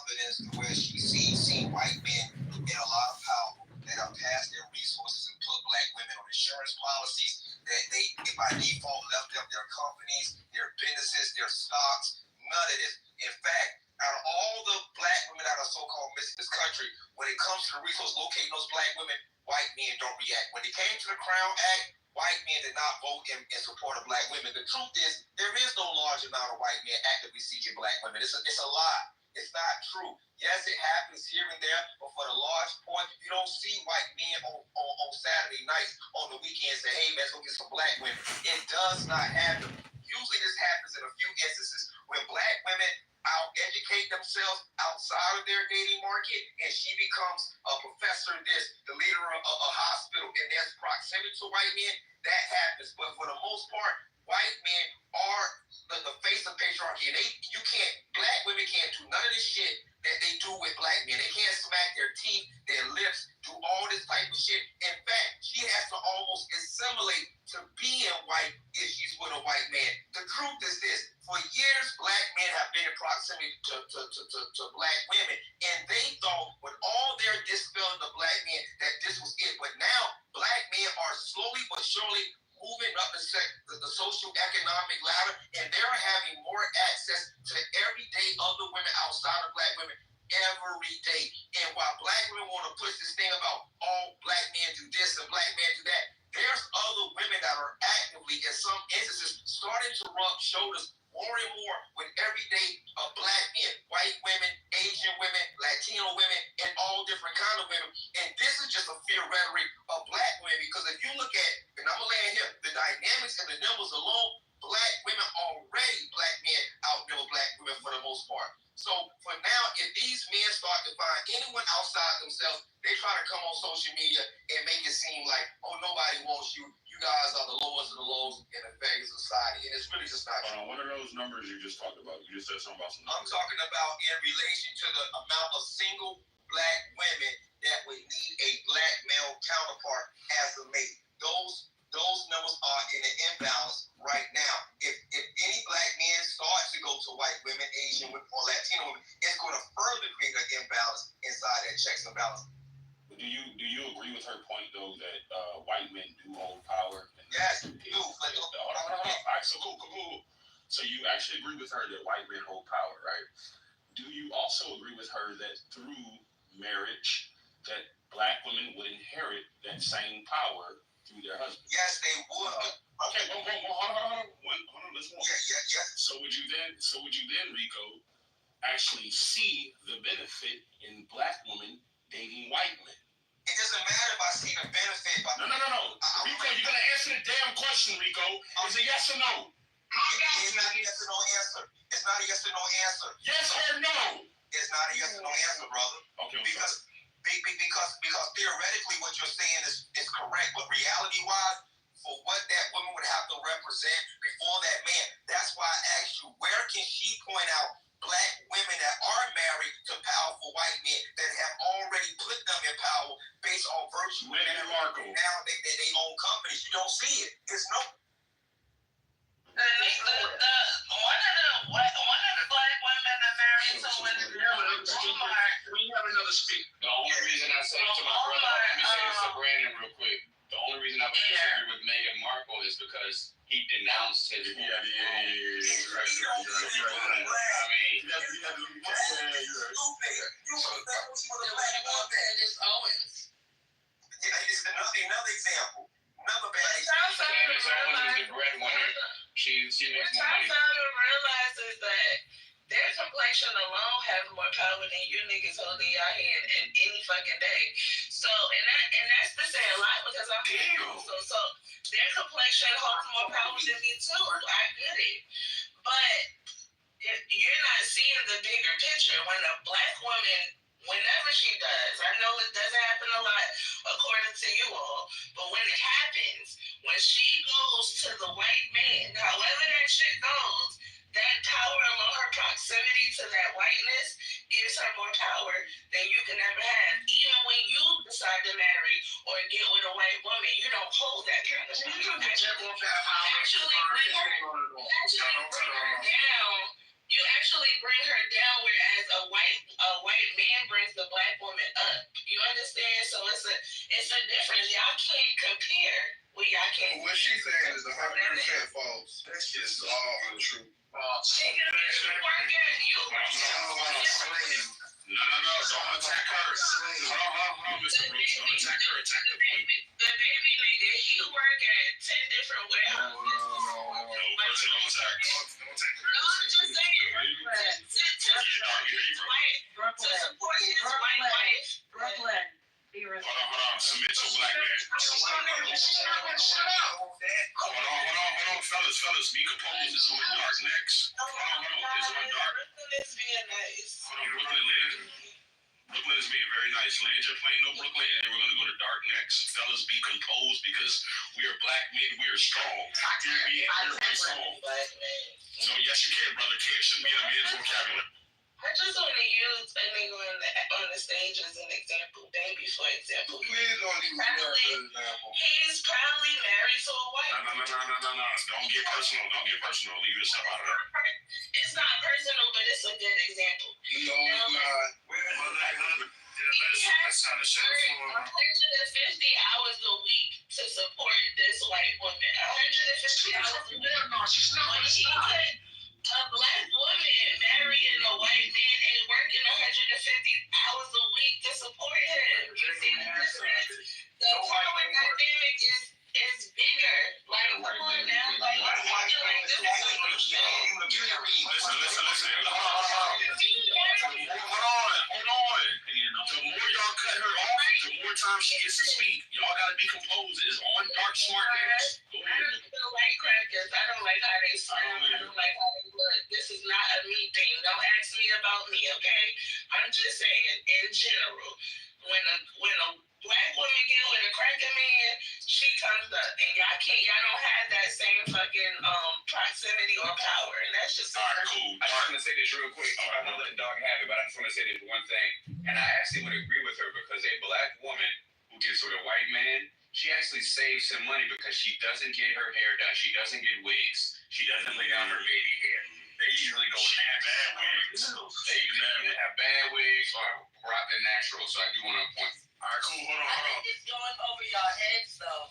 confidence to where she's seen white men in a lot of power that have passed their resources and put black women on insurance policies that they by default left up their companies, their businesses, their stocks. None of this. In fact, out of all the black women that are so-called missing this country, when it comes to the resource locating those black women, white men don't react. When it came to the Crown Act, white men did not vote in support of black women. The truth is, there is no large amount of white men actively seeking black women. It's a lie. It's not true. Yes, it happens here and there, but for the large point, you don't see white men on Saturday nights, on the weekends, say, hey, let's go get some black women. It does not happen. Usually this happens in a few instances when black women out-educate themselves outside of their dating market, and she becomes a professor in this, the leader of a hospital, and there's proximity to white men. That happens. But for the most part, white men are the face of patriarchy, and black women can't do none of this shit that they do with black men. They can't smack their teeth, their lips, do all this type of shit. In fact, she has to almost assimilate to being white if she's with a white man. The truth is this: for years, black men have been in proximity to black women, and they thought with all their dispelling of black men that this was it. But now, black men are slowly but surely moving up the social economic ladder, and they're having more access to everyday other women outside of black women every day. And while black women want to push this thing about all black men do this and black men do that, there's other women that are actively, in some instances, starting to rub shoulders more and more with everyday black men, white women, Asian women, Latino women, and all different kind of women. And this is just a fear rhetoric of black women, because if you look at, and I'm going to land here, the dynamics and the numbers alone, black women already, black men outnumber black women for the most part. So for now, if these men start to find anyone outside themselves, they try to come on social media and make it seem like, oh, nobody wants you. You guys are the lowest of the lows in the Vegas society. And it's really just not true. What are those numbers you just talked about? You just said something about some numbers. I'm talking about in relation to the amount of single black women that would need a black male counterpart as a mate. Those numbers are in an imbalance right now. If any black men start to go to white women, Asian women, or Latino women, it's going to further create an imbalance inside that checks and balance. Do you agree with her point though that white men do hold power? Yes, do. Hold on. All right, so cool. So you actually agree with her that white men hold power, right? Do you also agree with her that through marriage, that black women would inherit that same power through their husbands? Yes, they would. Okay, hold on, let's move. Yeah. So would you then, Rico, actually see the benefit in black women dating white men? It doesn't matter if I see the benefit. No. Rico, you're gonna answer the damn question, Rico. Is it yes or no? It's not a yes or no answer. It's not a yes or no answer. Yes or no? It's not a yes or no answer, brother. Okay. Because theoretically what you're saying is correct, but reality-wise, for what that woman would have to represent before that man, that's why I asked you, where can she point out black women that are married to powerful white men that have already put them in power based on virtue? Meghan Markle. Now they own companies. You don't see it. It's no. One of the black women that married someone in Walmart. When you have another speak. The only reason I say to my brother, let me say this to Brandon real quick. The only reason I would disagree with Meghan Markle is because he denounced his Yeah. You're right. I mean, You're another example. Another bad example. Candace Owens is the breadwinner. She makes more money. What y'all realize is that their complexion alone has more power than you niggas holding your head in any fucking day. So, and that's to say a lot because I'm female. So their complexion holds more power than me too. I get it. But you're not seeing the bigger picture. When a black woman, whenever she does, I know it doesn't happen a lot according to you all, but when it happens, when she goes to the white man, however that shit goes, that power alone, her proximity to that whiteness gives her more power than you can ever have. Even when you decide to marry or get with a white woman, you don't hold that kind of power. You actually bring her down, whereas a white understand? So it's a difference. Y'all can't compare. Y'all can't. What she's saying is 100% false. That shit is all untrue. No, don't attack her. Hold on, Mr. Brooks. Don't attack her. Attack the point. The baby nigga, he work at 10 different warehouses. No personal attack. Don't attack her. No, I'm just saying. To support his white wife. Brooklyn. Hold on. Submit to a black man. Hold on, fellas. Be composed. It's on dark next. Hold on. It's on dark. Brooklyn is being nice. Hold on, Brooklyn is being very nice. Land your plane, no Brooklyn, and then we're going to go to dark next. Fellas, be composed because we are black men. We are strong. We're very strong. No, yes, you can, brother. Can't shouldn't be in a man's vocabulary. I just want to use a nigga on the stage as an example. Baby, for example. Please don't use me as an example. He's probably married to a white. No. Don't get personal. Leave yourself out of that. It's not personal, but it's a good example. No, it's not. Let's try to shut the floor. 150 hours a week to support this white woman. 150 hours a week. When she could, a black woman marrying a white man and working 150 hours a week to support him. You see the difference? The power dynamic is bigger. Like, come on now. Like, I feel like this is Hold on. The more y'all cut her off, the more time she gets to speak. Y'all gotta be composed. It's on dark smart next. Go I ahead. don't like crackers. I don't like how they smell. I don't like how they look. This is not a me thing. Don't ask me about me, okay? I'm just saying, in general, when a black woman get with a cracker man, she comes up, and y'all don't have that same fucking proximity or power, and that's just All right, cool. I just want to say this real quick. I'm gonna let Dog have it, but I just want to say this one thing. And I actually would agree with her because a black woman who gets with a white man, she actually saves him money because she doesn't get her hair done. She doesn't get wigs. She doesn't lay down her baby hair. They usually go natural. They usually have bad wigs or rock the natural. So I do want to point. All right, cool. Hold I on. think it's going over y'all heads though,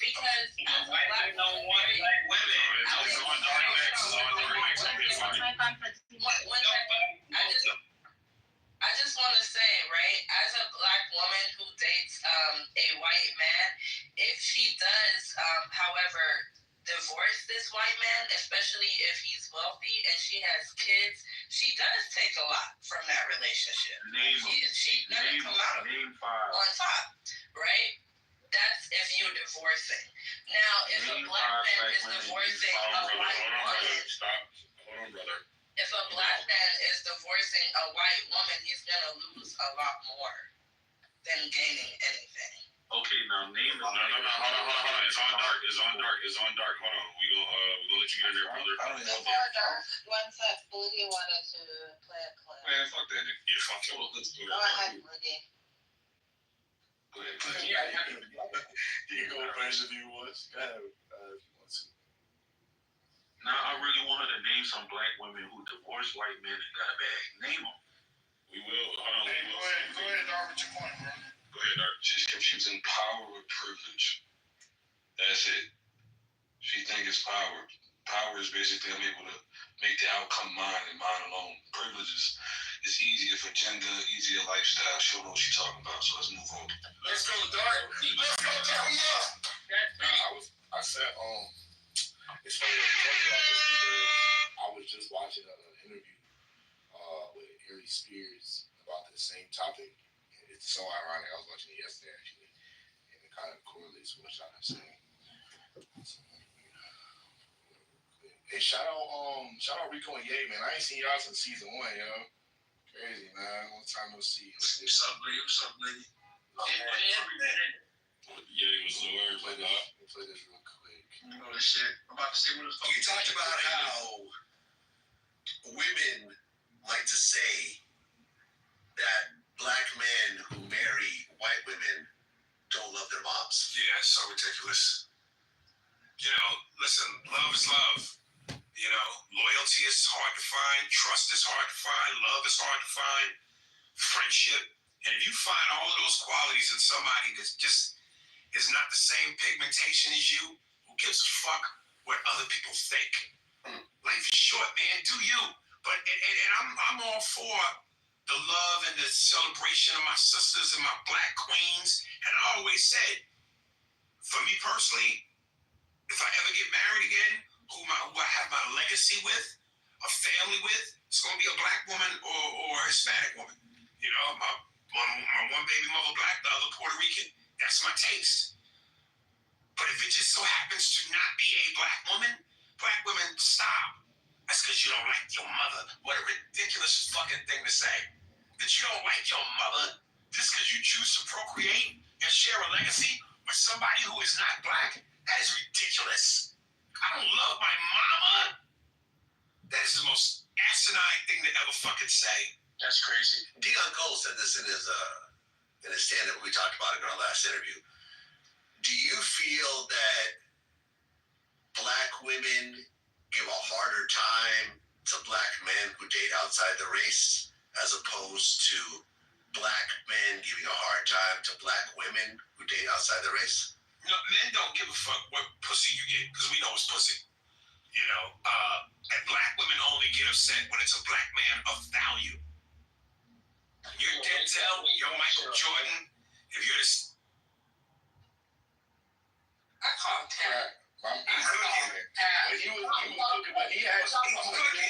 because as a white black men don't want black women. It's on dark next. I just want to say, right, as a black woman who dates a white man, if she does, however, divorce this white man, especially if he's wealthy and she has kids, she does take a lot from that relationship. She doesn't come out on top, right? That's if you're divorcing. Now, if a black man is divorcing a white woman, Hold on, brother. if a black man is divorcing a white woman, he's gonna lose a lot more than gaining anything. Okay, now name. No. Hold on. It's on dark. Hold on. We gonna let you get in there, brother. Before dark, one sec, Boogie wanted to play a clip. Man, fuck that nigga. Yeah, fuck it. Let's do Go ahead, Boogie. Go ahead. You can go first if you want. Go ahead if you want to. Now I really want her to name some black women who divorced white men and got a bag. Name them. We will. Hold on. Hey, go ahead, Dog, with your point, bro. Go ahead, Dark. She's confusing power with privilege. That's it. She thinks it's power. Power is basically I'm able to make the outcome mine and mine alone. Privilege is easier for gender, easier lifestyle. She don't know what she's talking about, so let's move on. Let's go, Dark. I said, it's funny that you're talking about this because I was just watching an interview with Ari Spears about the same topic. And it's so ironic. I was watching it yesterday, actually, and it kind of correlates with what y'all are saying. Hey, shout out Rico and Ye, man. I ain't seen y'all since season 1, yo. Crazy, man. Long time no see. What's up, lady? Yeah, it was the word. Play this real quick. You know this shit. I'm about to say what the fuck. You talked about how women like to say that black men who marry white women don't love their moms. Yeah, it's so ridiculous. You know, listen, love is love. You know, loyalty is hard to find. Trust is hard to find. Love is hard to find. Friendship And if you find all of those qualities in somebody that just is not the same pigmentation as you, who gives a fuck what other people think? Life is short, man. Do you? But I'm all for the love and the celebration of my sisters and my black queens. And I always said, for me personally, if I ever get married again, who I have my legacy with, a family with, it's going to be a black woman or a Hispanic woman. You know, my one baby mother black, the other Puerto Rican. That's my taste. But if it just so happens to not be a black women, stop. That's because you don't like your mother. What a ridiculous fucking thing to say. That you don't like your mother just because you choose to procreate and share a legacy with somebody who is not black? That is ridiculous. I don't love my mama. That is the most asinine thing to ever fucking say. That's crazy. Dion Cole said this in his stand-up. We talked about it in our last interview. Do you feel that black women give a harder time to black men who date outside the race as opposed to black men giving a hard time to black women who date outside the race? No, men don't give a fuck what pussy you get because we know it's pussy. You know, and black women only get upset when it's a black man of value. You're Denzel, you're Michael Jordan. If you're the I call him Pat. He's cooking. But he was cooking, but he had cooking. I'm gonna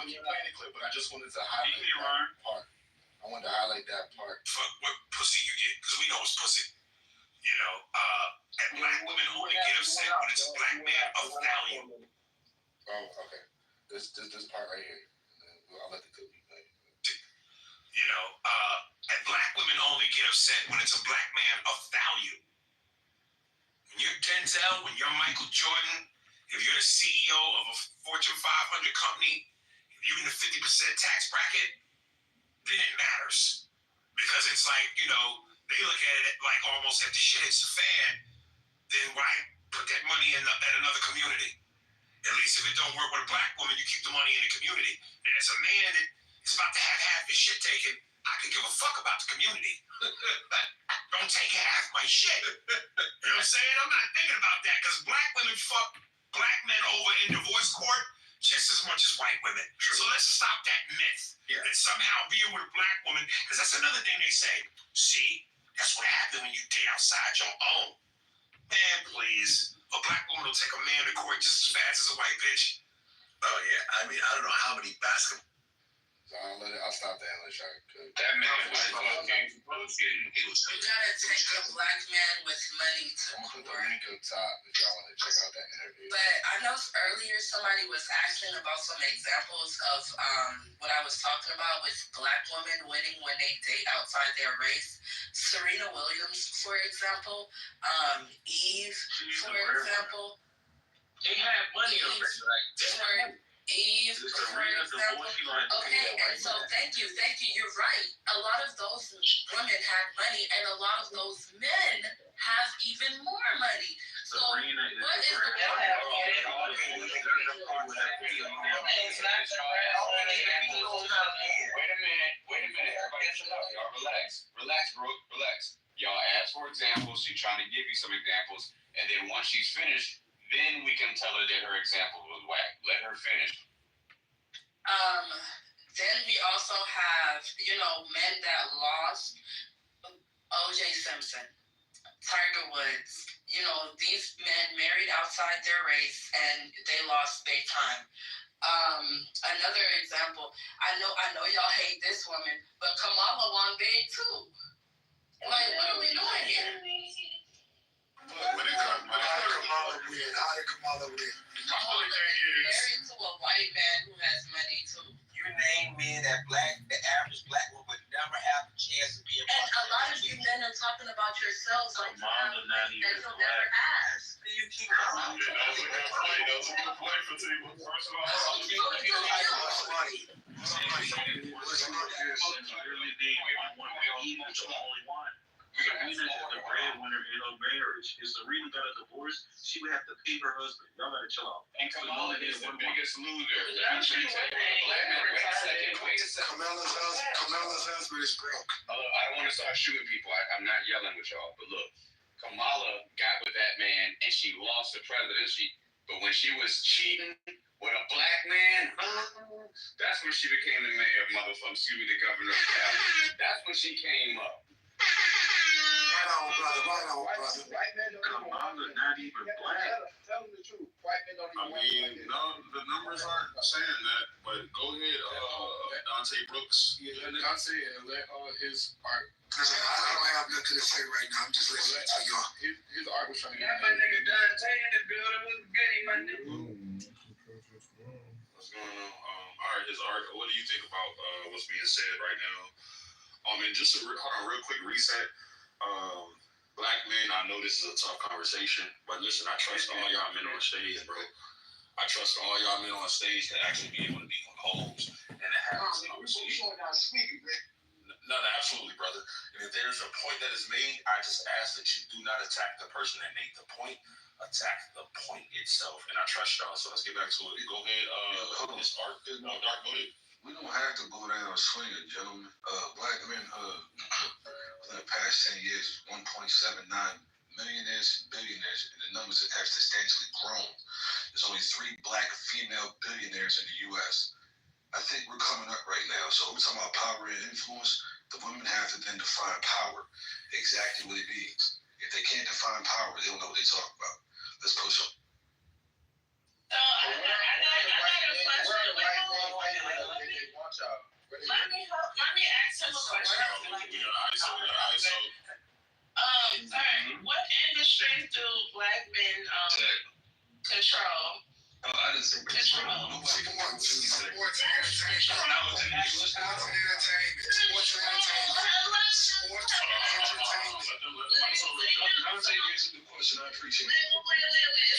keep playing the clip, but I just wanted to highlight that part. I wanted to highlight that part. Fuck what pussy you get, because we know it's pussy. You know, and black women only get upset when it's a black man of value. Oh, okay. This part right here. I'll let the clip be played. You know, and black women only get upset when it's a black man of value. When you're Denzel, when you're Michael Jordan, if you're the CEO of a Fortune 500 company, if you're in the 50% tax bracket, then it matters. Because it's like, you know, they look at it like almost if the shit hits the fan, then why put that money in another community? At least if it don't work with a black woman, you keep the money in the community. And as a man that is about to have half his shit taken, I could give a fuck about the community. Don't take half my shit. You know what I'm saying? I'm not thinking about that because black women fuck black men over in divorce court just as much as white women. True. So let's stop that myth that somehow being with a black woman, because that's another thing they say. See, that's what happens when you date outside your own. Man, please. A black woman will take a man to court just as fast as a white bitch. Oh, yeah. I mean, I don't know how many basketball. So I'll stop that unless y'all could. That man was fucking bullshit. You gotta take a black man with money to I'm gonna put the court. link up top if y'all want to check out that interview. But I know earlier somebody was asking about some examples of what I was talking about with black women winning when they date outside their race. Serena Williams, for example. Eve, for example. They have money already, like Eve, for example. Okay, and so thank you. You're right. A lot of those women have money, and a lot of those men have even more money. So what is the Wait a minute. Everybody chill out. Y'all relax, Brooke, relax. Y'all ask for examples. She's trying to give you some examples, and then once she's finished, then we can tell her that her example was whack. Let her finish. Then we also have, men that lost. O.J. Simpson, Tiger Woods. These men married outside their race and they lost big time. Another example, I know y'all hate this woman, but Kamala won big too. Like, what are we doing here? When it comes to Kamala win, how did Kamala win? Kamala is married to a white man who has money too. You name men that the average black woman would never have a chance to be a And a lot of you men are talking about yourselves like that you'll never ask. You keep That was a good point for people. First of all, Serena is the breadwinner in her marriage. If Serena got a divorce, she would have to pay her husband. Y'all gotta chill out. And Kamala is the biggest loser. Kamala's husband is broke. I don't want to start shooting people. I'm not yelling with y'all, but look, Kamala got with that man and she lost the presidency. But when she was cheating with a black man, that's when she became the mayor of the governor of Cali. That's when she came up. Right on, brother. White men don't Kamala not even black. Tell them the truth. White men don't even I mean, no, the numbers aren't saying that, but go ahead, Dante Brooks. Yeah, Dante and let his art. I don't have nothing to say right now. I'm just listening to y'all. His art was trying to get my nigga Dante in the building was goody, my nigga. What's going on? All right, his art. What do you think about what's being said right now? And just hold on, real quick reset. Black men, I know this is a tough conversation, but listen, I trust all y'all men on stage, bro. I trust all y'all men on stage to actually be able to be composed and to have this conversation. No, absolutely, brother. And if there's a point that is made, I just ask that you do not attack the person that made the point. Attack the point itself. And I trust y'all, so let's get back to it. Go ahead, Miss Art. No, Dark, go ahead. We don't have to go down swinging, gentlemen. Black men, for the past 10 years, 1.79 millionaires and billionaires, and the numbers have substantially grown. There's only 3 black female billionaires in the U.S. I think we're coming up right now. So we're talking about power and influence. The women have to then define power, exactly what it means. If they can't define power, they don't know what they're talking about. Let's push on. So I got a question. Let me ask him a question. What industries do black men control? I didn't say control. Sports and answer the question. I appreciate it. Wait.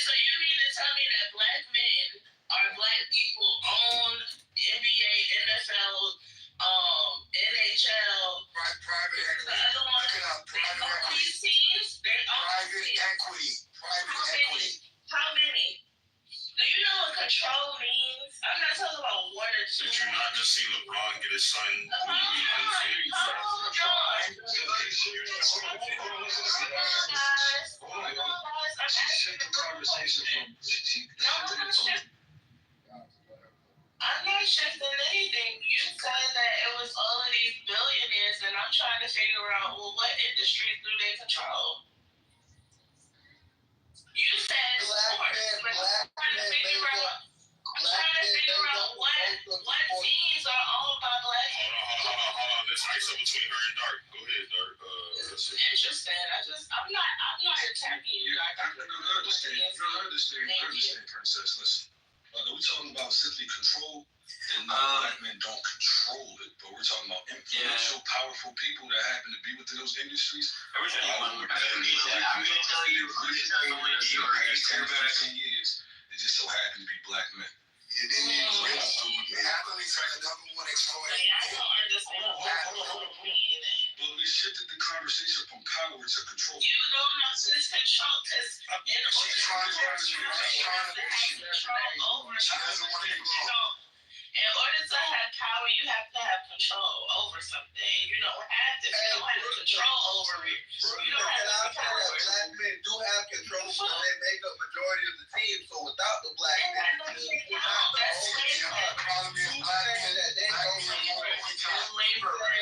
So you mean to tell me that black men or black people own NBA, NFL, NHL, private equity. the other one? They own these teams. They own Private equity. How many? Do you know what control means? I'm not talking about 1 or 2. Did you not just see LeBron get his son? I'm not shifting anything. You said that it was all of these billionaires, and I'm trying to figure out, well, what industries do they control? You said sports, but I'm trying to figure out what teams are owned by black people. Hold on. There's ice between her and Dark. Go ahead, Dark. Interesting. I'm not attacking you. I understand, Princess. Listen, we're talking about simply control, and black men don't control it, but we're talking about influential, powerful people that happen to be within those industries. Every time you want to I'm going to tell you, years, they just so happen to be black men. Athletes are the number one exploiter. I don't understand. But we shifted the conversation from power to control. You don't know this control because in order to have power, you have to have control over something. You don't have this. You don't have control over it. You don't have power. Black men do have control because they make up majority of the team. So without the black men,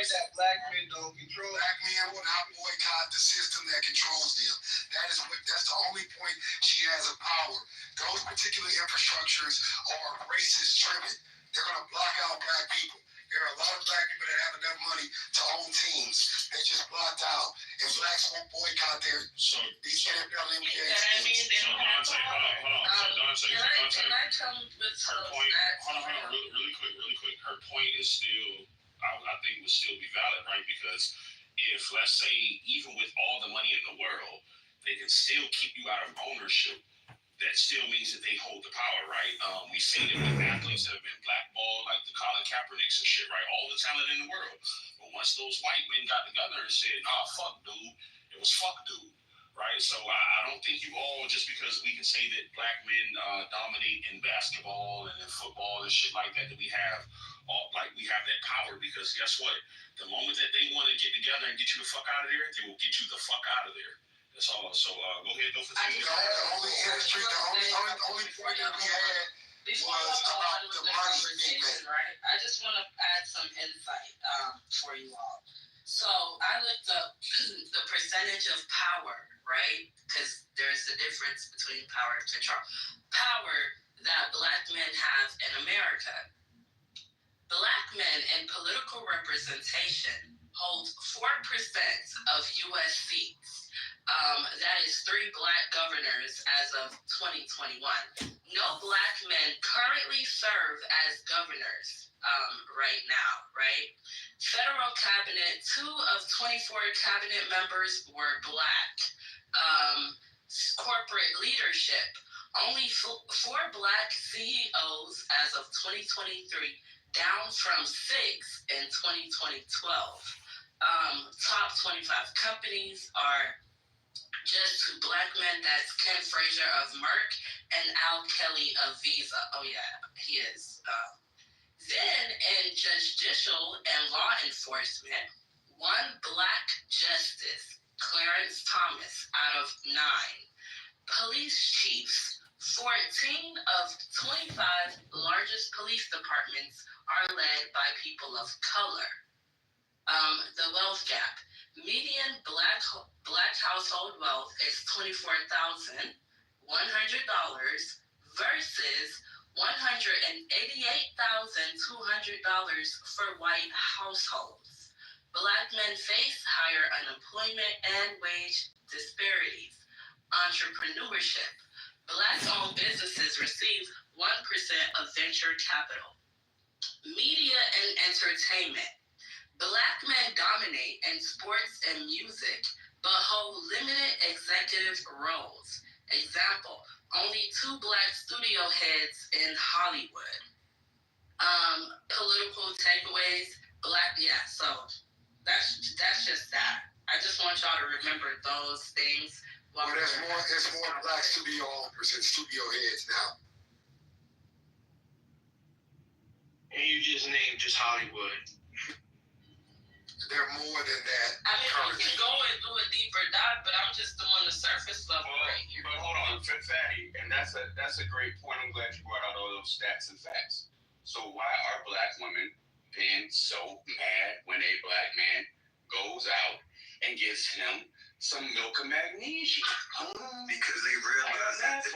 that black men don't control. Black men will not boycott the system that controls them. That's the only point she has of power. Those particular infrastructures are racist driven. They're going to block out black people. There are a lot of black people that have enough money to own teams. They just blocked out. And blacks won't boycott these NFL NBA teams. Hold on. Can I come with Her point, hold on, really quick. Her point is still, I think, would still be valid, right? Because if, let's say, even with all the money in the world, they can still keep you out of ownership. That still means that they hold the power, right? We see that with athletes that have been blackballed, like the Colin Kaepernicks and shit, right? All the talent in the world. But once those white men got together and said, nah, fuck dude, it was fuck dude. Right, so I don't think you all, just because we can say that black men dominate in basketball and in football and shit like that we have that power, because guess what? The moment that they want to get together and get you the fuck out of there, they will get you the fuck out of there. That's all. So go ahead, go for the only industry, the only point that we had was about the money being made. Right? I just want to add some insight for you all. So I looked up the percentage of power, right? Because there's a difference between power and control. Power that black men have in America. Black men in political representation hold 4% of U.S. seats. That is 3 black governors as of 2021. No black men currently serve as governors right now, right? Federal cabinet, 2 of 24 cabinet members were black. Corporate leadership, only 4 black CEOs as of 2023, down from 6 in 2012. Top 25 companies are just 2 black men. That's Ken Frazier of Merck and Al Kelly of Visa. Oh yeah, he is. Then in judicial and law enforcement, 1 black justice, Clarence Thomas, out of 9. Police chiefs, 14 of 25 largest police departments are led by people of color. The wealth gap. Median black household wealth is $24,100 versus $188,200 for white households. Black men face higher unemployment and wage disparities. Entrepreneurship. Black-owned businesses receive 1% of venture capital. Media and entertainment. Black men dominate in sports and music, but hold limited executive roles. Example, only 2 black studio heads in Hollywood. Political takeaways, so that's just that. I just want y'all to remember those things. Well, there's more black studio owners and studio heads now. And you just named just Hollywood. They're more than that. I mean, we can go and do a deeper dive, but I'm just doing the surface level right here. But hold on, Fatty, and that's a great point. I'm glad you brought out all those stats and facts. So why are black women being so mad when a black man goes out and gives him some milk of magnesia? Because they realize that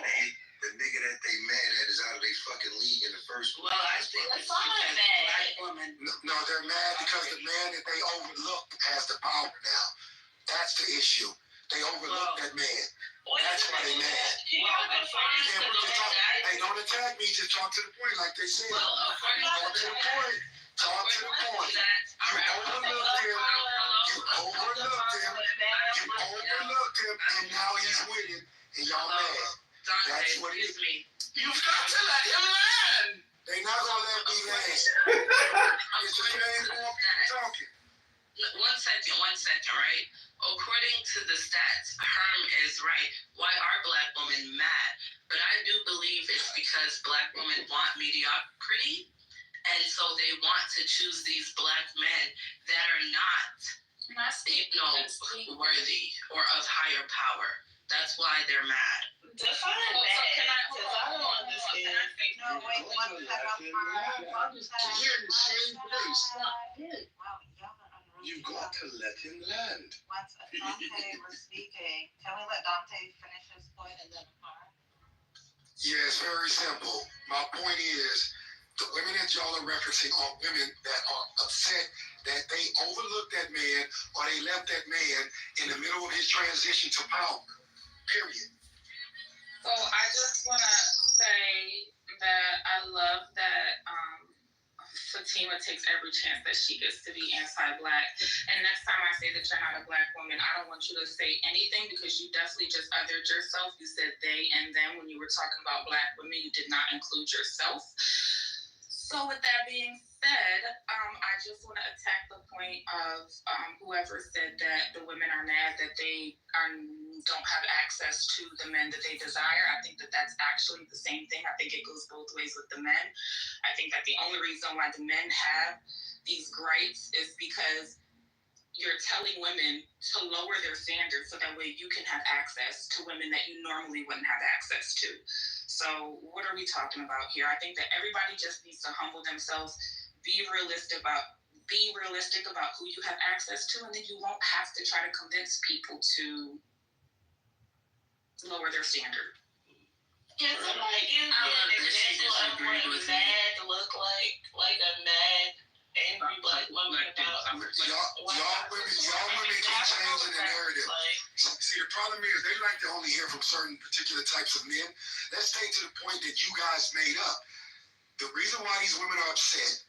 the nigga that they mad at is out of their fucking league in the first place. Well, I think that's black women. No, they're mad because the man that they overlooked has the power now. That's the issue. They overlooked that man. That's why they mad. Hey, don't attack me. Just talk to the point, like they said. Talk to the point. Talk to the point. You overlooked him, and now he's winning, and y'all mad. That's what it is. You've got to let him land. They not gonna let me land. It's the same talking. One second, right? According to the stats, Herm is right. Why are black women mad? But I do believe it's because black women want mediocrity, and so they want to choose these black men that are not worthy or of higher power. That's why they're mad. Define that. Because I don't understand. No, wait, one second. You're in the same place. You've got to let him land. Once Dante was speaking, can we let Dante finish his point and then Harm? Yeah, it's very simple. My point is, the women that y'all are referencing are women that are upset that they overlooked that man or they left that man in the middle of his transition to power. Period. So I just want to say that I love that Fatima takes every chance that she gets to be anti-black. And next time I say that you're not a black woman, I don't want you to say anything because you definitely just othered yourself. You said they and them when you were talking about black women. You did not include yourself. So So with that being said, I just want to attack the point of whoever said that the women are mad that they don't have access to the men that they desire. I think that that's actually the same thing. I think it goes both ways with the men. I think that the only reason why the men have these gripes is because you're telling women to lower their standards so that way you can have access to women that you normally wouldn't have access to. So what are we talking about here? I think that everybody just needs to humble themselves, be realistic about who you have access to, and then you won't have to try to convince people to lower their standard. Can somebody give me an example of what mad look like a mad angry black woman about? Y'all women keep changing the narrative. See, the problem is they like to only hear from certain particular types of men. Let's stay to the point that you guys made up. The reason why these women are upset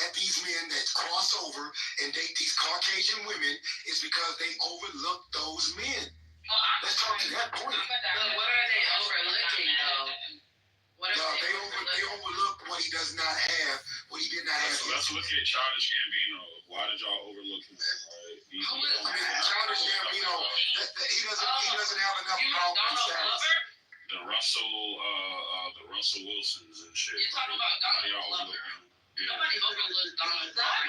at these men that cross over and date these Caucasian women is because they overlook those men. Let's talk to that point. But what are they overlooking though? They overlook what he does not have, what he did not have. So let's look at Childish Gambino. Why did y'all overlook him? Childish Gambino, he doesn't have enough power and status. The Russell Wilsons and shit. You're talking about Donald Glover. Nobody overlooked Donald Glover.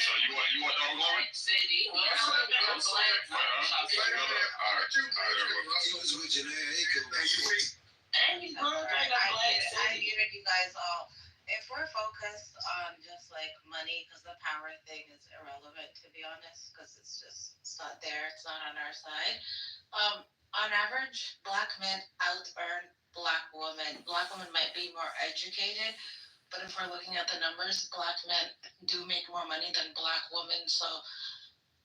So you want Donald Glover? City. He was with Janae. I get it, you guys all. If we're focused on just like money, because the power thing is irrelevant, to be honest, because it's not there, it's not on our side. On average, black men out-earn black women. Black women might be more educated, but if we're looking at the numbers, black men do make more money than black women. So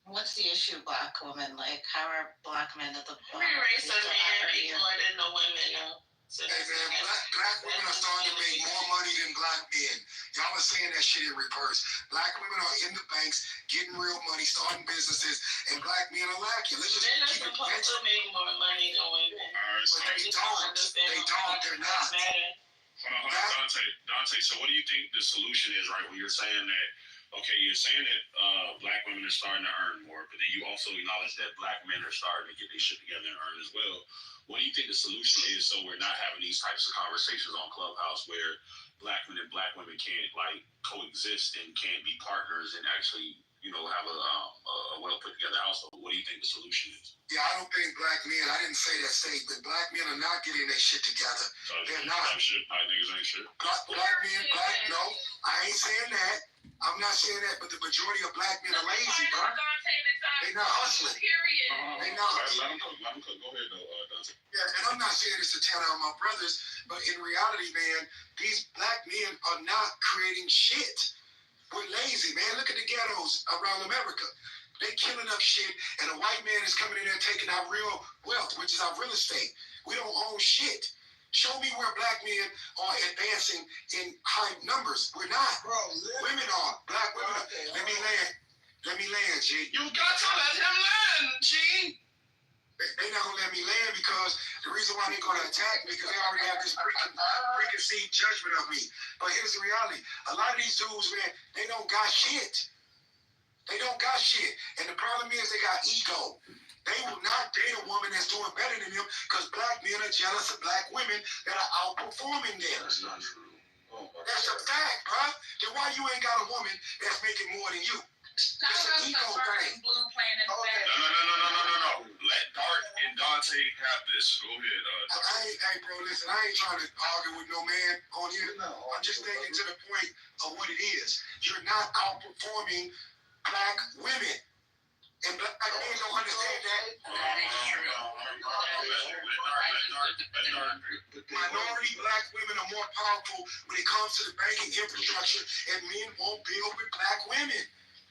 what's the issue, black women? Like, how are black men at the Every race of men make more than the women. Hey man, black women are starting to make more money than black men. Y'all are saying that shit in reverse. Black women are in the banks, getting real money, starting businesses, and black men are lacking. Let's just Men are keep it supposed to make more money than women. But they don't. They're not. Hold on, Dante. So what do you think the solution is, right? When you're saying that, okay, you're saying that black women are starting to earn more, but then you also acknowledge that black men are starting to get their shit together and earn as well. What do you think the solution is so we're not having these types of conversations on Clubhouse where black men and black women can't like coexist and can't be partners and actually, have a well put together household? What do you think the solution is? Yeah, I don't think black men, I didn't say that statement. Black men are not getting their shit together. So they're not. Black niggas ain't shit. No, I ain't saying that. I'm not saying that, but the majority of black men are lazy, bro. They not hustling. They not hustling. Let them cook. Go ahead, though, Dante. Yeah, and I'm not saying this to tear down my brothers, but in reality, man, these black men are not creating shit. We're lazy, man. Look at the ghettos around America. They killing up shit, and a white man is coming in there taking our real wealth, which is our real estate. We don't own shit. Show me where black men are advancing in high numbers. We're not. Bro, women are. Black women are. Let me land, G. You got to let him land, G. They're not going to let me land because the reason why they're going to attack me because they already have this preconceived judgment of me. But here's the reality. A lot of these dudes, man, they don't got shit. They don't got shit. And the problem is they got ego. They will not date a woman that's doing better than them because black men are jealous of black women that are outperforming them. That's not true. That's a fact, bro. Then why you ain't got a woman that's making more than you? It's an ego thing. No. Let Dart and Dante have this. Go ahead, Hey, bro, listen, I ain't trying to argue with no man on here. No, I'm just thinking to the point of what it is. You're not outperforming black women. And black men don't understand that. That is true. Minority black women are more powerful when it comes to the banking infrastructure, and men won't build with black women.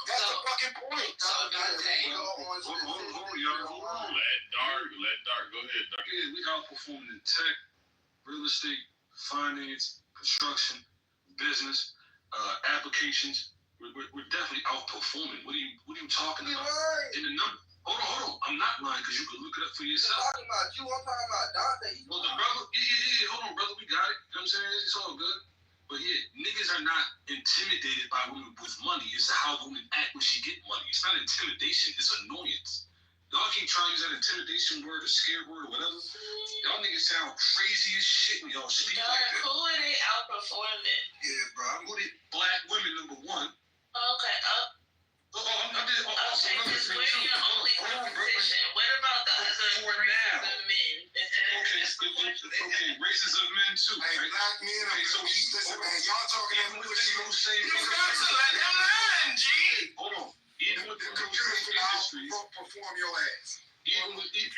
That's the fucking point. Let Dart go ahead. Yeah, we outperforming in tech, real estate, finance, construction, business, applications. We're definitely outperforming. What are you talking about? In the number. Hold on. I'm not lying because you can look it up for yourself. I'm talking about you. I'm talking about Dante. Well, the brother, yeah. Hold on, brother. We got it. You know what I'm saying? It's all good. But yeah, niggas are not intimidated by women with money. It's how women act when she get money. It's not intimidation, it's annoyance. Y'all keep trying to use that intimidation word or scare word or whatever. Y'all niggas sound crazy as shit when y'all speak like that. Who are they outperforming? Yeah, bro. Who did black women, number one. Okay, because we're your only competition. What about the other races of men? Okay, races of men too. Hey, right? black men are listen, man. Y'all talking Even about within those same you got to let them learn, G. Hold on. Even within The those computer same can industries. outperform your ass. Even within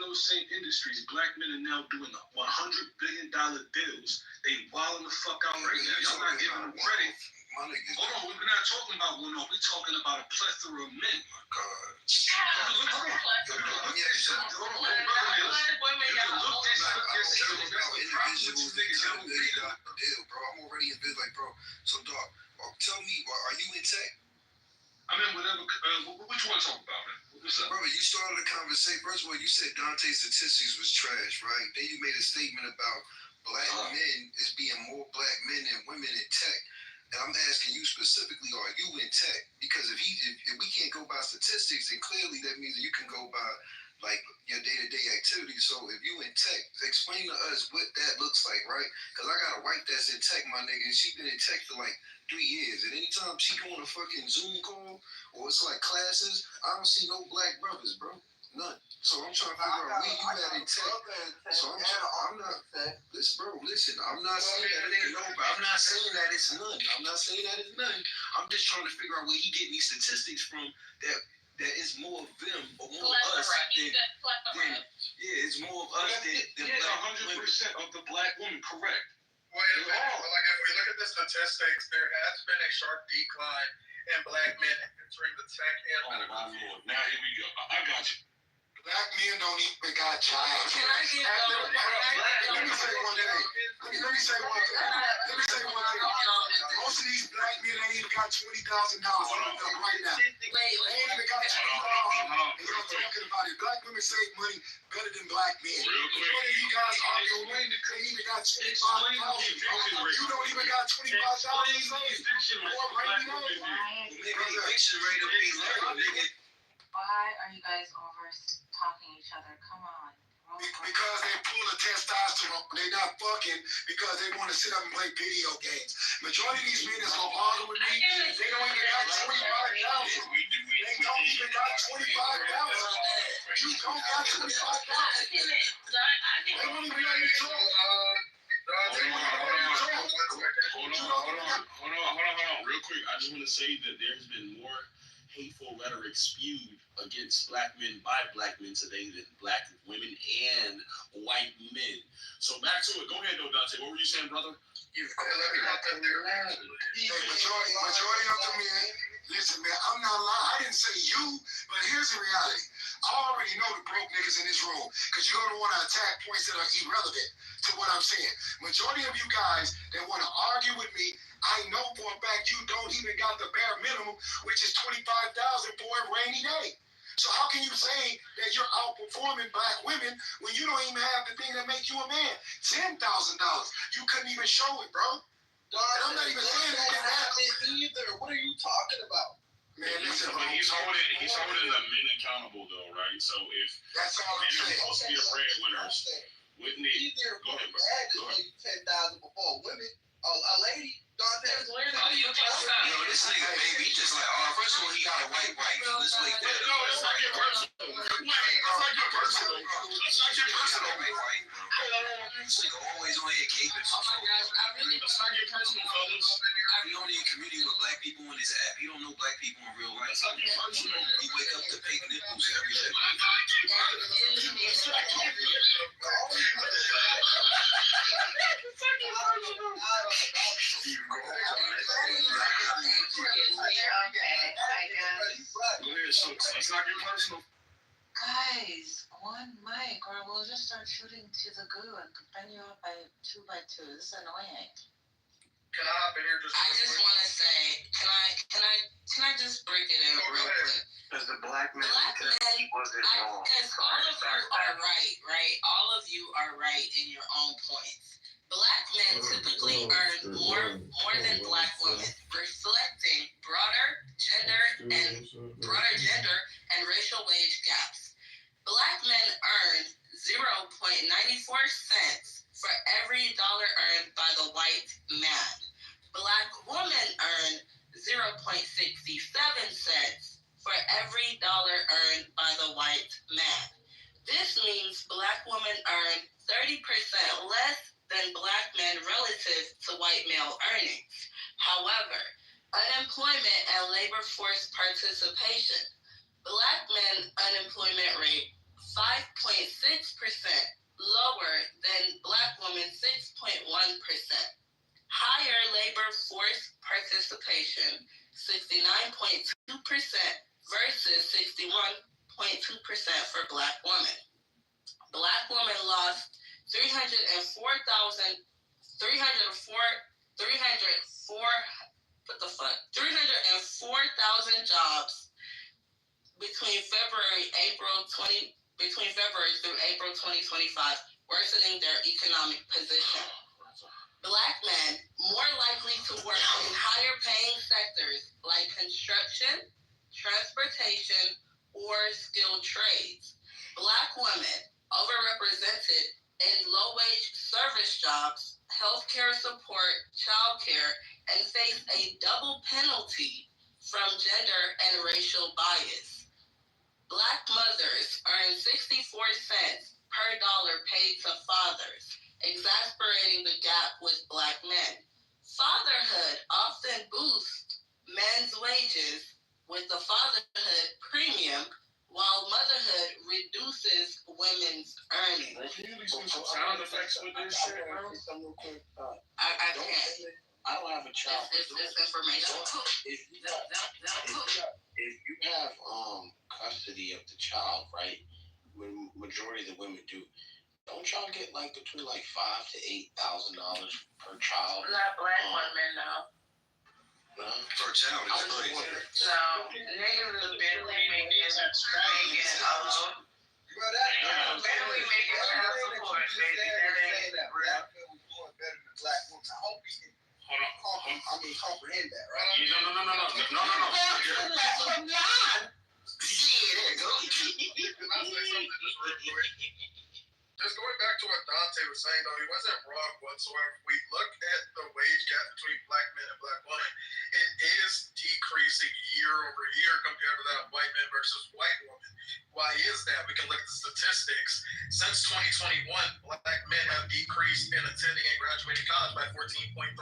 those same industries, black men are now doing $100 billion deals. They wilding the fuck out right now. Y'all not giving them credit. Hold on, we're not talking about one off. We're talking about a plethora of men. I'm already in bed, like, bro. So, dog, tell me, are you in tech? I mean, whatever. What you want to talk about, man? What's up? Brother, you started a conversation. First of all, you said Dante's statistics was trash, right? Then you made a statement about black men as being more black men than women in tech. And I'm asking you specifically, are you in tech? Because if we can't go by statistics, then clearly that means that you can go by like your day-to-day activities. So if you in tech, explain to us what that looks like, right? Because I got a wife that's in tech, my nigga, and she been in tech for like 3 years. And anytime she go on a fucking Zoom call or it's like classes, I don't see no black brothers, bro. None. So I'm trying to figure out where you at in tech. So I'm not. Listen, I'm not saying that it ain't no, but I'm not saying that it's none. I'm not saying that it's none. I'm just trying to figure out where he getting these statistics from that is more of them or more of us than it's more of us than black 100% of the black woman, correct. Well, if we look at the statistics, there has been a sharp decline in black men entering the tech and medical field. Now here we go. I got you. Black men don't even got jobs. Can I get Let me say one thing. Most of these black men ain't even got $20,000 right now. They ain't even got $20,000. And y'all talking about it. Black women save money better than black men. One of you guys argue they ain't even got $25,000. You don't even got $25,000 saved. Eviction rate will be low, nigga. Why are you guys over talking each other? Come on. Because they pull a testosterone. They not fucking because they want to sit up and play video games. Majority of these men is gonna argue with me. They don't even got $25,000. They don't even got $25,000. You don't got $25,000. They won't even let me talk. Hold on. Real quick, I just want to say that there's been more hateful rhetoric spewed against black men by black men today than black women and white men. So back to it. Go ahead, though, Dante. What were you saying, brother? Majority of the men. Listen, man, I'm not lying. I didn't say you, but here's the reality. I already know the broke niggas in this room because you're going to want to attack points that are irrelevant to what I'm saying. Majority of you guys that want to argue with me, I know for a fact you don't even got the bare minimum, which is $25,000 for a rainy day. So how can you say that you're outperforming black women when you don't even have the thing that makes you a man? $10,000. You couldn't even show it, bro. And I'm not even saying that can happen either. What are you talking about? Man, listen, but he's holding the men accountable, though, right? So if that's all I'm saying. Supposed to be the breadwinners, wouldn't he? Go ahead, bro. $10,000 before women, a lady. Where's all your clothes? Yo, this nigga, baby, he just like, first of all, he got a white wife. Let's make that. No, it's not your personal. It's not your personal. This nigga always on here caping. It's not your personal, fellas. He only in community with black people on this app. He don't know black people in real life. It's not your personal. He wake up to fake nipples every day. So it's not your personal. Guys, one mic or we'll just start shooting to the goo and bang you up by 2 by 2. This is annoying. Can I hop in here just? I just want to say, can I just break it in real quick? Because the black man wasn't wrong. Because all of you are right? All of you are right in your own points. Black men typically earn more than black women, reflecting broader gender and racial wage gaps. Black men earn 0.94 cents for every dollar earned by the white man. Black women earn 0.67 cents for every dollar earned by the white man. This means black women earn 30% less than black men relative to white male earnings. However, unemployment and labor force participation. Black men unemployment rate 5.6% lower than black women 6.1%. Higher labor force participation 69.2% versus 61.2% for black women. Black women lost 304,000 jobs between February through April 2025, worsening their economic position. Black men more likely to work in higher paying sectors like construction, transportation, or skilled trades. Black women overrepresented in low-wage service jobs, healthcare support, childcare, and face a double penalty from gender and racial bias. Black mothers earn 64 cents per dollar paid to fathers, exasperating the gap with black men. Fatherhood often boosts men's wages with the fatherhood premium, while motherhood reduces women's earnings. Bro, can you use some sound effects with this shit, bro? I can't. I don't have a child. It's information. If you have custody of the child, right? When majority of the women do, don't y'all get like between like $5,000 to $8,000 per child? Not black women, no. No? For a child, it's crazy. No, niggas is barely making barely making child support, baby. Comprehend that, right? No. Just going back to what Dante was saying, though, he wasn't wrong whatsoever. If we look at the wage gap between black men and black women, it is decreasing year over year compared to that of white men versus white women. Why is that? We can look at the statistics. Since 2021, black men have decreased in attending and graduating college by 14.3%,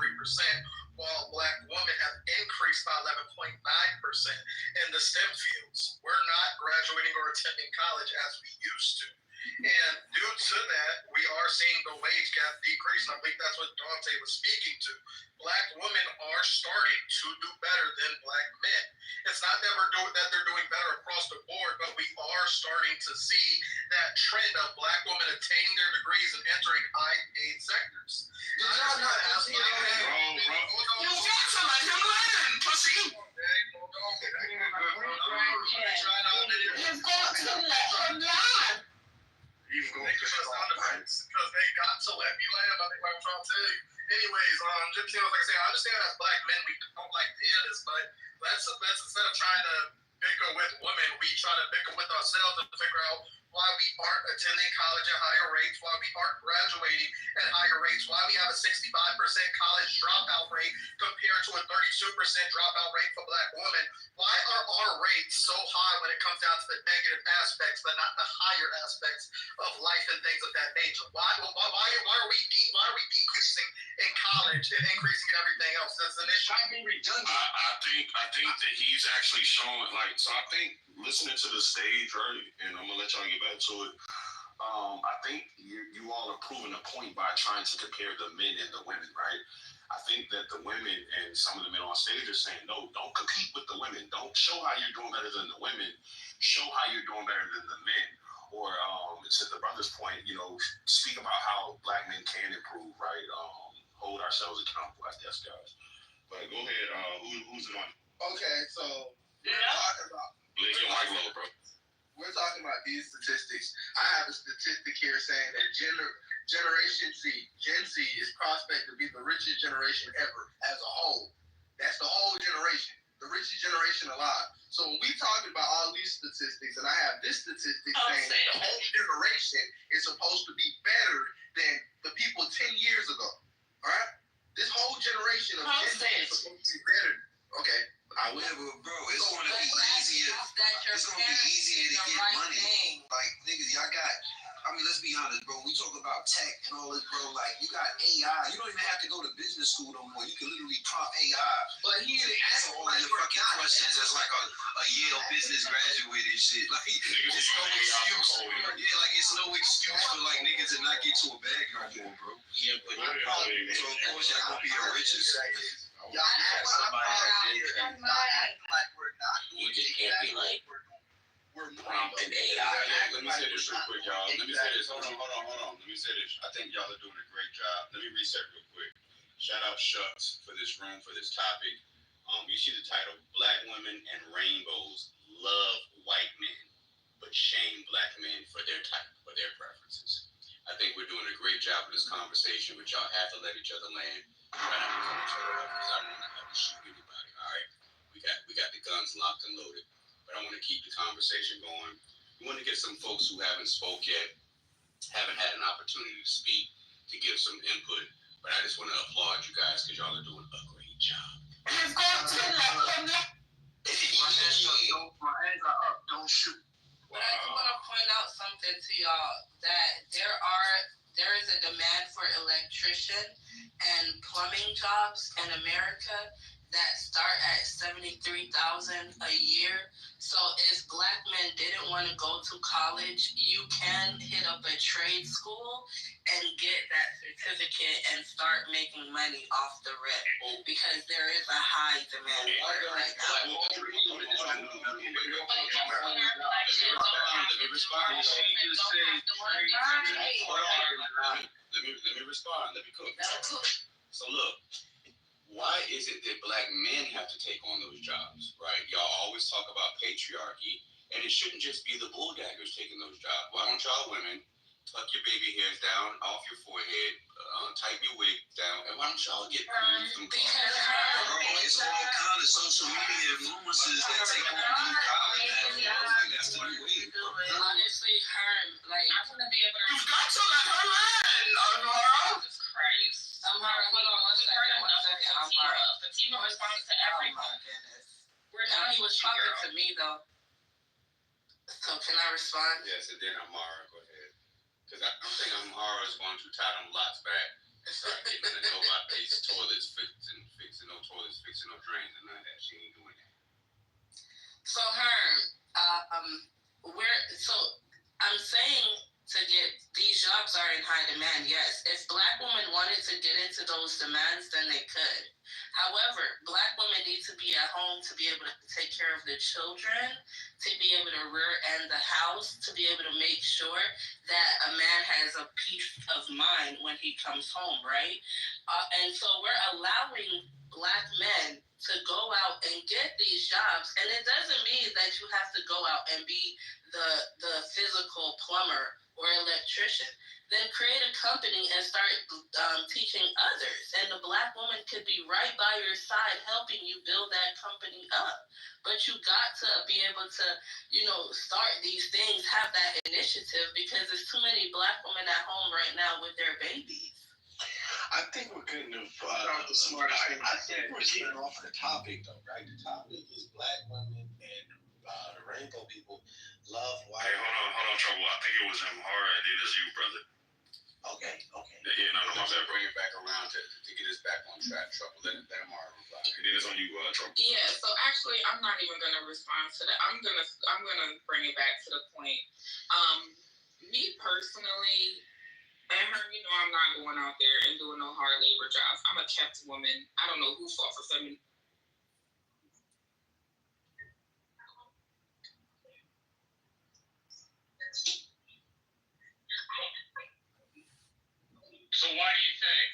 while black women have increased by 11.9% in the STEM fields. We're not graduating or attending college as we used to. And due to that, we are seeing the wage gap decrease. And I think that's what Dante was speaking to. Black women are starting to do better than black men. It's not that they're doing better across the board, but we are starting to see that trend of black women attaining their degrees and entering high-paid sectors. Did y'all not ask me that? You got to let him learn, pussy. You've got to let him learn. Because they got to let me land. I think what I'm trying to tell you. Anyways, just like I say, I understand as black men we don't like to hear this, but let's instead of trying to bicker with women, we try to bicker with ourselves and figure out why we aren't attending college at higher rates, why we aren't graduating at higher rates, why we have a 65% college dropout rate compared to a 32% dropout rate for black women. Why are our rates so high when it comes down to the negative aspects, but not the higher aspects of life and things of that nature? Why are we decreasing in college and increasing in everything else? That's an issue. I think that he's actually showing, like, so I think listening to the stage, right, and I'm gonna let y'all get back to it. I think you all are proving a point by trying to compare the men and the women, right? I think that the women and some of the men on stage are saying, no, don't compete with the women. Don't show how you're doing better than the women. Show how you're doing better than the men. Or to the brother's point, speak about how black men can improve, right? Hold ourselves accountable as desk guys. But go ahead. Who's it on? Okay, so We're talking about these statistics. I have a statistic here saying that Generation Z, Gen Z is prospect to be the richest generation ever as a whole. That's the whole generation, the richest generation alive. So when we talking about all these statistics, and I have this statistic saying that the whole generation is supposed to be better than the people 10 years ago. All right? This whole generation of Gen Z is supposed to be better. Okay. However, bro, it's going to be easier. It's going to be easier to get money. Like, niggas, y'all got, I mean, let's be honest, bro. We talk about tech and all this, bro. Like, you got AI. You don't even have to go to business school no more. You can literally prompt AI But he to answer all your fucking questions as like a Yale business graduate and shit. Like, it's no excuse. Yeah, like, it's no excuse for, like, niggas to not get to a bag no more, bro. Yeah, but So, of course, y'all gonna be the richest. y'all have somebody that like we're not You just can't be like we're prompting AI. Let me say this real quick, y'all. Let me say this. Hold on. Let me say this. I think y'all are doing a great job. Let me reset real quick. Shout out Shucks for this room, for this topic. You see the title, Black Women and Rainbows Love White Men, but Shame Black Men for their type, for their preferences. I think we're doing a great job of this conversation, but y'all have to let each other land. Try not to cut each other up, because I don't want to have to shoot anybody, all right? We got the guns locked and loaded, but I want to keep the conversation going. We want to get some folks who haven't spoke yet, haven't had an opportunity to speak, to give some input, but I just want to applaud you guys because y'all are doing a great job. My hands are up, don't shoot. But I do want to point out something to y'all, that there is a demand for electrician and plumbing jobs in America that start at $73,000 a year. So if Black men didn't want to go to college, you can hit up a trade school and get that certificate and start making money off the rip, because there is a high demand for it right now. Let me respond. Let me cook. So look, why is it that Black men have to take on those jobs, right? Y'all always talk about patriarchy, and it shouldn't just be the bulldaggers taking those jobs. Why don't y'all women tuck your baby hairs down off your forehead, tighten your wig down, and why don't y'all get some It's all kind of social media influences that take on blue collar now. Like, that's the new wave, bro. Honestly, like, I'm gonna be able to. You've got to let her land, Jesus Christ. Hold on one second. Fatima responds to everyone. We're now done he was with you, talking girl. to me though. So can I respond? Yes, and then Amara, go ahead. Because I'm thinking Amara is going to tie them lots back and start getting the no face toilets fixing no toilets, fixing no drains, and none of that. She ain't doing that. So I'm saying to get these jobs are in high demand, yes. If Black women wanted to get into those demands, then they could. However, Black women need to be at home to be able to take care of the children, to be able to rear end the house, to be able to make sure that a man has a peace of mind when he comes home, right? And so we're allowing Black men to go out and get these jobs. And it doesn't mean that you have to go out and be the physical plumber or electrician. Then create a company and start teaching others. And the Black woman could be right by your side helping you build that company up. But you got to be able to, start these things, have that initiative, because there's too many Black women at home right now with their babies. I think we're getting the smartest thing. I think we're getting off the topic though, right? The topic is Black women and the rainbow people love white. Hey, hold on, Trouble. I think it was Amara and then it's you, brother. Okay. Yeah, no, I'm saying bring it back around to get us back on track, Trouble. Let Amara reply. And then it's on you, Trouble. Yeah, so actually I'm not even gonna respond to that. I'm gonna bring it back to the point. Me personally, and her, I'm not going out there and doing no hard labor jobs. I'm a kept woman. I don't know who fought for feminism. So why do you think?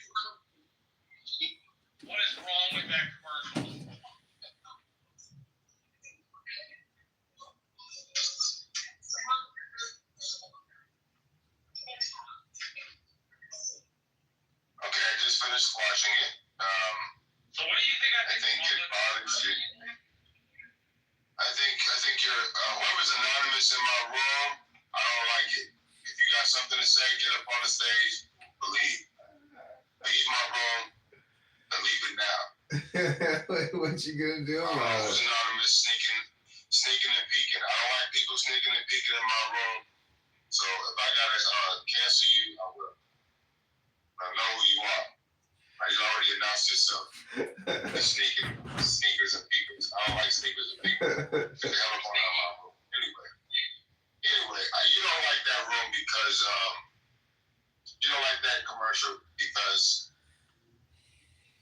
What is wrong with that commercial? it. So what do you think? I think it bothers you. I think you're whoever's anonymous in my room. I don't like it. If you got something to say, get up on the stage. Leave my room and leave it now. What you gonna do? Who's anonymous sneaking and peeking? I don't like people sneaking and peeking in my room. So if I gotta cancel you, I will. I know who you are. You already announced yourself. Sneakers and peekers. I don't like sneakers and peekers. Get the hell up out of my room. Anyway, you don't like that room because you don't like that commercial because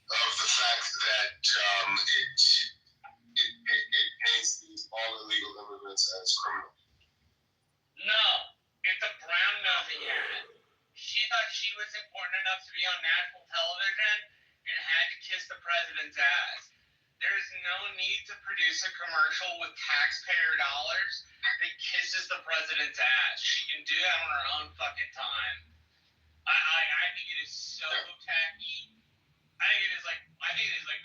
of the fact that it paints all illegal immigrants as criminals. No, it's a brown nosing hat. She thought she was important enough to be on national television and had to kiss the president's ass. There's no need to produce a commercial with taxpayer dollars that kisses the president's ass. She can do that on her own fucking time. I think it is so tacky. I think it is like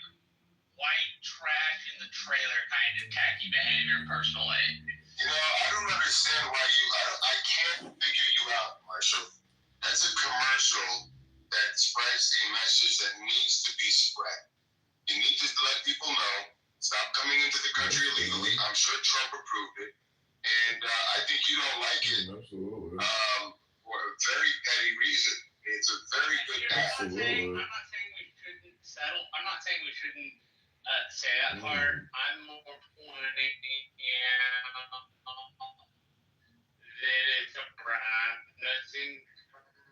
white trash in the trailer kind of tacky behavior personally. You know, I don't understand why I can't figure you out, Marshall. That's a commercial that spreads a message that needs to be spread. You need to let people know, stop coming into the country illegally. I'm sure Trump approved it. And I think you don't like it. Absolutely. For a very petty reason. It's a very good I'm not saying we shouldn't settle. I'm not saying we shouldn't say that part. I'm more pointing that it's a brown nosing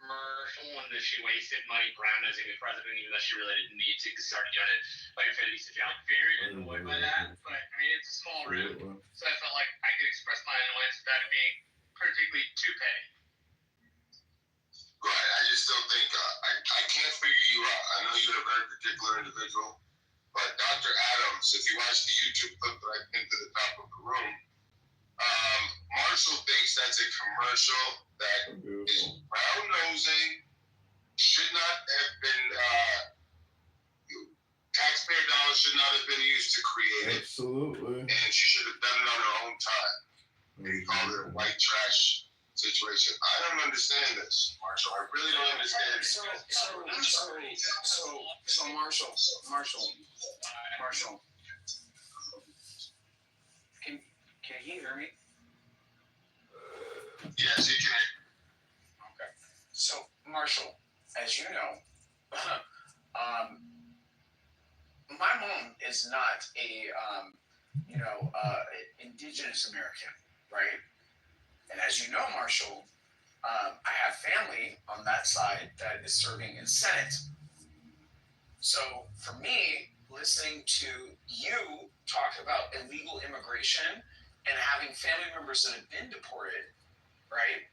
commercial and that she wasted money brown nosing the president even though she really didn't need to because she already got it by 50 so I'm very annoyed by that. But I mean it's a small room. So I felt like I could express my annoyance without it being particularly too petty. Right, I just don't think, I can't figure you out. I know you're a very particular individual, but Dr. Adams, if you watch the YouTube clip that I pinned to the top of the room, Marshall thinks that's a commercial that is brown-nosing, should not have been, taxpayer dollars should not have been used to create it. Absolutely. And she should have done it on her own time. They call it a white trash situation. I don't understand this, Marshall. I really don't understand it. So Marshall. Can he hear me? Yes, he can. Okay. So Marshall, as you know, my mom is not a indigenous American, right? And as you know, Marshall, I have family on that side that is serving in Senate. So for me, listening to you talk about illegal immigration and having family members that have been deported, right?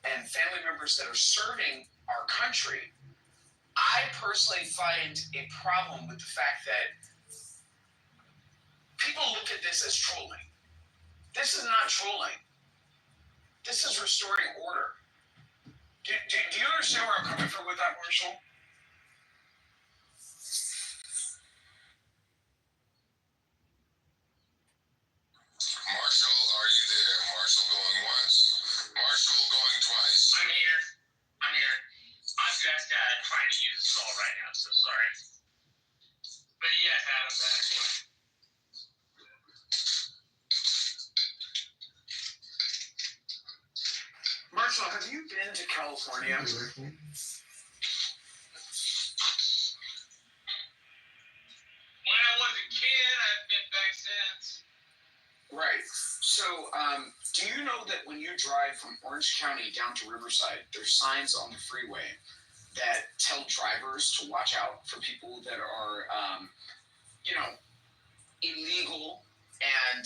And family members that are serving our country, I personally find a problem with the fact that people look at this as trolling. This is not trolling. This is restoring order. Do you understand where I'm coming from with that, Marshall? Marshall, are you there? Marshall going once. Marshall going twice. I'm here. I'm just trying to use the call right now, so sorry. But yes, Adam, that's what. Marshall, have you been to California? When I was a kid, I've been back since. Right. So, do you know that when you drive from Orange County down to Riverside, there's signs on the freeway that tell drivers to watch out for people that are, illegal and,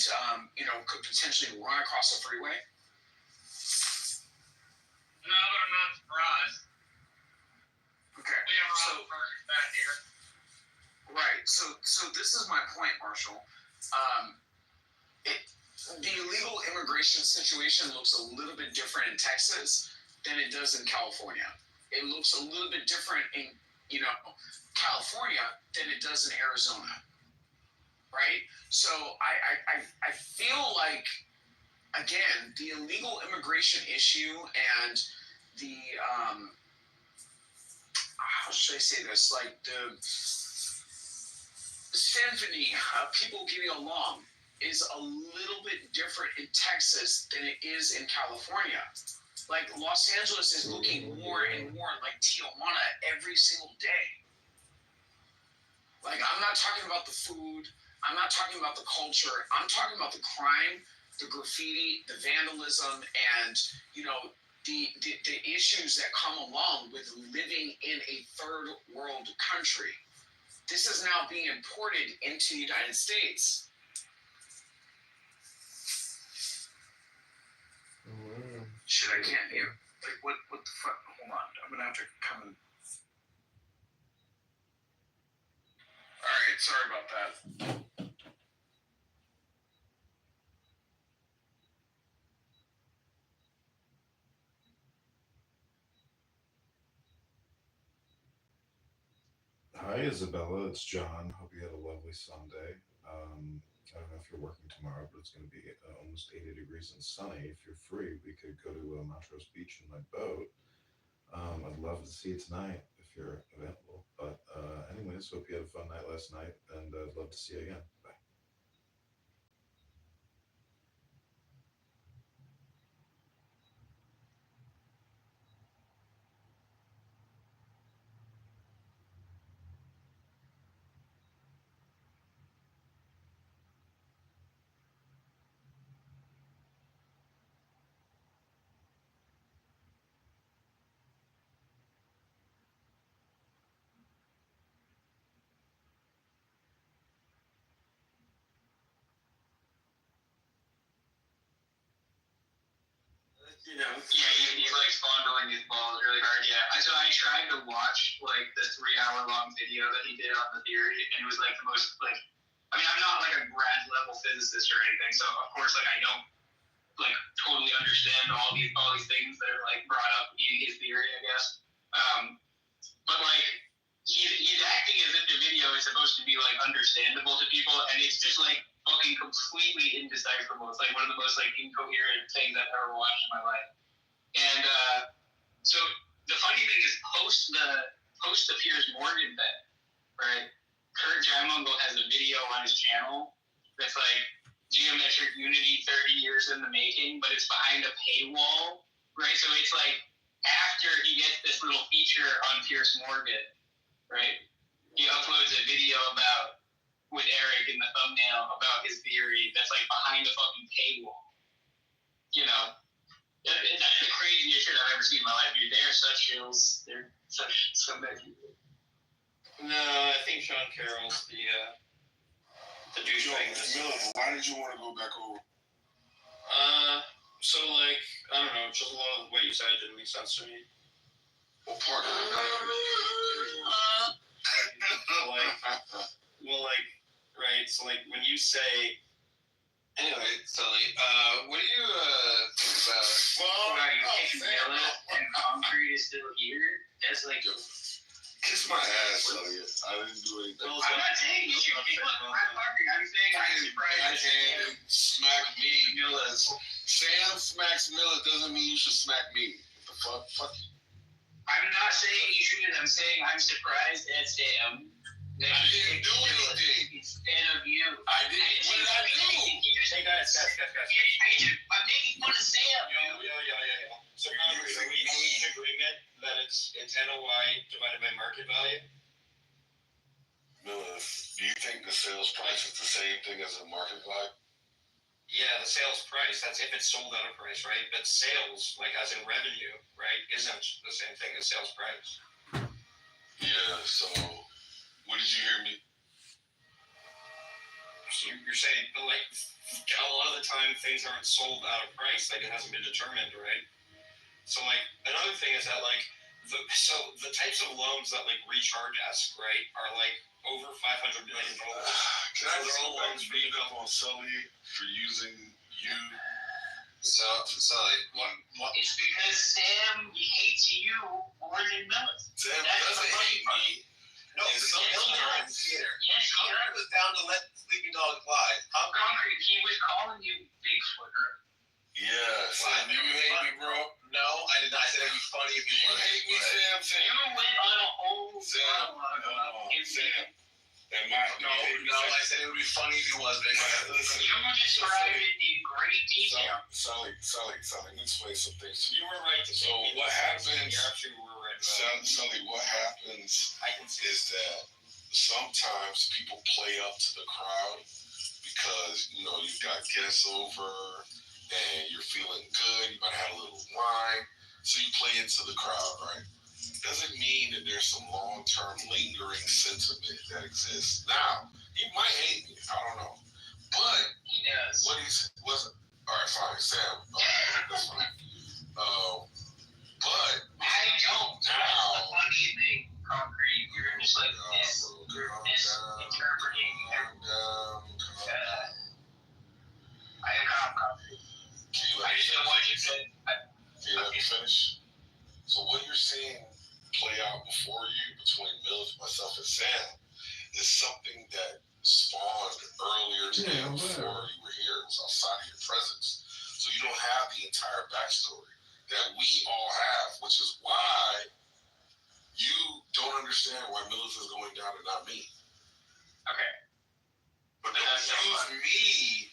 could potentially run across the freeway? No, but I'm not surprised. Okay. We have a lot of persons back here. Right. So this is my point, Marshall. The illegal immigration situation looks a little bit different in Texas than it does in California. It looks a little bit different in California than it does in Arizona, right? So I feel like, again, the illegal immigration issue and the how should I say this? Like the symphony of people getting along is a little bit different in Texas than it is in California. Like Los Angeles is looking more and more like Tijuana every single day. Like, I'm not talking about the food, I'm not talking about the culture, I'm talking about the crime, the graffiti, the vandalism, and, the issues that come along with living in a third world country. This is now being imported into the United States. Shit, I can't hear. Like, what the fuck? Hold on, I'm gonna have to come in. Alright, sorry about that. Hi, Isabella. It's John. Hope you had a lovely Sunday. I don't know if you're working tomorrow, but it's going to be almost 80 degrees and sunny. If you're free, we could go to Montrose Beach in my boat. I'd love to see you tonight if you're available. But anyways, hope you had a fun night last night, and I'd love to see you again. Bye. He's like fondling his balls really hard. Yeah. So I tried to watch like the 3-hour-long video that he did on the theory, and it was like the most like. I mean, I'm not like a grad level physicist or anything, so of course like I don't like totally understand all these things that are like brought up in his theory, I guess. But like he's acting as if the video is supposed to be like understandable to people, and it's just like fucking completely indecipherable. It's like one of the most like incoherent things I've ever watched in my life. And so the funny thing is, post the Piers Morgan thing, right? Kurt Jaimungal has a video on his channel that's like geometric unity 30 years in the making, but it's behind a paywall, right? So it's like after he gets this little feature on Piers Morgan, right? He uploads a video with Eric in the thumbnail about his theory that's like behind a fucking paywall. That's the craziest shit I've ever seen in my life, dude. They are such shills. They're such scumbag people. No, I think Sean Carroll's the douchebag. Miller, why did you want to go back over? So like, I don't know, just a lot of what you said didn't make sense to me. What part of it? Right, so like when you say, anyway, Sully, what do you think about Millet and concrete is still here? That's like kiss my ass, Sully. I didn't do anything. I'm not saying you should be I'm saying I'm surprised. And smack me. Sam smacks Millet doesn't mean you should smack me. What the fuck? I'm not saying you shouldn't. I'm saying I'm surprised at Sam. I didn't do anything. Instead of you. I didn't. What did I do? Hey guys. I'm making fun of Sam. Yeah. So are we in agreement that it's NOI divided by market value? Miller, do you think the sales price is the same thing as the market value? Yeah, the sales price, that's if it's sold at a price, right? But sales, like as in revenue, right, isn't the same thing as sales price. Yeah, so what did you hear me? So you're saying, like, a lot of the time things aren't sold at a price, like it hasn't been determined, right? So, like, another thing is that, like, the types of loans that, like, Recharge ask, right, are, like, over $500 million. Can I just go back and beat up on Sully for using you So what? It's because Sam hates you more than Millis. Sam doesn't hate me. No, Millis is theater. Yes, he Concrete was down to let Sleeping Dog fly. Concrete, he was calling you Bigfoot. Yeah, Sam, do you hate me, bro? No, I did not. I said it'd be funny if you You hate me, Sam? You went on a whole monologue about Sam. I said it would be funny if he was, man. Listen, you described it in great detail. Sully, let me explain some things to you. You were right to So what happens? You actually were right. Sully, what happens is that sometimes people play up to the crowd because you've got guests over and you're feeling good. You might have a little wine, so you play into the crowd, right? Doesn't mean that there's some long-term lingering sentiment that exists. Now, he might hate me, I don't know. But he does. All right, fine, Sam. That's fine. But I don't. Now, that's the funny thing, Concrete. You're just like you're misinterpreting I am Concrete. I just know what you said. Can you let me finish? So what you're seeing play out before you between Mills, myself, and Sam is something that spawned earlier today before you were here. It was outside of your presence. So you don't have the entire backstory that we all have, which is why you don't understand why Mills is going down and not me. Okay. But don't use me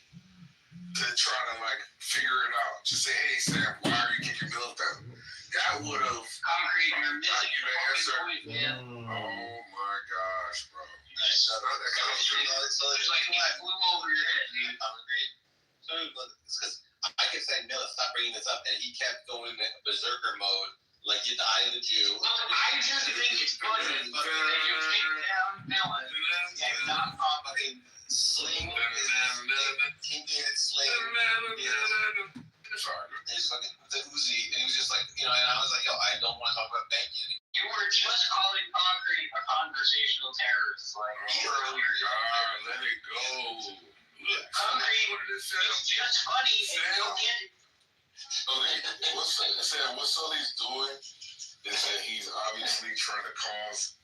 to try to figure it out. Just say, hey Sam, why are you kicking Mills down? That would have Concrete, you're missing your answer. Point, man. Oh my gosh, bro. So it's like he flew over your head, dude. Concrete. So it's because I kept saying, Millis, stop bringing this up, and he kept going in berserker mode, like get the eye of the Jew. Look, I just think it's funny, but if you take down Millis, and not fucking sling King-David sling. It's fucking the Uzi, and he was just like, and I was like, yo, I don't want to talk about banking. You were just calling Concrete a conversational terrorist, earlier. Let it go. Look, Concrete, it's just funny, and you don't get it. Okay, what Sully's doing is that he's obviously trying to cause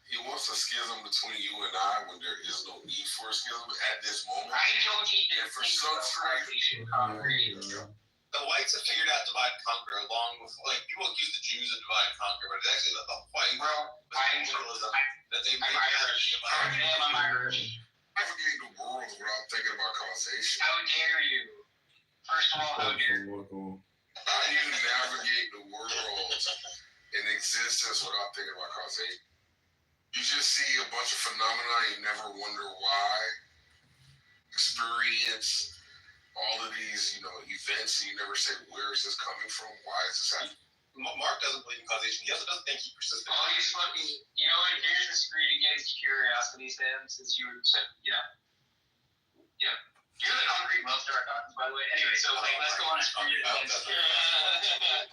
He wants a schism between you and I when there is no need for a schism at this moment. I don't even for some strange the whites have figured out divide and conquer along with people accuse the Jews of divide and conquer, but it's actually the white liberalism that they made I'm Irish. Navigate the world without thinking about causation. How dare you? First of all, how dare you? How do you navigate the world in existence without thinking about causation? You just see a bunch of phenomena and you never wonder why. Experience all of these, events, and you never say, where is this coming from? Why is this happening? Mark doesn't believe in causation. He also doesn't think he persisted. Oh, he's fucking, here's the screen against curiosity, Sam, since you were, yeah. You're the concrete monster I got, by the way. Anyway, so, let's go on.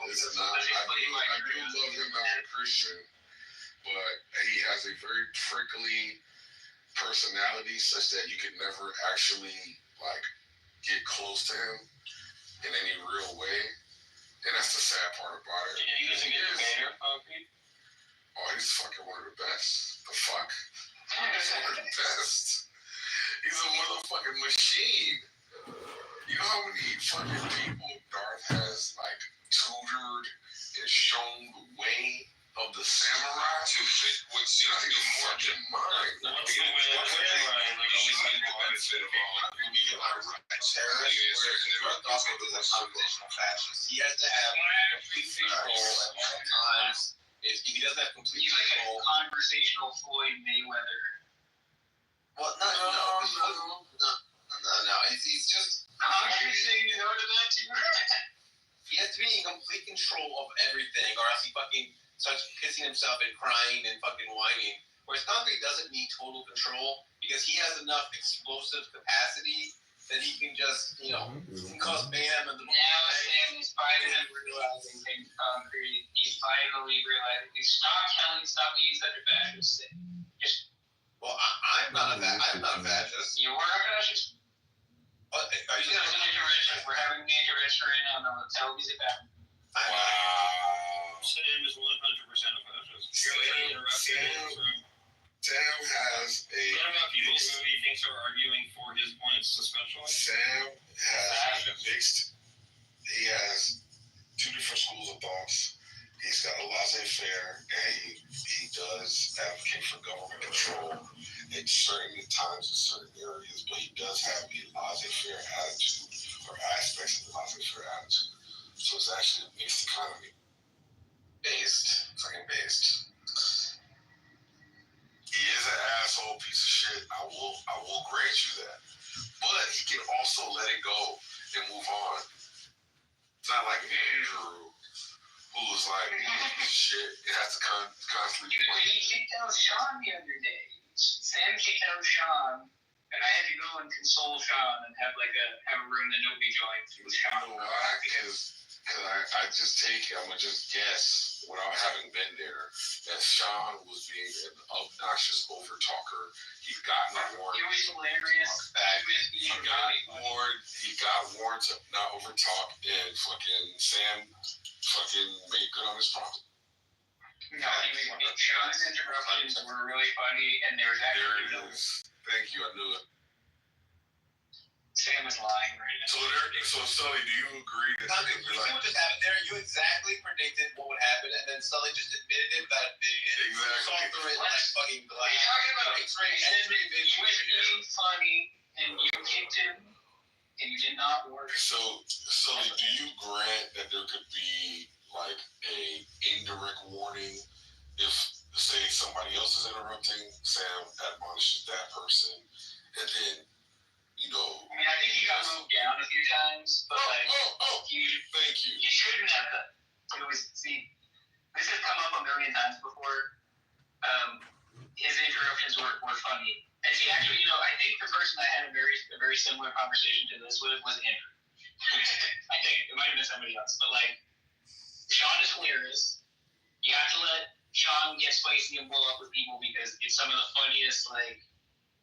Listen, I do love him as a Christian, but he has a very prickly personality such that you could never actually, get close to him in any real way. And that's the sad part about it. He doesn't get the mayor, concrete? Oh, he's fucking one of the best. The fuck? He's one of the best. He's a motherfucking machine. You know how many fucking people Darth has, tutored and shown the way of the samurai to fit what's in the fucking mind? He has to have complete control at all times. If he doesn't have complete control, like a conversational Floyd Mayweather. Well, no. He's just. Saying no to that too. He has to be in complete control of everything, or else he fucking starts pissing himself and crying and fucking whining. Whereas Concrete doesn't need total control because he has enough explosive capacity that he can just, can cause mayhem and the. Now Sam is finally realizing Concrete. He's finally realizing, stop being such a fascist. Well, I'm not a fascist. You are a fascist. Are you We're having the intervention right now. No, tell me it back. Wow. Sam is 100% a fascist. Sam has a. What about people who he thinks are arguing for his points, especially? Sam has mixed. He has two different schools of thoughts. He's got a laissez-faire, and he does advocate for government control at certain times in certain areas, but he does have a laissez-faire attitude or aspects of the laissez-faire attitude. So it's actually a mixed economy. Fucking based. He is an asshole piece of shit. I will grant you that. But he can also let it go and move on. It's not like Andrew, who's like, shit, it has to constantly be. He kicked out Sean the other day. Sam kicked out Sean, and I had to go and console Sean and have a room that nobody joined with Sean. You know why? Because I just I'm gonna just guess without having been there that Sean was being an obnoxious overtalker. He got warned. It was hilarious. He got warned to not overtalk, and fucking Sam fucking made good on his promise. No, Sean's interruptions were really funny, and there was actually There it is. Thank you. I knew it. Sam is lying right now. So Sully, do you agree that? You see what just happened there? You exactly predicted what would happen, and then Sully just admitted it without being exactly. Saw through it like fucking glass. You're talking about he was being funny, and you kicked him, and you did not work. So Sully, do you grant that there could be like a indirect warning if, say, somebody else is interrupting, Sam admonishes that person, and then, you know. I mean, I think he got moved down a few times, but thank you. He shouldn't have done. This has come up a million times before. His interruptions were funny. And see, actually, I think the person I had a very similar conversation to this with was Andrew. I think it might have been somebody else, but Sean is hilarious. You have to let Sean get spicy and blow up with people because it's some of the funniest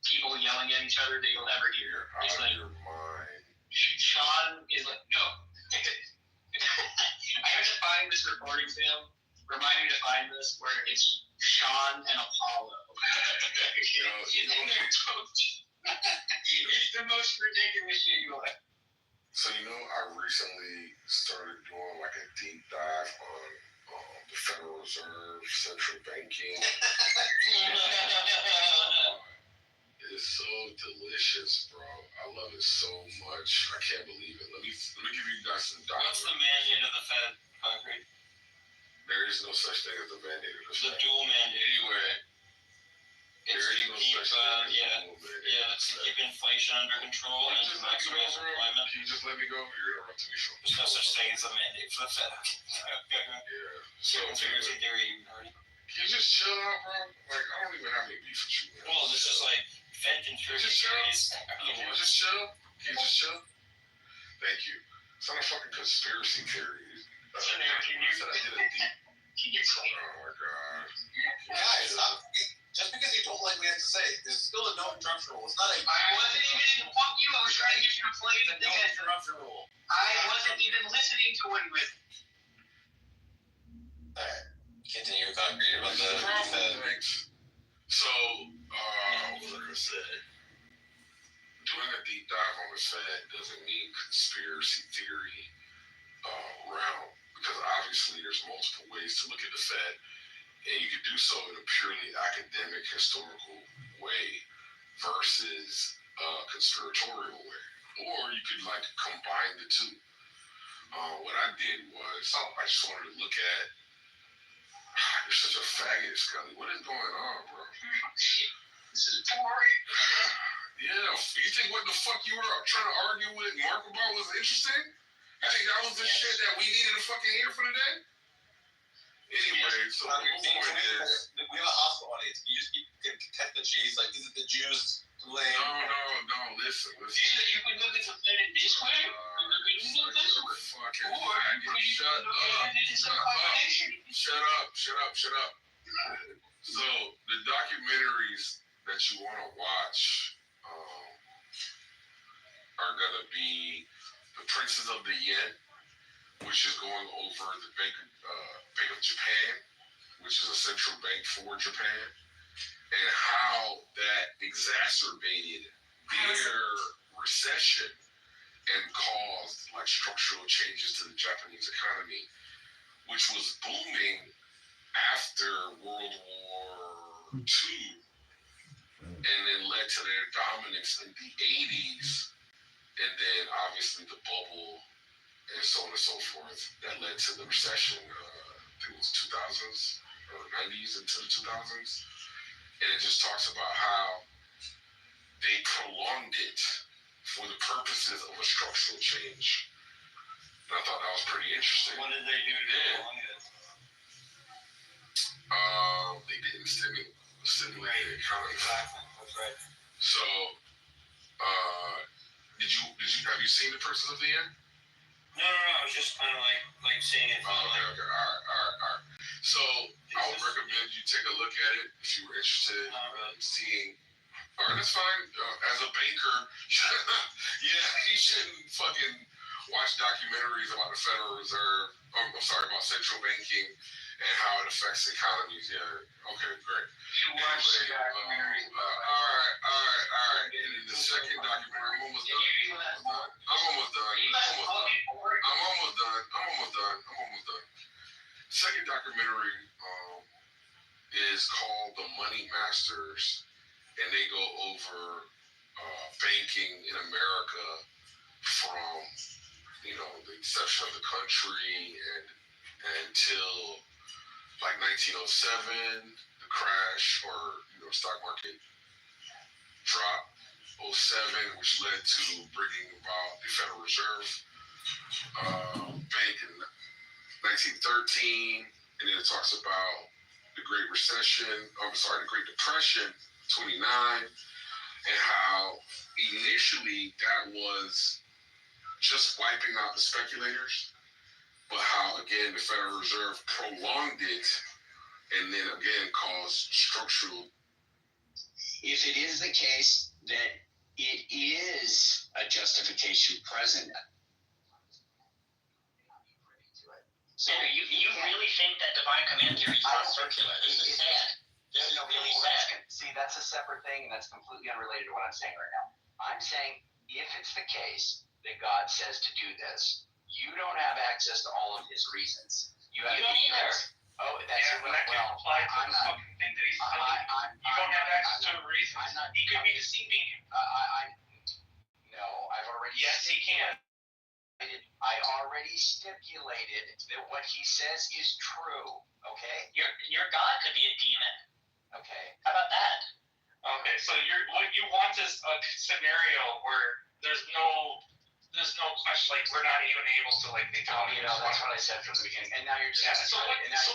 people yelling at each other that you'll ever hear. It's your mind. Sean is no. I have to find this recording, Sam. Remind me to find this where it's Sean and Apollo. It's the most ridiculous shit you'll ever. So I recently started doing a deep dive on the Federal Reserve, central banking. It's so delicious, bro. I love it so much. I can't believe it. Let me give you guys some dollars. What's the mandate of the Fed, concrete? There is no such thing as a mandate of the Fed. The dual mandate. Anyway, there is no such thing as a dual mandate. To keep inflation under control and to maximize employment. Can you just let me go? You're interrupting me. There's no such thing as a mandate for the Fed. Yeah. So conspiracy theory. Can you just chill out, bro? I don't even have any beef with you, man. Well, this is Fed conspiracy theories. Can you just chill? Thank you. It's not a fucking conspiracy theory. Can you explain? Oh my god. Guys, just because you don't like what we have to say, there's still a no interruption rule. It's not a. I wasn't even fuck you. I was trying to get you to play the no interruption rule. I wasn't even listening to what you were. Alright. Continue your concrete about the Fed. So, what was I gonna say? Doing a deep dive on the Fed doesn't mean conspiracy theory realm, because obviously there's multiple ways to look at the Fed, and you can do so in a purely academic, historical way versus a conspiratorial way, or you could combine the two. What I did was I just wanted to look at. You're such a faggot, Scully. What is going on, bro? This is boring. Yeah, you think what the fuck you were trying to argue with Mark about was interesting? You think that was the shit that we needed to fucking hear for today? Anyway, so the point is... We have a hostile audience. You just keep cut the cheese. Is it the Jews to blame? No, listen. You would look at the Fed in this way, or you could look at this way. Or you could look at it as a combination. Shut Shut up. So the documentaries that you want to watch are gonna be The Princes of the Yen, which is going over the Bank of Japan, which is a central bank for Japan, and how that exacerbated their recession and caused like structural changes to the Japanese economy, which was booming after World War II, and then led to their dominance in the 80s, and then obviously the bubble and so on and so forth that led to the recession. I think it was 2000s or 90s into the 2000s, and it just talks about how they prolonged it for the purposes of a structural change. And I thought that was pretty interesting. What did they do to prolong it? They didn't stimulate the economy. Exactly. That's right. So, have you seen The Princes of the Yen? No. I was just kind of like seeing it. Okay. All right. So I would recommend you take a look at it if you were interested in seeing. All right, that's fine. As a banker, yeah, you shouldn't fucking watch documentaries about the Federal Reserve. About central banking and how it affects economies. Yeah. Okay, great. You watch the documentary. All right. And the second documentary, I'm almost done. Second documentary is called The Money Masters, and they go over banking in America from the inception of the country and until like 1907, the crash or stock market drop, 07, which led to bringing about the Federal Reserve Bank in 1913, and then it talks about the Great Depression, 29, and how initially that was just wiping out the speculators, but how again the Federal Reserve prolonged it and then again caused structural. If it is the case that it is a justification present. So you really think that divine command theory is not circular? This is sad. This is really sad. See, that's a separate thing, and that's completely unrelated to what I'm saying right now. I'm saying if it's the case that God says to do this, you don't have access to all of his reasons. You don't either. Oh, that's when that can apply to the fucking thing that he's telling you. You don't have access to the reasons. He could be deceiving you. No, I've already. Yes, he can. I already stipulated that what he says is true. Okay. Your God could be a demon. Okay. How about that? Okay, so what you want is a scenario where there's no question, like we're not even able to think about it. That's what I said from the beginning. And now you're just So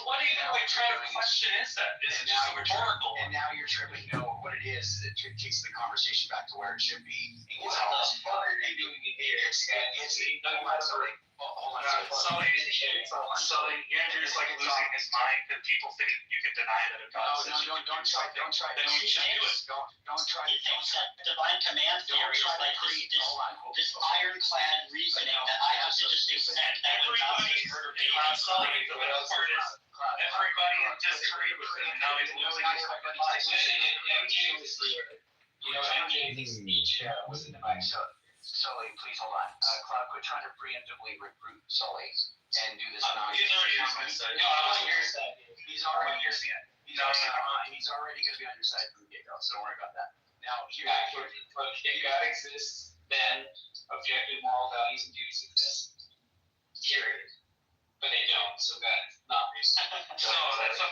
what do you think kind of question is that? Is it just a rhetorical? And now you're tripping. What it is it takes the conversation back to where it should be. What the fuck are you doing here? Hold on. Sully, Andrew's losing his mind because people think you can deny that it does. No, don't try. Then you should do it. Don't try. He thinks that divine command theory is like this ironclad reasoning that I have to just accept that everybody disagreed with him, and now he's losing his fucking mind. MJ's speech was in the mic. Sully, please hold on. Cloud, quit trying to preemptively recruit Sully and do this nonsense. He's already on my side. No, I'm on your side. He's already on your side. He's already going to be on your side from the get-go, so don't worry about that. Now, if God exists, then objective moral values and duties exist. Period. But they don't, so that's not real. No, that's the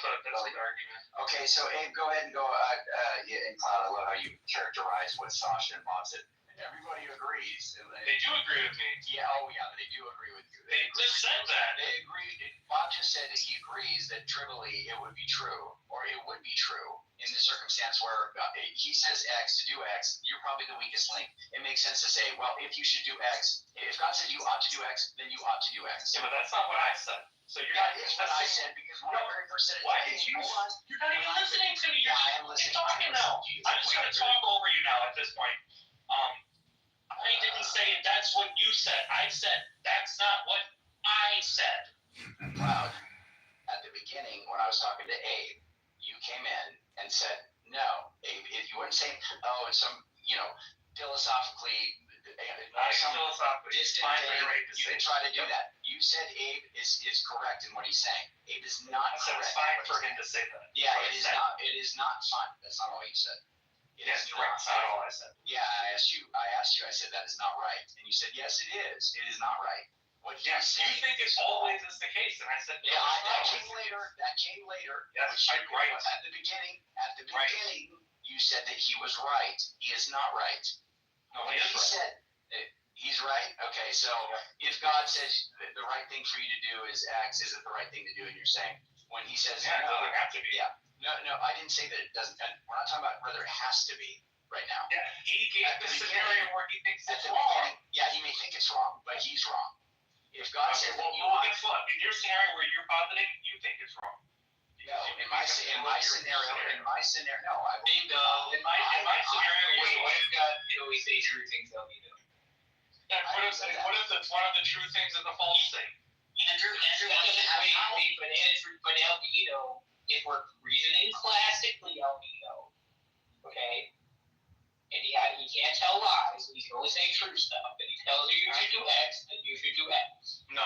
argument. Okay, so Abe, go ahead and go. And Cloud, I love how you characterize what Sasha and Bob said. Everybody agrees. They do agree with me. Yeah, oh yeah, they do agree with you. They just said that. They agree. Bob just said that he agrees that trivially it would be true, or it would be true in the circumstance where he says X to do X, you're probably the weakest link. It makes sense to say, well, if you should do X, if God said you ought to do X, then you ought to do X. Yeah, but that's not what I said. So you're That is what I said, because when I very first said it, why did you? You're not even listening to me. You're talking now. I'm just going to talk over you now at this point. I didn't say that's what you said. I said that's not what I said. Cloud, at the beginning when I was talking to Abe, you came in and said, no, Abe, if you weren't saying, oh, it's some, philosophically, distant thing, you can try to do that. You said Abe is correct in what he's saying. Abe is not correct. It's fine for him to say that. Yeah, it is not fun. That's not all you said. That's correct. That's not all I said. Yeah, I asked you, I said that is not right. And you said, yes, it is. It is not right. What did you say? You think it always is the case, and I said, yeah, that came later. Yes, I'm right. At the beginning, you said that he was right. He is not right. No, he said he's right. Okay, so if God says the right thing for you to do is X, is it the right thing to do? And you're saying when he says it doesn't have to be. Yeah. No, I didn't say that it doesn't. We're not talking about whether it has to be right now. Yeah, he gave the scenario where he thinks it's wrong. Yeah, he may think it's wrong, but he's wrong. If God says that guess what? In your scenario where you're positing, you think it's wrong. No, in my scenario, no. In my scenario, what if God could always say true things that we do? Yeah, what if it's one of the true things and the false thing? Andrew but albedo, if we're reasoning classically albedo, okay, and he can't tell lies, he can only say true stuff, and he tells you should do X, then you should do X. No,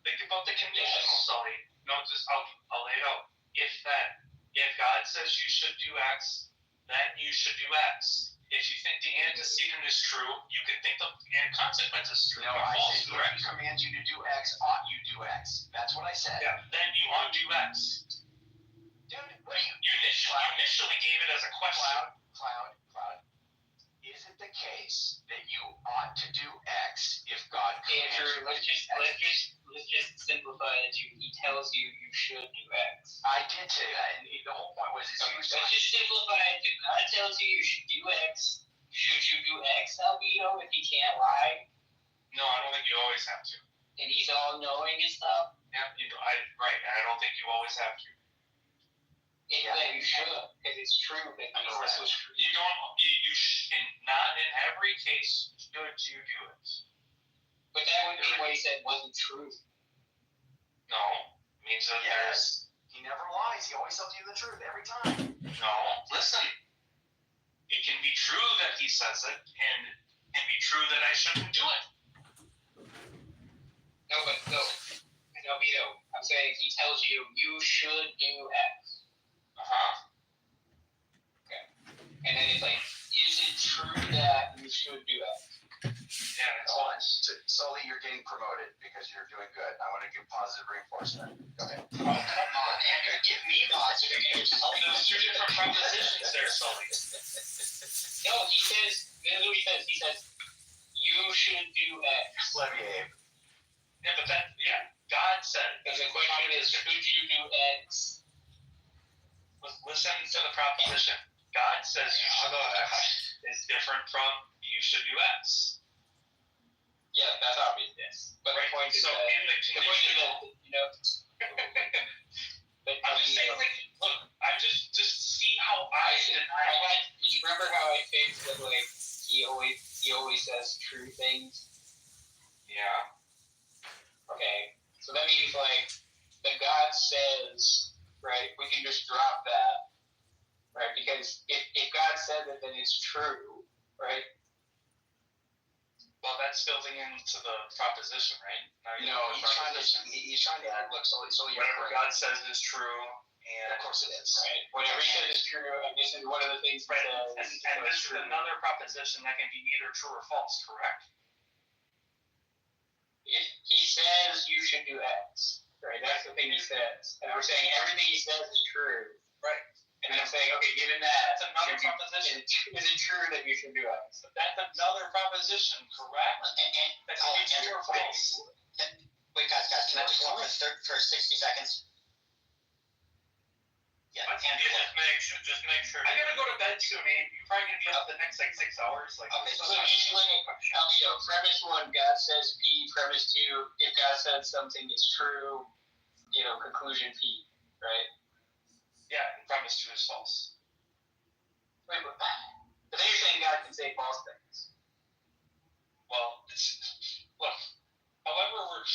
think about the conditional, Sully. No, just I'll lay it out. If God says you should do X, then you should do X. If you think the antecedent is true, you can think the consequence is true. No, I said if he commands you to do X, ought you do X. That's what I said. Yeah, then you ought to do X. Dude, what are you? You initially gave it as a question. Cloud. Is it the case that you ought to do X if God commands you? Let's just simplify it to he tells you should do X. I did say that, and the whole point was let's just simplify it to God tells you should do X. Should you do X, albedo, if he can't lie? No, I don't think you always have to. And he's all knowing and stuff? Yeah, right. I don't think you always have to. You should, because it's true. This was true. You don't. Not in every case should you do it. But that would mean what he said wasn't true. No, it means that he never lies. He always tells you the truth every time. No, listen. It can be true that he says it, and it can be true that I shouldn't do it. No, I'm saying he tells you should do X. Okay. And then it's like, is it true that you should do X? Yeah, it's on. Sully, you're getting promoted because you're doing good. I want to give positive reinforcement. Go ahead. Oh, come on, Andrew, give me positive reinforcement. There's two different propositions there, Sully. No, he says, this is what he says. He says, you should do X. Let me aim. Yeah, but God said. And the question is, should you do X? Listen to the proposition. God says you should do X is different from you should do X. Yeah, that's obvious. But right. The point is so that, in the conditional, I'm just saying, look, I just see how you remember how I fixed that he always says true things? Yeah. Okay. So that means that God says, right, we can just drop that. Right? Because if God said it, then it's true, right? Well, that's building into the proposition, right? He's trying to look. So whatever God says is true, and of course it is. Right. Whatever he says is true, and this is one of the things. Right. And this is another proposition that can be either true or false, correct? He says you should do X, right? That's the thing he says, and we're saying everything he says is true, right? And then saying, okay, given that, that's another proposition. Is it true that you should do X? That's another proposition, correct? That can be true or false. Wait, guys, can I just talk for 60 seconds? Yeah, Just make sure. I gotta go to bed too, man. You're probably gonna be up the next 6 hours. Okay, So Alito, premise 1, God says P. Premise 2, if God said something is true, conclusion P, right? Yeah, and premise 2 is false. Wait, but then you're saying God can say false things. Well, look, however we're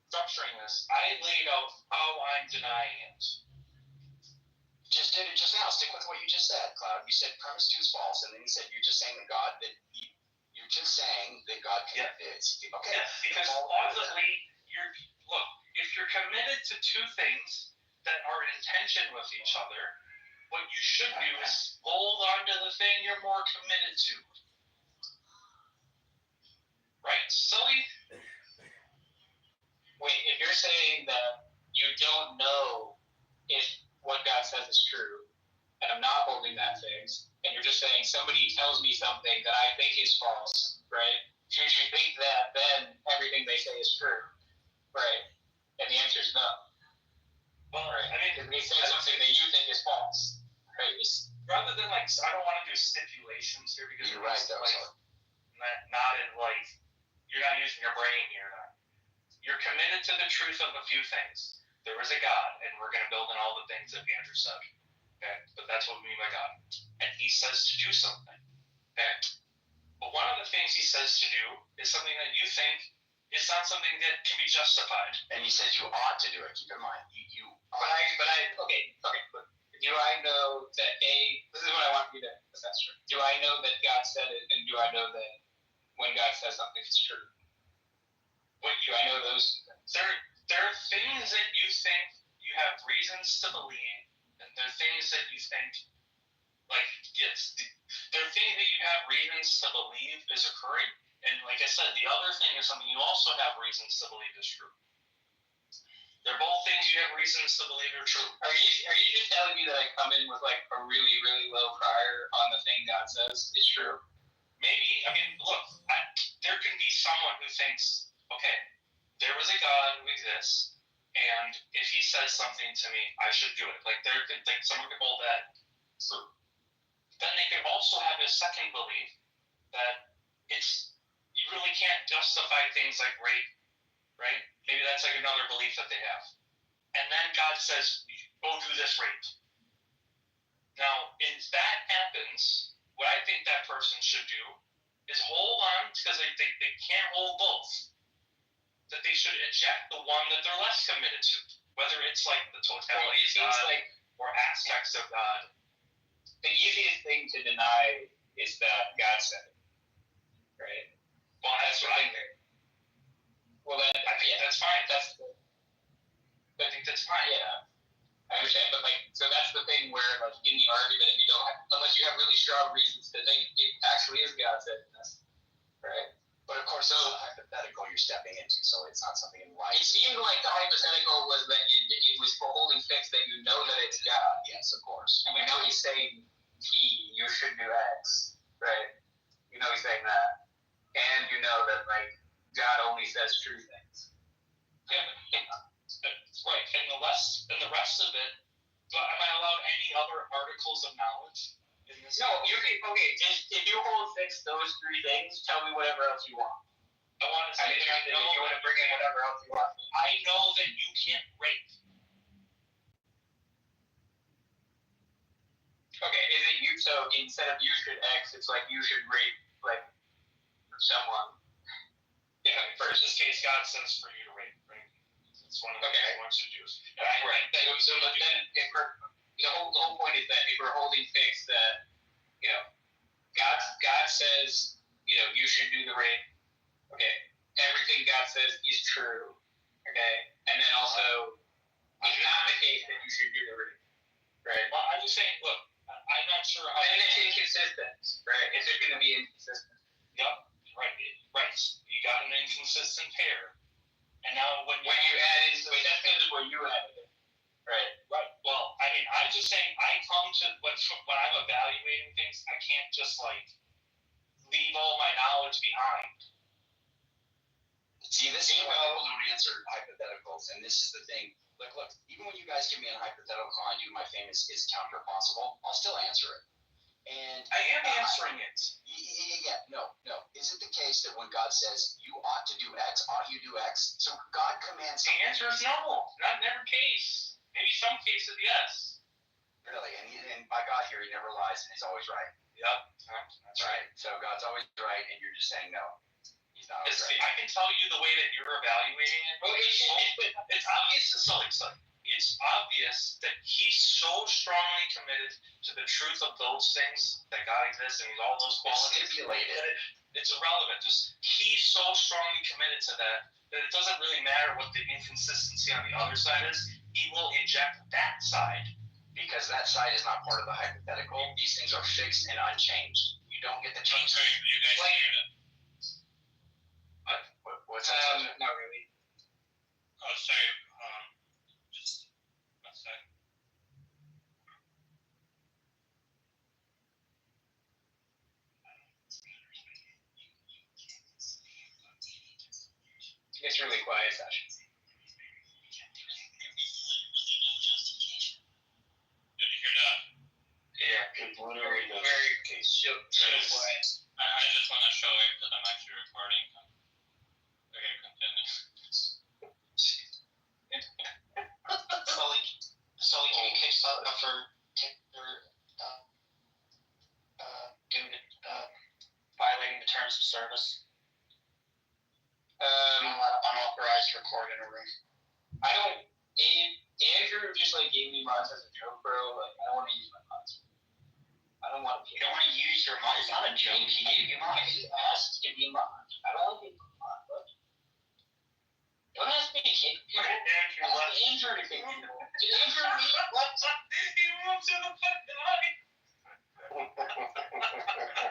structuring this, I laid out how I'm denying it. Just did it just now. Stick with what you just said, Cloud. You said premise 2 is false, and then you said you're just saying that God can. Yeah. Okay. Yeah, because ultimately, if you're committed to two things that are in tension with each other, what you should do is hold on to the thing you're more committed to. Right, silly? Wait, if you're saying that you don't know if what God says is true, and I'm not holding that things, and you're just saying somebody tells me something that I think is false, right? Should you think that then everything they say is true, right? And the answer is no. Well, right. I mean, if they say something that you think is false, right? Rather than I don't want to do stipulations here because you're right, though. Not in you're not using your brain here. You're committed to the truth of a few things. There is a God, and we're going to build on all the things that Andrew said. Okay, but that's what we mean by God. And He says to do something. Okay, but one of the things He says to do is something that you think is not something that can be justified. And He says you ought to do it. Keep in mind, you. Okay. But do I know that this is what I want you to assess. Do I know that God said it, and do I know that when God says something, it's true? What do I know those things? There are things that you think you have reasons to believe, and there are things that you think, there are things that you have reasons to believe is occurring, and like I said, the other thing is something you also have reasons to believe is true. They're both things you have reasons to believe are true. Are you just telling me that I come in with a really, really low prior on the thing God says is true? Maybe. I mean, look, there can be someone who thinks, okay, there was a God who exists, and if He says something to me, I should do it. Someone could hold that true. Then they could also have a second belief that you really can't justify things like rape, right? Maybe that's another belief that they have. And then God says, go do this rape. Now, if that happens, what I think that person should do is hold on, because they can't hold both. That they should eject the one that they're less committed to, whether it's the totality of God or aspects of God. The easiest thing to deny is that God said it, right? Well, that's what I think. Well, then, I think that's fine. I think that's fine. Yeah, I understand, but so that's the thing where, in the argument, if you don't, unless you have really strong reasons to think it actually is God saying this, right? But of course, it's a hypothetical you're stepping into, so it's not something in life. It seemed like the hypothetical was that it was for holding fixed that you know that it's God. Yes, of course. And we know He's saying T, you should do X, right? You know He's saying that, and you know that God only says true things. Yeah, right. And the rest of it. Am I allowed any other articles of knowledge in this? No, if you hold fixed those three things, tell me whatever else you want. I want to say if you want to bring in whatever else you want. I know that you can't rape. Okay, is it you? So instead of you should X, it's you should rape someone. Yeah, for this case, God says for you to rape, right? It's one of the things He wants you to do. Right. But then, the whole point is that if we're holding fixed that, God says, you should do the rape. Okay. Everything God says is true. Okay. And then also, it's not the case that you should do the rape. Right. Well, I'm just saying. Look, I'm not sure how. And it's inconsistent. Right. It's just going to be inconsistent. Yep. Right. You got an inconsistent pair. And now when you add in, that's because of where you added it. Right. Well, I mean, I'm just saying I come to evaluating things, I can't just like leave all my knowledge behind. See, this is why people don't answer hypotheticals, and this is the thing. Look, even when you guys give me a hypothetical and I do my famous "is counter possible," I'll still answer it. And I am answering it. Yeah, no. Is it the case that when God says you ought to do X, ought you do X? So God commands. The answer is no. Not in every case. Maybe some cases, yes. Really, and by God here, He never lies and He's always right. Yep, that's right. So God's always right, and you're just saying no. He's not always right. I can tell you the way that you're evaluating it. It's obvious to some extent. It's obvious that He's so strongly committed to the truth of those things that God exists and all those qualities. It's stipulated. It's irrelevant. Just He's so strongly committed to that it doesn't really matter what the inconsistency on the other side is. He will inject that side. Because that side is not part of the hypothetical. These things are fixed and unchanged. You don't get the change. I'm sorry, you guys hear that? What's that? Not really. Oh, sorry. Just one second. It's really quiet, Sasha. Did you hear that? Yeah, it's literally very quiet. I just want to show you that I'm actually recording. Okay, continue. Sully, can you kick Sully up for violating the terms of service? Unauthorized record in a room. I don't. Andrew just like gave me mods as a joke, bro. Like I don't want to use my mods. I don't want to. You don't want to use your mod. It's not a joke. He gave you mods. He asked to give me mods. I don't want to give him mods, bro. Don't ask me to kick you. Andrew to kick you. Did Andrew leave? He moved to the fucking line.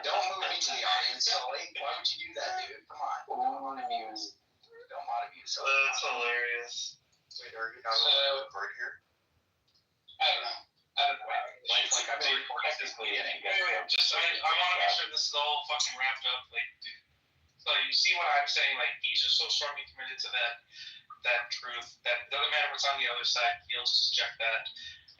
Don't move me to the audience, Sully. Why would you do that, dude? Come on. Don't want to abuse. Don't want to abuse. That's hilarious. Wait, are you not allowed to record here? I don't know. It's like I've been recording physically and I want to make sure this is all fucking wrapped up. Like, dude. So you see what I'm saying? Like, he's just so strongly committed to that truth that it doesn't matter what's on the other side. He'll just check that.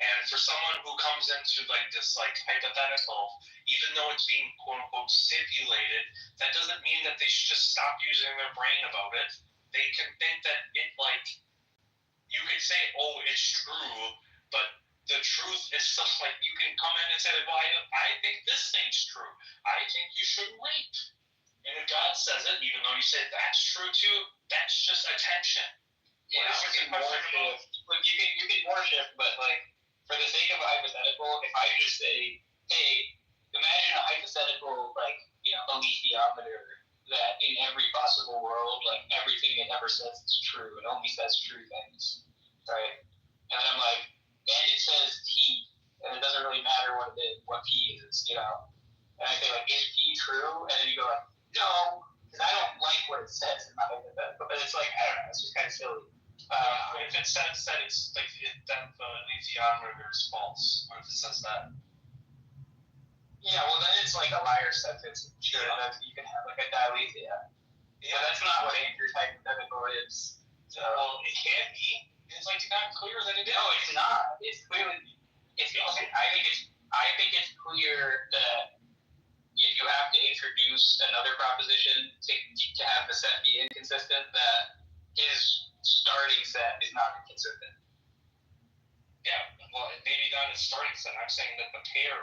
And for someone who comes into like this like hypothetical, even though it's being quote unquote stipulated, that doesn't mean that they should just stop using their brain about it. They can think that it like you could say, oh, it's true, but the truth is stuff like you can come in and say, well, I think this thing's true. I think you should wait. And if God says it, even though you say that's true too, that's just attention. Yeah, you can worship, but like for the sake of a hypothetical, if I just say, hey, imagine a hypothetical like alethiometer that in every possible world, like everything it ever says is true. It only says true things, right? And I'm like, and it says P, and it doesn't really matter what P is, And I say like, is P true? And then you go like, no, because I don't like what it says in my hypothetical. But it's like, I don't know, it's just kind of silly. If it says that it's like that the alethiometer is false, or if it says that. Yeah, well then it's like a liar sentence. Sure, you can have like a dilethia. Yeah, that's not what Andrew's hypothetical is. So well, it can be. It's like not clear that it is. No, it's not. It's clearly. I think it's clear that if you have to introduce another proposition to have the set be inconsistent, that his starting set is not inconsistent. Yeah, well, maybe not his starting set. I'm saying that the pair.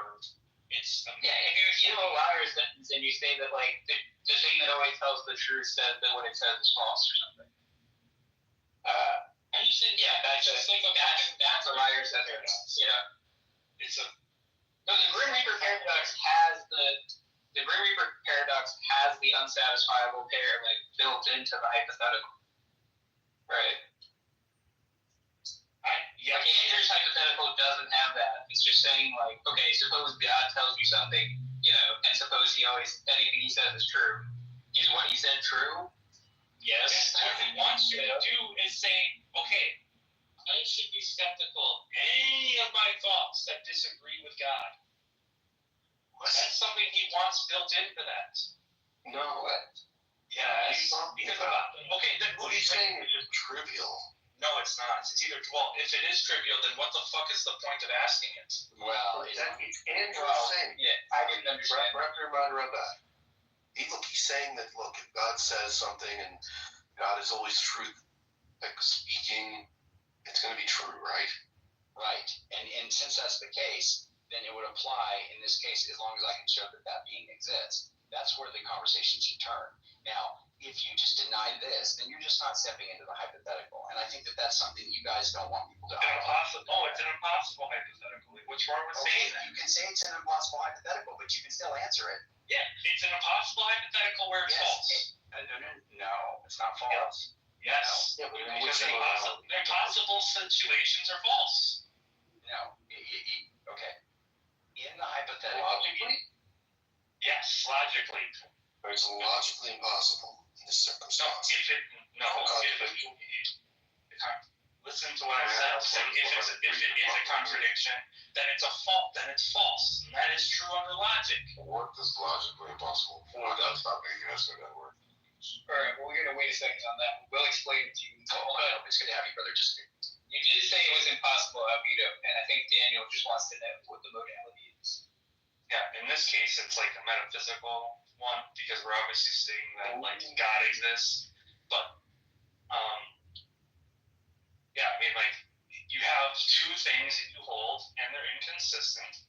It's if you give a liar sentence and you say that like the thing that always tells the truth says that what it says is false or something. And you said that's a liar sentence. Yeah. It's a no. The Grim Reaper paradox has the unsatisfiable pair like built into the hypothetical. Right. Like Andrew's hypothetical doesn't have that. It's just saying like, okay, suppose God tells you something, and suppose anything he says is true. Is what he said true? Yes. What he wants you to do is say, okay, I should be skeptical of any of my thoughts that disagree with God. something he wants built into that. No, what? Yes. Because what he's saying is just trivial. No, it's not. It's either, well, if it is trivial, then what the fuck is the point of asking it? Well, it's Andrew saying. Yeah, I didn't understand. Wrap your mind around that. He's saying that, look, if God says something and God is always truth speaking, it's going to be true, right? Right. And since that's the case, then it would apply in this case as long as I can show that that being exists. That's where the conversation should turn. Now, if you just deny this, then you're just not stepping into the hypothetical. And I think that that's something you guys don't want people to It's an impossible hypothetical. What's wrong with saying that? You can say it's an impossible hypothetical, but you can still answer it. Yeah, it's an impossible hypothetical where it's false. No, it's not false. Yes. Yeah, but because impossible situations are false. No. Okay. In the hypothetical. Logically? Yes, logically. But it's logically impossible in this circumstance. Listen to what I said. If it is a contradiction, then it's a fault. Then it's false, and that is true under logic. What is logically impossible? That's not making us that work. All right, well, we're gonna wait a second on that. We'll explain it to you. It's good to have you, brother. You did say it was impossible, Albedo, and I think Daniel just wants to know what the modality is. Yeah, in this case, it's like a metaphysical one because we're obviously saying that like God exists, but yeah, I mean like you have two things that you hold and they're inconsistent,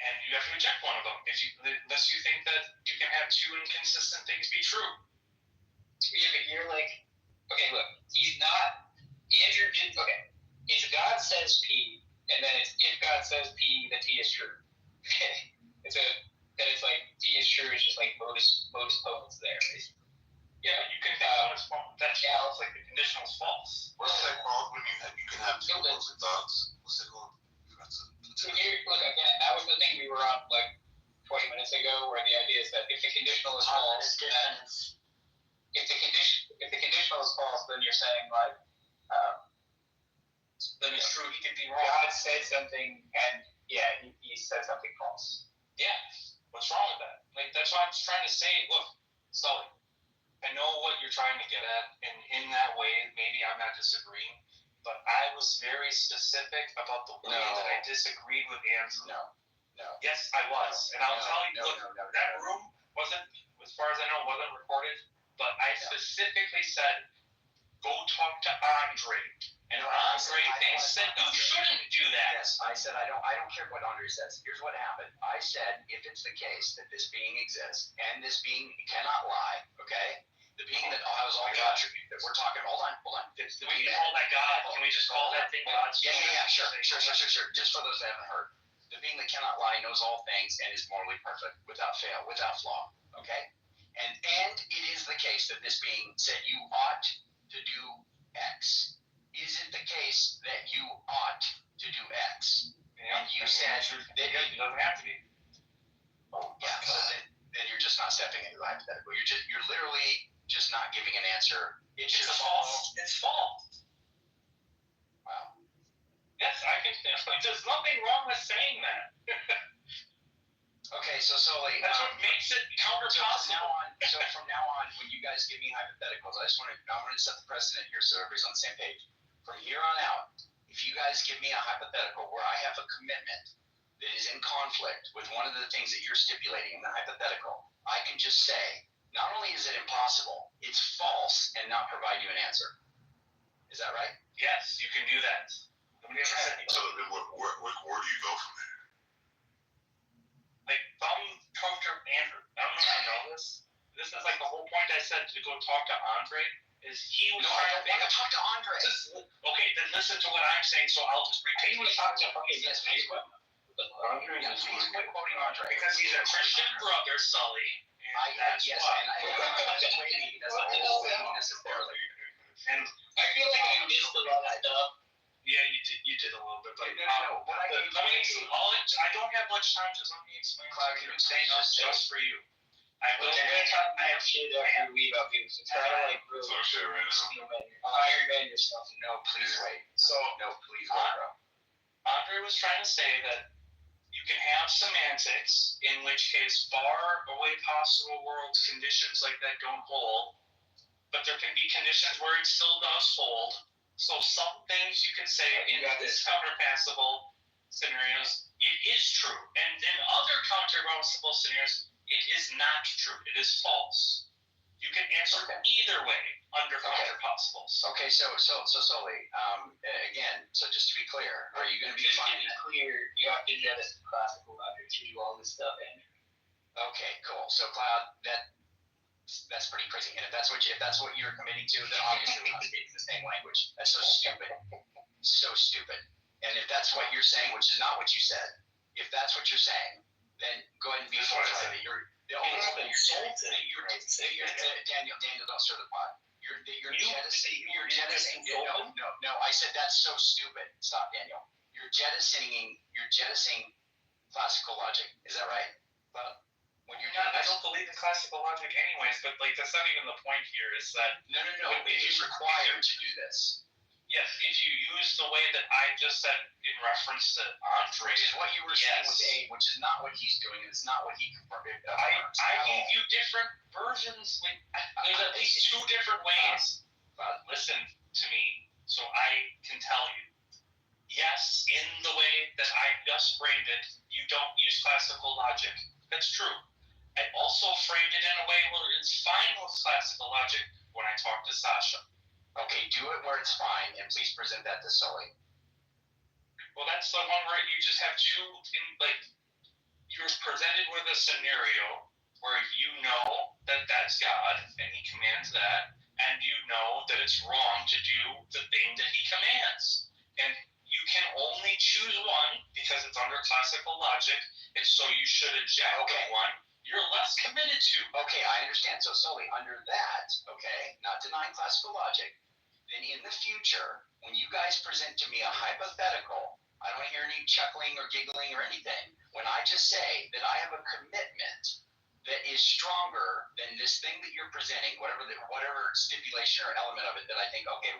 and you have to reject one of them unless you think that you can have two inconsistent things be true. Yeah, but you're like, okay, look, he's not. Andrew did okay. If God says P, and then it's if God says P, then P is true. Then it's like P is true. It's just like modus ponens there. Yeah, you can think that's false. Like the conditional is false. What's that called when you can have two opposing thoughts? What's it called? Look, again, that was the thing we were on like 20 minutes ago, where the idea is that if the conditional is false, then if the conditional is false, then you're saying like. Then it's true. He could be wrong. God said something, and he said something false. Yeah. What's wrong with that? Like that's why I'm just trying to say. Look, Sully, I know what you're trying to get at, and in that way, maybe I'm not disagreeing, but I was very specific about the way that I disagreed with Andrew. No. Yes, I was, and I'll tell you. Look, that room wasn't, as far as I know, wasn't recorded, but I specifically said, go talk to Andre. And Andre said, you shouldn't do that. Yes, I said, I don't care what Andre says. Here's what happened. I said, if it's the case that this being exists, and this being cannot lie, okay? The being that has all the attributes that we're talking, hold on. It's the we being can call that God. Can we just call that thing God? Yeah, sure. Just for those that haven't heard. The being that cannot lie knows all things and is morally perfect, without fail, without flaw, okay? And it is the case that this being said, you ought to do X. Is it the case that you ought to do X? And you said that it doesn't have to be. Oh, yeah. So then you're just not stepping into the hypothetical. You're literally just not giving an answer. It's false. It's false. Wow. Yes, I can. There's nothing wrong with saying that. Okay, so Sully. That's what makes it counterpossible. So from now on, when you guys give me hypotheticals, I want to set the precedent here so everybody's on the same page. From here on out, if you guys give me a hypothetical where I have a commitment that is in conflict with one of the things that you're stipulating in the hypothetical, I can just say, not only is it impossible, it's false, and not provide you an answer. Is that right? Yes, you can do that. So where do you go from there? Like, talk to Andrew. I don't know if you know this. This is like the whole point I said to go talk to Andre. Is he was trying to talk to Andre. Okay, then listen to what I'm saying, so I'll just repeat what I'm saying. Yes, please quit. Please quit quoting Andre. Because he's a Christian brother, Sully. Yes, and I he doesn't hold necessarily. And I feel like I missed a lot of stuff. Yeah, you did a little bit, but I don't have much time, just let me explain. Saying just for you. I have shit after you leave out here, so try to like really Iron Man yourself. No, please wait. So no, please wait, bro. Andre was trying to say that you can have semantics, in which case far away possible worlds, conditions like that don't hold, but there can be conditions where it still does hold. So some things you can say in these counterpassable scenarios, it is true. And in other counterpassable scenarios, it is not true. It is false. You can answer either way under counterpossibles. Okay, so Sully, again, so just to be clear, are you going to be Just to fine? be clear, you have to jettison classical logic to do all this stuff, and Okay, cool. So Cloud, that's pretty crazy. And if that's what you're committing to, then obviously we're not speaking the same language. That's so stupid. So stupid. And if that's what you're saying, which is not what you said, if that's what you're saying, then go ahead and be forthright that you're Daniel, don't stir the pot. You're jettisoning. No, I said that's so stupid. Stop, Daniel. You're jettisoning classical logic. Is that right? Well, when you're I don't believe in classical logic anyways, but like that's not even the point here, is that no. It is required to do this. Yes, if you use the way that I just said in reference to Andre, Which is what you were saying with Abe, which is not what he's doing, and it's not what he confirmed. I gave you different versions. There's at least two different ways. Listen to me, so I can tell you. Yes, in the way that I just framed it, you don't use classical logic. That's true. I also framed it in a way where it's fine with classical logic when I talk to Sasha. Okay, do it where it's fine, and please present that to Sully. Well, that's the one where you just have you're presented with a scenario where you know that that's God, and he commands that, and you know that it's wrong to do the thing that he commands. And you can only choose one because it's under classical logic, and so you should eject one you're less committed to. Okay, I understand. So Sully, under that, not denying classical logic, then in the future, when you guys present to me a hypothetical, I don't hear any chuckling or giggling or anything. When I just say that I have a commitment that is stronger than this thing that you're presenting, whatever stipulation or element of it that I think, not that.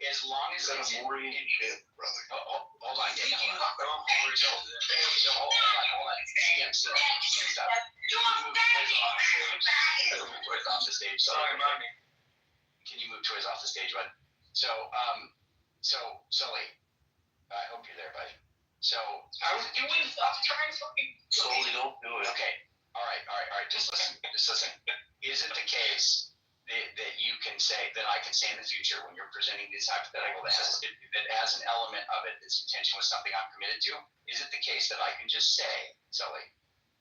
As long as it's in shit, brother. Hold on, Daniel. Hold on. Stop. Toys off the stage. Sorry, mommy. Can you move toys off the stage, bud? So Sully, I hope you're there, buddy. So I was doing stuff trying something. Sully, don't do it. Okay. All right. Just listen. Is it the case that you can say, that I can say in the future when you're presenting this hypothetical that has an element of it that's in tension with something I'm committed to? Is it the case that I can just say, Sully,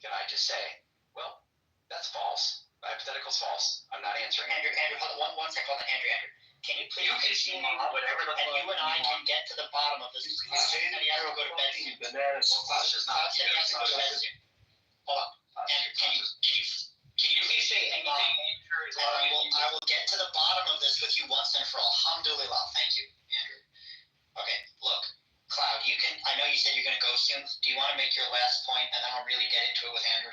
can I just say, well, that's false. The hypothetical's false. I'm not answering. Andrew, hold on one second. Hold on, Andrew. Can you please continue whatever the fuck, and you and I can get to the bottom of this. And he has to go to bed soon. Sasha's not He has to go to bed soon. Hold on. Andrew, can you please say anything? I will get to the bottom of this with you once and for all. Alhamdulillah. Thank you, Andrew. Okay, look, Cloud, I know you said you're going to go soon. Do you want to make your last point, and then I'll really get into it with Andrew?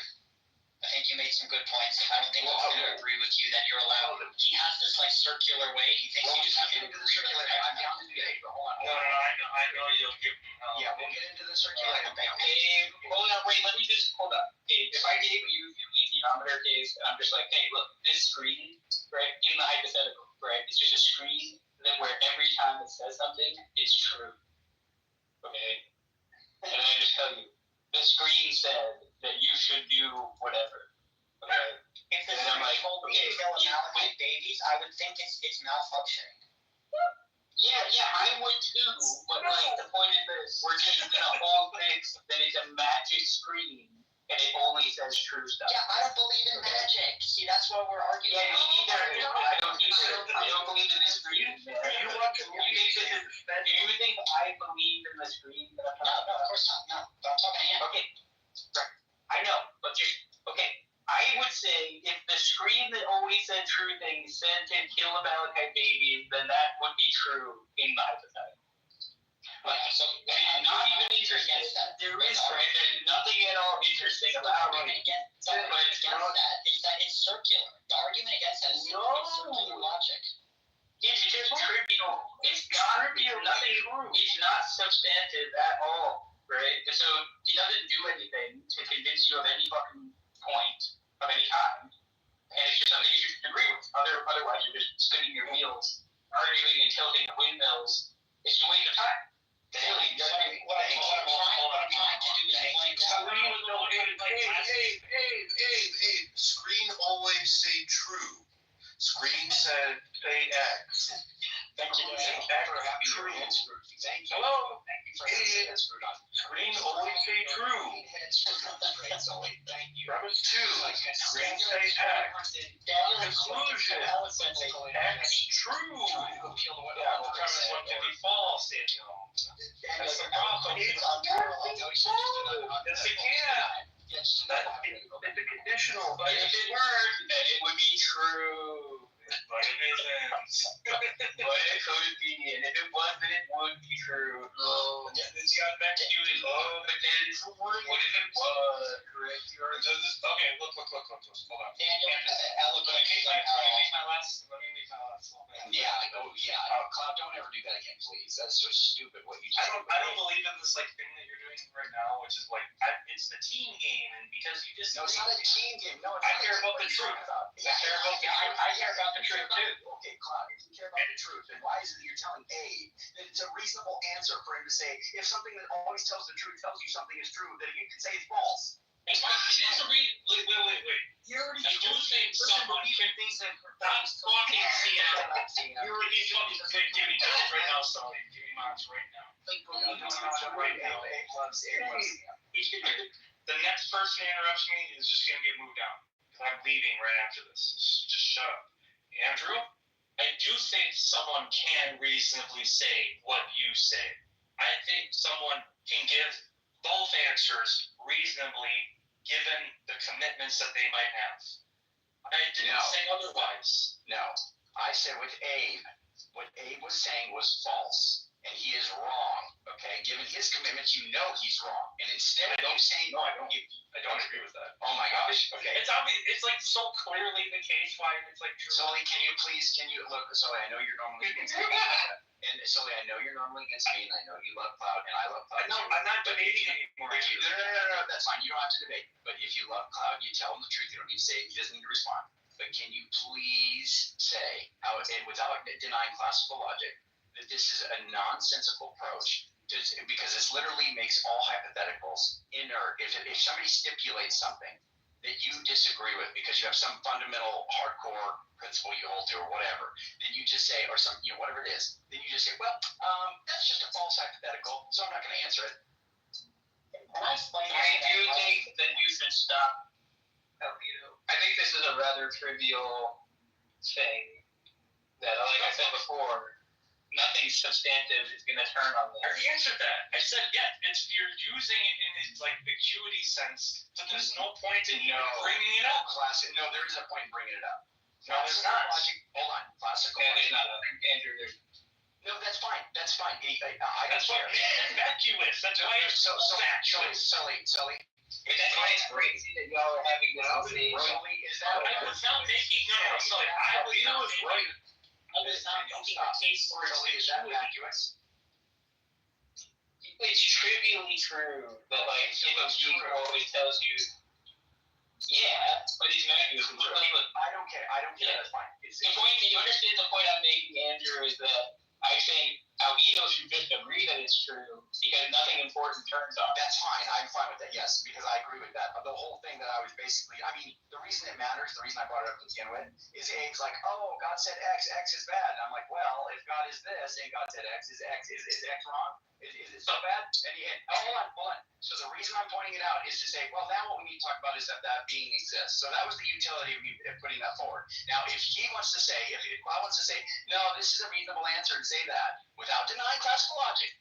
I think you made some good points. I don't think he's going to agree with you that you're allowed. He has this circular way. He thinks you just have to agree with everything. I'm down to debate, but hold on. No, I know you'll give him help. Yeah, we'll get into the circular debate. Hold on, wait, let me just hold up. If I gave you the geometer case, and I'm just like, hey, look, this screen, right, in the hypothetical, right, it's just a screen where every time it says something, it's true. Okay? And then I just tell you, the screen said that you should do whatever. Okay? If the screen told me to kill Malachi babies, I would think it's malfunctioning. Yeah, I would too. But the point is this: we're just gonna hold fixed that it's a magic screen and it only says true stuff. Yeah, I don't believe in magic. See, that's why we're arguing. Yeah, me neither. I don't believe in the screen. Do you think I believe in the screen? No, of course not. No, but I'm talking to him. Okay, right. I know, but I would say if the screen that always said true things said to kill a Malachi baby, then that would be true in the hypothetical. Right, so not even interesting. There is nothing at all interesting about it. The argument against that is that it's circular. The argument against that is circular logic. It's just trivial. It's not trivial. Nothing. It's not substantive at all. Right? right? And so he doesn't do anything to convince you of any fucking point of any kind. And it's just something you should agree with. Otherwise, you're just spinning your wheels, arguing and tilting windmills. It's a waste of time. Really, what I'm trying to do is Abe, screen always say true. Screen said say X. Thank you for having your head screwed. Thank you. Hello. Thank you for having your head screwed on. Screen always say true. Thank you. Premise 2. Screen say X. Conclusion. X true. Yeah, well, premise 1 can be false, Daniel. That's the problem. Yes, it can. It's a conditional, but if it were, then it would be true. But it isn't. But it could be, and if it was, then it would be true. Oh, yeah, then you got back to you. Oh, but then what if it was? Correct. Okay, look. Hold on. Daniel, let me make my last. Yeah. Cloud, don't ever do that again, please. That's so stupid. What you just. I don't believe in this like thing that you're doing right now, which is like it's the team game, and because you just. No, it's not a team game. No, I care about the truth. I care about the truth too. Okay, Cloud, if you care about the truth, then why is it that you're telling Abe that it's a reasonable answer for him to say if something that always tells the truth tells you something is true, that you can say it's false? Wait. You already do think someone can think that I'm talking to you. You already talking to me. Give me that right now, Sully. Give me mine right now. The next person who interrupts me is just going to get moved down. I'm leaving right after this. Just shut up. Andrew? I do think someone can reasonably say what you say. I think someone can give both answers reasonably given the commitments that they might have. I didn't say otherwise. No. I said with Abe, what Abe was saying was false. And he is wrong, okay? Given his commitments, you know he's wrong. And instead of you saying, I don't agree with that. Oh my gosh, okay. It's obvious. It's like so clearly the case why it's like true. Sully, can you look, Sully, I know you're normally against me. And Sully, I know you're normally against me, and I know you love Cloud, and I love Cloud. No, I'm not debating anymore. No, that's fine. You don't have to debate. But if you love Cloud, you tell him the truth. You don't need to say it. He doesn't need to respond. But can you please say, and without denying classical logic, that this is a nonsensical approach, because this literally makes all hypotheticals inert. If somebody stipulates something that you disagree with because you have some fundamental hardcore principle you hold to or whatever, then you just say, or some, whatever it is, then you just say, well, that's just a false hypothetical, so I'm not going to answer it. I do think that you should stop. I think this is a rather trivial thing that, like I said before, nothing substantive is going to turn on this. I already answered that. I said, you're using it in its like acuity sense, but there's no point in bringing it up. No, there is a point in bringing it up. No, there's not. Hold on. Classical. There's not. Andrew, there's. No, that's fine. That's fine. That's why it's vacuous. That's why it's so vacuous. Sully. That's why it's crazy that y'all are having this conversation. I was not making Sully. I was not right. I was not making a case for it. Is that vacuous? It's trivially true that like you always tells you, but it's vacuous. I don't care. That's fine. The point. You understand the point I'm making, Andrew, is that I think Alito should just agree that it's true because nothing important turns up. That's fine. I'm fine with that. Yes, because I agree with that. But the whole thing that I was basically, the reason it matters, the reason I brought it up to begin with, is Abe's like, oh, God said X is bad. And I'm like, well, if God is this and God said X, is X wrong? Is it so bad? And hold on. So the reason I'm pointing it out is to say, well, now what we need to talk about is that being exists. So that was the utility of me putting that forward. Now, if he wants to say, if Cloud wants to say, no, this is a reasonable answer to say that without denying classical logic,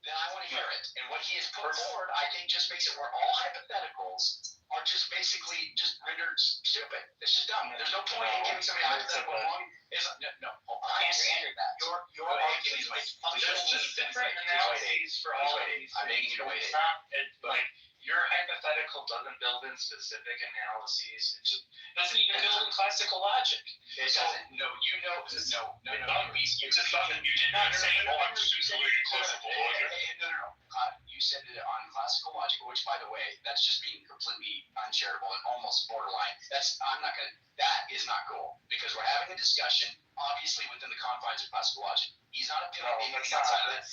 then I want to hear it. And what he has put forward, I think, just makes it where all hypotheticals are just basically just rendered stupid. It's just dumb. There's no point in giving somebody a hypothetical wrong. No. I'm saying that your argument is there's different analyses for all of these. I'm making you to wait. Like your hypothetical doesn't build in specific analyses. It just doesn't even build in classical logic. It doesn't. No. You just doesn't. You did not say classical logic. You said it on classical logic, which, by the way, that's just being completely uncharitable and almost borderline. That is not cool, because we're having a discussion, obviously within the confines of classical logic. He's not appealing anything outside of that.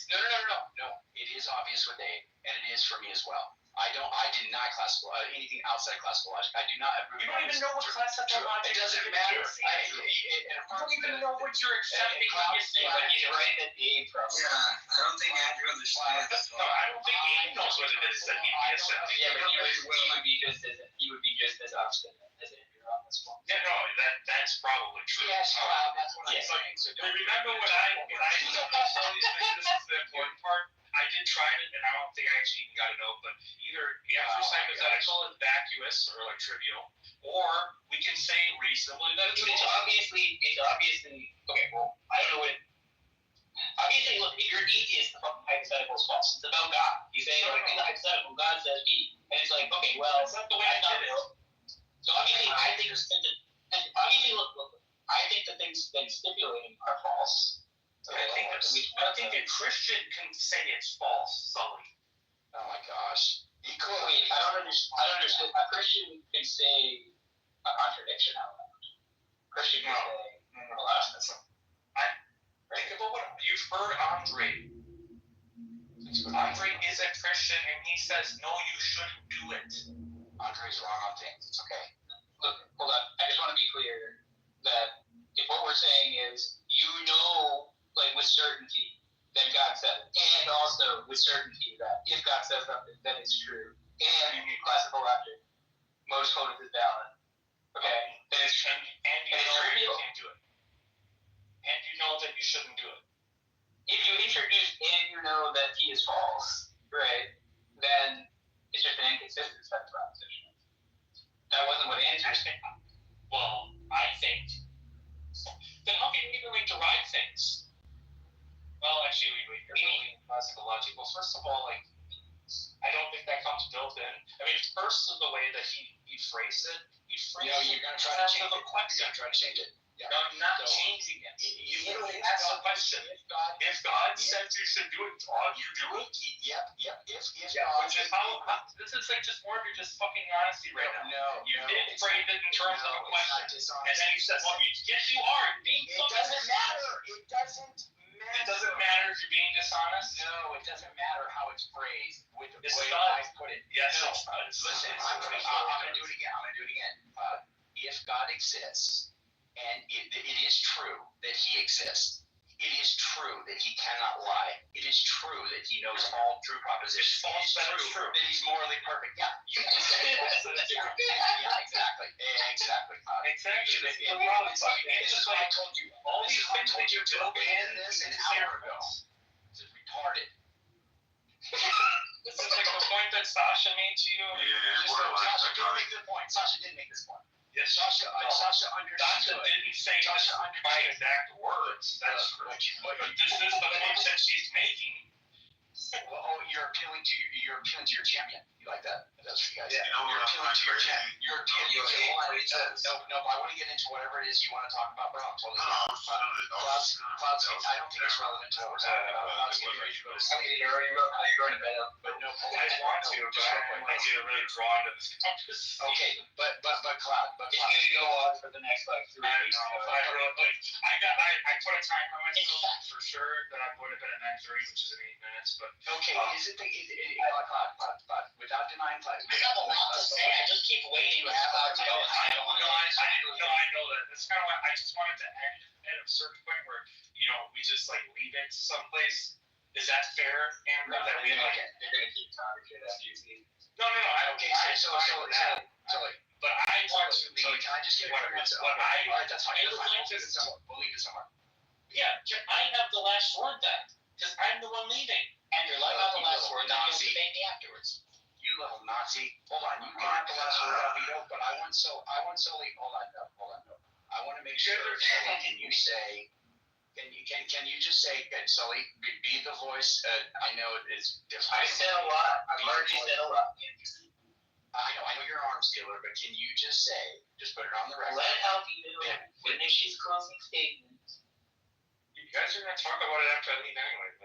No. It is obvious with Dave, and it is for me as well. I deny classical anything outside classical logic. I do not agree. You don't even know what classical logic is. It doesn't matter. You don't even know what you're accepting when you say But he's right that Dave probably. Yeah, I don't think Andrew understands. No, I don't think Dave knows what it is that he'd be accepting. Yeah, but he would be just as obstinate as Andrew on this one. Yeah, no, that's probably true. Yes, that's what I'm saying. So remember what I this is the important part. I did try it, and I don't think I actually even got it out, but either answer hypothetical is vacuous or like trivial, or we can say reasonably that it's obviously okay. Well, I don't know what. Obviously, look, if you're an atheist, the fucking hypothetical is false. It's about God. He's saying, like, in the hypothetical, God says be, and it's like, okay, well, that's not the way I did it. So obviously, I think look, I think the things stipulating are false. I think a Christian can say it's false, Sully. Oh my gosh. Wait, I don't understand. A Christian can say a contradiction out loud. Christian can say, Think about what you've heard Andre. Andre is a Christian, and he says, no, you shouldn't do it. Andre's wrong on things. It's okay. Look, hold on. I just want to be clear that if what we're saying is, like with certainty, that God said it, and also with certainty that if God says something, then it's true, and in classical logic, most code is valid. Okay, then it's true. And you know you can't do it. And you know that you shouldn't do it. If you introduce and you know that he is false, right, then it's just an inconsistent set of proposition. That wasn't what Andrew said. Well, I think. Then how can you even derive things? Well, actually, you're building classical logic. Well, first of all, like, I don't think that comes built in. I mean, first of the way that he phrased it, you're going to try to change it. You're going to try to change it. Yeah. No, I'm not changing it. You literally ask the question. If God says you should do it, you do it? Yep. If which is how this is like just more of your just fucking honesty right now. No. You didn't phrase it in terms of a question. And then you said, well, yes, you are. You're being doesn't matter. It doesn't matter if you're being dishonest? No, it doesn't matter how it's phrased with the way I put it. Yes, no. Listen, I'm going to do it again. If God exists, and it is true that he exists. It is true that he cannot lie. It is true that he knows all true propositions. It is true that he's morally perfect. Yeah, you can say that. Yeah, exactly. This is what I told you. All these things that you told me in this an hour ago. This is retarded. This is like the point that Sasha made to you. Sasha didn't make this point. Sasha didn't make this point. Yes, Sasha understood. Sasha didn't say this my exact words. That's but this is the point that she's making. Well, you're appealing to your champion. You like that? That's what you guys. Yeah. You're appealing to your champion. No. I want to get into whatever it is you want to talk about, bro. I'm totally. Clouds. I don't think it's relevant to what we're talking about. I was getting ready to go to sleep. You're going to bed. But no. I want to, but I don't want you to really draw into this conversation. Okay, but Cloud. If you go on for the next 3 weeks. I put a timer on myself for sure that I'm going to bed at 9:30, which is in 8 minutes. But okay, Cloud, without denying Cloud. I have a lot to say. I just keep waiting to have out to go. I know that. That's kind of why I just wanted to end at a certain point where we just like leave it someplace. Is that fair, Amber? No, they're gonna keep talking to that. No. Okay, so but I want to leave. Can I just get what all right, that's fine. We'll leave it somewhere. Yeah, I have the last word then, because I'm the one leaving. And you're like on the last word, then you'll debate me afterwards. You little Nazi. Hold on, you can have the last word, Albedo, but I want Sully. Hold on, no. I want to make sure. Can you say? Can you just say, Sully, be the voice? I know it's difficult. I said a lot. I've already said a lot. I know you're an arms dealer, but can you just put it on the record? Let Albedo finish his closing statement. You guys are going to talk about it after I leave anyway.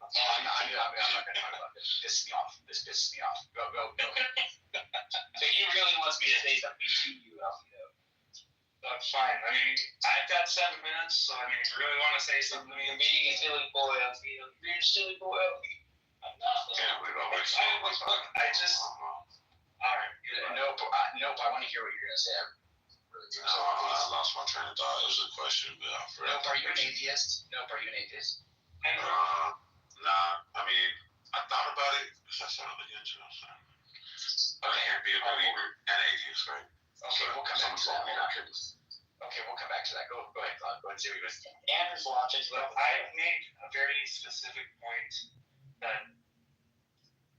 I'm not going to talk about this. This pisses me off. Go. So he really wants me to say something to you, Alfredo. That's fine. I mean, I've got 7 minutes, so I mean, if you really want to say something to me, you're being a silly boy, Alfredo. You're a silly boy, Alfredo. I'm not. Look, I just. All right. Nope. I want to hear what you're going to say. I lost my train of thought. It was a question, but I forgot. Nope. Are you an atheist? Nope. Are you an atheist? Nah. I mean, I thought about it because I sounded like intro. I can't be a believer and atheist, right? Okay, we'll come back to that. Okay, we'll come back to that. Go ahead, Claude. Go ahead and say what you're going to say. Andrew's launching. Well, I made a very specific point that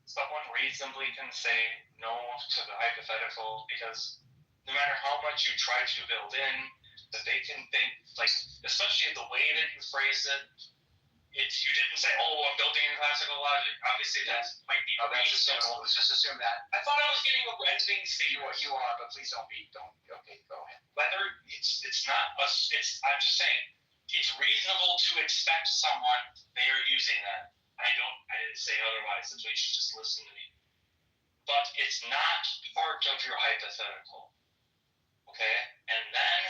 someone reasonably can say no to the hypothetical because no matter how much you try to build in, that they can think, like, especially the way that you phrase it, you didn't say, oh, I'm building in classical logic. Obviously, that might be reasonable. Let's just assume that. I thought I was getting a ending statement. You are, but please don't. Okay, go ahead. Whether it's not us, I'm just saying, it's reasonable to expect someone, they are using that. I didn't say otherwise, that's why you should just listen to me. But it's not part of your hypothetical. Okay? And then,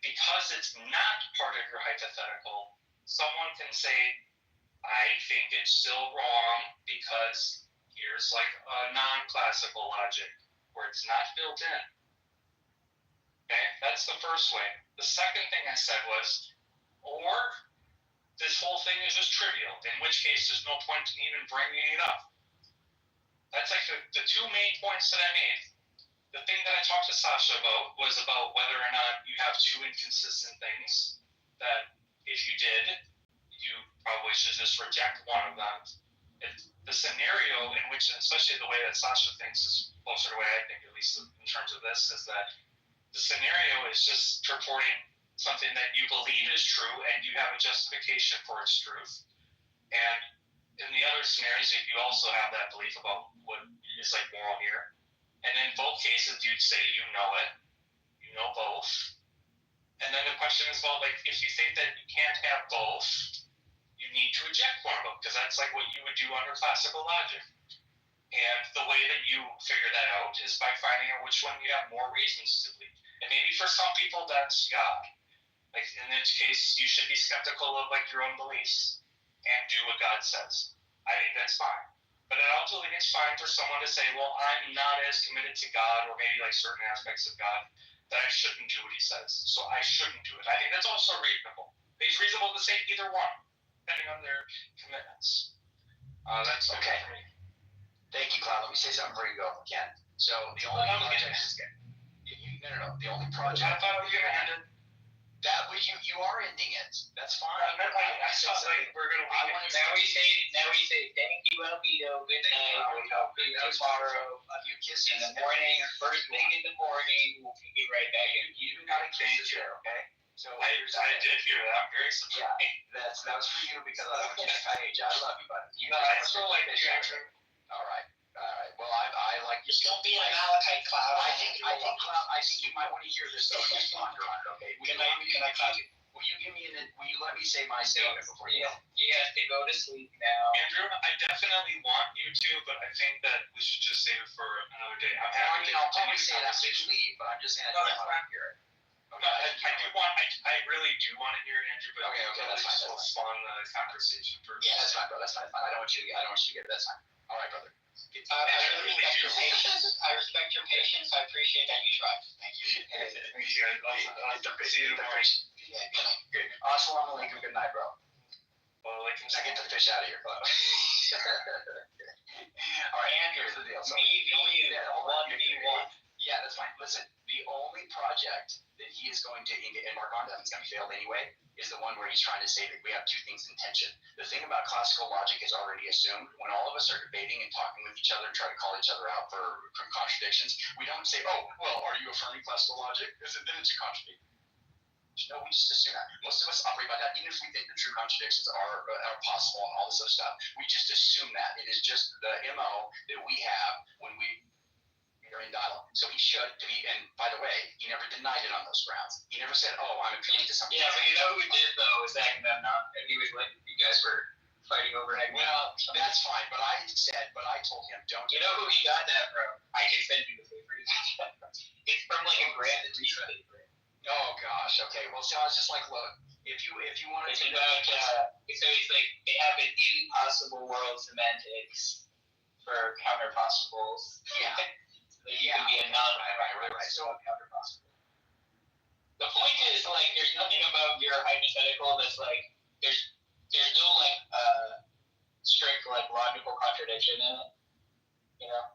because it's not part of your hypothetical, someone can say, I think it's still wrong because here's like a non-classical logic where it's not built in. Okay? That's the first way. The second thing I said was, or this whole thing is just trivial, in which case there's no point in even bringing it up. That's like the two main points that I made. The thing that I talked to Sasha about was about whether or not you have two inconsistent things, that if you did, you probably should just reject one of them. The scenario in which, especially the way that Sasha thinks is closer to the way I think, at least in terms of this, is that the scenario is just purporting something that you believe is true and you have a justification for its truth. And in the other scenarios, you also have that belief about what is like moral here. And in both cases, you'd say you know it, you know both. And then the question is, well, like, if you think that you can't have both, you need to reject one of them, because that's like what you would do under classical logic. And the way that you figure that out is by finding out which one you have more reasons to believe. And maybe for some people, that's God. Like, in this case, you should be skeptical of, like, your own beliefs and do what God says. I think that's fine. But I also think it's fine for someone to say, well, I'm not as committed to God, or maybe, like, certain aspects of God, that I shouldn't do what he says. So I shouldn't do it. I think that's also reasonable. It's reasonable to say either one, depending on their commitments. That's okay. Thank you, Cloud. Let me say something before you go again. So the only project is no. The only project. I thought we were gonna end it. That way you are ending it. That's fine. I thought like we're gonna. Now we say thank you, Albedo. Good night. Tomorrow. You kiss in the morning. First thing in the morning. We'll get right back in. You gotta kiss there, okay? So I did hear that. I'm very surprised. Yeah, that was for you because I want you to page. I love you, buddy. I still like you, Andrew. All right. Well, I like you. Just don't be a Malachite Cloud. I think Cloud. I think you might want to hear this though. Just ponder on it, okay? Will you let me say my statement before you go? You have to go to sleep now. Andrew, I definitely want you to, but I think that we should just save it for another day. I'm happy I'll probably say that after you leave, but I'm just saying I don't want to hear it. Okay. I really do want to hear it, Andrew, but okay, that's fine. We'll spawn the conversation first. Yeah, that's fine, bro. That's fine. I don't want you to get it. That's fine. All right, brother. I respect your patience. I appreciate that you tried. Thank you. See you tomorrow. Good. Assalamu alaikum. Good night, bro. Well, like I get the fish out of here, bro. All right, and here's the deal. So yeah, that's fine. Listen, the only project that he is going to embark on that is going to be failed anyway is the one where he's trying to say that we have two things in tension. The thing about classical logic is already assumed. When all of us are debating and talking with each other and try to call each other out for contradictions, we don't say, oh, well, are you affirming classical logic? Then it's a contradiction. No, we just assume that. Most of us operate by that. Even if we think the true contradictions are possible and all this other stuff, we just assume that. It is just the MO that we have when we are in dialogue. So he should be, and by the way, he never denied it on those grounds. He never said, oh, I'm appealing to something. Yeah, but you know who did, though, is Agamemnon. And he was like, you guys were fighting overhead. Well, that's fine, but I told him, don't. You know who he got that from? I can send you the paper. It's from like a Brandon Reed paper. Oh gosh. Okay. Well, so I was just like, look, if you wanted It's to. about so it's like they have an impossible world semantics for counterpossibles. Yeah. So that you can be a right. So counterpossible. The point is like there's nothing about your hypothetical that's like there's no like strict like logical contradiction in it. You know?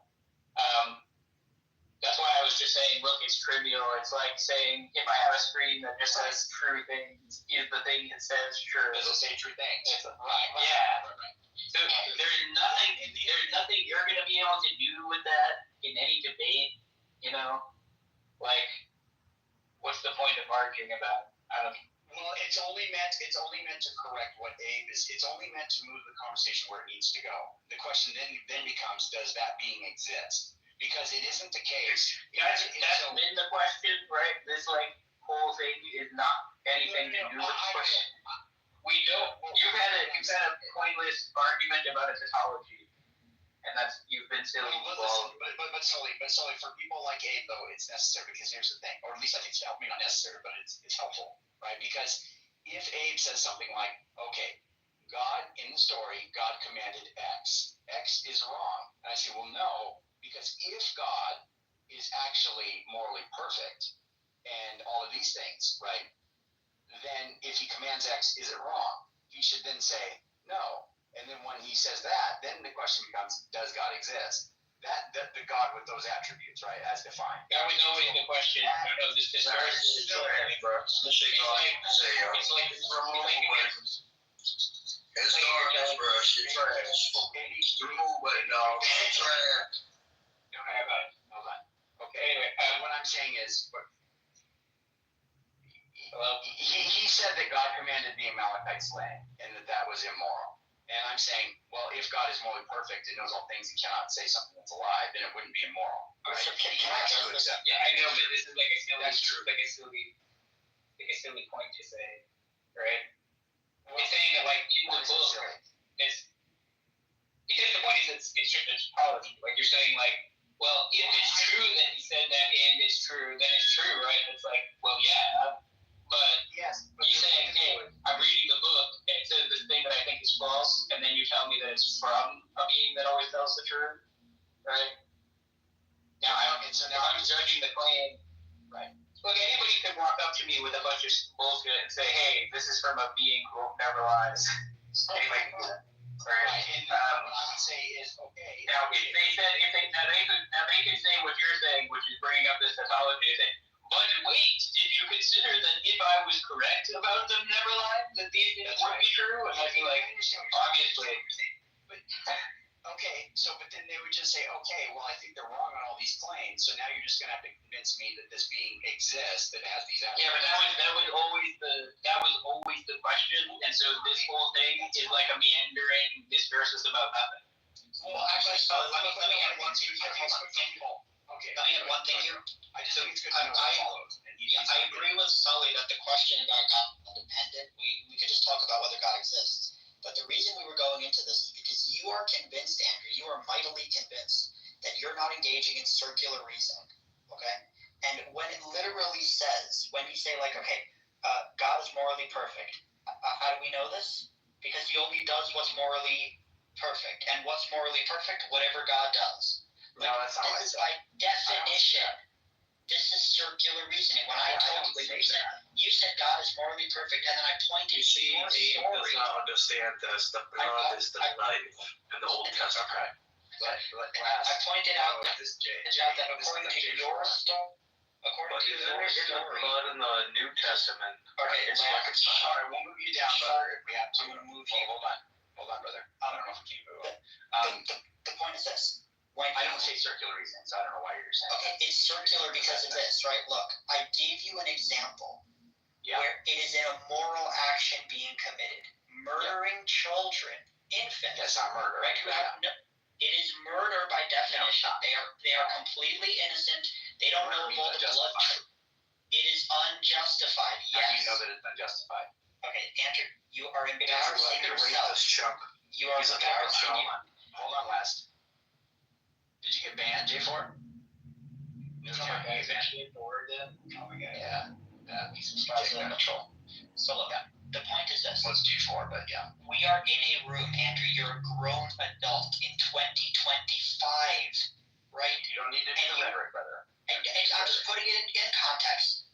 That's why I was just saying, look, it's trivial. It's like saying if I have a screen that just says true things, is the thing that says true. Does it say true things? It's yeah. So there's nothing you're gonna be able to do with that in any debate, you know? Like, what's the point of arguing about? I don't know. Well, it's only meant to correct what Abe is. It's only meant to move the conversation where it needs to go. The question then becomes, does that being exist? Because it isn't the case. That's been the question, right? This like whole thing is not anything to do with the question. We don't. You've had a pointless argument about a tautology, and you've been silly. But Sully, for people like Abe though, it's necessary because here's the thing, or at least I think it's helpful. Not necessary, but it's helpful, right? Because if Abe says something like, okay, God in the story, God commanded X. X is wrong. And I say, well, no. Because if God is actually morally perfect and all of these things, right, then if he commands X, is it wrong? He should then say no. And then when he says that, then the question becomes, does God exist? The God with those attributes, right, as defined. That was always the question. I don't know, this is Hold on. Okay. Anyway, what I'm saying is, he said that God commanded the Amalekites land, and that was immoral. And I'm saying, well, if God is morally perfect and knows all things, he cannot say something that's a lie, then it wouldn't be immoral. Right? Yeah, I know, but this is like a silly. That's true. Like a silly point to say, right? It's saying that like in the book, it's because the point is it's just a tautology. Like you're saying, like, well, if it's true that he said that and it's true, then it's true, right? It's like, well, yeah, but you saying, hey, I'm reading the book and it says this thing that I think is false, and then you tell me that it's from a being that always tells the truth, right? Now I'm judging the claim, right? Look, anybody could walk up to me with a bunch of bullshit and say, hey, this is from a being who never lies. Anybody can do that. Right, and what I would say is, okay. Now, if they could say what you're saying, which is bringing up this tautology, and say, but wait, did you consider that if I was correct about them never lying, that these things would be true? And I'd be like, obviously. Okay, but then they would just say, okay, well, I think they're wrong on all these claims, so now you're just going to have to convince me that this being exists that has these attributes. Yeah, but that was always the question, and so this whole thing is like a meandering discourses about nothing. Well, actually, let me add one thing here. Okay. Let me add one thing here. I just think it's good to know that follows. I agree with Sully that the question about God independent, we could just talk about whether God exists. But the reason we were going into this is because you are convinced, Andrew, you are mightily convinced that you're not engaging in circular reasoning, okay? And when it literally says, when you say like, okay, God is morally perfect, how do we know this? Because he only does what's morally perfect. And what's morally perfect? Whatever God does. No, that's not what I said. By definition, this is circular reasoning. When I told you said God is morally perfect, and then I pointed to your story. Does not understand this. The blood is the knife in the Old Testament. I pointed out that according to your story, blood in the New Testament. Okay, it's reconciled. All right, we'll move you down, brother, if we have to. Move you. Hold on, brother. I don't know if we can move on. The point is this. I don't say circular reasoning, so I don't know why you're saying okay, it's circular because of this, right? Look, I gave you an example where it is an immoral action being committed. Murdering children, infants. That's not murder. Right? It is murder by definition. They are completely innocent. They don't know what the blood. It is unjustified. Yes. How do you know that it's unjustified? Okay, Andrew, you are embarrassing yourself. You are He's a regarding coward. Hold on, last. Did you get banned, J4? New account is actually forward then. Oh my god. Yeah. He's subscribed to control. So look, the point is this. Let's do 4, but yeah. We are in a room, Andrew. You're a grown adult in 2025, right? You don't need to do the rhetoric, brother. And I'm just putting it in context.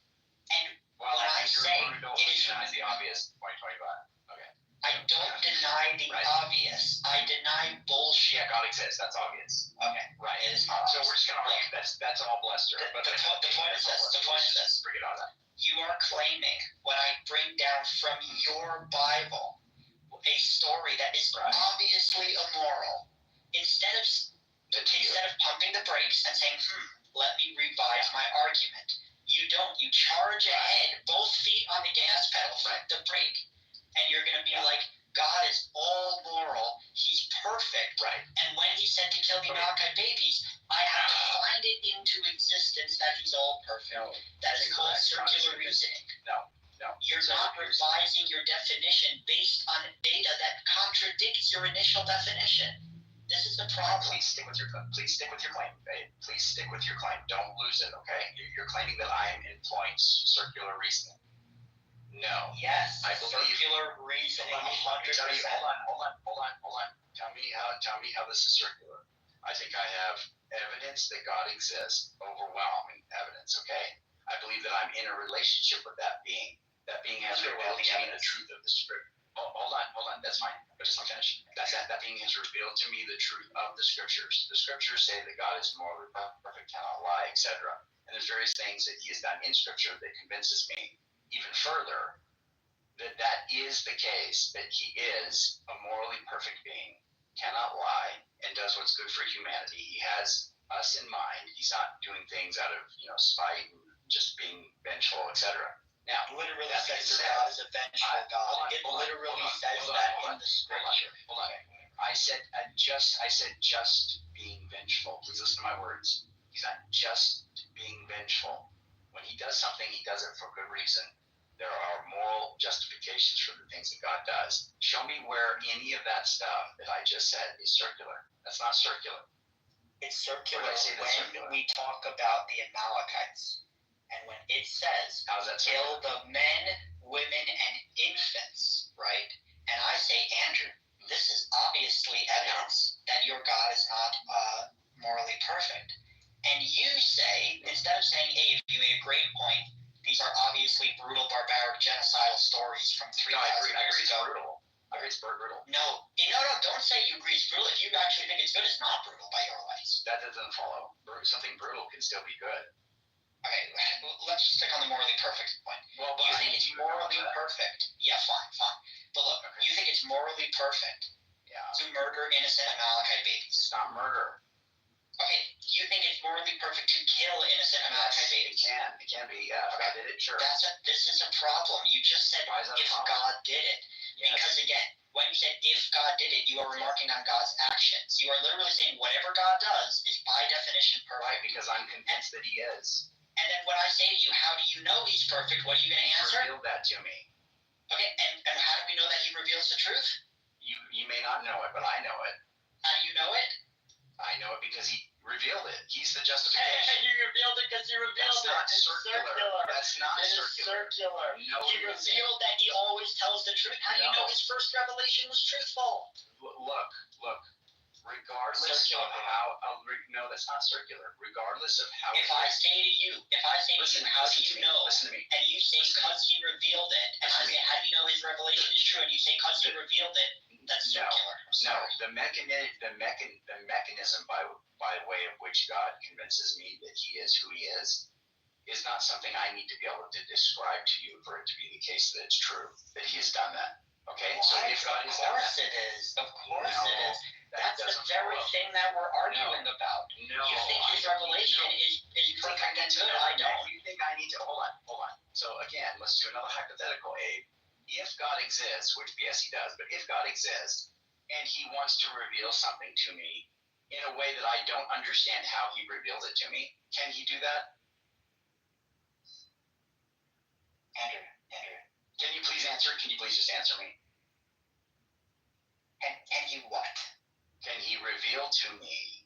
And well, when I say it is the obvious 2025. Okay. I don't deny the obvious. I deny bullshit. Yeah, God exists. That's obvious. Okay. Right. It is not obvious. So we're just gonna argue that's all bluster. The point is this. The point is this. Bring it on that. You are claiming when I bring down from your Bible a story that is obviously immoral, instead of pumping the brakes and saying, let me revise my argument. You don't. You charge ahead, both feet on the gas pedal, the brake, and you're going to be like, God is all moral. He's perfect. Right. And when he said to kill the Amalekite babies, I have to find it into existence that he's all perfect. No. That is called circular reasoning. No. You're not revising your definition based on data that contradicts your initial definition. This is the problem. Please stick with your claim, babe. Please stick with your claim. Don't lose it, okay? You're claiming that I am employing circular reasoning. No. Yes. I believe circular reasoning. Hold on. Tell me how this is circular. I think I have evidence that God exists, overwhelming evidence, okay? I believe that I'm in a relationship with that being. That being has revealed to me the truth of the scripture. Hold on, that's fine. But just let me finish. That being has revealed to me the truth of the scriptures. The scriptures say that God is morally perfect, cannot lie, etc. And there's various things that he has done in scripture that convinces me even further that is the case, that he is a morally perfect being, cannot lie, and does what's good for humanity. He has us in mind. He's not doing things out of spite and just being vengeful, etc. Now, literally says God is a vengeful God. It literally says that in the scripture. Hold on. I said just being vengeful. Please listen to my words. He's not just being vengeful. When he does something, he does it for good reason. There are moral justifications for the things that God does. Show me where any of that stuff that I just said is circular. That's not circular. It's circular when we talk about the Amalekites. And when it says, kill the men, women, and infants, right? And I say, Andrew, this is obviously evidence that your God is not morally perfect. And you say, instead of saying, hey, you made a great point, these are obviously brutal, barbaric, genocidal stories from 3,000 years ago. I agree it's brutal. No, don't say you agree it's brutal. If you actually think it's good, it's not brutal by your lights. That doesn't follow. Something brutal can still be good. Okay, let's stick on the morally perfect point. Well, you think it's morally perfect? Yeah, fine. But look, you think it's morally perfect to murder innocent Amalekite babies? It's not murder. Okay, you think it's morally perfect to kill innocent Amalekite babies? It can be, yeah. If I did it, sure. This is a problem. You just said if God did it. Yes. Because again, when you said if God did it, you are remarking on God's actions. You are literally saying whatever God does is by definition perfect. Right, because I'm convinced that he is. And then when I say to you, how do you know he's perfect? What are you going to answer? Reveal that to me. Okay, and how do we know that he reveals the truth? You may not know it, but I know it. How do you know it? I know it because he revealed it. He's the justification. And you revealed it because you revealed it. That's not circular. That's not circular. No, he revealed that he always tells the truth. How do you know his first revelation was truthful? Look. Regardless of how, no, that's not circular. Regardless of how. If I say to you, how do you know? Listen to me. And you say because he revealed it, and I say, how do you know his revelation is true? And you say because he revealed it, that's circular. No, the mechanism by way of which God convinces me that he is who he is not something I need to be able to describe to you for it to be the case that it's true that he has done that. Okay, so if God has done that, of course it is. That's the very thing that we're arguing about. No, you think his revelation is perfect and good. I don't. You think I need to hold on. So again, let's do another hypothetical, Abe. If God exists, which yes he does, but if God exists and he wants to reveal something to me in a way that I don't understand how he reveals it to me, can he do that? Andrew. Can you please answer? Can you please just answer me? Can you what? Can he reveal to me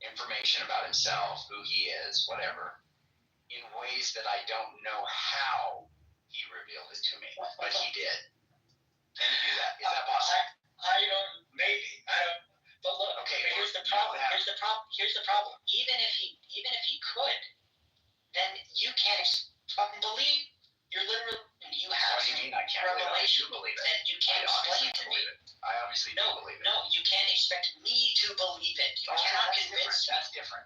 information about himself, who he is, whatever, in ways that I don't know how he revealed it to me, but he did? Can you do that? Is that possible? I don't. Maybe I don't. But look. Okay. But here's the problem. Here's the problem. Even if he could, then you can't fucking believe. You're literally. You have. What do you mean I can't revelation believe it? that you can't explain to me. I obviously don't believe it. No, you can't expect me to believe it. You cannot convince me. That's different.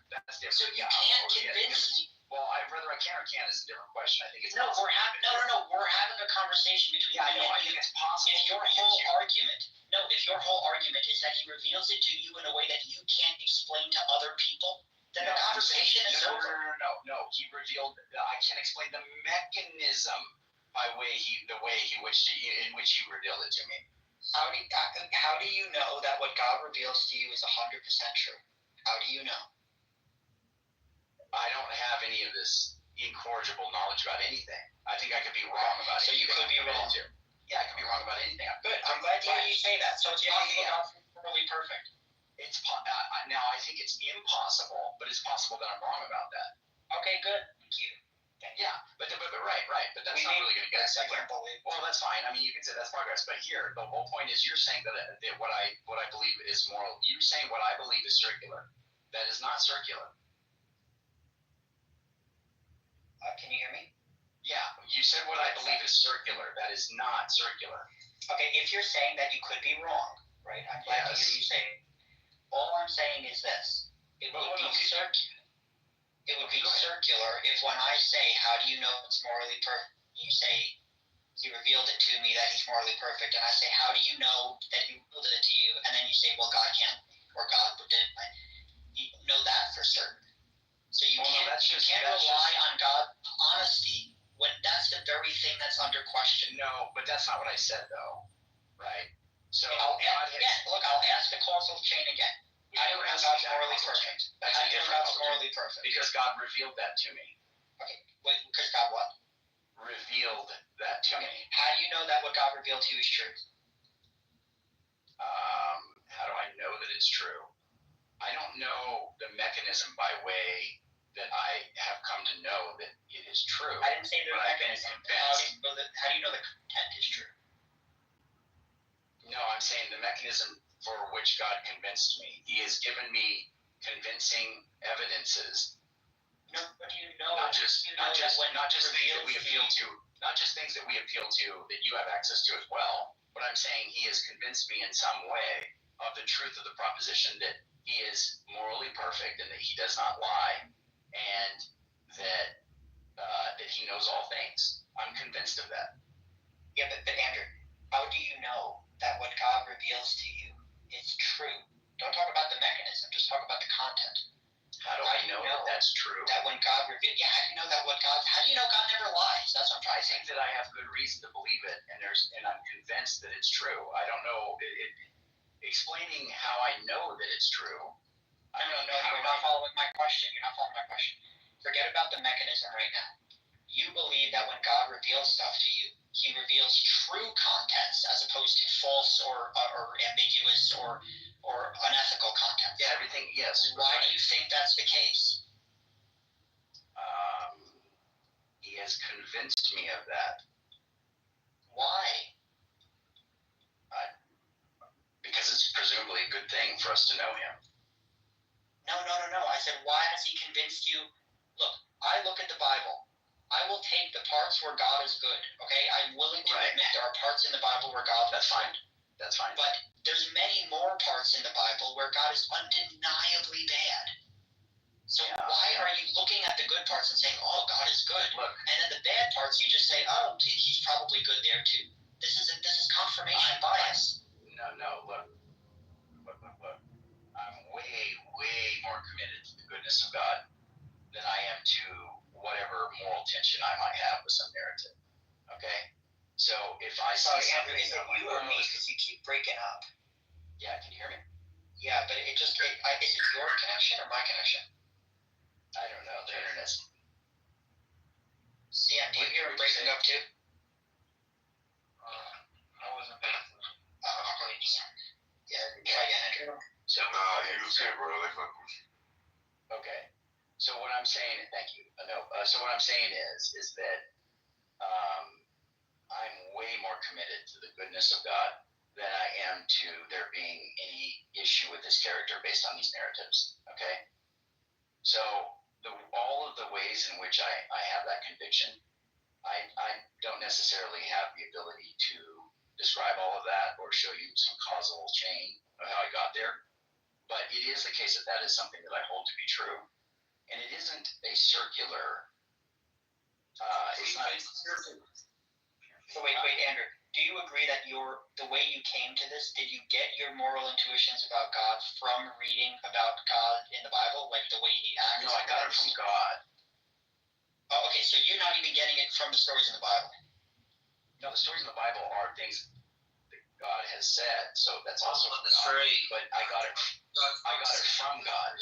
So you can't convince me. Well, whether I can or can't is a different question. I think it's no. We're having a conversation between. Yeah, I know. I think it's possible. If your whole argument is that he reveals it to you in a way that you can't explain to other people, then the conversation is over. No. He revealed. I can't explain the mechanism in which he revealed it to me. How do you know that what God reveals to you is 100% true? How do you know? I don't have any of this incorrigible knowledge about anything. I think I could be wrong about it. So you could be wrong too. Yeah, I could be wrong about anything. Good. I'm glad to hear you say that. So it's possible God's really perfect. Now I think it's impossible, but it's possible that I'm wrong about that. Okay, good. Thank you. Yeah, but right. But that's not really going to get us anywhere. Well, that's fine. I mean, you can say that's progress. But here, the whole point is, you're saying that what I believe is moral. You're saying what I believe is circular. That is not circular. Can you hear me? Yeah, you said what I believe is circular. That is not circular. Okay, if you're saying that you could be wrong, right? I'm glad to hear you say it. All I'm saying is this. It would be circular. It would be circular if when I say, how do you know it's morally perfect? You say, he revealed it to me that he's morally perfect. And I say, how do you know that he revealed it to you? And then you say, well, God can't, or God didn't. You know that for certain. So you can't rely on God's honesty when that's the very thing that's under question. No, but that's not what I said, though. Right? So I'll ask the causal chain again. How do you know God's morally perfect? That's how do you know God's morally perfect? Because God revealed that to me. Okay, because God what? Revealed that to me. How do you know that what God revealed to you is true? How do I know that it's true? I don't know the mechanism by way that I have come to know that it is true. I didn't say the mechanism. How do you know the content is true? No, I'm saying the mechanism for which God convinced me. He has given me convincing evidences. No, but do you know? Not just things that we appeal to. Not just things that we appeal to that you have access to as well. But I'm saying he has convinced me in some way of the truth of the proposition that he is morally perfect and that he does not lie, and that he knows all things. I'm convinced of that. Yeah, but Andrew, how do you know that what God reveals to you is true? Don't talk about the mechanism. Just talk about the content. How do I know that that's true? That when God reveals, how do you know that how do you know God never lies? That's what I'm trying to say. I think that I have good reason to believe it, and I'm convinced that it's true. I don't know. Explaining how I know that it's true. No, you're not following my question. Forget about the mechanism right now. You believe that when God reveals stuff to you, he reveals true contents as opposed to false or ambiguous or unethical contents. Yeah, everything, yes. Why do you think that's the case? He has convinced me of that. Why? Because it's presumably a good thing for us to know him. No. I said, why has he convinced you? Look, I look at the Bible. I will take the parts where God is good, okay? I'm willing to admit there are parts in the Bible where God is fine. That's fine. But there's many more parts in the Bible where God is undeniably bad. So why are you looking at the good parts and saying, oh, God is good? Look. And then the bad parts, you just say, oh, he's probably good there too. This is confirmation bias. No, look. I'm way more committed to the goodness of God than I am to whatever moral tension I might have with some narrative. Okay? So if I see something is it you or me? Because you keep breaking up. Yeah, can you hear me? Yeah, but is it your connection or my connection? I don't know. The internet's... CM, do you hear him breaking up too? I wasn't paying attention. Okay, So what I'm saying is that I'm way more committed to the goodness of God than I am to there being any issue with this character based on these narratives. Okay? So all of the ways in which I have that conviction, I don't necessarily have the ability to describe all of that or show you some causal chain of how I got there. But it is the case that is something that I hold to be true. And it isn't a circular, it's not. So wait, Andrew. Do you agree that the way you came to this, did you get your moral intuitions about God from reading about God in the Bible, like the way He acts? No, I got it from God. Oh, okay. So you're not even getting it from the stories in the Bible. No, the stories in the Bible are things that God has said, so that's also from that's God. right. But I got it from God.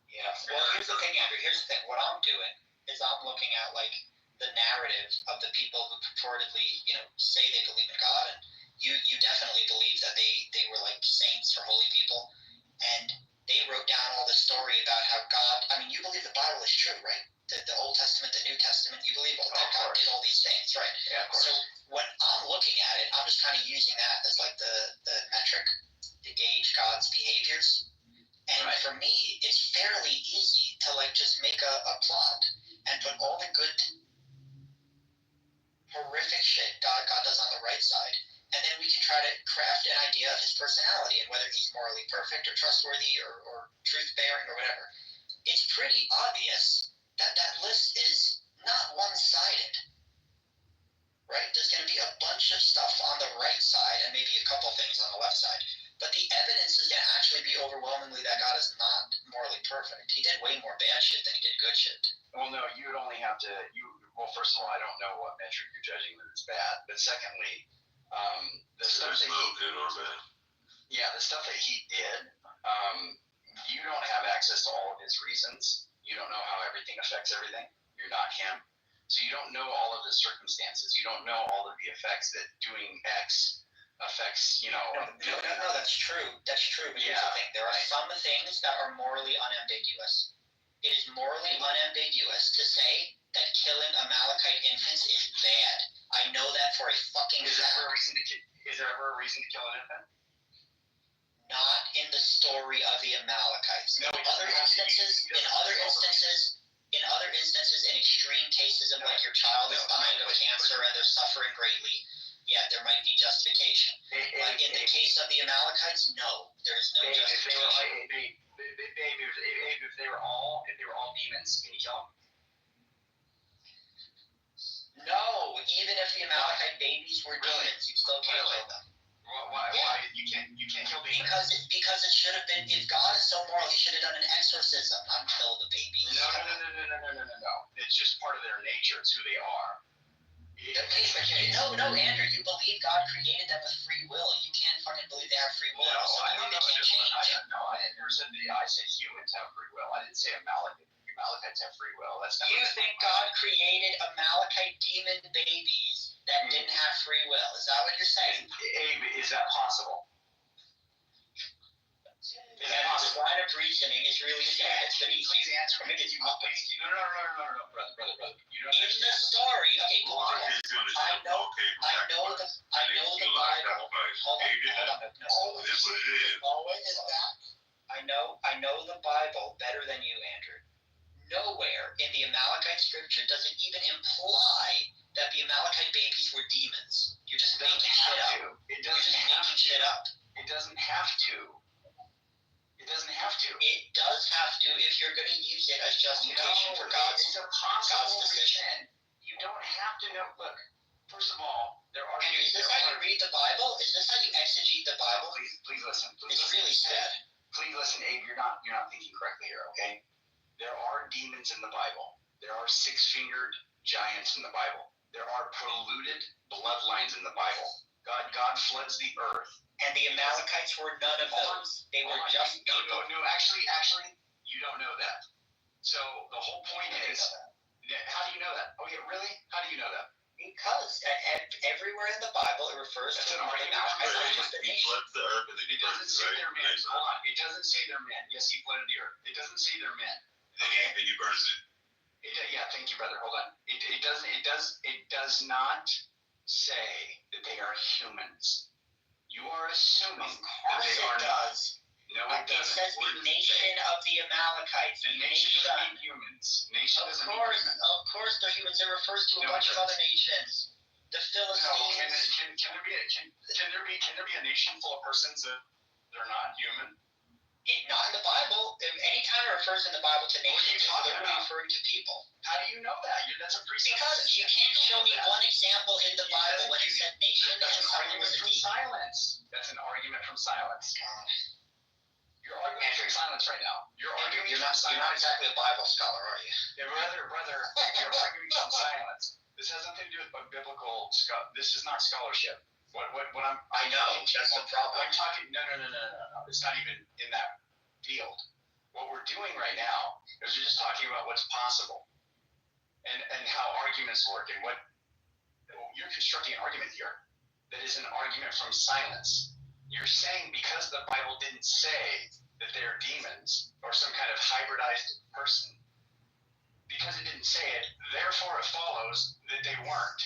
Yeah. Well, here's the thing, Andrew. Here's the thing. What I'm doing is I'm looking at like the narrative of the people who purportedly, say they believe in God, and you definitely believe that they were like saints or holy people, and they wrote down all this story about how God. I mean, you believe the Bible is true, right? The Old Testament, the New Testament. You believe that God did all these things, right? Yeah, of course. So when I'm looking at it, I'm just kind of using that as like the metric to gauge God's behaviors. And right. For me, it's fairly easy to like just make a plot and put all the good, horrific shit God does on the right side, and then we can try to craft an idea of his personality and whether he's morally perfect or trustworthy or truth-bearing or whatever. It's pretty obvious that list is not one-sided, right? There's going to be a bunch of stuff on the right side and maybe a couple things on the left side. But the evidence is going to actually be overwhelmingly that God is not morally perfect. He did way more bad shit than he did good shit. Well, no, you would only have to, well, first of all, I don't know what metric you're judging that it's bad. But secondly, the stuff that the stuff that he did, you don't have access to all of his reasons. You don't know how everything affects everything. You're not him. So you don't know all of the circumstances. You don't know all of the effects that doing X affects, No, that's true. That's true. But here's the thing. There are some things that are morally unambiguous. It is morally unambiguous to say that killing Amalekite infants is bad. I know that for a fucking fact. Is there ever a reason to kill an infant? Not in the story of the Amalekites. No, in other instances, in extreme cases of like your child is dying of cancer and they're suffering greatly, yeah, there might be justification. But in the case of the Amalekites, no, there's no justification. If they were all demons, can you kill them? No, even if the Amalekite babies were demons, you still can't kill them. Why? You can't kill demons? Because it should have been, if God is so moral, he should have done an exorcism on kill the babies. No. It's just part of their nature. It's who they are. Okay, but no, Andrew, you believe God created them with free will. You can't fucking believe they have free will. No, I don't know. I never said I said humans have free will. I didn't say Amalekites have free will. That's not. You think God created Amalekite demon babies that didn't have free will? Is that what you're saying? Abe, is that possible? And this line of reasoning is really sad. Please answer me. No, brother. In the story, okay, hold on. I know the Bible. Hold on. I know the Bible better than you, Andrew. Nowhere in the Amalekite scripture does it even imply that the Amalekite babies were demons. You're just making shit up. It doesn't have to. It does have to if you're going to use it as justification for God's decision. You don't have to know. Look, first of all, there are. Andrew, is this how you read the Bible? Is this how you exegete the Bible? Please listen. It's really sad. Please listen, Abe. You're not thinking correctly here. Okay. There are demons in the Bible. There are six-fingered giants in the Bible. There are polluted bloodlines in the Bible. God floods the earth. And the Amalekites were none of those. They were just people. No, actually, you don't know that. So the whole point is, how do you know that? Okay, really? How do you know that? Because everywhere in the Bible it refers to the Amalekites. He floods the earth and then he doesn't say they're men. Hold on. It doesn't say they're men. Yes, he flooded the earth. It doesn't say they're men. And then he burns it. Thank you, brother. Hold on. It does not say that they are humans. You are assuming that they are does. No, it doesn't. It says the nation of the Amalekites. The nation doesn't mean humans. Nation doesn't mean humans. Of course, they're humans. It refers to a bunch of other nations. The Philistines. No, can there be a nation full of persons that are not human? Not in the Bible. Anytime it refers in the Bible to nations, it's literally referring to people. How do you know that? That's a presupposition. Because you can't show me one example in the Bible when it said nation and something was a demon. Silence. That's an argument from silence. You're arguing from silence right now. You're not exactly a Bible scholar, are you? Yeah, brother, you're arguing from silence. This has nothing to do with biblical scholarship. This is not scholarship. What I know, that's the problem. I'm talking. No. It's not even in that field. What we're doing right now is we're just talking about what's possible, and how arguments work, and what you're constructing an argument here that is an argument from silence. You're saying because the Bible didn't say that they're demons or some kind of hybridized person, because it didn't say it, therefore it follows that they weren't.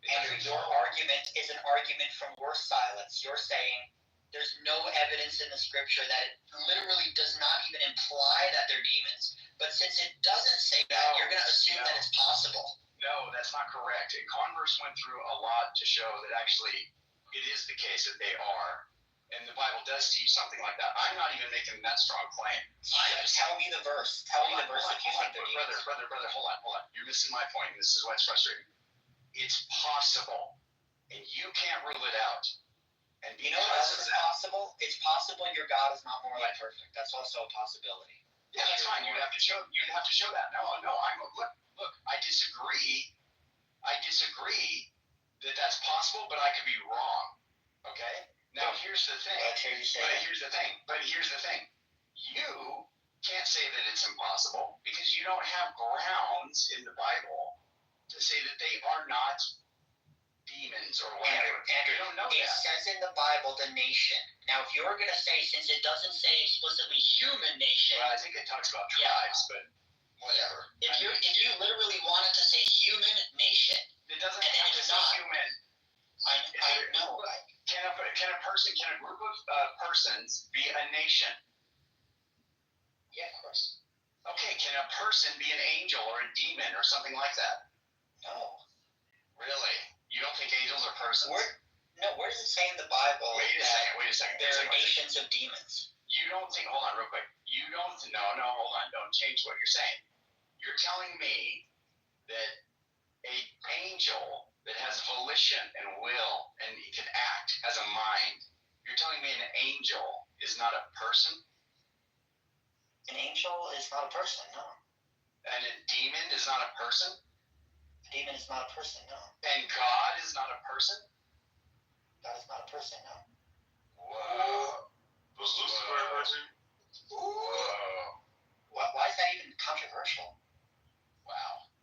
Andrew, your argument is an argument from your silence. You're saying there's no evidence in the scripture that it literally does not even imply that they're demons. But since it doesn't say that, you're going to assume that it's possible. No, that's not correct. And Converse went through a lot to show that actually it is the case that they are. And the Bible does teach something like that. I'm not even making that strong claim. Tell me the verse. Tell me the verse if you think they're demons. Brother, hold on. You're missing my point, and this is why it's frustrating. It's possible, and you can't rule it out. And you know what else is possible? It's possible your God is not morally perfect. That's also a possibility. Yeah, that's fine. You'd have to show that. No. Look. I disagree that that's possible, but I could be wrong. Okay. Now here's the thing. Here's the thing. You can't say that it's impossible because you don't have grounds in the Bible to say that they are not demons or whatever. Andrew, you don't know it that. says in the Bible the nation. Now, if you're going to say, since it doesn't say explicitly human nation. Well, I think it talks about tribes, but whatever. If you literally wanted to say human nation, it doesn't have to say human. I know. Can a group of persons be a nation? Yeah, of course. Okay, can a person be an angel or a demon or something like that? No. Really? You don't think angels are persons? Where does it say in the Bible? Wait a second. There are nations of demons. You don't think? Hold on, real quick. No. Hold on. Don't change what you're saying. You're telling me that a angel that has volition and will and he can act, has a mind. You're telling me an angel is not a person? An angel is not a person, no. And a demon is not a person? A demon is not a person, no. And God is not a person? God is not a person, no. Whoa. Was Lucifer a person? Whoa. Why is that even controversial? Wow.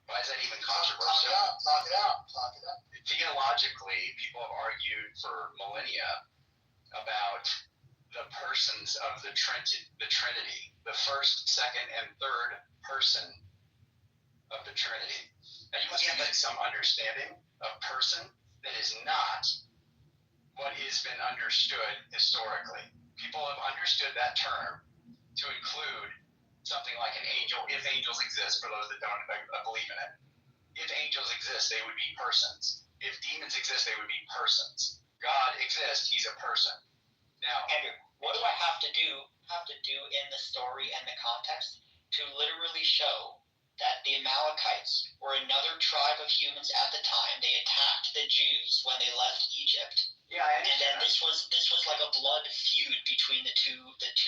Why is that even controversial? Talk it out. Theologically, people have argued for millennia about the persons of the Trinity, the first, second, and third person of the Trinity. Now, you must have some understanding of person that is not what has been understood historically. People have understood that term to include something like an angel, if angels exist, for those that don't believe in it. If angels exist, they would be persons. If demons exist, they would be persons. God exists, he's a person. Now, Andrew, what do I have to do in the story and the context to literally show that the Amalekites were another tribe of humans at the time? They attacked the Jews when they left Egypt. Yeah, I understand. And then this was like a blood feud between the two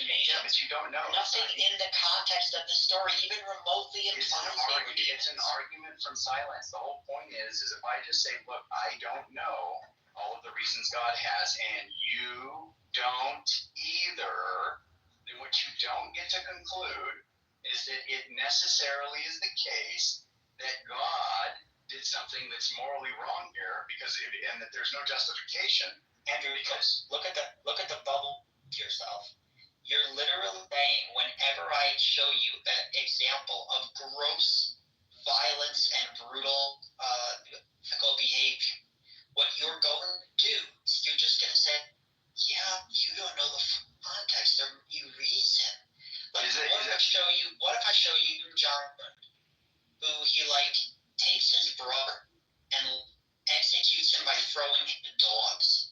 nations. Yeah, but you don't know. Nothing in the context of the story even remotely implies they were demons. It's an argument from silence. The whole point is if I just say, look, I don't know all of the reasons God has, and you don't either, then what you don't get to conclude is that it necessarily is the case that God did something that's morally wrong here and that there's no justification. Andrew, because look at the bubble to yourself. You're literally saying whenever I show you that example of gross violence and brutal physical behavior, what you're going to do is you're just going to say, yeah, you don't know the context or you reason. Like, what if I show you John, who he takes his brother and executes him by throwing him to dogs?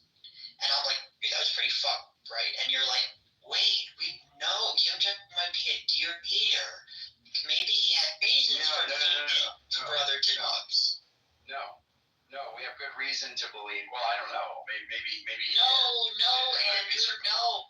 And I'm like, dude, that was pretty fucked, right? And you're like, wait, we know Kim Jong might be a deer eater. Maybe he had reasons for feeding his brother to dogs. No, we have good reason to believe. Well, I don't know. Maybe. No, Andrew, no.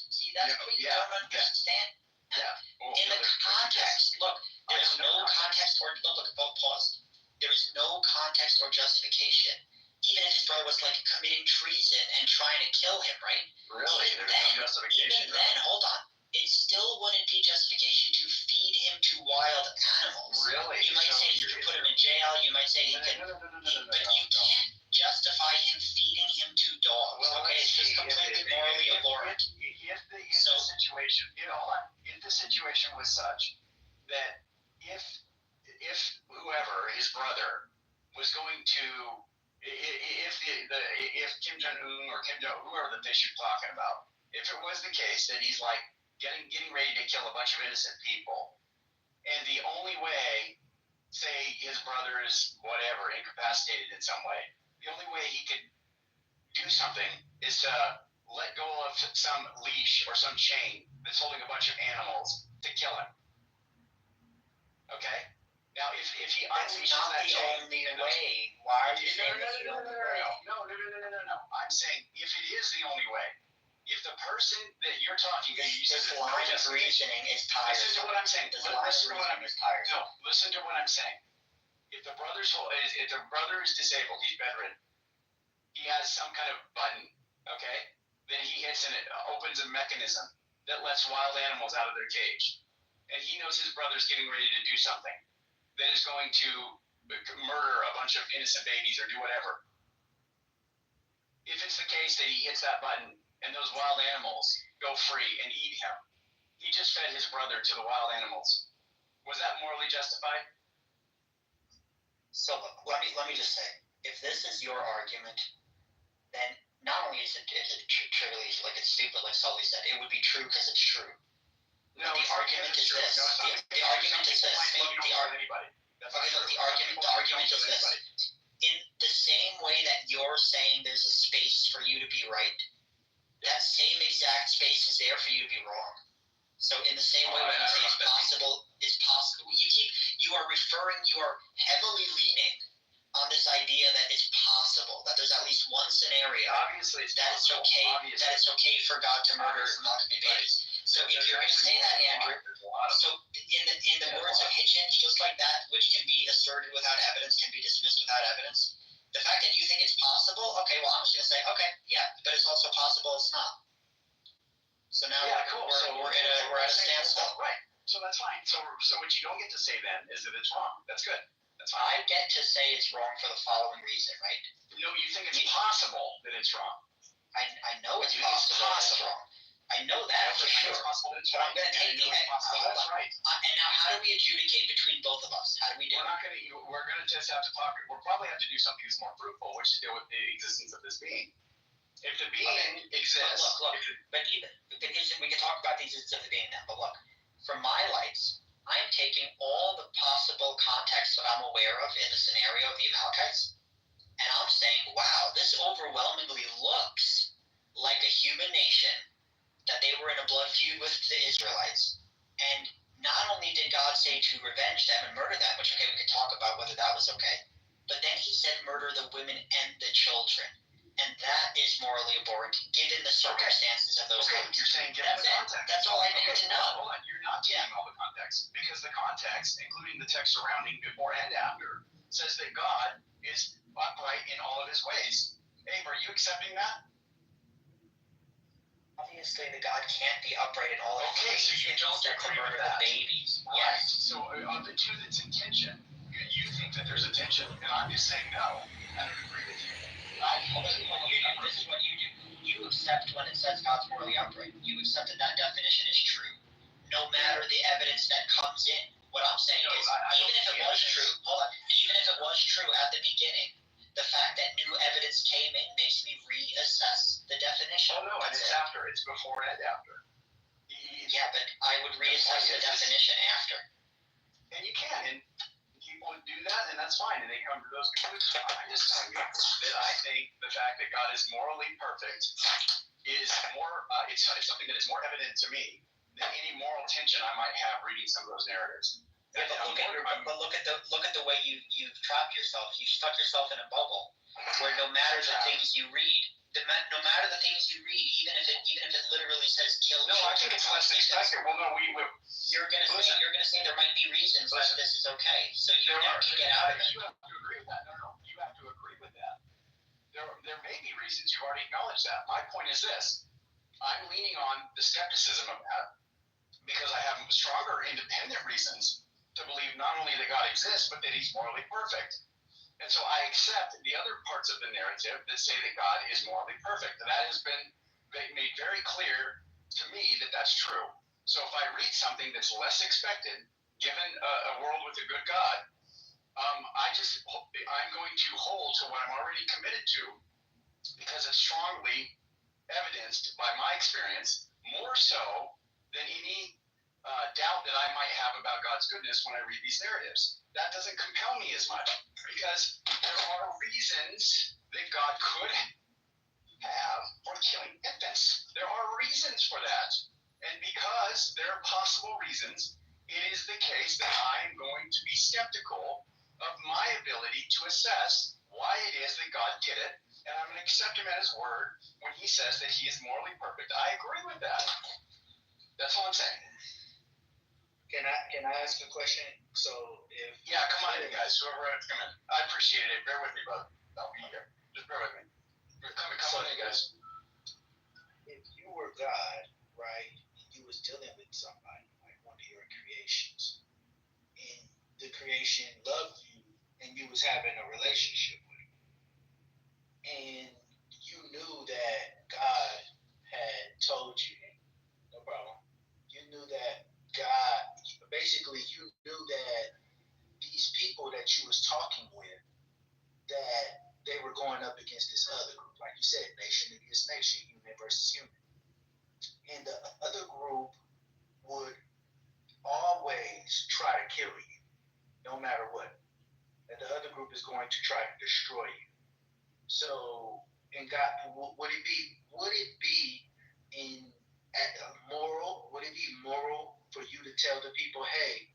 See, that's what you don't understand. In the context, look, there's no context or pause. There is no context or justification. Even if his brother was committing treason and trying to kill him, right? Really? Even then, hold on. It still wouldn't be justification to feed him to wild animals. Really? You might say you could put him in jail. You might say he could, but you can't justify him feeding him to dogs. Well, okay, it's just completely morally abhorrent. If the situation was such that if whoever his brother was going to, if Kim Jong Un or Kim Jong, whoever the fish you're talking about, if it was the case that he's getting ready to kill a bunch of innocent people, and the only way, say his brother is whatever, incapacitated in some way, the only way he could do something is to let go of some leash or some chain that's holding a bunch of animals to kill him. Okay? Now, if he unleashes that chain... That's not the only way. Why are you saying that's the only way? No. I'm saying if it is the only way, if the person that you're talking to... This line of reasoning is tiresome. Listen to what I'm saying. Listen to what I'm saying. If the brother is disabled, he's bedridden, he has some kind of button, okay? Then he hits and it opens a mechanism that lets wild animals out of their cage. And he knows his brother's getting ready to do something that is going to murder a bunch of innocent babies or do whatever. If it's the case that he hits that button and those wild animals go free and eat him, he just fed his brother to the wild animals. Was that morally justified? So look, let me just say, if this is your argument, then not only is it truly it's stupid, like Sully said, it would be true because it's true. No, the argument is this. The argument is this. The argument is this. In the same way that you're saying there's a space for you to be right, that same exact space is there for you to be wrong. So in the same way when you say it's possible. You are heavily leaning on this idea that it's possible, that there's at least one scenario obviously that it's okay for God to murder babies. So if you're going to say that, Andrew, so in the words of Hitchens, just like that which can be asserted without evidence can be dismissed without evidence. The fact that you think it's possible, okay, well, I'm just going to say, okay, yeah, but it's also possible it's not. So now we're at a standstill. Right. So that's fine. So what you don't get to say then is that it's wrong. That's good. That's fine. I get to say it's wrong for the following reason, right? No, you think it's possible that it's wrong. I know it's possible that it's wrong. I know that for sure. But I'm going to take the that's right. And now, how do we adjudicate between both of us? How do we do it? We're going to just have to talk. We'll probably have to do something that's more fruitful, which is deal with the existence of this being. If the being exists... Look. But we can talk about the existence of the being now. But look, from my lights, I'm taking all the possible context that I'm aware of in the scenario of the Amalekites, and I'm saying, wow, this overwhelmingly looks like a human nation, that they were in a blood feud with the Israelites, and not only did God say to revenge them and murder them, which, okay, we could talk about whether that was okay, but then he said murder the women and the children. And that is morally abhorrent, given the circumstances of those crimes. You're saying given the context. That's all I need to know. Hold on, you're not taking all the context, because the context, including the text surrounding before and after, says that God is upright in all of his ways. Abe, are you accepting that? Obviously, the God can't be upright in all of his ways. Okay, so you don't agree with that. Babies. Yes. So of the two that's in tension, you think that there's a tension, and I'm just saying no. I don't agree with you. This is what you do. You accept when it says God's morally upright. You accept that definition beginning. The fact that new evidence came in makes me reassess the definition. Oh no, and it's after. It's before and after. Yeah, but I would reassess the definition after. And you can, and people do that, and that's fine, and they come to those conclusions. I'm just telling you that I think the fact that God is morally perfect is more, it's something that is more evident to me than any moral tension I might have reading some of those narratives. Yeah, but look at the way you've trapped yourself. You stuck yourself in a bubble where no matter the things you read, no matter the things you read, even if it literally says kill. No, I think it's less expected. Well, no, you're gonna say there might be reasons why this is okay. So you never can get out of it. You have to agree with that. No, you have to agree with that. There may be reasons. You already acknowledged that. My point is this: I'm leaning on the skepticism of that because I have stronger independent reasons to believe not only that God exists, but that He's morally perfect. And so I accept the other parts of the narrative that say that God is morally perfect. And that has been made very clear to me that that's true. So if I read something that's less expected, given a world with a good God, I'm going to hold to what I'm already committed to because it's strongly evidenced by my experience, more so than any doubt that I might have about God's goodness when I read these narratives. That doesn't compel me as much because there are reasons that God could have for killing infants. There are reasons for that. And because there are possible reasons, it is the case that I'm going to be skeptical of my ability to assess why it is that God did it. And I'm going to accept Him at His word when He says that He is morally perfect. I agree with that. That's all I'm saying. Can I ask a question? So if come on in, guys. Whoever come in, I appreciate it. Bear with me, brother. I'll be here. Just bear with me. Come on in, guys. If you were God, right, and you was dealing with somebody, like one of your creations, and the creation loved you, and you was having a relationship with it, and you knew that God had told you, no problem. You knew that God, basically, you knew that these people that you was talking with, that they were going up against this other group, like you said, nation against nation, human versus human. And the other group would always try to kill you, no matter what. And the other group is going to try to destroy you. So, and God, would it be moral for you to tell the people, hey,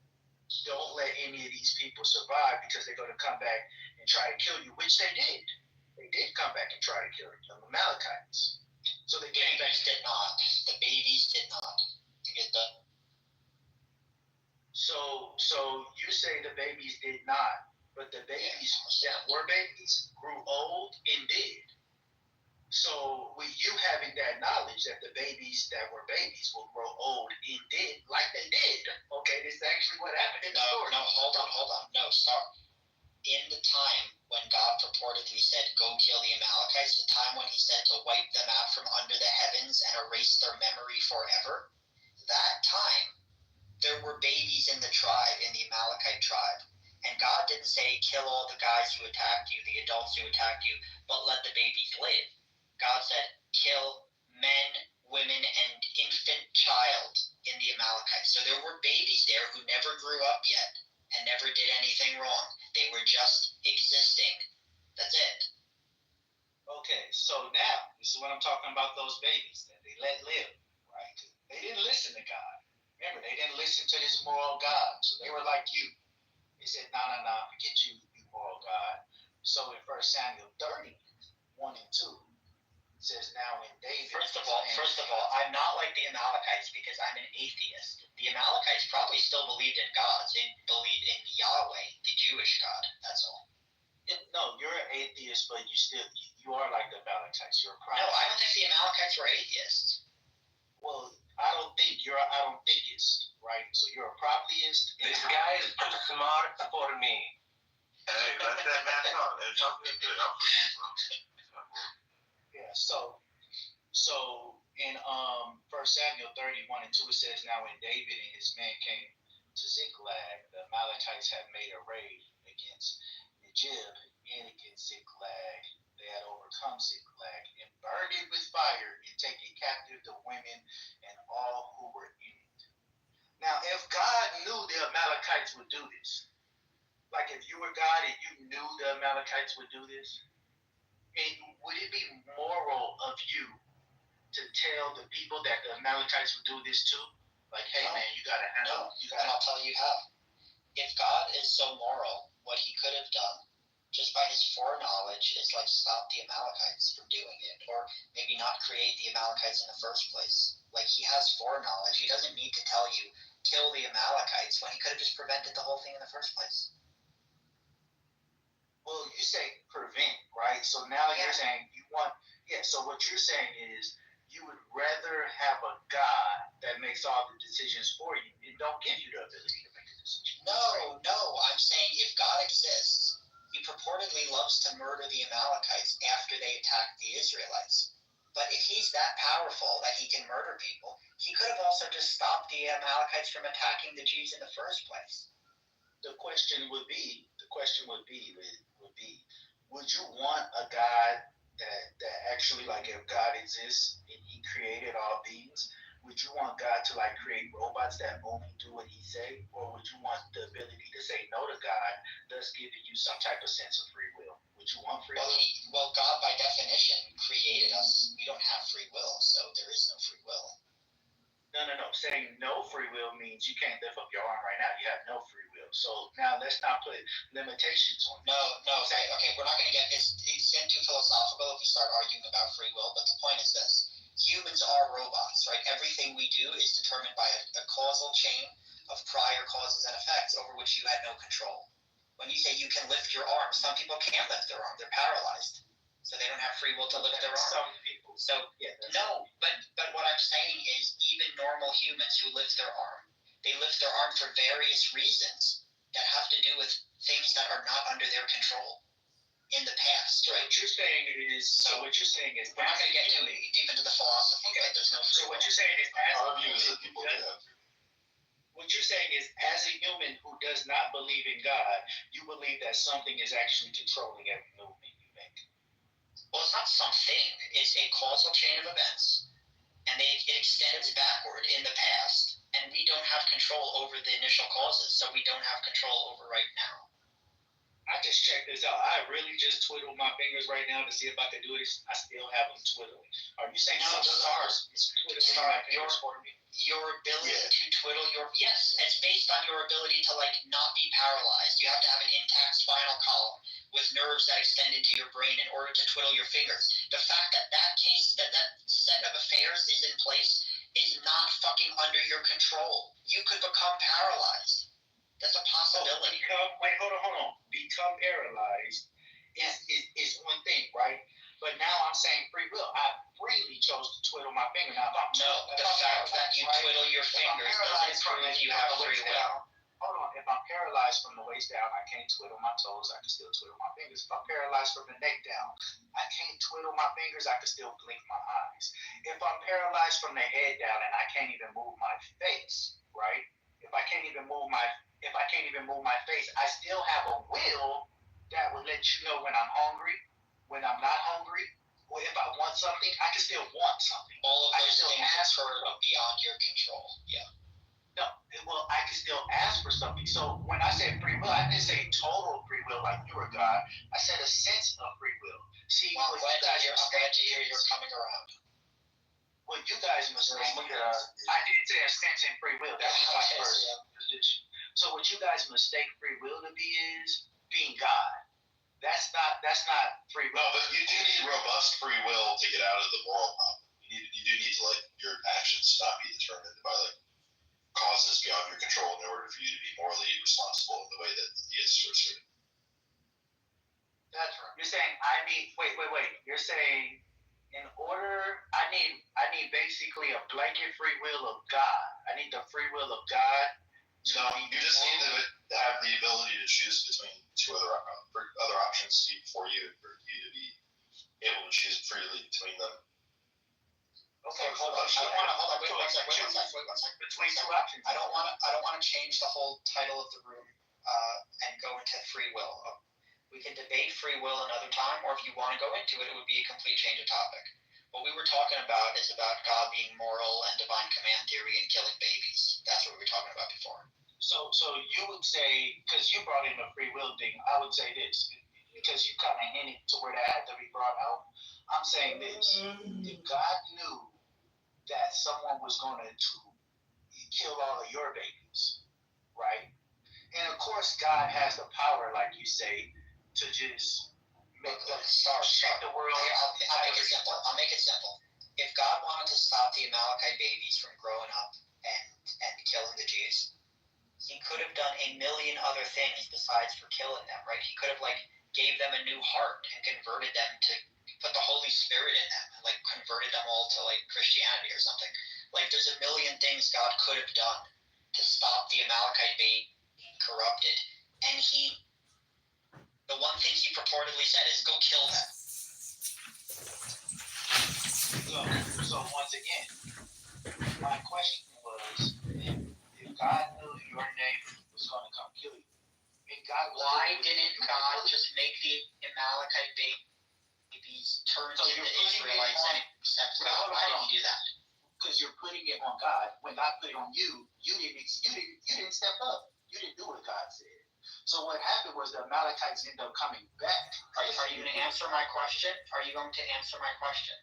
don't let any of these people survive because they're going to come back and try to kill you, which they did. They did come back and try to kill you, the Amalekites. So they came back. Did not. The babies did not. To get the. So you say the babies did not, but the babies that were babies grew old and did. So with you having that knowledge that the babies that were babies will grow old and did, like they did. Okay, this is actually what happened in the story. No, hold on. No, stop. In the time when God purportedly said, go kill the Amalekites, the time when He said to wipe them out from under the heavens and erase their memory forever, that time, there were babies in the tribe, in the Amalekite tribe. And God didn't say, kill all the guys who attacked you, the adults who attacked you, but let the babies live. God said, kill men, women, and infant child in the Amalekites. So there were babies there who never grew up yet and never did anything wrong. They were just existing. That's it. Okay, so now, this is what I'm talking about, those babies that they let live, right? They didn't listen to God. Remember, they didn't listen to this moral God. So they were like you. They said, no, forget you moral God. So in 1 Samuel 30, 1 and 2, says now in David. First of all, I'm not like the Amalekites because I'm an atheist. The Amalekites probably still believed in God. They believed in Yahweh, the Jewish God. That's all. No, you're an atheist, but you are like the Amalekites. You're a prophet. No, I don't think the Amalekites were atheists. Well, I don't think it's right. So you're a prophetist. This guy is too smart for me. Hey, let that man talk. They're talking good. Yeah, so in 1 Samuel 31 and 2, it says, now when David and his men came to Ziklag, the Amalekites had made a raid against Negib Anakin Ziklag. They had overcome Ziklag and burned it with fire and taken captive the women and all who were in it. Now, if God knew the Amalekites would do this, like if you were God and you knew the Amalekites would do this, and would it be moral of you to tell the people that the Amalekites would do this too? Like, hey man, you gotta handle. And I'll tell you how. If God is so moral, what he could have done, just by his foreknowledge, is like stop the Amalekites from doing it, or maybe not create the Amalekites in the first place. Like, he has foreknowledge. He doesn't need to tell you, kill the Amalekites, when he could have just prevented the whole thing in the first place. Well, you say prevent, right? So now you're saying you want, so what you're saying is you would rather have a God that makes all the decisions for you and don't give you the ability to make a decision. No, I'm saying if God exists, he purportedly loves to murder the Amalekites after they attack the Israelites. But if he's that powerful that he can murder people, he could have also just stopped the Amalekites from attacking the Jews in the first place. The question would be, would you want a God that actually, like, if God exists and he created all beings, would you want God to like create robots that only do what he say, or would you want the ability to say no to God, thus giving you some type of sense of free will? Would you want free will? Well, God by definition created us. We don't have free will, so there is no free will. No. Saying no free will means you can't lift up your arm right now. You have no free will. So now let's not put limitations on it. No. Okay. We're not going to get it's getting too philosophical if we start arguing about free will. But the point is this: humans are robots, right? Everything we do is determined by a causal chain of prior causes and effects over which you had no control. When you say you can lift your arm, some people can't lift their arm; they're paralyzed. So they don't have free will to lift their arm. Some people. So but what I'm saying is even normal humans who lift their arm, they lift their arm for various reasons that have to do with things that are not under their control in the past, right? What you're saying is we're not going to get too deep into the philosophy, but there's no free will. So what you're saying is what you're saying is, as a human who does not believe in God, you believe that something is actually controlling every movement you make. Well, it's not something. It's a causal chain of events, and it extends backward in the past, and we don't have control over the initial causes, so we don't have control over right now. I just checked this out. I really just twiddled my fingers right now to see if I could do this. I still have them twiddling. Are you saying stars is twiddling my fingers for me? Your ability to twiddle it's based on your ability to not be paralyzed. You have to have an intact spinal column with nerves that extend into your brain in order to twiddle your fingers. The fact that that set of affairs is in place is not fucking under your control. You could become paralyzed. That's a possibility. Hold on. Become paralyzed is one thing, right? But now I'm saying free will. I freely chose to twiddle my finger. Now, the fact that you twiddle your fingers doesn't prove you have free will. Hold on. If I'm paralyzed from the waist down, I can't twiddle my toes. I can still twiddle my fingers. If I'm paralyzed from the neck down, I can't twiddle my fingers. I can still blink my eyes. If I'm paralyzed from the head down and I can't even move my face, right? If I can't even move my face, I still have a will that would let you know when I'm hungry, when I'm not hungry, or if I want something, I can still want something. All of those things are beyond your control. Yeah. No, well, I can still ask for something. So when I said free will, I didn't say total free will like you're a God. I said a sense of free will. See, I'm glad to hear you're coming around. Well, you guys must think, I didn't say a sense in free will. That was my first position. So what you guys mistake free will to be is being God. That's not free will. No, but you do need robust free will to get out of the moral problem. You do need to your actions not be determined by causes beyond your control in order for you to be morally responsible in the way that the Discourse is. That's right. You're saying wait. You're saying in order I need basically a blanket free will of God. I need the free will of God. No, you just need to have the ability to choose between two other options for you to be able to choose freely between them. Okay, hold on. Wait one second. Between two options. I don't want to change the whole title of the room and go into free will. We can debate free will another time, or if you want to go into it, it would be a complete change of topic. What we were talking about is about God being moral and divine command theory and killing babies. That's what we were talking about before. So you would say, because you brought in a free will thing, I would say this, because you kind of hinted to where that had to be brought out. I'm saying this: if God knew that someone was going to kill all of your babies, right? And of course, God has the power, like you say, to just make the world. I'll make it simple. If God wanted to stop the Amalekite babies from growing up and killing the Jews, he could have done a million other things besides for killing them, right? He could have gave them a new heart and converted them to put the Holy Spirit in them and converted them all to Christianity or something. There's a million things God could have done to stop the Amalekite baby being corrupted, and the one thing he purportedly said is go kill them. So once again, my question was, if God knew your neighbor was going to come kill you, why didn't God just make the Amalekite babies turn into Israelites and accept God? Why didn't he do that? Because you're putting it on God. When God put it on you, you didn't step up. You didn't do what God said. So what happened was the Amalekites ended up coming back. Are you going to answer my question? Are you going to answer my question?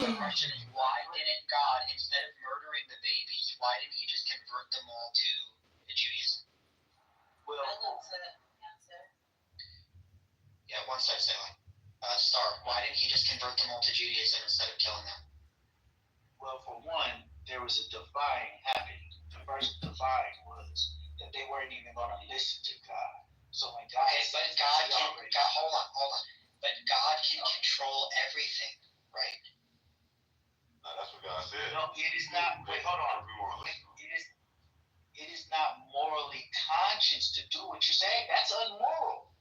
The question is, why didn't God, instead of murdering the babies, why didn't he just convert them all to Judaism? Well, I'd love to answer. Yeah, one side sailing. Star, why didn't he just convert them all to Judaism instead of killing them? Well, for one, there was a defying happening. The first defying was that they weren't even going to listen to God. So when God hold on. But God can control everything, right? That's what God said. No, it is not. Wait, hold on. It is not morally conscious to do what you're saying. That's unmoral.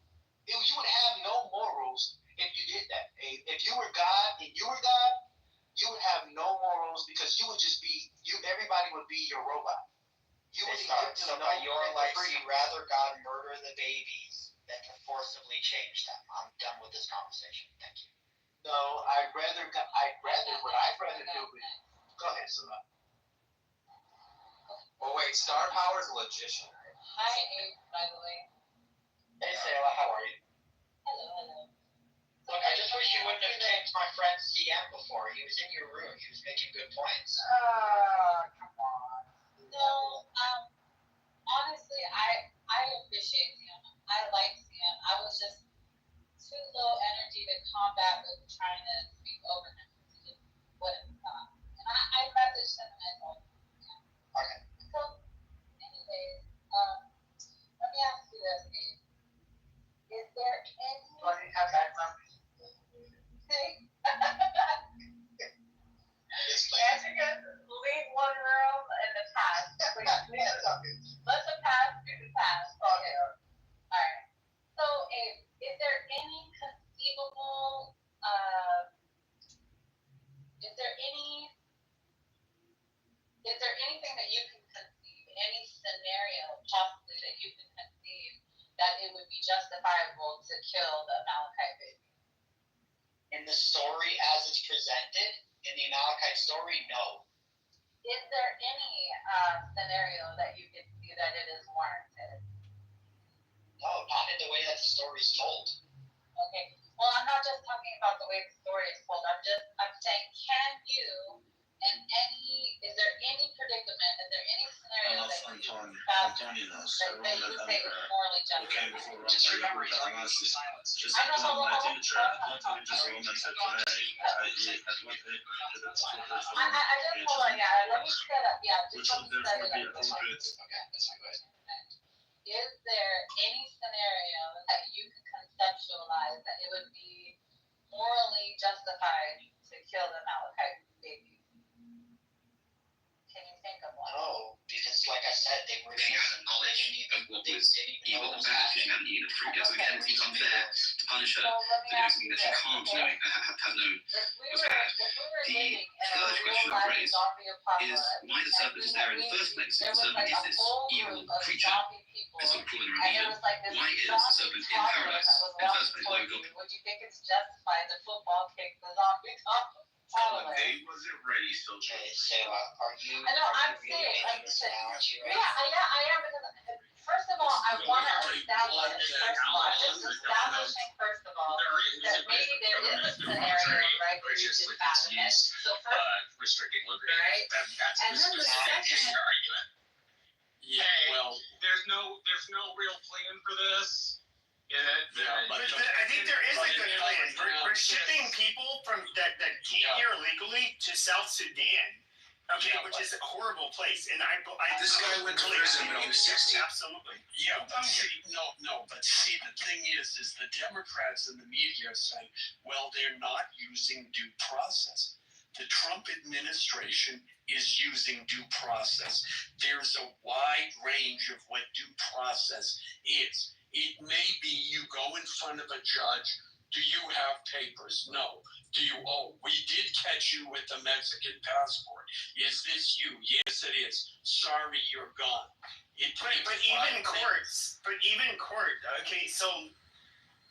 You would have no morals if you did that. If you were God and you were God, you would have no morals because you would just be everybody would be your robot. You would so by your life, you'd rather God murder the babies than to forcibly change them. I'm done with this conversation. Thank you. No, I'd rather do. Go ahead, Salah. Well, wait, Star Power is a logician, right? Hi, Abe, by the way. Hey, Sarah, how are you? Hello. Look, I just wish you wouldn't have kicked my friend CM before. He was in your room. He was making good points. Come on. No, honestly, I appreciate Sam. I like Sam. I was just too low energy to combat with trying to speak over him. He just wouldn't stop. And I messaged him and I told him. Yeah. Okay. So, anyways, let me ask you this, Abe. Is there any... Do I need to have background? Jessica, leave one room in the past. Please. Let the past be the past. Okay. Alright. So, Abe, is there any conceivable, is there anything that you can conceive, any scenario possibly that you can conceive that it would be justifiable to kill the Amalekite baby? In the story as it's presented, in the Amalekite story, no. Is there any scenario that you can see that it is warranted? No, not in the way that the story is told. Okay. Well, I'm not just talking about the way the story is told. I'm saying, can you, is there any predicament, is there any scenario that you found that you say is morally justified? Just remember, he's arguing for silence. I know, hold on. I just hold on, yeah. Let me set up, yeah. Just let me set it up. Okay, that's fine. Go ahead. Is there any scenario that you can conceptualize that it would be morally justified to kill the Amalekite baby? Can you think of one? No, because like I said, they were If you had knowledge of what was evil and bad, if you hadn't eaten fruit, because again, it seems unfair to punish her for doing something that she can't do, have no was bad. The third question I've raised is why the serpent is there in the first place. If the serpent is this evil creature that's sort of crawling around Eden, why is the serpent in paradise in the first place? Why would God? Would you think it's justified the football kick the zombie off the tower? He wasn't ready, so So, are you? I know, I'm really saying, making like, this analogy right I am, because first of all, I want to establish, first of all, that maybe there is a scenario, right, where you could fathom it. So first, restricting liberty. right? That's And then the second, argument. Yeah, well, there's no real plan for this. But I think there is a good plan. We're shipping people from that came here illegally to South Sudan. Okay, which is a horrible place, and I this guy went to prison when he was 16. Absolutely. Yeah, but see, the thing is the Democrats and the media are saying, well, they're not using due process. The Trump administration is using due process. There's a wide range of what due process is. It may be you go in front of a judge. Do you have papers? No. Do you? Oh, we did catch you with a Mexican passport. Is this you? Yes, it is. Sorry, you're gone. But even court. Okay, so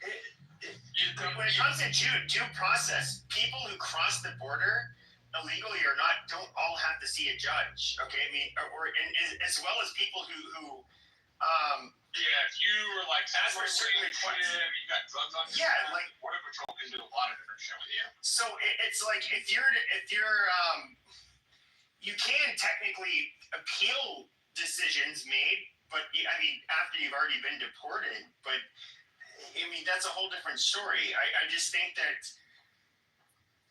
when it comes to due process, people who cross the border illegally or not don't all have to see a judge. Okay, I mean, and as well as people who if you were like for certain you got drugs on you. Yeah, like Border Patrol can do a lot of different shit with you. So it's like if you're you can technically appeal decisions made, but I mean after you've already been deported. But I mean that's a whole different story. I just think that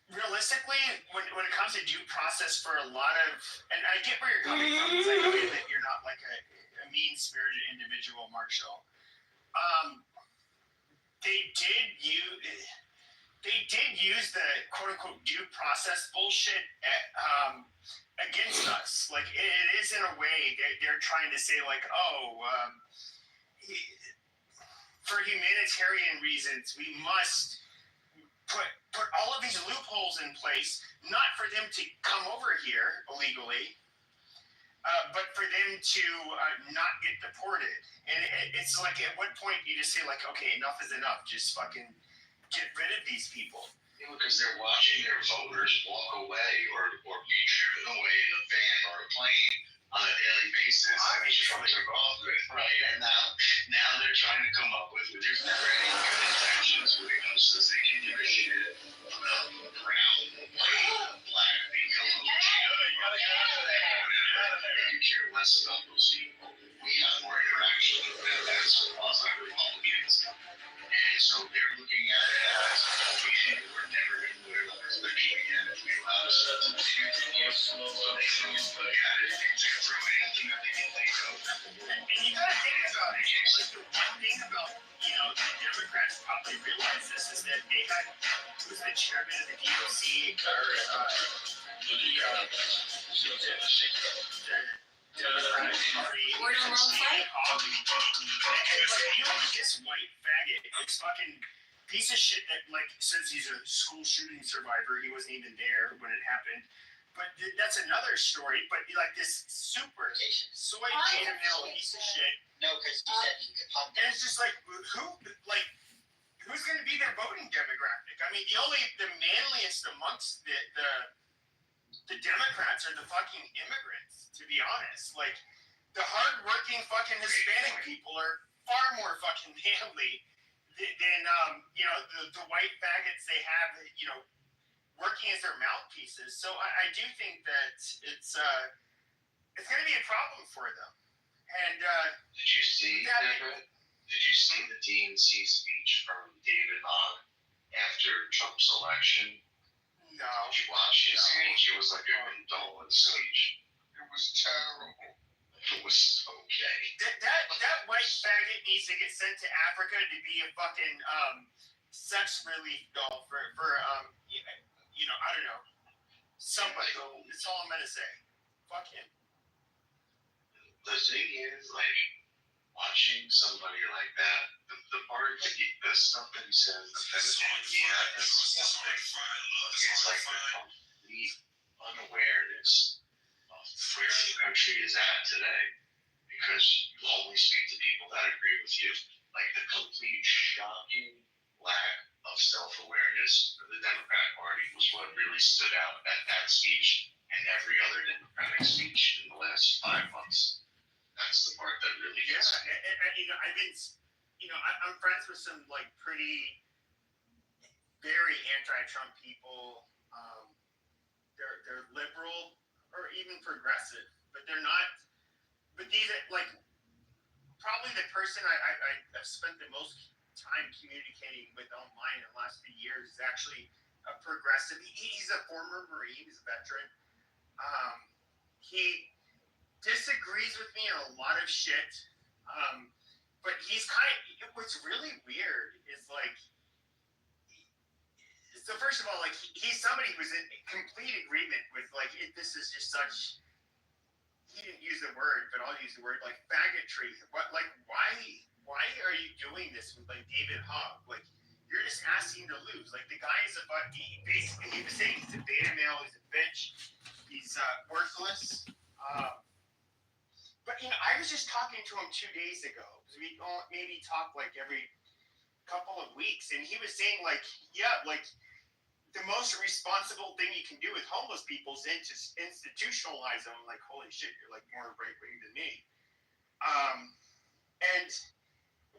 realistically, when it comes to due process for a lot of, and I get where you're coming from, because I know that you're not like a mean-spirited individual, Marshall. They did use the quote-unquote due process bullshit against us. Like it is in a way they're trying to say like, for humanitarian reasons, we must put all of these loopholes in place, not for them to come over here illegally, but for them to not get deported. And it's like, at what point do you just say like, okay, enough is enough, just fucking get rid of these people? Because they're watching their voters walk away or be driven away in a van or a plane on a daily basis. I mean, Trump took off with, right? And now they're trying to come up with, there's never any good intentions when it comes to thinking your shit about brown, white, black, become you gotta get out of there. You care less about those people. We have more interaction with them as Republicans. And so they're looking at it as, we're never going to put another election again if we allow ourselves to continue to use so they can look at it and take throw anything that they can think of. And you gotta think about it. Like the one thing about, the Democrats probably realize this is that they had, who's the chairman of the DOC, Democratic Party. This white faggot, this fucking piece of shit that like says he's a school shooting survivor. He wasn't even there when it happened. But that's another story. But like this super soy caramel piece of shit. No, because you said you could pump. And it's just like who's going to be their voting demographic? I mean, the manliest amongst the Democrats are the fucking immigrants. To be honest, like the hardworking fucking Hispanic people are far more fucking manly than the white faggots they have, working as their mouthpieces. So I do think that it's going to be a problem for them. And did you see the DNC speech from David Hogg after Trump's election? No. Did you watch his speech? It was like a condolence speech. It was terrible. It was okay. That white faggot needs to get sent to Africa to be a fucking sex relief doll for I don't know, somebody. That's all I'm gonna say. Fuck him. The thing is, like, watching somebody like that, the part that the stuff that he says, the femininity, that's one thing. It's like the complete unawareness of where the country is at today, because you only speak to people that agree with you. Like the complete shocking lack of self-awareness for the Democratic Party was what really stood out at that speech and every other Democratic speech in the last 5 months. That's the part that really gets me. I've been, I'm friends with some like pretty, very anti-Trump people. They're liberal or even progressive, but they're not. But these like probably the person I've spent the most time communicating with online in the last few years is actually a progressive. He's a former Marine. He's a veteran. He disagrees with me on a lot of shit, but he's what's really weird is like, so first of all, like he's somebody who's in complete agreement with like this is just such, he didn't use the word, but I'll use the word like faggotry. What, like why are you doing this with like David Hogg? Like you're just asking to lose. Like the guy is basically he was saying he's a beta male, he's a bitch, he's worthless. But I was just talking to him 2 days ago because we maybe talk like every couple of weeks, and he was saying like, yeah, like the most responsible thing you can do with homeless people is institutionalize them. I'm like, holy shit, you're like more right wing than me. And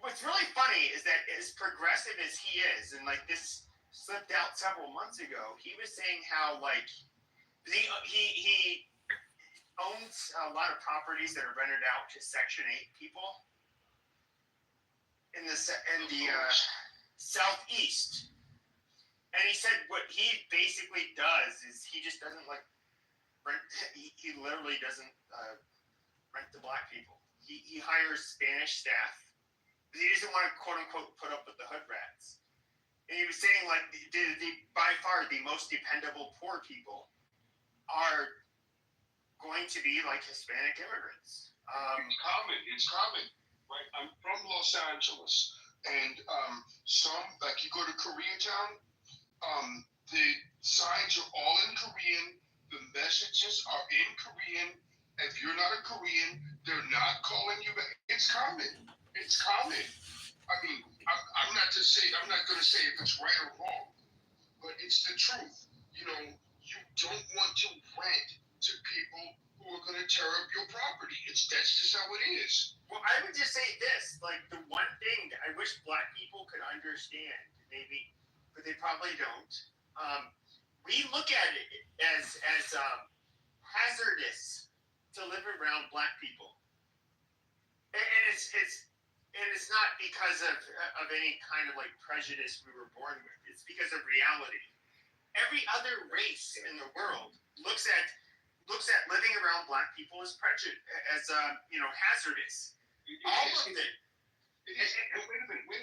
what's really funny is that as progressive as he is, and like this slipped out several months ago, he was saying how like he owns a lot of properties that are rented out to Section 8 people in the southeast. And he said what he basically does is he just doesn't like rent. He literally doesn't rent to black people. He hires Spanish staff because he doesn't want to quote unquote put up with the hood rats. And he was saying like the by far the most dependable poor people are going to be like Hispanic immigrants. It's common, right? I'm from Los Angeles, and some, like you go to Koreatown, the signs are all in Korean, the messages are in Korean. If you're not a Korean, they're not calling you back. It's common. I mean, I'm not going to say if it's right or wrong, but it's the truth. You don't want to rent to people who are going to tear up your property. That's just how it is. Well, I would just say this, like the one thing that I wish black people could understand, maybe, but they probably don't. We look at it as hazardous to live around black people, and it's not because of any kind of like prejudice we were born with. It's because of reality. Every other race in the world looks at living around black people as hazardous. All of it. Wait a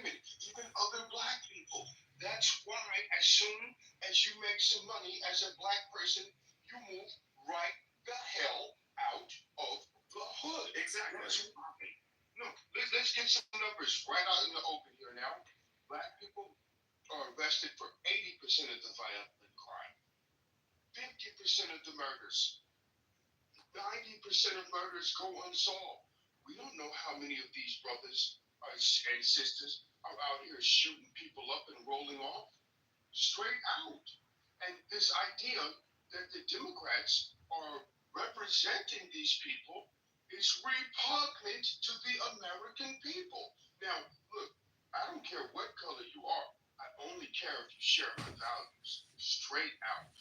minute. Even other black people. That's why as soon as you make some money as a black person, you move right the hell out of the hood. Exactly. Look, let's get some numbers right out in the open here now. Black people are arrested for 80% of the violent crime, 50% of the murders, 90% of murders go unsolved. We don't know how many of these brothers and sisters are out here shooting people up and rolling off. Straight out. And this idea that the Democrats are representing these people is repugnant to the American people. Now, look, I don't care what color you are. I only care if you share my values. Straight out.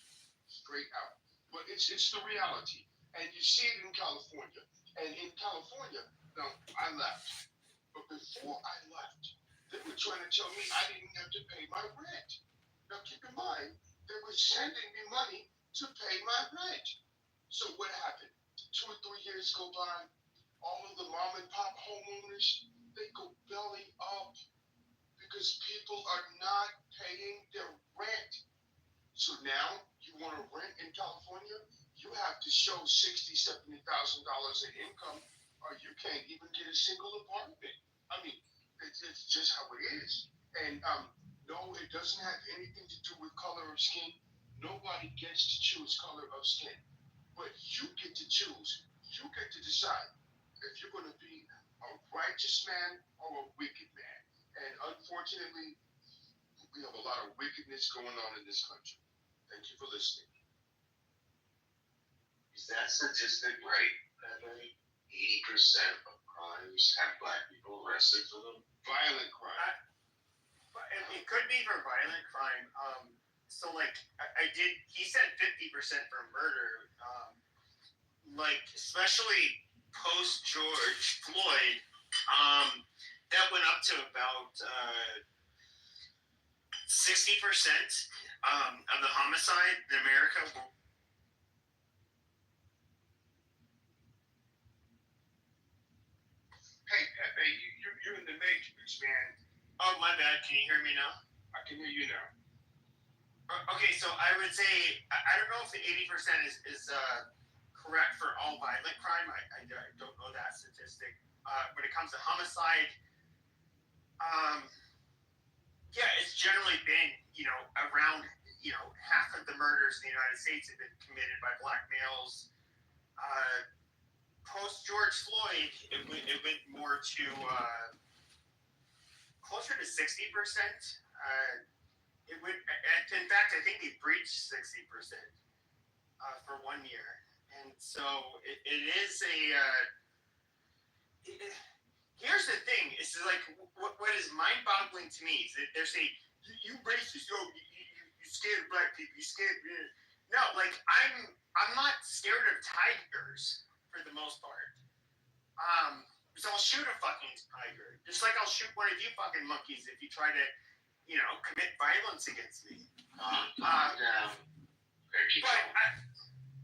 But it's the reality. And you see it in California. And in California, now, I left. But before I left, they were trying to tell me I didn't have to pay my rent. Now, keep in mind, they were sending me money to pay my rent. So what happened? 2 or 3 years go by, all of the mom and pop homeowners, they go belly up because people are not paying their rent. So now you want to rent in California, you have to show $60,000, $70,000 in income or you can't even get a single apartment. I mean, it's just how it is. And no, it doesn't have anything to do with color of skin. Nobody gets to choose color of skin, but you get to choose. You get to decide if you're going to be a righteous man or a wicked man. And unfortunately, we have a lot of wickedness going on in this country. Thank you for listening. Is that statistic right? That 80% of crimes have black people arrested for them? Violent crime. It could be for violent crime. So like he said 50% for murder. Especially post George Floyd, that went up to about 60% of the homicide in America. Hey, Pepe, you're in the Matrix, man. Oh, my bad. Can you hear me now? I can hear you now. Okay, so I would say, I don't know if the 80% is correct for all violent crime. I don't know that statistic. When it comes to homicide, it's generally been, around, half of the murders in the United States have been committed by black males. Post George Floyd, it went more to closer to 60%. It would, in fact, I think it breached 60% for 1 year, and so it is a. Here's the thing: it's like what is mind-boggling to me is that they're saying you racist, you scared of black people, you scared. No, like I'm not scared of tigers for the most part. So I'll shoot a fucking tiger, just like I'll shoot one of you fucking monkeys if you try to. Commit violence against me.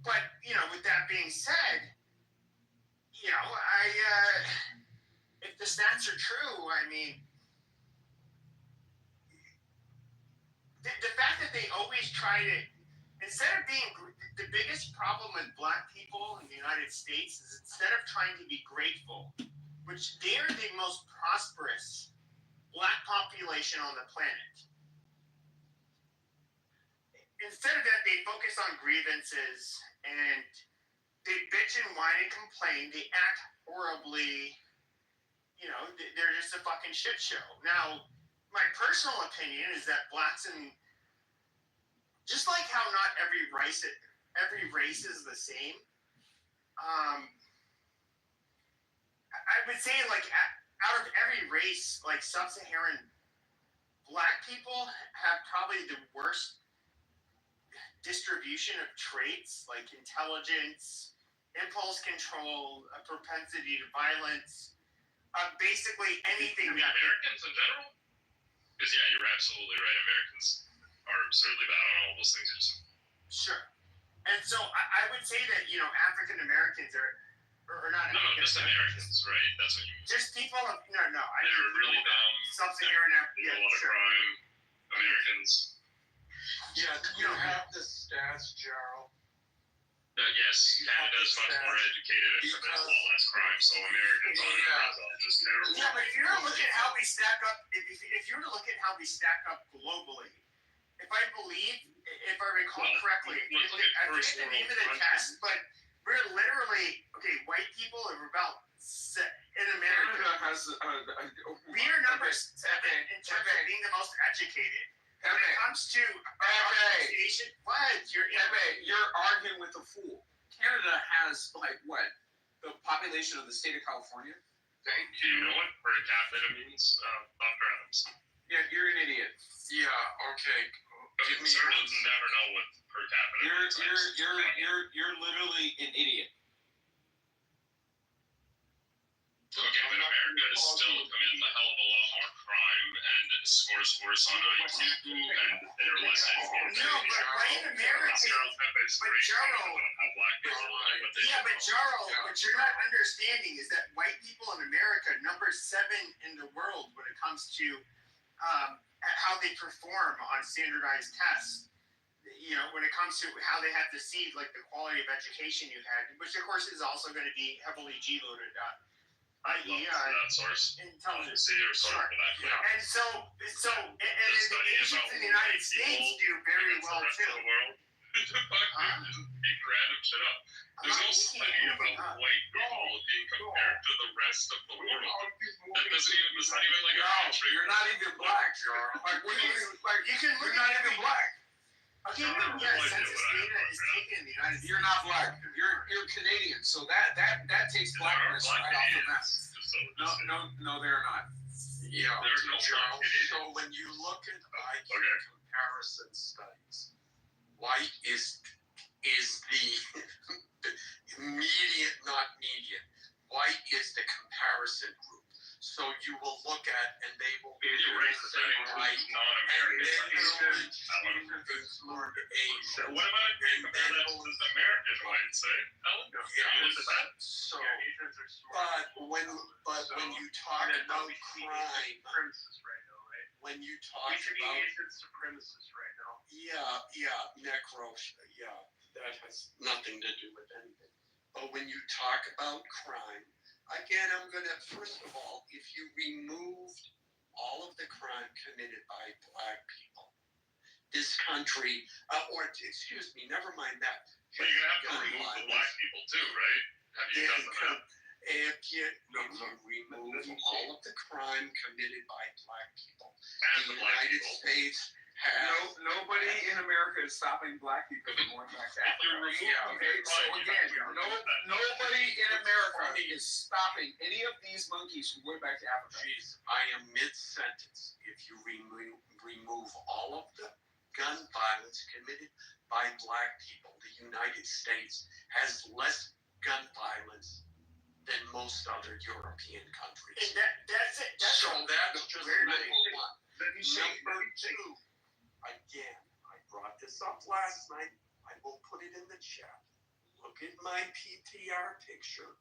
But with that being said, if the stats are true, I mean, the fact that they always try to, instead of being, the biggest problem with black people in the United States is instead of trying to be grateful, which they are the most prosperous black population on the planet. Instead of that, they focus on grievances and they bitch and whine and complain. They act horribly. They're just a fucking shit show. Now, my personal opinion is that blacks and just like how not every race is the same. I would say out of every race, like sub-Saharan black people have probably the worst distribution of traits like intelligence, impulse control, a propensity to violence, basically anything. You mean Americans in general? Because you're absolutely right. Americans are certainly bad on all those things. Sure. And so I would say that African Americans are not. No, just Americans, right? That's what you mean. Just people of no. They're really dumb. Sub-Saharan Africa. A lot of crime. Americans. Yeah, do you have the stats, Gerald? Yes, Canada's much more educated and commits a lot less crime, so Americans on average are just terrible. Yeah, but if you were to look at how we stack up, if you were to look at how we stack up globally, if I recall correctly, I forget the name of the test, but we're literally white people are about in America we are number 7 in terms of being the most educated. When it comes to organization, you're arguing with a fool. Canada has the population of the state of California. Thank you. Do you know what per capita means, Dr. Adams? Yeah, you're an idiot. Yeah. Okay. Conservatives never know what per capita means. You're literally an idiot. Okay, but America is still committing a hell of a lot more crime and scores worse on IQ and they're less educated. No, but right in America, what you're not understanding is that white people in America number 7 in the world when it comes to how they perform on standardized tests. When it comes to how they have to see the quality of education you had, which of course is also going to be heavily G-loaded that source. Intelligence. See your source for that. Yeah. And so, and the Asians in the United States do very well too. Keep random shit up. There's no study about white people being compared to the rest of the world. It's not even like a country. You're not even black, Jarl. You can look at even black. Okay, census data is taken in the United States. You're not black. You're Canadian, so that takes blackness right off the map. No, they're not. Yeah, there's no Jarl. So when you look at IQ comparison studies, white is the median, not median. White is the comparison group. So you will look at, and they will be right, non-American. What about American white? Say, so, but when you talk about crime, when you talk about Asian supremacists right now. That has nothing to do with anything. But when you talk about crime, again, I'm going to, first of all, if you removed all of the crime committed by black people, this country, never mind that. But you're going to have to remove the black people too, right? Have you done that? If you remove all of the crime committed by black people, and the United States has... Nobody in America is stopping black people from going back to Africa. So again, nobody in America is stopping any of these monkeys from going back to Africa. I am mid-sentence. If you remove all of the gun violence committed by black people, the United States has less gun violence than most other European countries. And that's it. That's just number one. Let me say number two. Again, I brought this up last night. I will put it in the chat. Look at my PTR picture,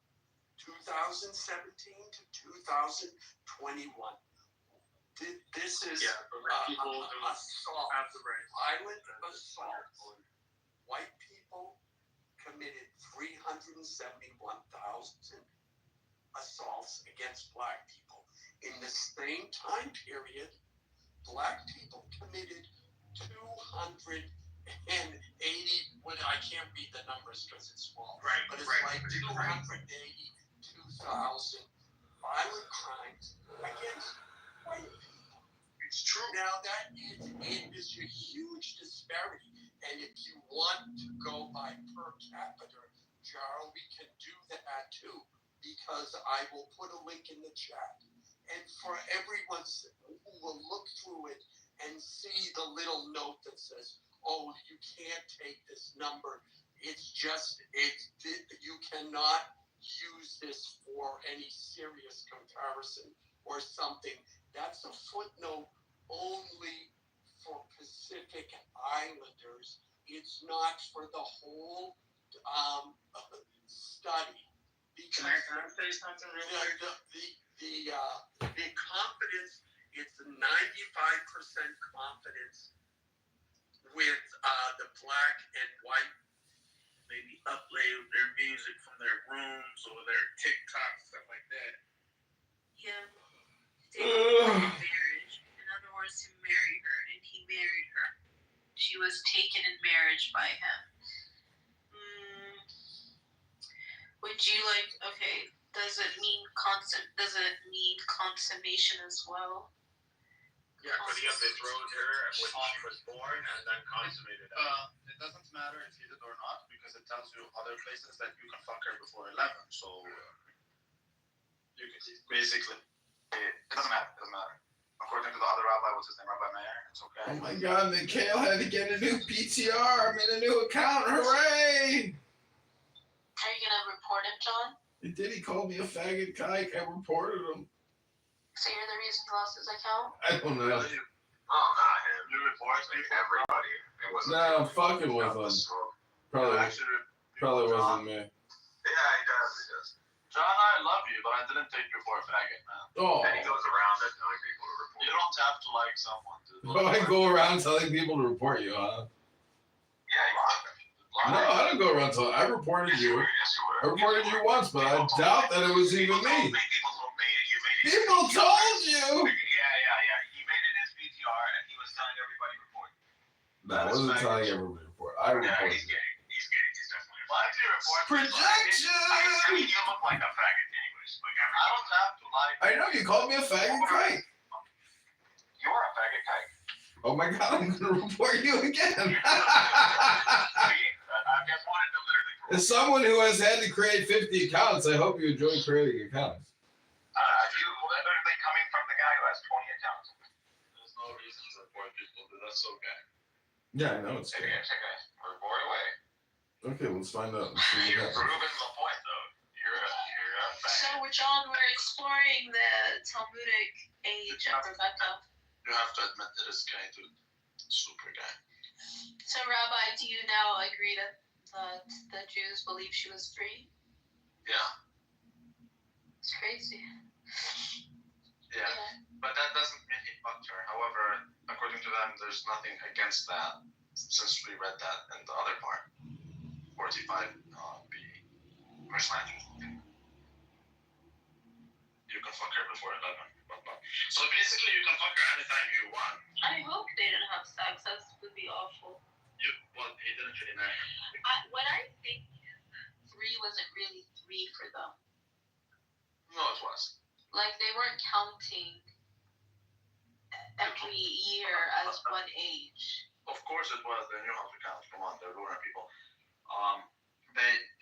2017 to 2021. This is assault, violent assault. White people committed 371,000 assaults against black people. In the same time period, black people committed 280, I can't read the numbers because it's small, but it's like 282,000 violent crimes against white people. It's true. Now it is a huge disparity, and if you want to go by per capita, Jarl, we can do that too, because I will put a link in the chat. And for everyone who will look through it and see the little note that says, oh, you can't take this number. You cannot use this for any serious comparison or something. That's a footnote only for Pacific Islanders. It's not for the whole study. Can I say something real quick? The confidence, it's 95% confidence with the black and white. Maybe upload their music from their rooms or their TikTok, stuff like that. Yeah. Marriage. In other words, to marry her, and he married her. She was taken in marriage by him. Would you does it mean consummation as well? Yeah, because he got betrothed her when she was born and then consummated it. It doesn't matter if he did or not, because it tells you other places that you can fuck her before 11. So you can basically, it doesn't matter. It doesn't matter. According to the other rabbi, what's his name, Rabbi Meir, it's okay. Oh my God, Mikhail had to get a new PTR. I'm in a new account. Hooray! Are you gonna report him, John? He did. He called me a faggot kike. I reported him. So you're the reason he lost his account? I don't know. Oh, not him. You report everybody. It wasn't Nah, I'm fucking with him. Probably wasn't me. Yeah, he does. John, I love you, but I didn't take you for a faggot, man. Oh. And he goes around telling people to report. You don't have to like someone to. Oh, I go around telling people to report you, huh? Yeah, you are. No, I don't go around telling. I reported you. I reported you once, but I doubt that it was even me. People People told you. Yeah. He made it his PTR and he was telling everybody report. No, I wasn't telling everybody report. I reported. He's gay. He's definitely. Why do you report? Projection! I mean, you look like a faggot anyways. Like, I don't have to lie. I know, you called me a faggot kike. You're a faggot kike. Oh my god, I'm gonna report you again. I just wanted to literally. As someone who has had to create 50 accounts, I hope you enjoy creating accounts. You literally coming from the guy who has 20 accounts. There's no reason to report people, but that's okay. Yeah, I know it's Take good. a report away. Okay, let's find out. Let's see You're what happens. proving the point, though. You're a So faggot. John, we're exploring the Talmudic age of Rebecca. You have to admit that this guy, dude, super guy. So Rabbi, do you now agree that the Jews believe she was free? Yeah. It's crazy. Yeah. But that doesn't mean he fucked her. However, according to them, there's nothing against that, since we read that in the other part. 45b, verse 19. You can fuck her before 11. So basically, you can fuck her anytime you want. I hope they didn't have sex. That would be awful. Well, he didn't really marry her. What I think is that 3 wasn't really 3 for them. No, it was. Like, they weren't counting every year as one age. Of course it was. They knew how to count. Come on, they're lunar people.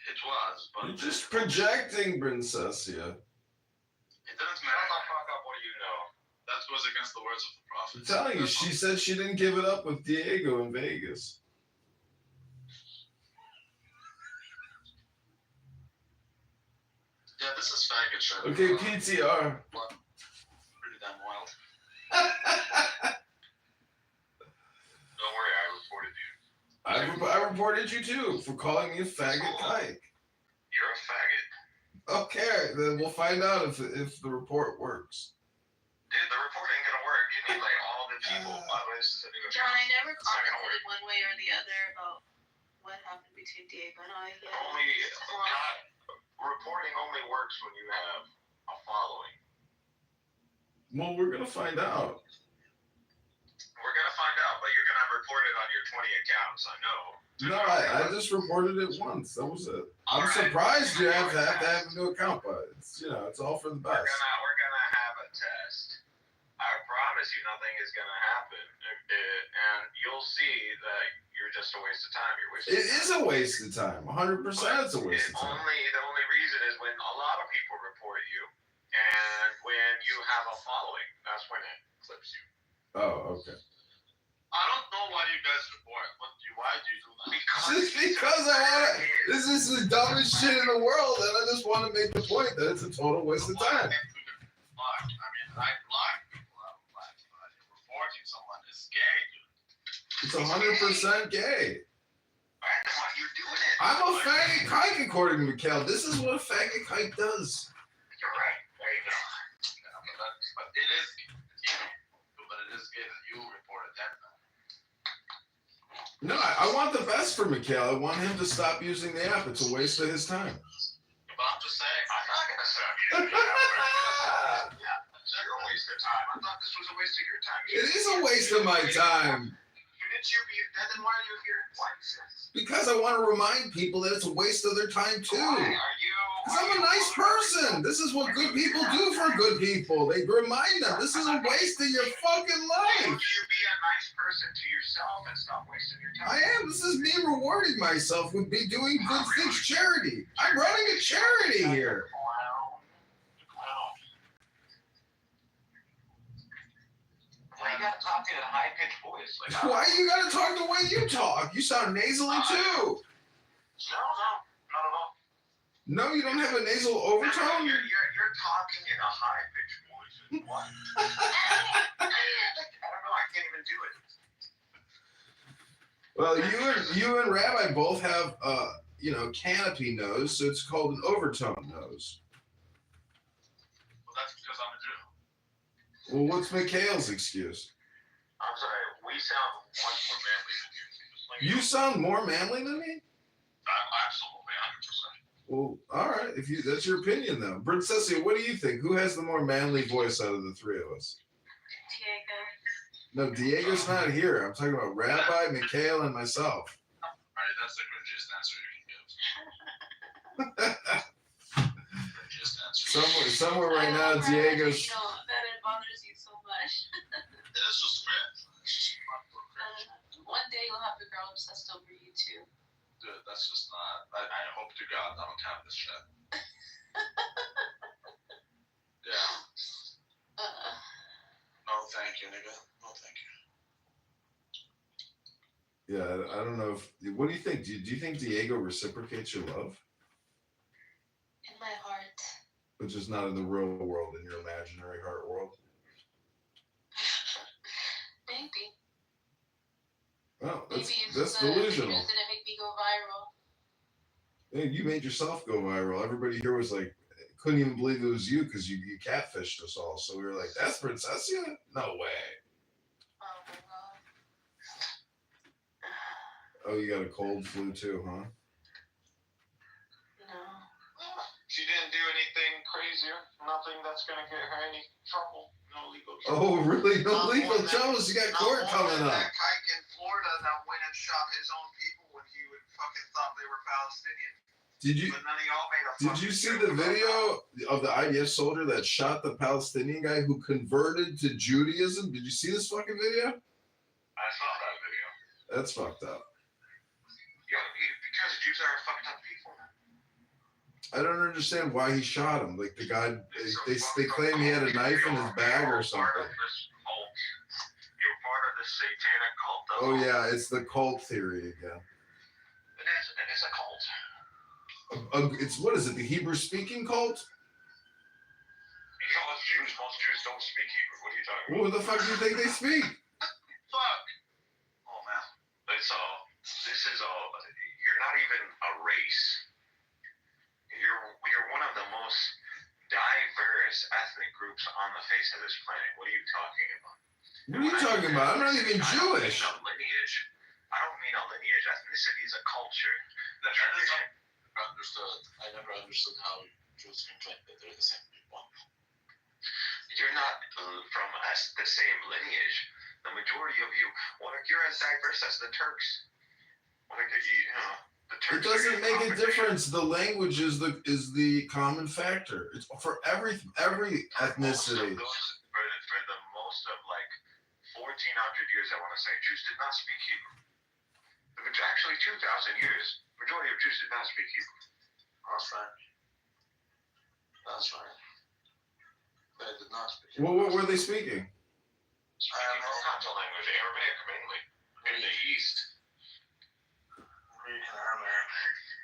It was, but You're just projecting, Princessia. it didn't matter. Shut the fuck up. What do you know? That was against the words of the prophet. I'm telling you, she said she didn't give it up with Diego in Vegas. Yeah, this is faggot shit. Okay, PTR. Pretty damn wild. Don't worry, I reported you. I reported you too for calling me a faggot kike. You're a faggot. Okay, then we'll find out if the report works. Dude, the report ain't gonna work. You need like all the people to do it. John, I never commented one way or the other about what happened between Diego and I. Reporting only works when you have a following. Well, we're gonna find out. We're gonna find out, but you're gonna report it on your 20 accounts. I know. No, I just reported it once. That was it. I'm surprised you have to have a new account, but it's it's all for the best. We're gonna have a test. I promise you, nothing is gonna happen, and you'll see that you're just a waste of time. You're wasting. It is a waste of time. 100%, it's a waste of time. The only reason is when a lot of people report you, and when you have a following, that's when it clips you. Oh, okay. I don't know why you guys report. Why do you do that? Just because I want to. This is the dumbest shit in the world, and I just want to make the point that it's a total waste of time. I block people. I don't block anybody. Reporting someone is gay, dude. It's 100% gay. You're doing it. I'm a faggot kike, according to Mikhail. This is what a faggot kike does. You're right. There you go. But it is gay. But it is gay that you reported that. No, I want the best for Mikhail. I want him to stop using the app. It's a waste of his time. But I'm just saying, I'm not gonna stop you. Yeah, it's a waste of time. I thought this was a waste of your time. It is a waste of my time. Then why are you here? Why exist? Because I want to remind people that it's a waste of their time too. Because I'm a nice person. This is what good people do for good people. They remind them this is a waste of your fucking life. Would you be a nice person to yourself and stop wasting your time? I am. This is me rewarding myself with me doing good things, charity. I'm running a charity here. Why you gotta talk in a high-pitched voice? Why you gotta talk the way you talk? You sound nasally too. No, not at all. No, you don't have a nasal overtone? You're talking in a high-pitched voice. What? I don't know. I can't even do it. Well, you and Rabbi both have canopy nose, so it's called an overtone nose. Well, that's because I'm a Jew. Well, what's Mikhail's excuse? I'm sorry. We sound much more manly than you. You sound more manly than me? Absolutely, Well, all right. If that's your opinion, though. Princessia, what do you think? Who has the more manly voice out of the three of us? Diego. No, Diego's not here. I'm talking about Rabbi, Mikhail, and myself. All right, that's the cringiest answer you can give. Cringiest answer. Somewhere right now, Diego's. That it bothers you so much. It's just cringe. One day you'll have a girl obsessed over you too. Dude, that's just not. I hope to God I don't have this shit. Yeah. No, thank you, nigga. No, thank you. Yeah, I don't know if. What do you think? Do you think Diego reciprocates your love? In my heart. But just not in the real world, in your imaginary heart world? Maybe. Oh, that's Maybe delusional. didn't make me go viral. Hey, you made yourself go viral. Everybody here was like, couldn't even believe it was you because you catfished us all. So we were like, that's Princessia? No way. Oh my God. Oh, you got a cold flu too, huh? No. She didn't do anything crazier. Nothing that's gonna get her any trouble. No legal trouble. Oh, really? No legal trouble? You got court coming up. That kike in Florida that went and shot his own people when he would fucking thought they were Palestinian. But none of y'all made a Did you see the video of the IDF soldier that shot the Palestinian guy who converted to Judaism? Did you see this fucking video? I saw that video. That's fucked up. Yeah, because Jews are fucked up people. I don't understand why he shot him. Like the guy, they claim he had a knife in his bag or something. You're part of this satanic cult. Oh yeah, it's the cult theory again. It is a cult. It's what is it? The Hebrew speaking cult? You call us Jews? Most Jews don't speak Hebrew. What are you talking about? What the fuck do you think they speak? Fuck. Oh man, it's all. This is all. You're not even a race. You're one of the most diverse ethnic groups on the face of this planet. What are you talking about? What are you talking about? I'm not even Jewish. I don't mean a lineage. I don't mean a lineage. Ethnicity is a culture. That is understood. I never understood how Jews can claim that they're the same people. You're not from the same lineage. The majority of you, you're as diverse as the Turks. It doesn't make a difference. The language is the common factor. It's for every ethnicity. For the most of like 1,400 years, I want to say, Jews did not speak Hebrew. Actually, 2,000 years, majority of Jews did not speak Hebrew. That's right. That's right. They did not speak Hebrew. Well, what were they speaking? Continental language, Aramaic mainly, in the East.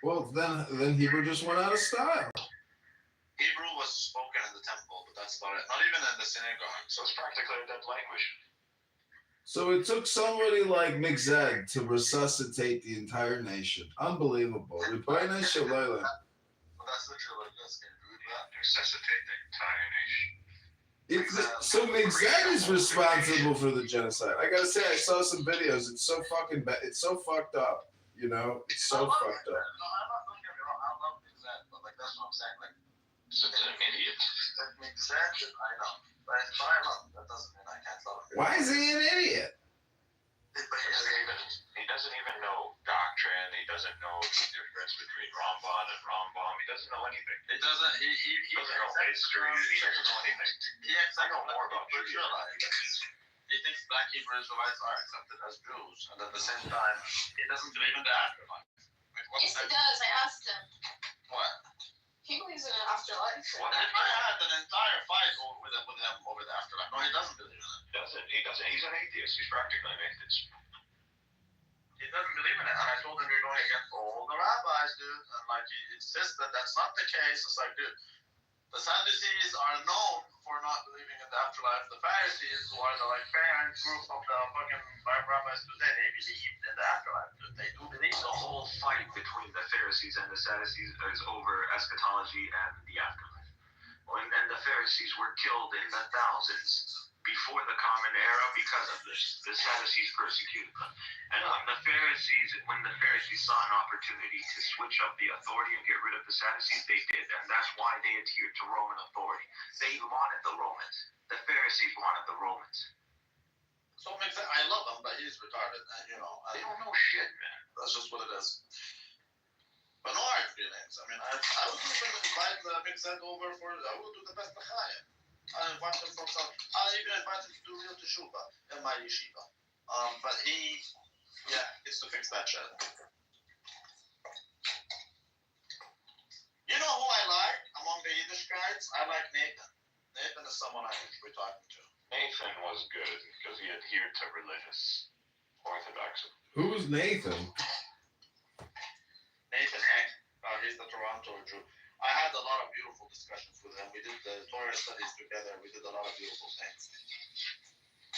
Well, then Hebrew just went out of style. Hebrew was spoken in the temple, but that's about it. Not even in the synagogue, so it's practically a dead language. So it took somebody like Migzed to resuscitate the entire nation. Unbelievable. Reparations and Patriotism. Well, that's literally what that's going to do. Resuscitate the entire nation. So Migzed is responsible for the genocide. I gotta say, I saw some videos. It's so fucking bad. It's so fucked up. You know, it's so fucked up. No, I'm not going to get me wrong. I love Migzed, but like that's what I'm saying. Like, he's an idiot. Migzed, I know. But if I love him, that doesn't mean I can't love him. Why is he an idiot? He doesn't even know doctrine. He doesn't know the difference between Rambam and Rambam. He doesn't know anything. He doesn't know history. He doesn't know anything. I know more about Judaism. He thinks Black Hebrew Israelites are accepted as Jews, and at the same time, he doesn't believe in the afterlife. Yes, he does. I asked him. What? He believes in an afterlife. I had an entire fight with him over the afterlife. No, he doesn't believe in it. He doesn't. He's an atheist. He's practically an atheist. He doesn't believe in it, and I told him you're going against all the rabbis, dude. And like he insists that that's not the case. It's like, dude, the Sadducees are known for not believing in the afterlife. The Pharisees, who are the like parent group of the fucking rabbis today, they believe in the afterlife. Dude. They do believe. The whole fight between the Pharisees and the Sadducees is over eschatology and the afterlife. And the Pharisees were killed in the thousands before the Common Era because of this. The Sadducees persecuted them. And when the Pharisees saw an opportunity to switch up the authority and get rid of the Sadducees, they did. And that's why they adhered to Roman authority. They wanted the Romans. The Pharisees wanted the Romans. So it makes sense. I love him, but he's retarded. And, you know, They don't know shit, man. that's just what it is. But no hard feelings. I mean, I would even invite the Big Zed over for, I will do the best B'chaim. I invite him for some, I even invite him to do real teshuva in my yeshiva. But he, gets to fix that shit. You know who I like among the Yiddish guys? I like Nathan. Nathan is someone I enjoy talking to. Nathan was good because he adhered to religious orthodoxy. Who's Nathan? Nathan Eck. He's the Toronto Jew. I had a lot of beautiful discussions with him. We did the Torah studies together. We did a lot of beautiful things.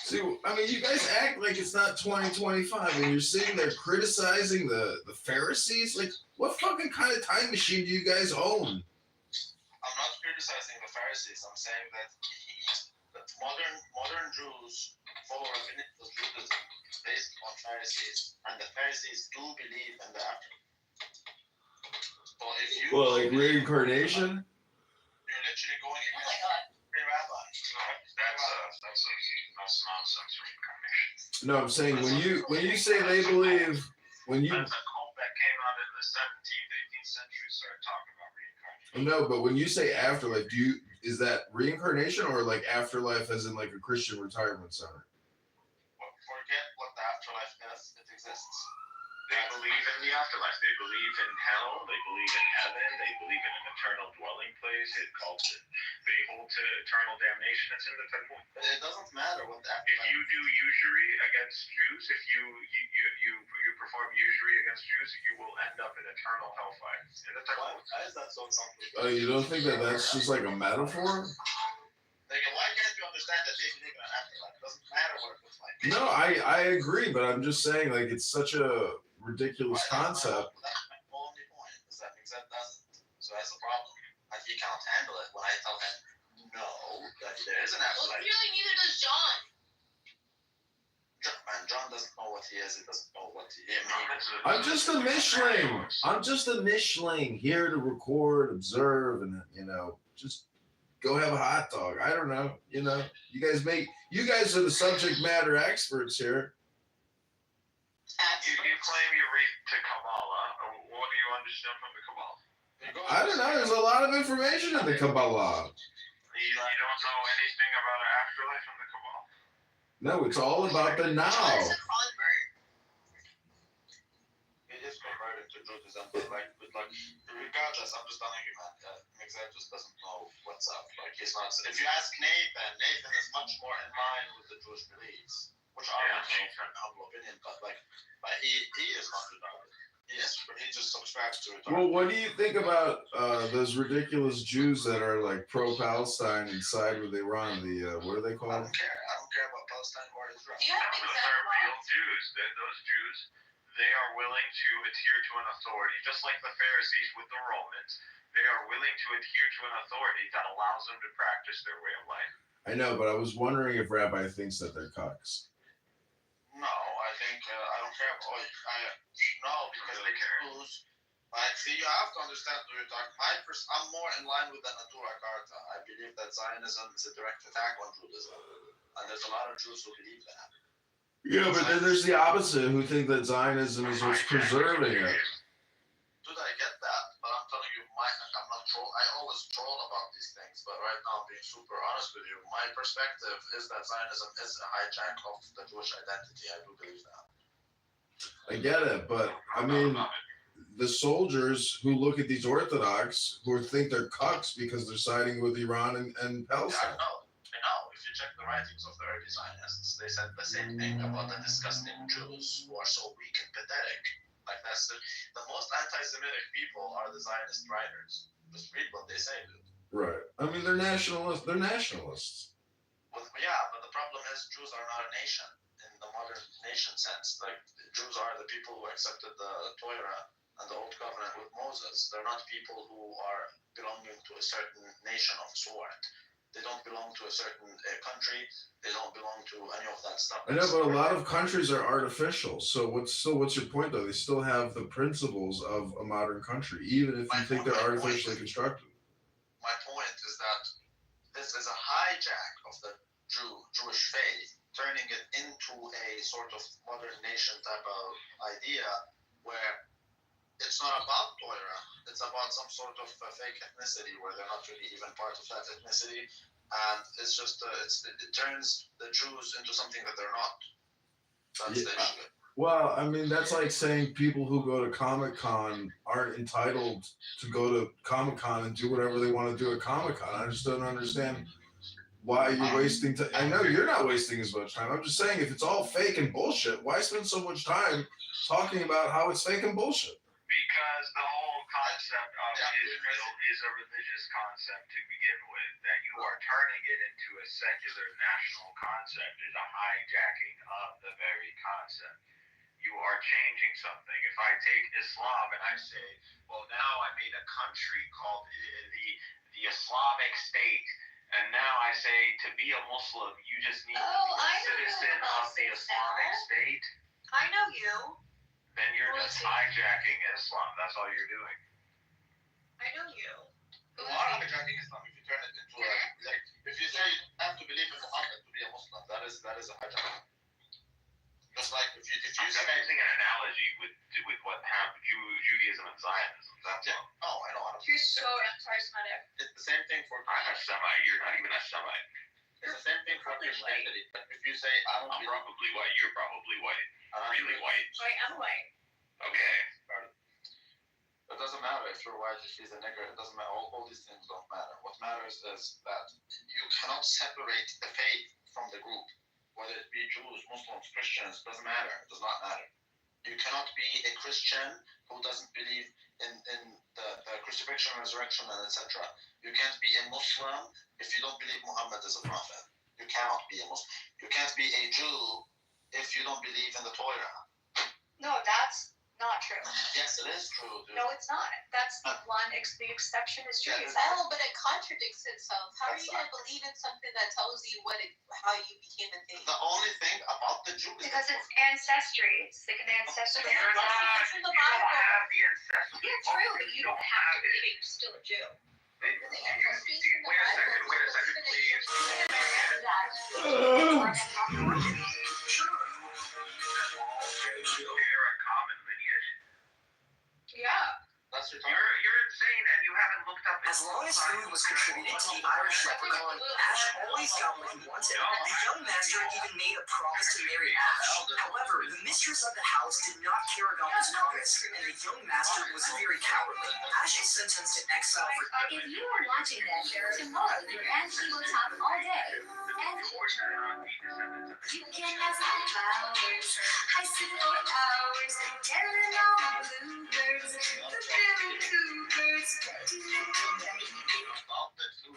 See, I mean, you guys act like it's not 2025, and you're sitting there criticizing the Pharisees. Like, what fucking kind of time machine do you guys own? I'm not criticizing the Pharisees. I'm saying that modern Jews follow rabbinical Judaism based on Pharisees, and the Pharisees do believe in the afterlife. So if you like reincarnation? You're literally going in every rabbi. That's nonsense reincarnation. No, I'm saying when you say they believe, That's a cult that came out in the 17th, 18th century, started talking about reincarnation. No, but when you say afterlife, is that reincarnation or like afterlife as in like a Christian retirement center? Forget what the afterlife is. It exists. They believe in the afterlife. They believe in hell. They believe in heaven. They believe in an eternal dwelling place. They hold to eternal damnation. It's in the Talmud. But it doesn't matter what the If afterlife you do usury against Jews, if you perform usury against Jews, you will end up in eternal hellfire. In the Talmud. Why is that so something? You don't think that that's just like a metaphor? Why can't you understand that they believe in an afterlife? It doesn't matter what it looks like. No, I agree, but I'm just saying like it's such a ridiculous concept. That's my only point. Is that Mixed doesn't. So that's the problem. Like he can't handle it when I tell him no, that there is an afterlife. Well, clearly neither does John. John doesn't know what he is. He doesn't know what he is. I'm just a Mishling. I'm just a Mishling here to record, observe, and just go have a hot dog. I don't know. You guys are the subject matter experts here. You claim you read to Kabbalah. What do you understand from the Kabbalah? I don't know. There's a lot of information in the Kabbalah. You don't know anything about an afterlife from the Kabbalah? No, it's all about the now. John's a convert. He is converted to Judaism, but regardless, I'm just telling you, man. Mixed just doesn't know what's up. Like he's not. If you ask Nathan is much more in line with the Jewish beliefs, which are an humble opinion, but he is not retarded. He just subscribes to retarded. Well, what do you think about those ridiculous Jews that are like pro-Palestine and side with Iran? What are they called? I don't care about Palestine or Israel. Do you have Those are real Jews. Those Jews, they are willing to adhere to an authority, just like the Pharisees with the Romans. They are willing to adhere to an authority that allows them to practice their way of life. I know, but I was wondering if Rabbi thinks that they're cucks. No, I think I don't care. Because they Jews. See, you have to understand what you're talking. I'm more in line with the Natura Carta. I believe that Zionism is a direct attack on Judaism, and there's a lot of Jews who believe that. Yeah, but then there's the opposite who think that Zionism is what's preserving it. Dude, I get that, but I'm telling you, I'm not troll. I always troll about these things, but right now, I'm being super honest with you. My perspective is that Zionism is a hijack of the Jewish identity. I do believe that. I get it, but I mean, the soldiers who look at these Orthodox who think they're cucks because they're siding with Iran and Palestine. Yeah, I know. If you check the writings of the early Zionists, they said the same thing about the disgusting Jews who are so weak and pathetic. Like that's the most anti-Semitic people are the Zionist writers. Just read what they say, dude. Right. I mean, they're nationalists. They're nationalists. But the problem is Jews are not a nation in the modern nation sense. Like the Jews are the people who accepted the Torah and the Old Covenant with Moses. They're not people who are belonging to a certain nation of sort. They don't belong to a certain country. They don't belong to any of that stuff. I know, but a lot of countries are artificial. So what's your point though? They still have the principles of a modern country, even if you think they're artificially constructed. My point is that this is a hijack of the Jewish faith, turning it into a sort of modern nation type of idea where it's not about Torah, it's about some sort of fake ethnicity where they're not really even part of that ethnicity, and it's just it turns the Jews into something that they're not. That's the issue. Well, I mean, that's like saying people who go to Comic-Con aren't entitled to go to Comic-Con and do whatever they want to do at Comic-Con. I just don't understand why you're wasting time. I know you're not wasting as much time. I'm just saying, if it's all fake and bullshit, why spend so much time talking about how it's fake and bullshit? Because the whole concept of Israel is a religious concept to begin with. That you are turning it into a secular national concept is a hijacking of the very concept. You are changing something. If I take Islam and I say, well, now I made a country called the Islamic State, and now I say to be a Muslim, you just need to be a citizen of the Islamic State. I know you. Then you're just hijacking Islam. That's all you're doing. I know you. You are hijacking Islam if you turn it into like if you say you have to believe in Muhammad to be a Muslim, that is a hijack. Just like if you I'm using an analogy with what happened Judaism and Zionism. That's Oh, I know. You're so anti-Semitic. It's the same thing for. I'm a Semite. You're not even a Semite. It's the same thing for Christianity. But if you say I'm probably white, you're probably white. Really white. I am white. Okay. It doesn't matter if you're white, if he's a nigger. It doesn't matter. All these things don't matter. What matters is that you cannot separate the faith from the group. Whether it be Jews, Muslims, Christians, doesn't matter. It does not matter. You cannot be a Christian who doesn't believe in the crucifixion, resurrection, and etc. You can't be a Muslim if you don't believe Muhammad is a prophet. You cannot be a Muslim. You can't be a Jew if you don't believe in the Torah. No, that's not true. Yes, it is true, dude. No, it's not. That's the one. The exception is true. Oh, but it contradicts itself. How are you going to believe in something that tells you how you became a thing? The only thing about the Jews because it's ancestry. It's like an ancestry. It's in the Bible. Yeah, true, but you don't have to be still a Jew. Wait a second, please. You're a common lineage. Yeah. That's your You're insane, and you haven't looked up. As long as food was contributed to the Irish leprechaun, Ash always got what he wanted. The young master even made a promise to marry Ash. However, the mistress of the house did not care about his promise, and the young master was very cowardly. Ash is sentenced to exile for. If you are watching this, tomorrow your auntie will talk all day. And you can ask the flowers. I sit for hours, telling all the bluebirds, the billy cougars.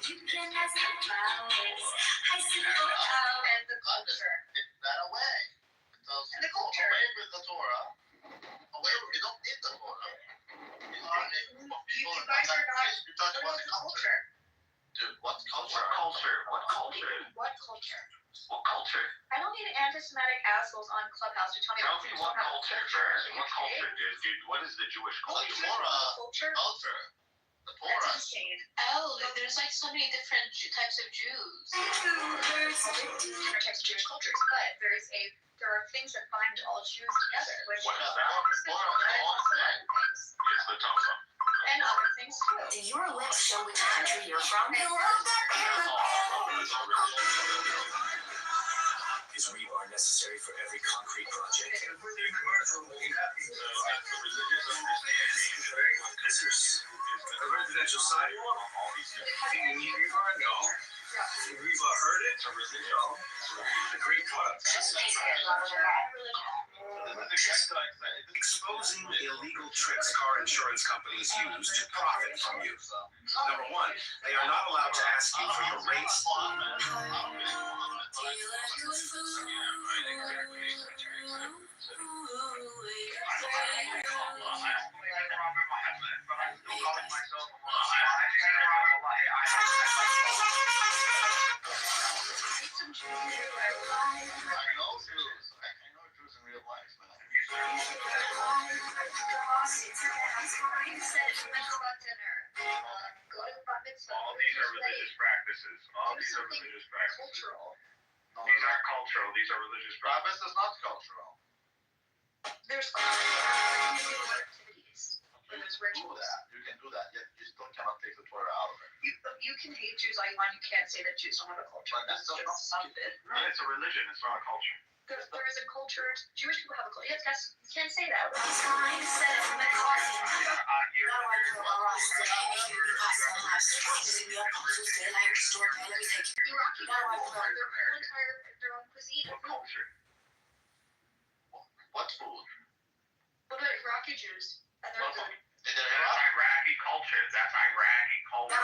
You can ask the flowers. I sit for hours. And the culture. It's that away. And the culture. Away with the Torah. Away with, you don't need the Torah. You are a group of people You guys are not. you talk about the culture. Dude, what culture? What culture? What culture? What culture? I don't need anti-Semitic assholes on Clubhouse to tell me Tell me what culture first. What culture, dude? What is the Jewish culture? The Torah. Culture? Culture. The That's Torah. insane. Oh, there's like so many different types of Jews. Different types of Jewish cultures, but there are things that bind all Jews together, which What is that? things. It's the Torah. And other things too. Do your lips show which country you're from? Is rebar necessary for every concrete project? A residential sidewalk? Do you need rebar? No. Rebar heard it? It's a great product. Exposing illegal tricks car insurance companies use to profit from you. Number one, they are not allowed to ask you for your race. rest is not cultural. There's activities. You can do that. You can do that. Yet you still cannot take the Torah out of it. You can hate Jews all you want. You can't say that Jews don't have a culture. But That's just something. It's a religion. It's not a culture. There is a culture. Jewish people have a culture. Yes, you can't say that. Their own cuisine. What culture? What food? What about Iraqi Jews? And their food. That's Iraqi culture. That's Iraqi culture.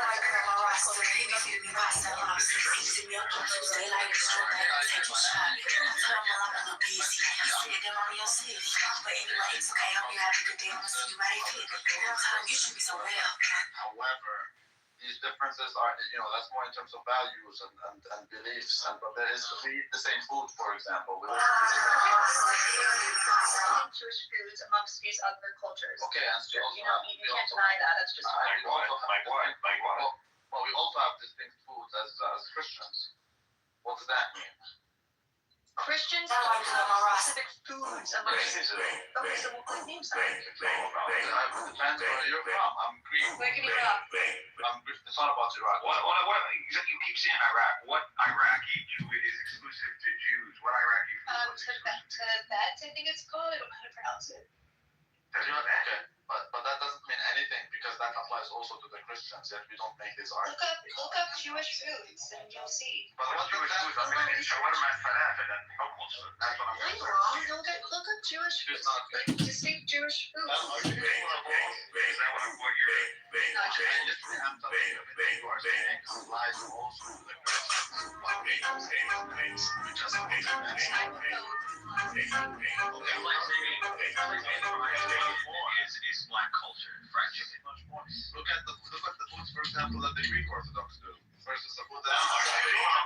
However, these differences are, that's more in terms of values and beliefs. But there is to eat the same food, for example. Jewish foods amongst these other cultures. Okay, and so you can't deny that. That's just like what? Well, we also have distinct foods as Christians. What does that mean? Christians have specific foods amongst. Okay, so what names that? It depends where you're from. I'm Greek. Like in Iraq. I'm Greek. It's not about Iraq. What you keep saying Iraq. What Iraqi Jew is exclusive to Jews? What Iraqi food? Tibet, I think it's called. I don't know how to pronounce it. Okay, but that doesn't mean anything because that applies also to the Christians. Yet we don't make these arguments. Look up Jewish foods and you'll see. But what Jewish foods? I mean, shawarma and falafel and hummus. That's what I'm saying. Wrong. Look up Jewish foods. Distinct Jewish foods. Is that what you're saying? I'm telling you, you are saying applies also to the Christians. Is black culture, fried chicken, much more. Look at the foods, for example, that the Greek Orthodox do versus the food that the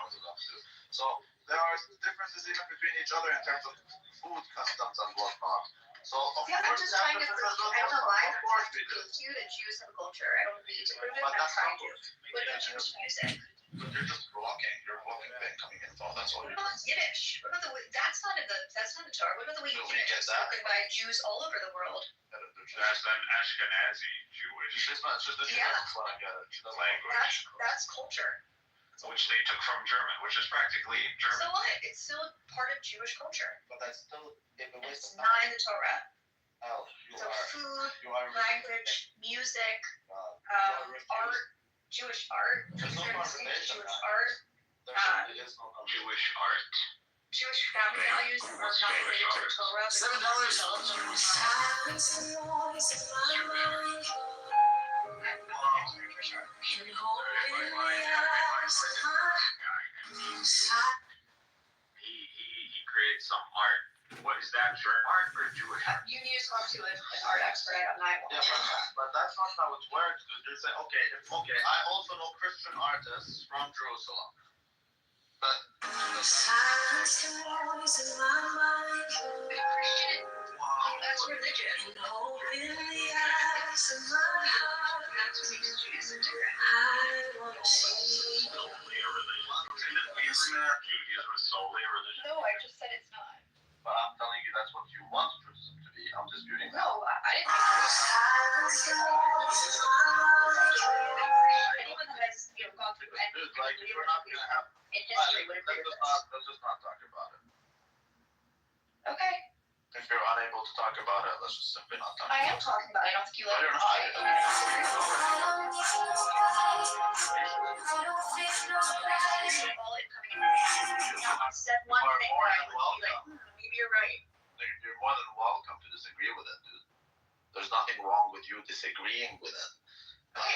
Orthodox do. So there are differences even between each other in terms of food customs and whatnot. So I'm just trying to prove. I don't know why I'm trying to prove to you that Jews have a culture. I don't need to prove it. I'm trying to. What about Jewish music? But you're just blocking. You're blocking them coming in thought. That's all. What about Yiddish? What about that's not in the Torah. What about the way Yiddish is spoken by Jews all over the world? That's an Ashkenazi Jewish. She's not. She's the language. That's culture. Which they took from German, which is practically German. So what? It's still part of Jewish culture. But that's still it's not in the Torah. So food, language, music, art, Jewish art. Jewish art. Jewish art. Jewish family values are not related to the Torah. He created some art. What is that? Art or Jewish art? You need to talk to an art expert. I won't. Yeah, but that's not how it works. They're saying, okay. I also know Christian artists from Jerusalem. But Christian, that's religion. That's what makes Judaism different. Judaism is solely a religion. No, I just said it's not. But I'm telling you that's what you want Judaism to be. I'm disputing that. No, I didn't. Anyone that has gone through we're not gonna have. In history would agree with this. Let's just not talk about it. Okay. If you're unable to talk about it, let's just simply not talk. I am talking about it. I don't think you like it. Said one thing that I would be like, maybe you're right. You're more than welcome to disagree with it, dude. There's nothing wrong with you disagreeing with it. Okay, I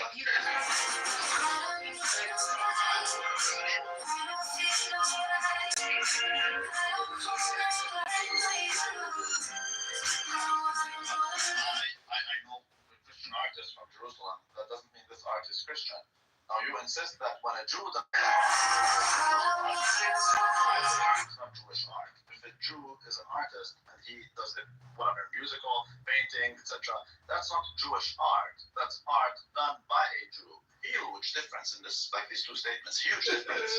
know Christian artists from Jerusalem. That doesn't mean this art is Christian. Now you insist that when a Jew does it's not Jewish art. If a Jew is an artist, artist and he does it, whatever, musical, painting, etc. That's not Jewish art. That's art done by a Jew. Huge difference in this, like these two statements. Huge difference.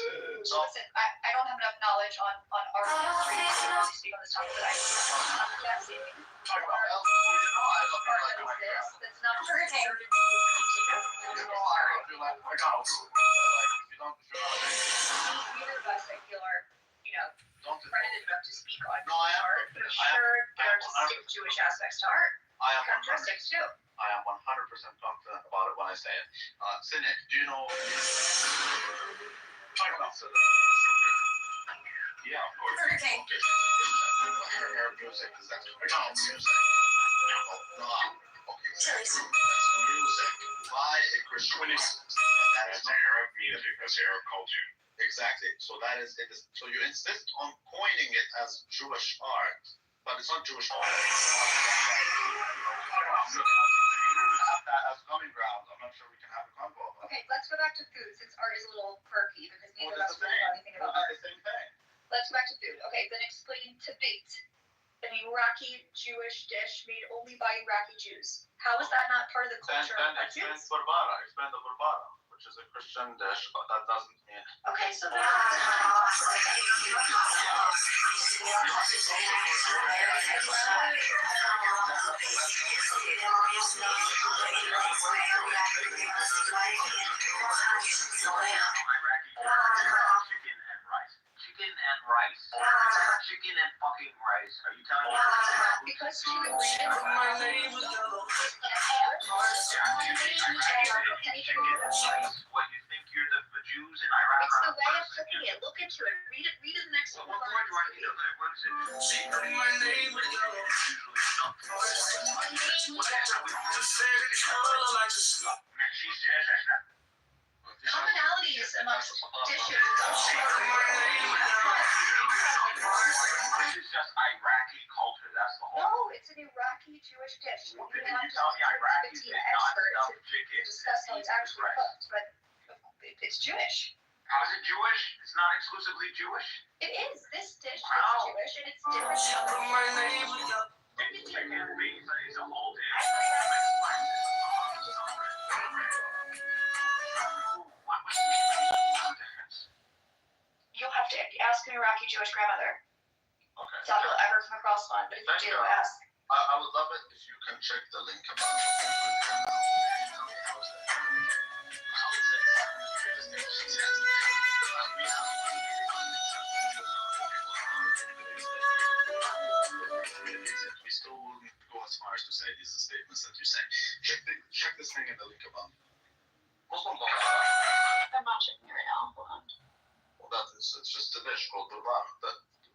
So listen, I don't have enough knowledge on art history to really speak on this topic, but I that's not hurricane. you know, I feel like McDonald's. Like if you don't Neither of us, I feel, are, don't credited enough to speak on No, I am. art, but I'm sure there are distinct Jewish aspects to art. I am Characteristics too. I am 100% confident about it when I say it. Sinek, do you know? Talk about Sinek. Yeah, of course. Hurricane. Okay. Her music is actually McDonald's music. No. Okay. That's music by a Christian. That is Arab music, that's Arab culture. Exactly. So that is it. So you insist on coining it as Jewish art, but it's not Jewish art. As common ground, I'm not sure we can have a convo. Okay, let's go back to food since art is a little quirky because neither of us the really know anything about art. the same thing. Let's go back to food. Okay, then explain tabit, an Iraqi Jewish dish made only by Iraqi Jews. How is that not part of the culture Then of explain Jews? burbara. Explain the burbara, which is a Christian dish, but that doesn't mean. Okay, so then Chicken and fucking rice. Are you telling me? because two ingredients What you think you're the Jews in Iraq? it's the way of cooking it. Look into it. Read it the next one. Commonalities amongst dishes. This is just Iraqi culture. That's the whole. No, it's an Iraqi Jewish dish. You Did have you to tell me Iraqis be did an not expert stuff to chicken? discuss how it's actually cooked, but it's Jewish. How is it Jewish? It's not exclusively Jewish. It is. This dish is Wow. Jewish and it's different. Chicken beans is a whole dish. You'll have to ask an Iraqi Jewish grandmother. Okay. Doubt you'll ever come across one, but if Thank you you. do, ask. I would love it if you can check the link about. We still wouldn't go as far as to say these statements that you say. Check this thing in the link about. Muslim law. I'm not checking it right now. Hold on. Well, it's just a dish called durban,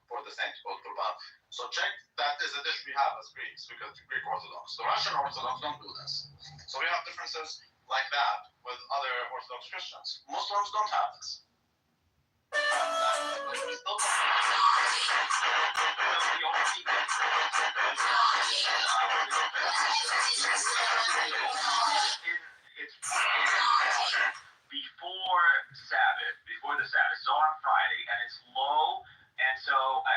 for the saint called durban. So check, that is a dish we have as Greeks, because the Greek Orthodox. The Russian Orthodox don't do this. So we have differences like that with other Orthodox Christians. Muslims don't have this. Before the Sabbath, so on Friday, and it's low, and so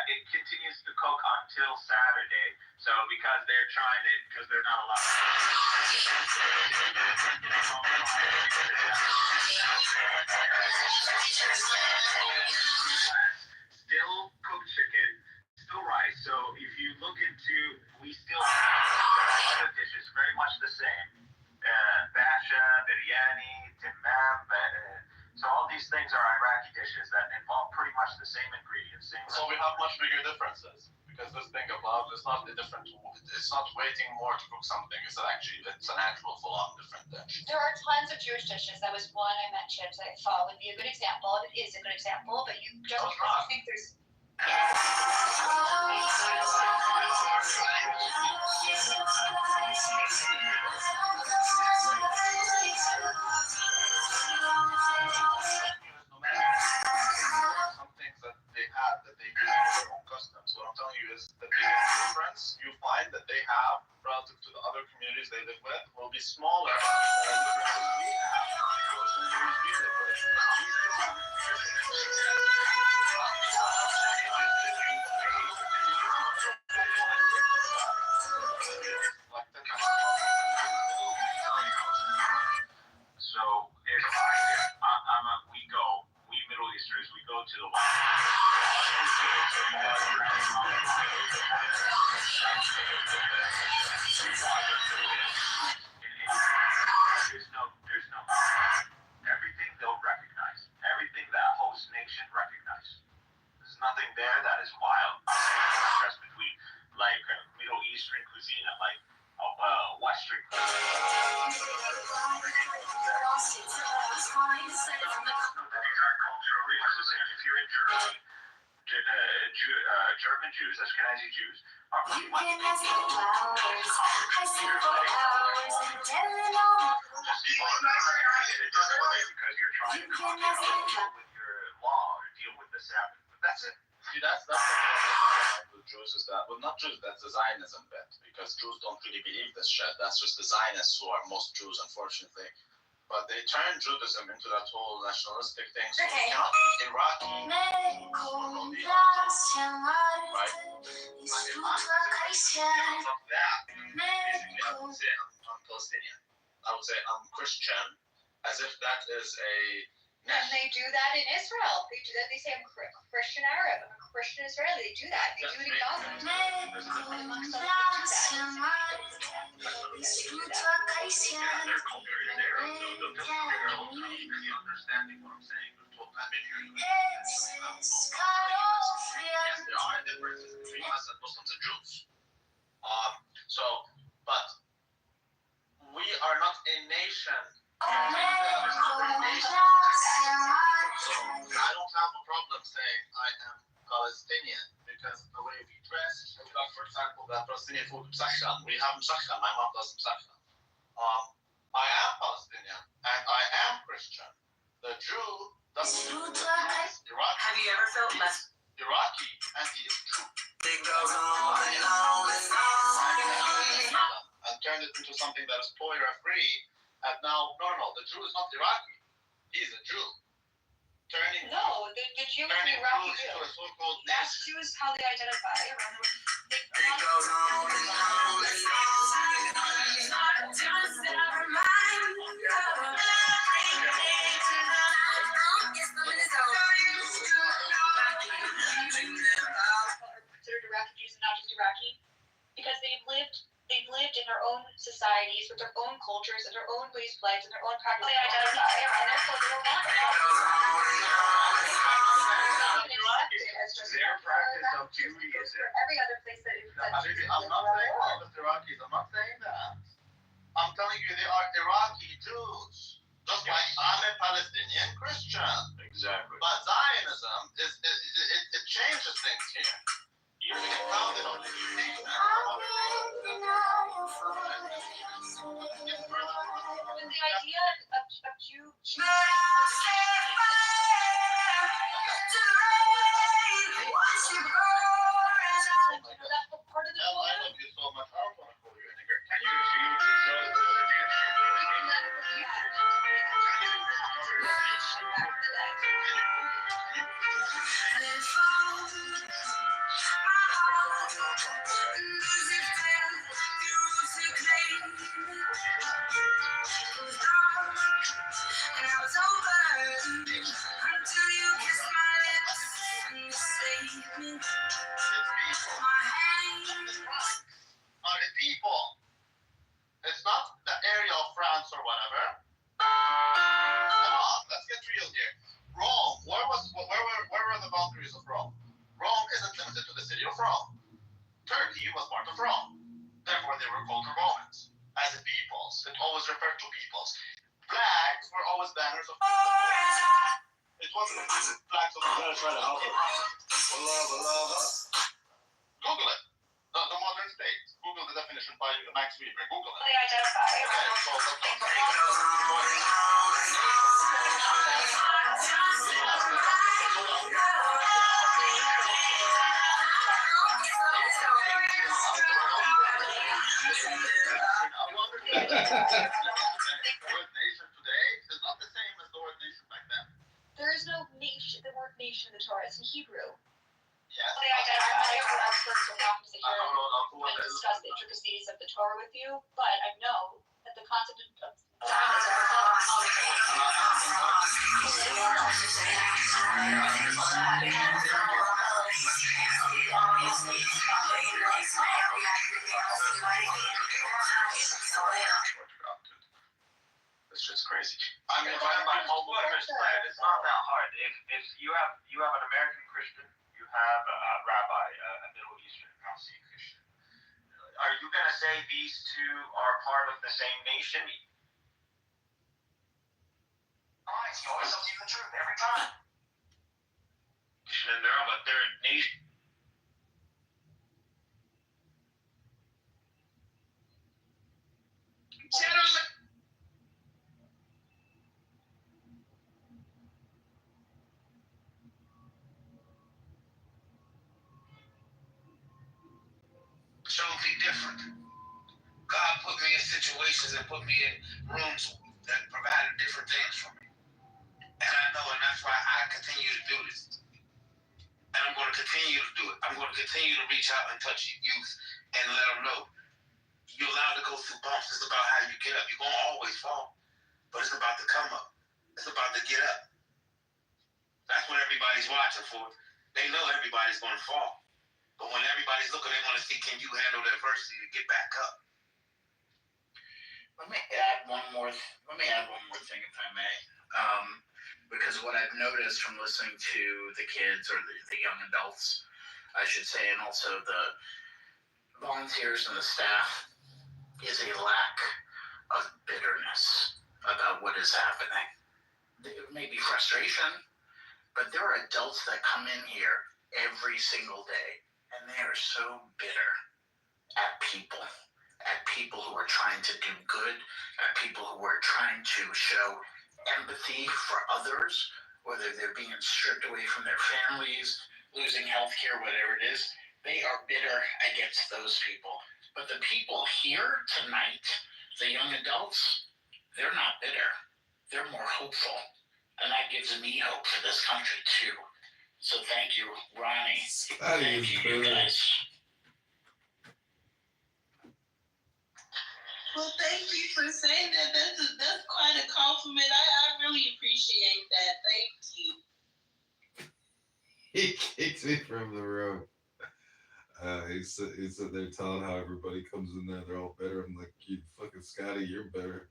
it continues to cook until Saturday. So because they're not allowed. Still cooked chicken, still rice. So if you look into, we still have other dishes very much the same. Basha, biryani, timam. So all these things are Iraqi dishes that involve pretty much the same ingredients. So we have much bigger differences because this thing above is not a different. It's not waiting more to cook something. It's an actual full-on different dish. There are tons of Jewish dishes. That was one I mentioned that I thought would be a good example. It is a good example, but you just because you think there's. Some things that they have that they have their own customs. What I'm telling you is the biggest difference you find that they have relative to the other communities they live with will be smaller than the differences we have with those communities we live with. Jews, Ashkenazi Jews, are pretty much Looking at the flowers, I see for hours, telling all because you're trying to deal with your law or deal with the Sabbath. But that's it. See, that's the problem with Jews is that, well, not Jews, that's the Zionism bit, because Jews don't really believe this shit. That's just the Zionists who are most Jews, unfortunately. But they turn Judaism into that whole nationalistic thing, so we cannot be Iraqi. Right? I would say I'm Palestinian. I would say I'm Christian, as if that is a... And they do that in Israel. They do that. They say I'm Christian Arab. I'm a Christian Israeli. They do that. They do it in Gaza. Amongst other things, understanding what I'm saying. Yes, there are differences between us and Muslims and Jews. But we are not a nation. So I don't have a problem saying I am Palestinian because the way we dress, for example, that Palestinian food Msakhan, we have Msakhan, my mom does Msakhan. I am Palestinian and I am Christian. The Jew doesn't Iraqi. Have you ever felt less Iraqi and he is Jew. It goes on and on and on. And turned it into something that is free. And now, no, the Jew is not Iraqi. He's a Jew. The Jew is an Iraqi Jew. That's Jew is how they identify. It goes on and on and on. Considered Iraqi Jews and not just Iraqi because they've lived in their own societies with their own cultures and their own ways of life and their own practices. They identify, and therefore they don't want their practice of Judaism. Every other place that I'm not saying all of the Iraqis. I'm not saying that. I'm telling you, they are Iraqi Jews. Just like I'm a Palestinian Christian. Exactly. But Zionism it changes things here. You can found it on the and the idea of Jew part of the I love you so much. I don't want to call you a nigger. Can you people. It's not the area of France or whatever. Come on, let's get real here. Rome, where were the boundaries of Rome? Rome isn't limited to the city of Rome. Turkey was part of Rome. Therefore, they were called the Romans. As a peoples, it always referred to peoples. Flags were always banners of it wasn't flags of Google it. The modern state. Google the definition by Max Weber. Google it. they identify. The word nation today is not the same as the word nation back then. There is no nation. The word nation in the Torah is in Hebrew. Yes. They identify. I'm not able to sit here and discuss the intricacies of the Torah with you, but I know that the concept of It's just crazy. I mean, it's not that hard. If you have an American Christian, you have a rabbi, a Middle Eastern Palestinian Christian. Are you gonna say these two are part of the same nation? Fine, you always tell you the truth every time. And they're about their nation. situations and put me in rooms that provided different things for me. And I know, and that's why I continue to do this. And I'm going to continue to do it. I'm going to continue to reach out and touch youth and let them know you're allowed to go through bumps. It's about how you get up. You're going to always fall, but it's about to come up. It's about to get up. That's what everybody's watching for. They know everybody's going to fall. But when everybody's looking, they want to see, can you handle the adversity to get back up? Let me add one more thing, if I may. Because what I've noticed from listening to the kids or the young adults, I should say, and also the volunteers and the staff, is a lack of bitterness about what is happening. It may be frustration, but there are adults that come in here every single day, and they are so bitter at people who are trying to do good, at people who are trying to show empathy for others, whether they're being stripped away from their families, losing health care, whatever it is. They are bitter against those people. But the people here tonight, the young adults, they're not bitter. They're more hopeful. And that gives me hope for this country, too. So thank you, Ronnie. Thank you, guys. Well, thank you for saying that. That's quite a compliment. I really appreciate that. Thank you. He kicks me from the room. He's sitting there telling how everybody comes in there, they're all better. I'm like, you fucking Scotty, you're better.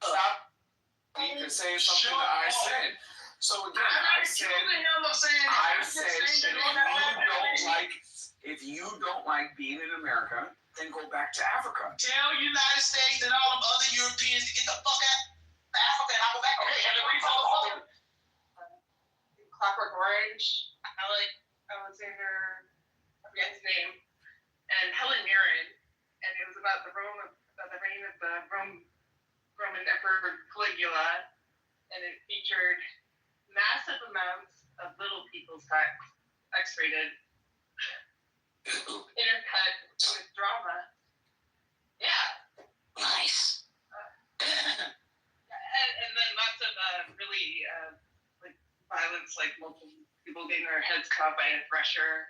Stop. You can say something that I said. So again, I said if you don't like being in America, then go back to Africa. Tell United States and all them other Europeans to get the fuck out of Africa and I'll go back. Okay, and the reason Clockwork Orange, Alexander, I forget his name, and Helen Mirren, and it was about the reign of the Roman Emperor Caligula, and it featured massive amounts of little people's text, X-rated, intercut with drama. Yeah. Nice. And then lots of really like violence, like multiple people getting their heads caught by a thresher,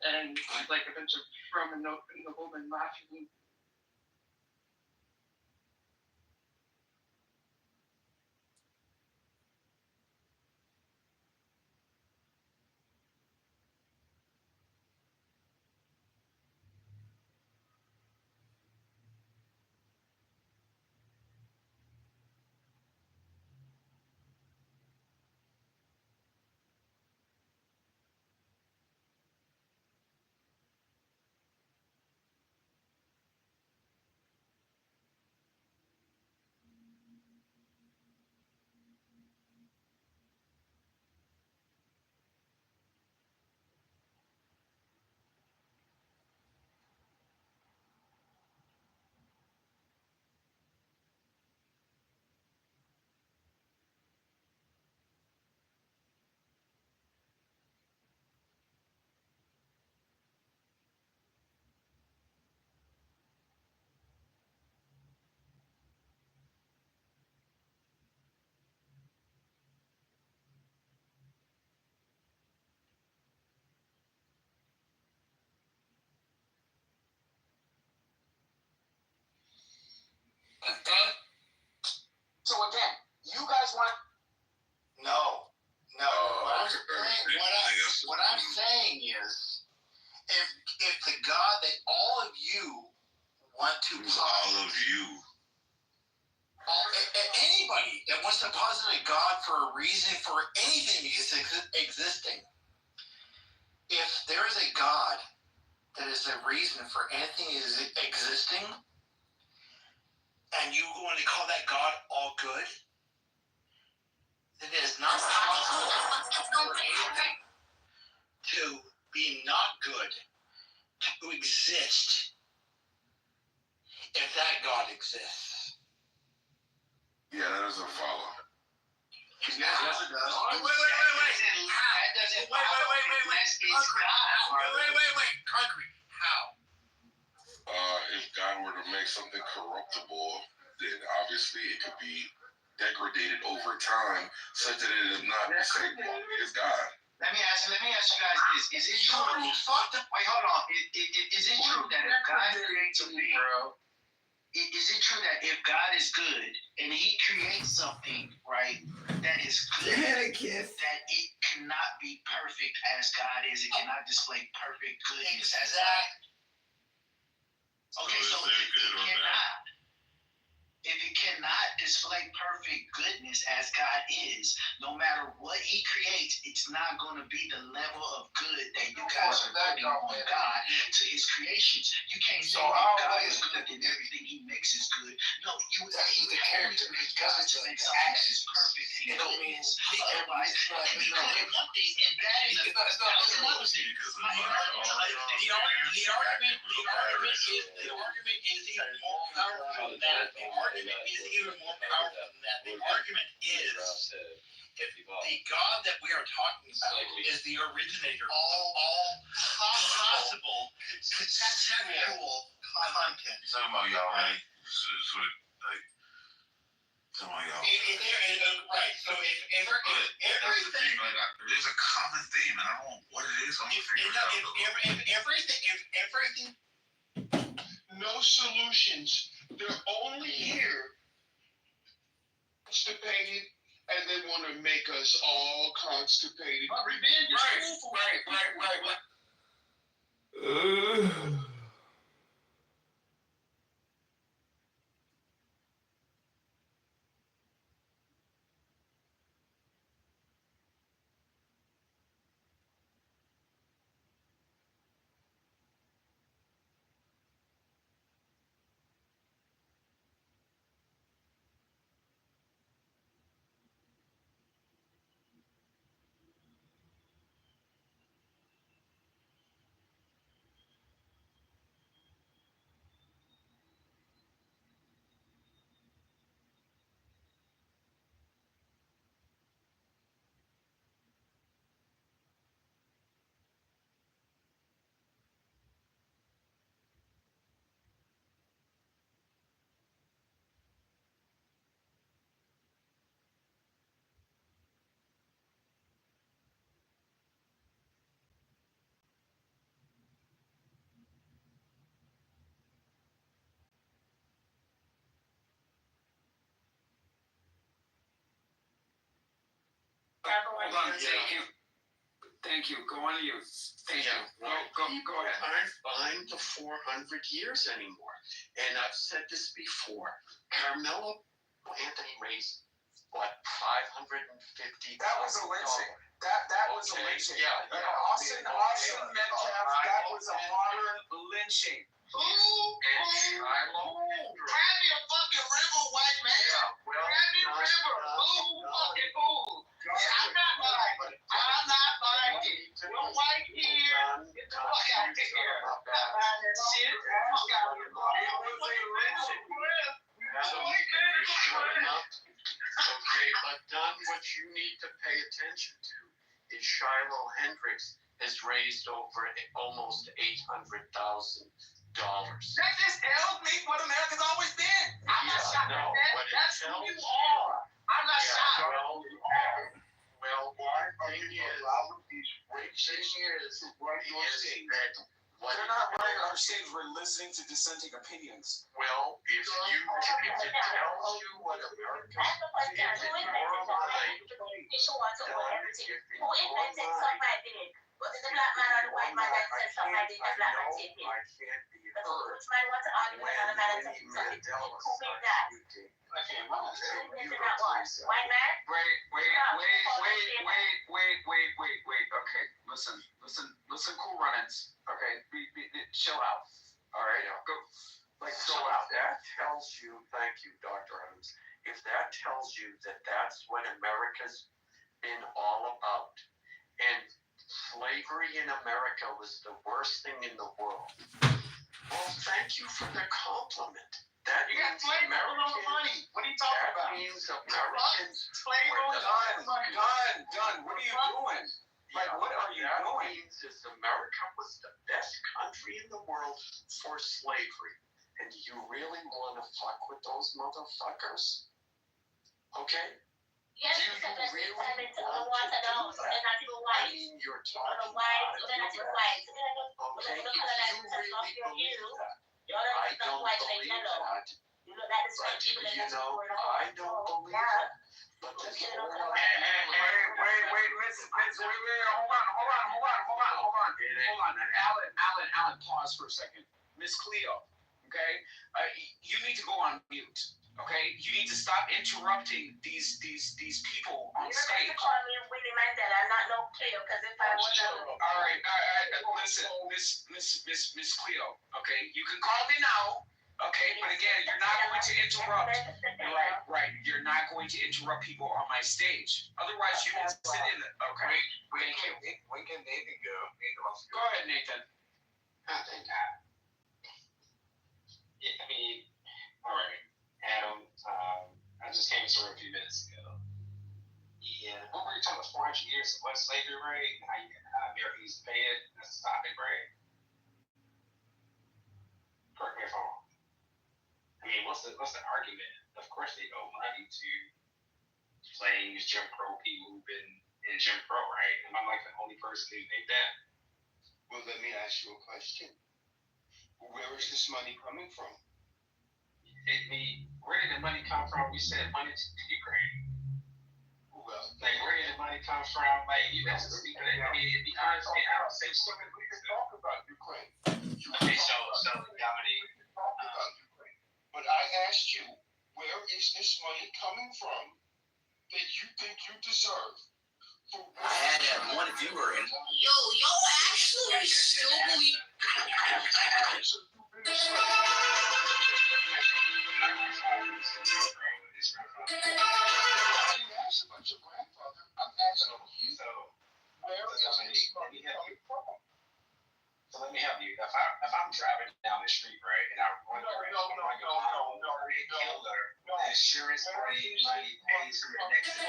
and like a bunch of Roman noblemen laughing. So again, you guys want? No. What I'm saying is, if the God that all of you want to, all of you, to posit a God for a reason for anything existing. If there is a God that is a reason for anything existing, and you want to call that God all good, then it is not possible for anything to be not good, to exist, if that God exists. Yeah, that doesn't follow. Wait. How? That doesn't follow. Wait. Concrete. How? If God were to make something corruptible, then obviously it could be degraded over time, such that it is not the same quality as God. Let me ask you guys this: is it true? Wait, hold on. Is it true that if God creates a being, is it true that if God is good and He creates something, right, that is good, that it cannot be perfect as God is? It cannot display perfect goodness as God. Okay, so if it cannot display perfect goodness as God is, no matter what He creates, it's not going to be the level of good that you guys are putting on God to His creations. You can't say God is good and everything He makes is good. No, He would have to make God to make something that is perfect and goodness. Otherwise, it can be good in one thing and bad in another thing. The argument is even more powerful than that. The argument is even more powerful than that. The argument is the God that we are talking about is the originator of all possible conceptual content. Some of y'all, right? Some of y'all. Right. So if everything, there's a common theme, and I don't know what it is. I'm figuring it out. If everything. No solutions. They're only here constipated, and they want to make us all constipated. But revenge is cool. Right. Hold on. Thank you. Go on, you. Thank you. Go ahead. Aren't fine to 400 years anymore. And I've said this before. Carmelo Anthony raised, what, $550,000? That was a lynching. That was a lynching. Yeah. Austin Metcalf, that was a modern lynching. And Shiloh. Grab me a fucking river, white man. Yeah, well, Grab me a river. Fucking fool. I'm not buying it. You're white here. Get the fuck out of here. Not buying that shit. Get the fuck out of here. It was a lynching. Okay, but done what you need to pay attention to is Shiloh Hendricks has raised over almost $800,000. That just tells me what America's always been. I'm not shocked at that. That's who you are. I'm not shocked. Well, Why are you allowing these racist what They're not running our stage. We're listening to dissenting opinions. Well, if it tells you what America is, Was it the black man or the white man that said something like this? The black man said this. I can't be Which man wants to argue with another man and say something? Who made that? Who invented that one? White man? Wait. Okay, listen, Cool Runnings. Okay, chill out. All right, go out. That tells you, thank you, Dr. Adams. If that tells you that that's what America's been all about, and slavery in America was the worst thing in the world, well, thank you for the compliment. That means Americans. What are you talking about? That means Americans. Done. What are you doing? What are you doing? That means is America was the best country in the world for slavery. And do you really want to fuck with those motherfuckers? Okay? Yes, because that's the assignment to want to know. So they're not even white. I mean, you're talking white, so they're not even white. Okay, if you really believe that, I don't believe that. You know, that is But, I don't believe that. But this whole Wait, hold on. Alan, pause for a second. Miss Cleo, okay? You need to go on mute, okay? You need to stop interrupting these people on stage. You're going to call me Willie Mandela. I'm not no Cleo, because if I was All right. Listen, Miss Cleo, okay? You can call me now. Okay, but again, you're not going to interrupt. Right. You're not going to interrupt people on my stage. Otherwise, you can sit in it. Okay. When can Nathan go? Go ahead, Nathan. Yeah, I mean, all right, Adam. I just came to a few minutes ago. Yeah, what were you talking about? 400 years of what slavery, right? How America used to pay it? That's the topic, right? Correct me if I'm wrong. I mean, what's the argument? Of course, they owe money to slaves, Jim Crow people who've been in Jim Crow, right? Am I like the only person who think that? Well, let me ask you a question. Where is this money coming from? Where did the money come from? We sent money to Ukraine. Well, where did the money come from? You have to speak of that. I mean, it'd be honest. I don't say something. We can talk about Ukraine. Okay, so Dominique. But I asked you, where is this money coming from that you think you deserve? I had that one viewer and yo actually still believe. I'm asking you, where is this money coming from? So let me help you. If I'm driving down the street, right, and I run the insurance money pays for the next pay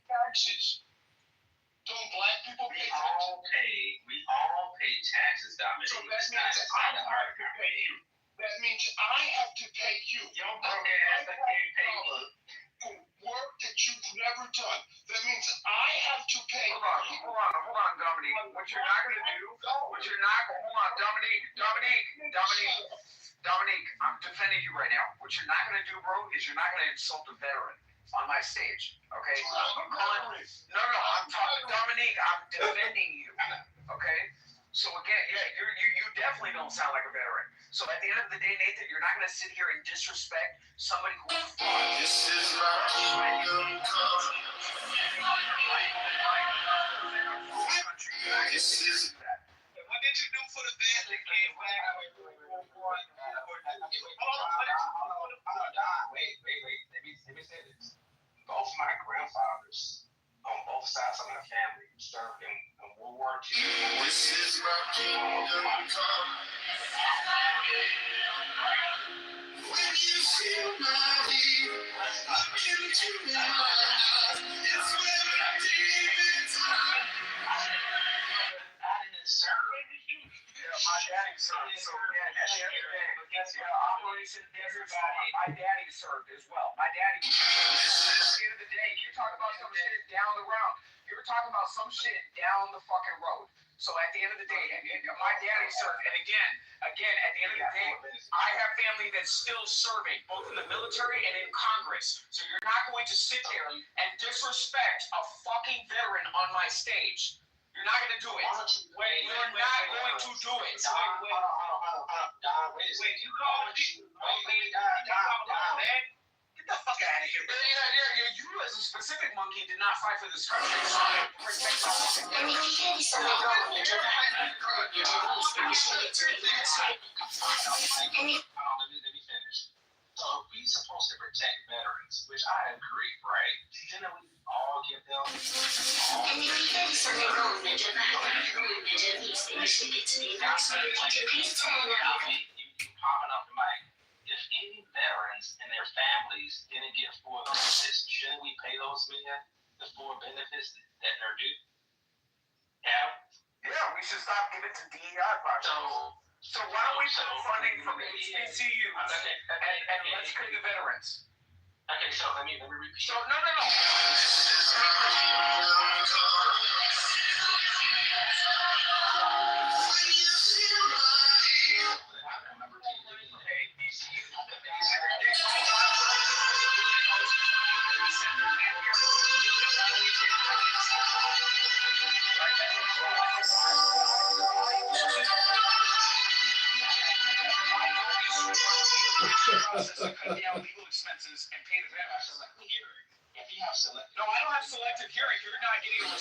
taxes. Don't black people pay taxes? We all pay taxes, Dominic. So that means I have to pay you. That means I have to pay you. Your broke ass that can't pay me. For work that you've never done. That means I have to pay you. Hold on, Dominic. What you're not going to do, Dominic, I'm defending you right now. What you're not going to do, bro, is you're not going to insult a veteran on my stage, okay? I'm talking, Dominique, I'm defending you, okay? So again, you definitely don't sound like a veteran. So at the end of the day, Nathan, you're not going to sit here and disrespect somebody who fought. This is my kingdom come. This is. What did you do for the band that came back? Let me say this. Both my grandfathers on both sides of my family served in World War II. This is my kingdom come. When you feel my heat, look into my eyes. It's when the demons hide. I didn't serve. My daddy served. So again, at the end of the day, Operation Desert Storm, my daddy served as well. My daddy served. At the end of the day, you're talking about some shit down the road. You're talking about some shit down the fucking road. So at the end of the day, and my daddy served, and again, at the end of the day, I have family that's still serving, both in the military and in Congress. So you're not going to sit there and disrespect a fucking veteran on my stage. You're not going to do it. You're not going to do it. Wait, you call it? Get the fuck out of here. You as a specific monkey did not fight for this country. Let me finish. So we supposed to protect veterans, which I agree, right? Then we all give them popping up the mic. If any veterans and their families didn't get full benefits, shouldn't we pay those men the full benefits that they're due? Yeah, we should stop giving to DEI projects. So why don't we put funding from HBCUs and let's pay the veterans? Okay, so let me repeat. So no. Cut down legal expenses and pay the veterans. If you have selective, no, I don't have selective hearing. You're not getting a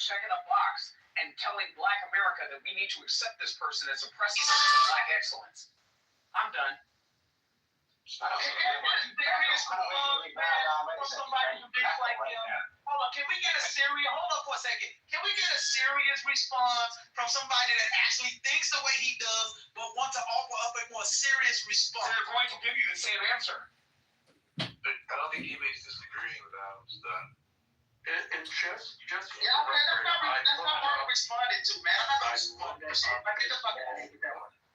checking a box and telling Black America that we need to accept this person as a precedent for Black excellence. I'm done. There is somebody who thinks like him. Hold on, can we get a serious? Hold on for a second. Can we get a serious response from somebody that actually thinks the way he does, but wants to offer up a more serious response? They're going to give you the same answer. I don't think anybody's disagreeing with that. It's done. And just that's not what I responded to, man. I'm not responding.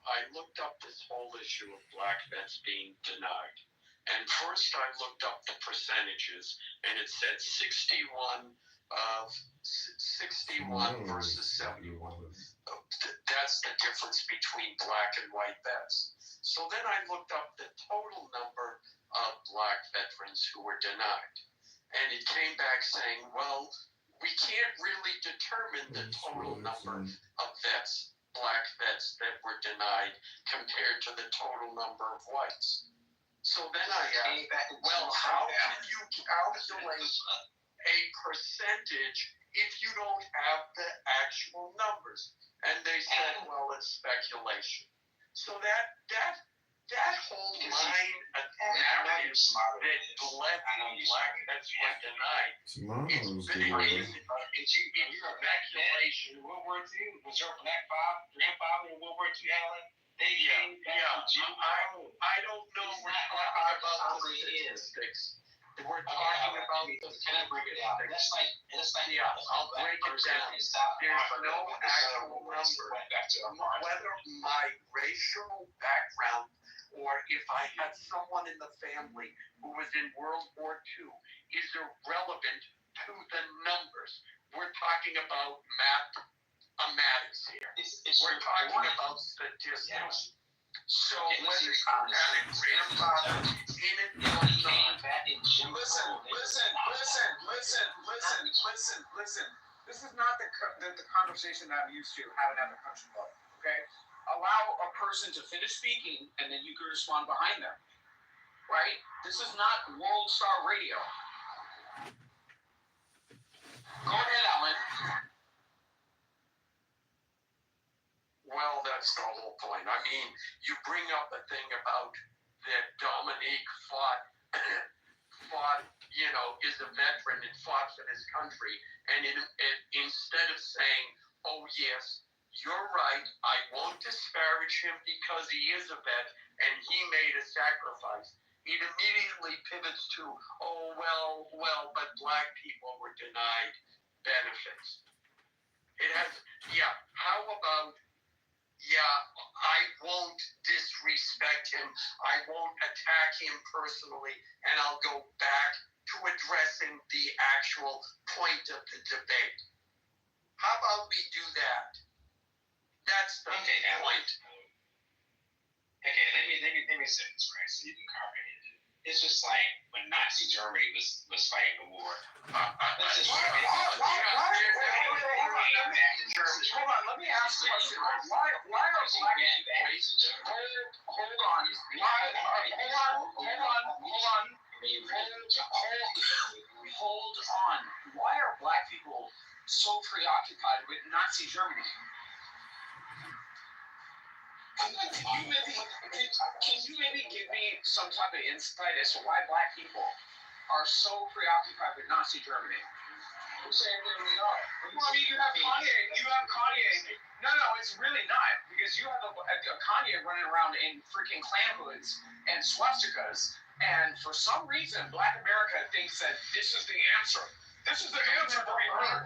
I looked up this whole issue of Black vets being denied. And first I looked up the percentages, and it said 61 versus 71. That's the difference between Black and white vets. So then I looked up the total number of Black veterans who were denied. And it came back saying, well, we can't really determine the total number of vets, Black vets, that were denied compared to the total number of whites. So then I asked, well, how can you calculate a percentage if you don't have the actual numbers? And they said, well, it's speculation. So that whole line of narrative that Black vets were denied is speculation. World War II, was your grandfather in World War II, Alan? I don't know. We're talking about the statistics. We're talking about the Can I break it down? That's like I'll break it down. There's no actual number. Whether my racial background or if I had someone in the family who was in World War II is irrelevant to the numbers. We're talking about mathematics here. We're talking about statistics. Yes. So whether you had a grandfather in it or not. Listen. This is not the conversation that I'm used to having at the country club. Okay, allow a person to finish speaking, and then you can respond behind them. Right? This is not World Star Radio. Go ahead, Alan. Well, that's the whole point. I mean, you bring up a thing about that Dominique fought, is a veteran and fought for this country. And instead of saying, oh, yes, you're right, I won't disparage him because he is a vet and he made a sacrifice, it immediately pivots to, oh, well, but black people were denied benefits. It has, how about, I won't disrespect him, I won't attack him personally, and I'll go back to addressing the actual point of the debate. How about we do that? That's the point. Okay, let me say this, right, so you can comprehend it. It's just like when Nazi Germany was fighting the war. Hold on, let me ask a question. Why are black people... Hold on. Why are black people so preoccupied with Nazi Germany? Can you maybe give me some type of insight as to why black people are so preoccupied with Nazi Germany? I'm saying that we are. Well, I mean, you have Kanye. No, it's really not, because you have a Kanye running around in freaking clan hoods and swastikas, and for some reason, Black America thinks that this is the answer. This is the answer that we heard.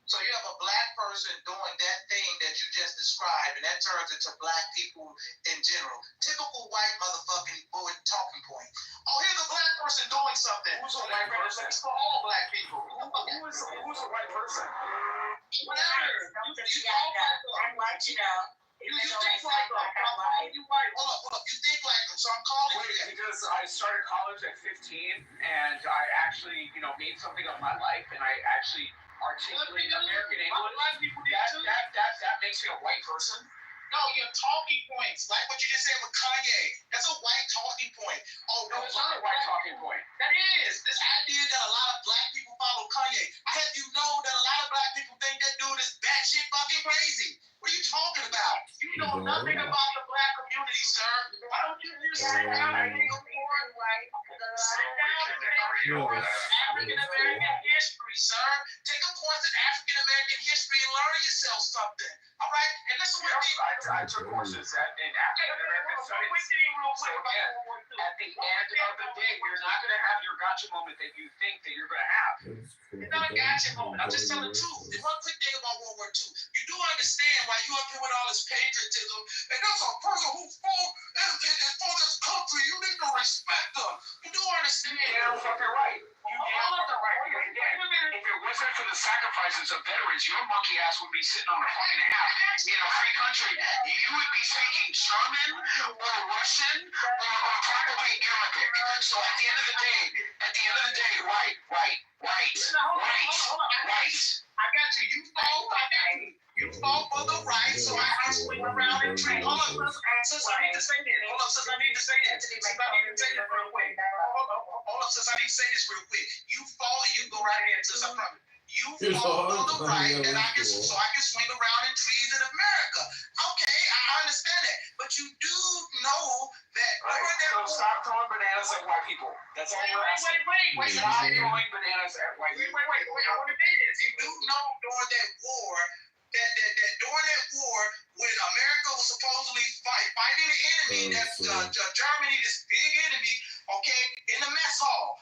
So you have a black person doing that thing that you just described, and that turns into black people in general. Typical white motherfucking bullet talking point. Oh, here's a black person doing something. Who's a white person? It's for all black people. Who's a white person? Whatever. I'd like to know. You think like them. I'm calling you white. Hold up. You think like them, so I'm calling you that. Because I started college at 15, and I actually, made something of my life, and I actually articulate American English. That makes me a white person. No, you have talking points, like what you just said with Kanye. That's a white talking point. Oh, no, it's not a white talking point. That is. This idea that a lot of black people follow Kanye. I have you know that a lot of black people think that dude is batshit fucking crazy. What are you talking about? You know nothing about the black community, sir. Why don't you just sit down and think of foreign white? Sit down and take African American history, sir. Take a course in African American history and learn yourself something. All right? And listen to what I took courses in African American studies. So again, at the end of the day, you're not going to have your gotcha moment that you think that you're going to have. It's not a gotcha moment. I'm just telling the truth. There's one quick thing about World War II. You do understand why you up here with all this patriotism, and that's a person who fought for this country. You need to respect them. You do understand. You're fucking right. You damn fucking right. Because again, if it wasn't for the sacrifices of veterans, your monkey ass would be sitting on a fucking ass in a free country. You would be speaking German or Russian or probably Arabic. So at the end of the day, right. I got you. You fought for the right, so I can swing around and treat. Hold up, sis, I need to say this. Hold up, sis, I need to say this real quick. You fought, and you go right ahead, sis, I promise. You fought for the right, and I can swing around in trees in America. Okay, I understand that, but you do know that. So stop throwing bananas at white people. That's all you're asking. Wait. Stop throwing bananas at white people. Wait. I want to say this. You do know during that war, when America was supposedly fighting the enemy, Germany, this big enemy, okay, in the mess hall,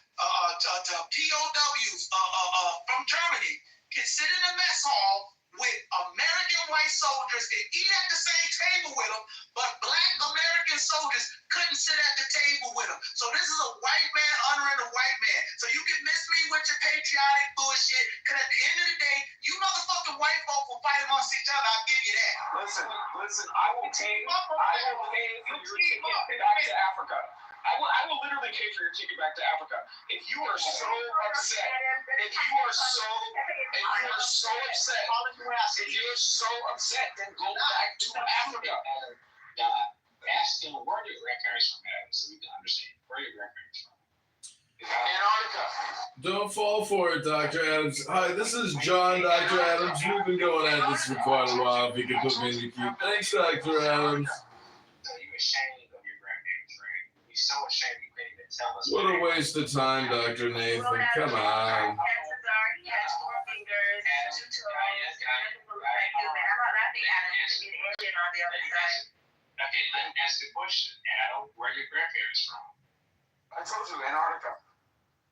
to POWs from Germany can sit in the mess hall with American white soldiers and eat at the same table with them, but black American soldiers couldn't sit at the table with them. So this is a white man honoring a white man. So you can miss me with your patriotic bullshit, because at the end of the day, you motherfucking white folk will fight amongst each other. I'll give you that. Listen, I will pay for your ticket back to Africa. I will gladly pay for your ticket back to Africa. If you are so upset, then go back to Africa. Ask them where your grandparents from, Adam, so we can understand where your grandparents from. Antarctica. Don't fall for it, Dr. Adams. Hi, this is John, Dr. Adams. We've been going at this for quite a while. If you could put me in the queue. Thanks, Dr. Adams. So you ashamed of your grandparents, right? You're so ashamed you couldn't even tell us. What a waste of time, Dr. Nathan. Come on. Okay, let me ask you a question, Adam. Where are your grandparents from? I told you, Antarctica.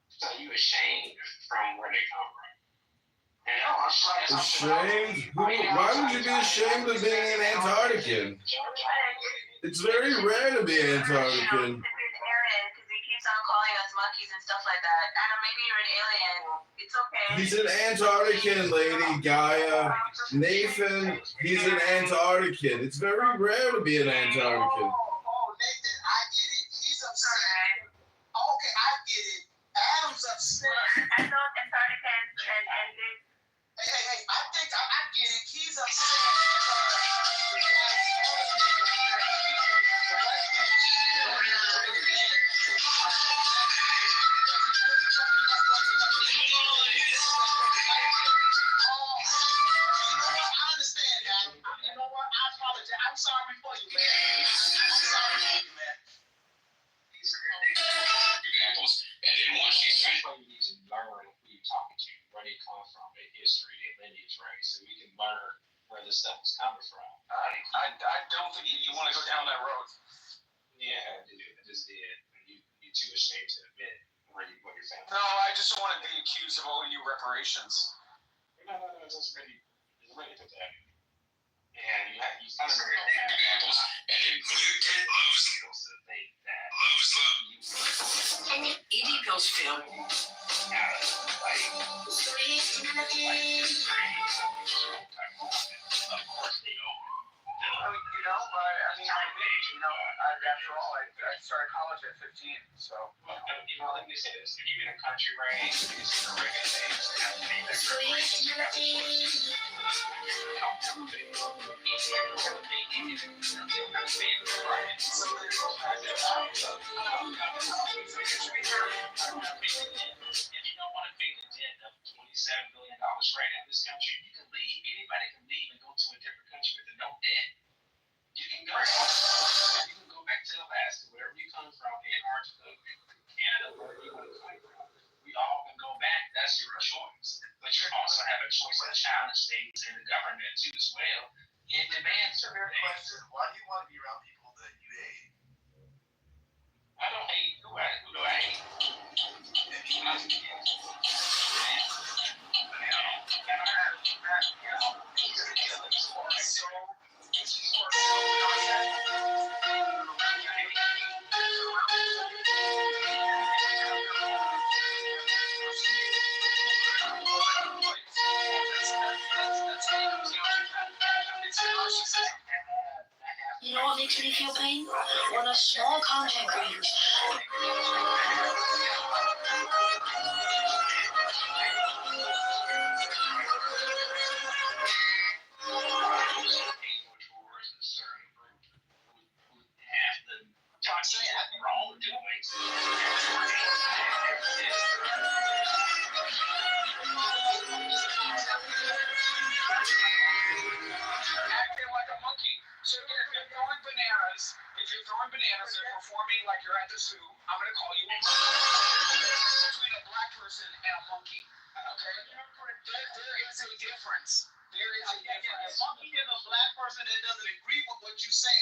So you ashamed from where they come from? Ashamed? Why would you be ashamed of being an Antarctican? It's very rare to be Antarctican. Calling us monkeys and stuff like that. Adam, maybe you're an alien. It's okay. He's an Antarctican, Lady Gaia. Nathan, he's an Antarctican. It's very rare to be an Antarctican. Nathan, I get it. He's upset. Okay, I get it. Adam's upset. I thought Antarcticans and Hey, I think I get it. He's upset. I'm sorry for you, man. Examples, and then once you see what you need to learn who you're talking to, where they come from, their history, their lineage, right? So we can learn where this stuff is coming from. I don't think you want to go down that road. Yeah, I just did. You're too ashamed to admit where your family. No, I just don't want to be accused of owing you reparations. No, it's really pathetic. And you kind of examples, and then you did lose skills to think that ED pills feel. Of course they know. After all, I started college at 15, so. Let me say this. If you're in a country range, you can see the regular things that have to make that preparation. If you don't want to pay the debt of $27 billion right now in this country, you can leave. Anybody can leave and go to a different country with no debt. You can go. You can go back to Alaska, wherever you come from, Antarctica, Canada, wherever you want to come from. We all can go back. That's your choice. But you also have a choice to challenge states and the government too as well and demand certain things. Why do you want to be around people that you hate? I don't hate. Who do I hate? You know what makes me feel pain? When a small content creators Acting like a monkey. So if you're throwing bananas and performing like you're at the zoo, I'm going to call you a monkey. Between a black person and a monkey. Okay? There is a difference. There is a difference. A monkey is a black person that doesn't agree with what you say.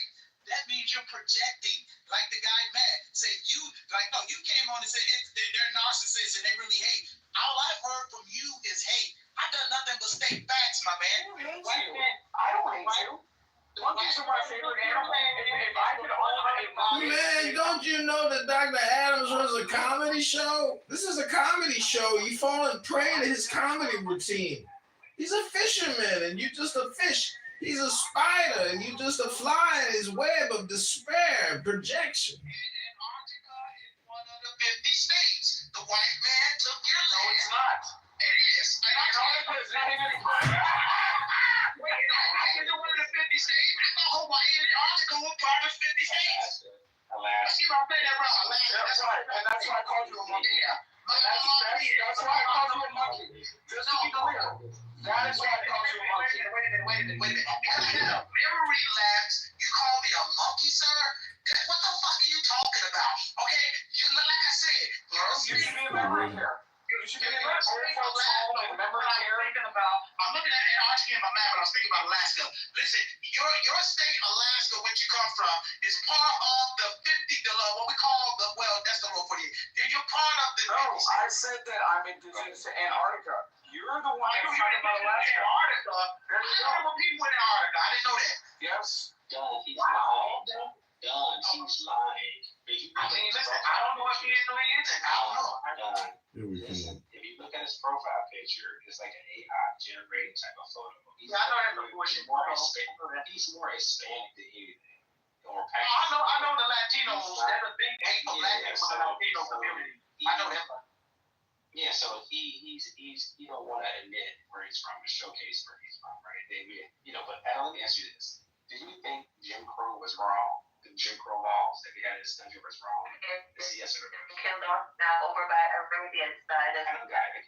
That means you're projecting. Like the guy Matt said, you came on and said they're narcissists and they really hate. All I've heard from you is hate. I've done nothing but state facts, my man. I don't hate you. Monkeys are my favorite animal. If I could own a monkey. Man, don't you know that Dr. Adams runs a comedy show? This is a comedy show. You falling prey to his comedy routine. He's a fisherman and you just a fish. He's a spider and you just a fly in his web of despair and projection. Antarctica is one of the That's why I called you a monkey. That's why I called you a monkey. Just to be clear, that is why I called you a monkey. Wait a minute. Because you have memory lapse, you call me a monkey, sir? What the fuck are you talking about? Okay, like I said, you should be a memory care. You should be a memory care. I'm looking at Antarctica in my map, but I was thinking about Alaska. Listen, your state, Alaska, which you come from, is part of the 50, what we call that's the rule for you. You're part of the. No, I said that I'm indigenous to Antarctica. You're the one that's talking about Alaska. Antarctica. There's people in Antarctica. I didn't know that. Yes. He's lying. He's lying. I mean, listen, I don't know if he didn't know anything. I don't know. Listen, if you look at his profile picture, it's like an AI generated type of photo. Yeah, I know that's a bullshit. He's more Hispanic than anything. I know the Latinos. There's a big hate for black people in the Latino community. I know that. Yeah, so he's you don't want to admit where he's from to showcase where he's from, right? But let me ask you this: do you think Jim Crow was wrong? The Jim Crow laws that we had in this country was wrong? Yes or no? Killed off now over by Arabians. Adam got it.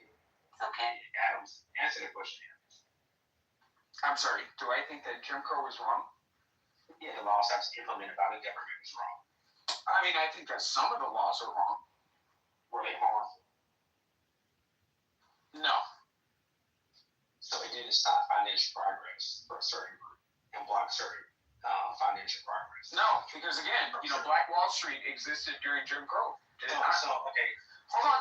Okay. Adams, answer the question. I'm sorry. Do I think that Jim Crow was wrong? Yeah, the laws that was implemented by the government was wrong. I mean, I think that some of the laws are wrong. Were they harmful? No. So it didn't stop financial progress for a certain group and block certain financial progress. No, because again, Black Wall Street existed during Jim Crow. Okay. Hold on,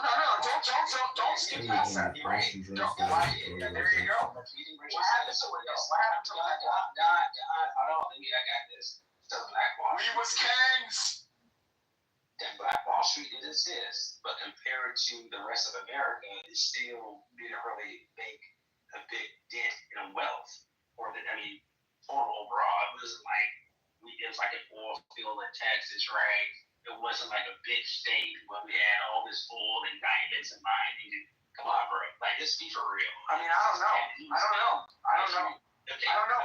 don't skip past that. Right? There you go. What happened to Black Wall? Hold on, I got this. So Black Wall Street. We was kings. That Black Wall Street did exist, but compared to the rest of America, it still didn't really make a big dent in wealth. Total overall, it was like an oil field in Texas, right? It wasn't like a big state where we had all this oil and diamonds and mining. Come on, bro. Let's be for real. I mean, I don't know. Okay. I don't know.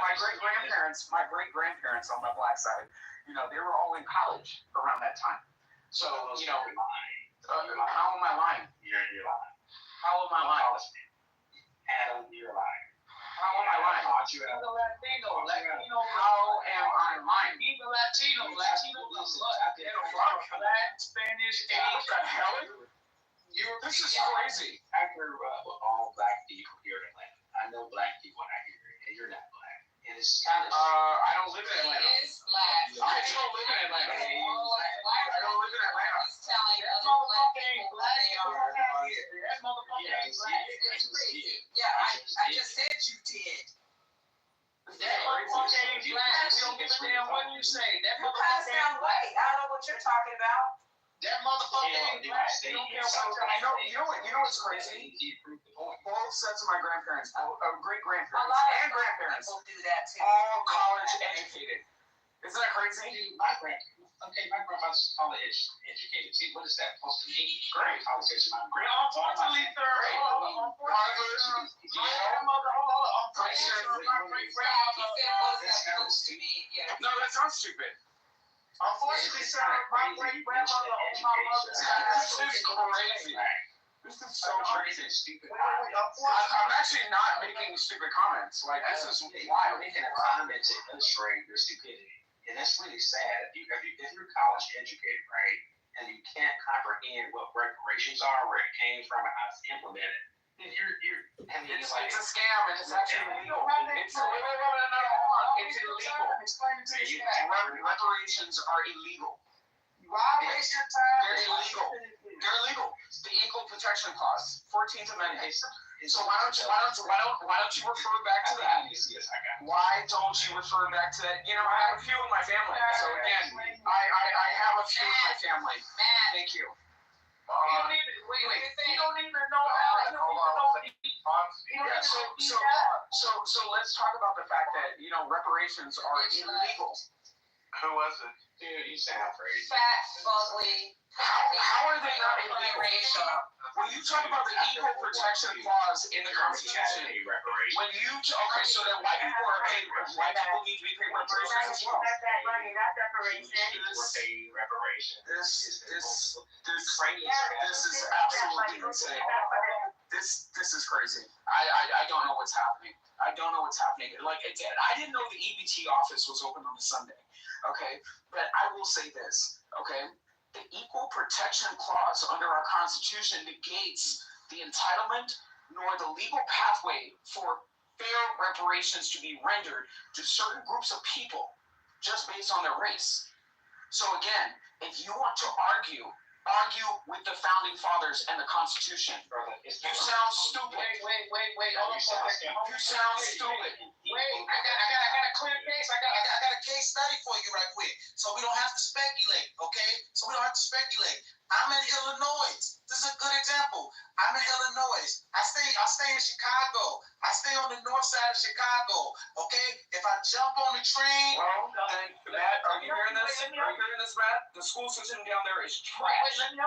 My great grandparents on my black side, they were all in college around that time. So, how am I lying? You're lying. How am I lying? Adam, you're lying. How am I lying? He's a Latino. How am I lying? He's a Latino. Black, Spanish, Asian. What the hell? This is crazy. I grew up with all black people here in Atlanta. I know black people out here, and you're not black. And it's kind of. I don't live in Atlanta. He is black. I don't live in Atlanta. I don't live in Atlanta. He's telling other black people that they are. It's crazy. Yeah, I just said you did. That motherfucker ain't black. We don't give a damn what you say. That You kind of sound white. I don't know what you're talking about. That motherfucker ain't black. They don't care what You know what's crazy? Both sets of my grandparents, great grandparents, A lot and grandparents, people do that too. all college educated. Isn't that crazy? My grandfather's college educated too. What is that supposed to mean? Great. Conversation. Unfortunately, sir. No, that's not stupid. Unfortunately, sir, my great grandmother on my mother's side. This is crazy. This is so crazy. I'm actually not making stupid comments. This is wild. Making a comment to illustrate your stupidity. And that's really sad. If you're college educated, right, and you can't comprehend what reparations are, where it came from, and how it's implemented, then it's a scam, and it's actually illegal. It's illegal. Reparations are illegal. Why waste your time? They're illegal. They're illegal. The Equal Protection Clause, 14th Amendment. So why don't you refer back to that? Why don't you refer back to that? I have a few in my family. So again, I have a few in my family. Thank you. You don't even know how. So let's talk about the fact that reparations are illegal. Who was it? Dude, you sound crazy. Fat, ugly. How are they not illegal? Racial. when you talk about the equal protection clause in the Constitution, when you okay, so that white people are paid, white people need to be paid reparations as well. This is absolutely insane. This is crazy. I don't know what's happening. I don't know what's happening. Like I didn't know the EBT office was open on a Sunday. Okay, but I will say this. Okay, the equal protection clause under our Constitution negates the entitlement nor the legal pathway for fair reparations to be rendered to certain groups of people just based on their race. So again, if you want to argue with the founding fathers and the Constitution. You sound stupid. Wait. You sound stupid. Wait, I got a clear case. I got a case study for you right quick. So we don't have to speculate, okay? I'm in Illinois. This is a good example. I'm in Illinois. I stay in Chicago. I stay on the north side of Chicago. Okay? If I jump on the train. Well, then, Matt, are you hearing this? Matt? The school system down there is trash. Illinois,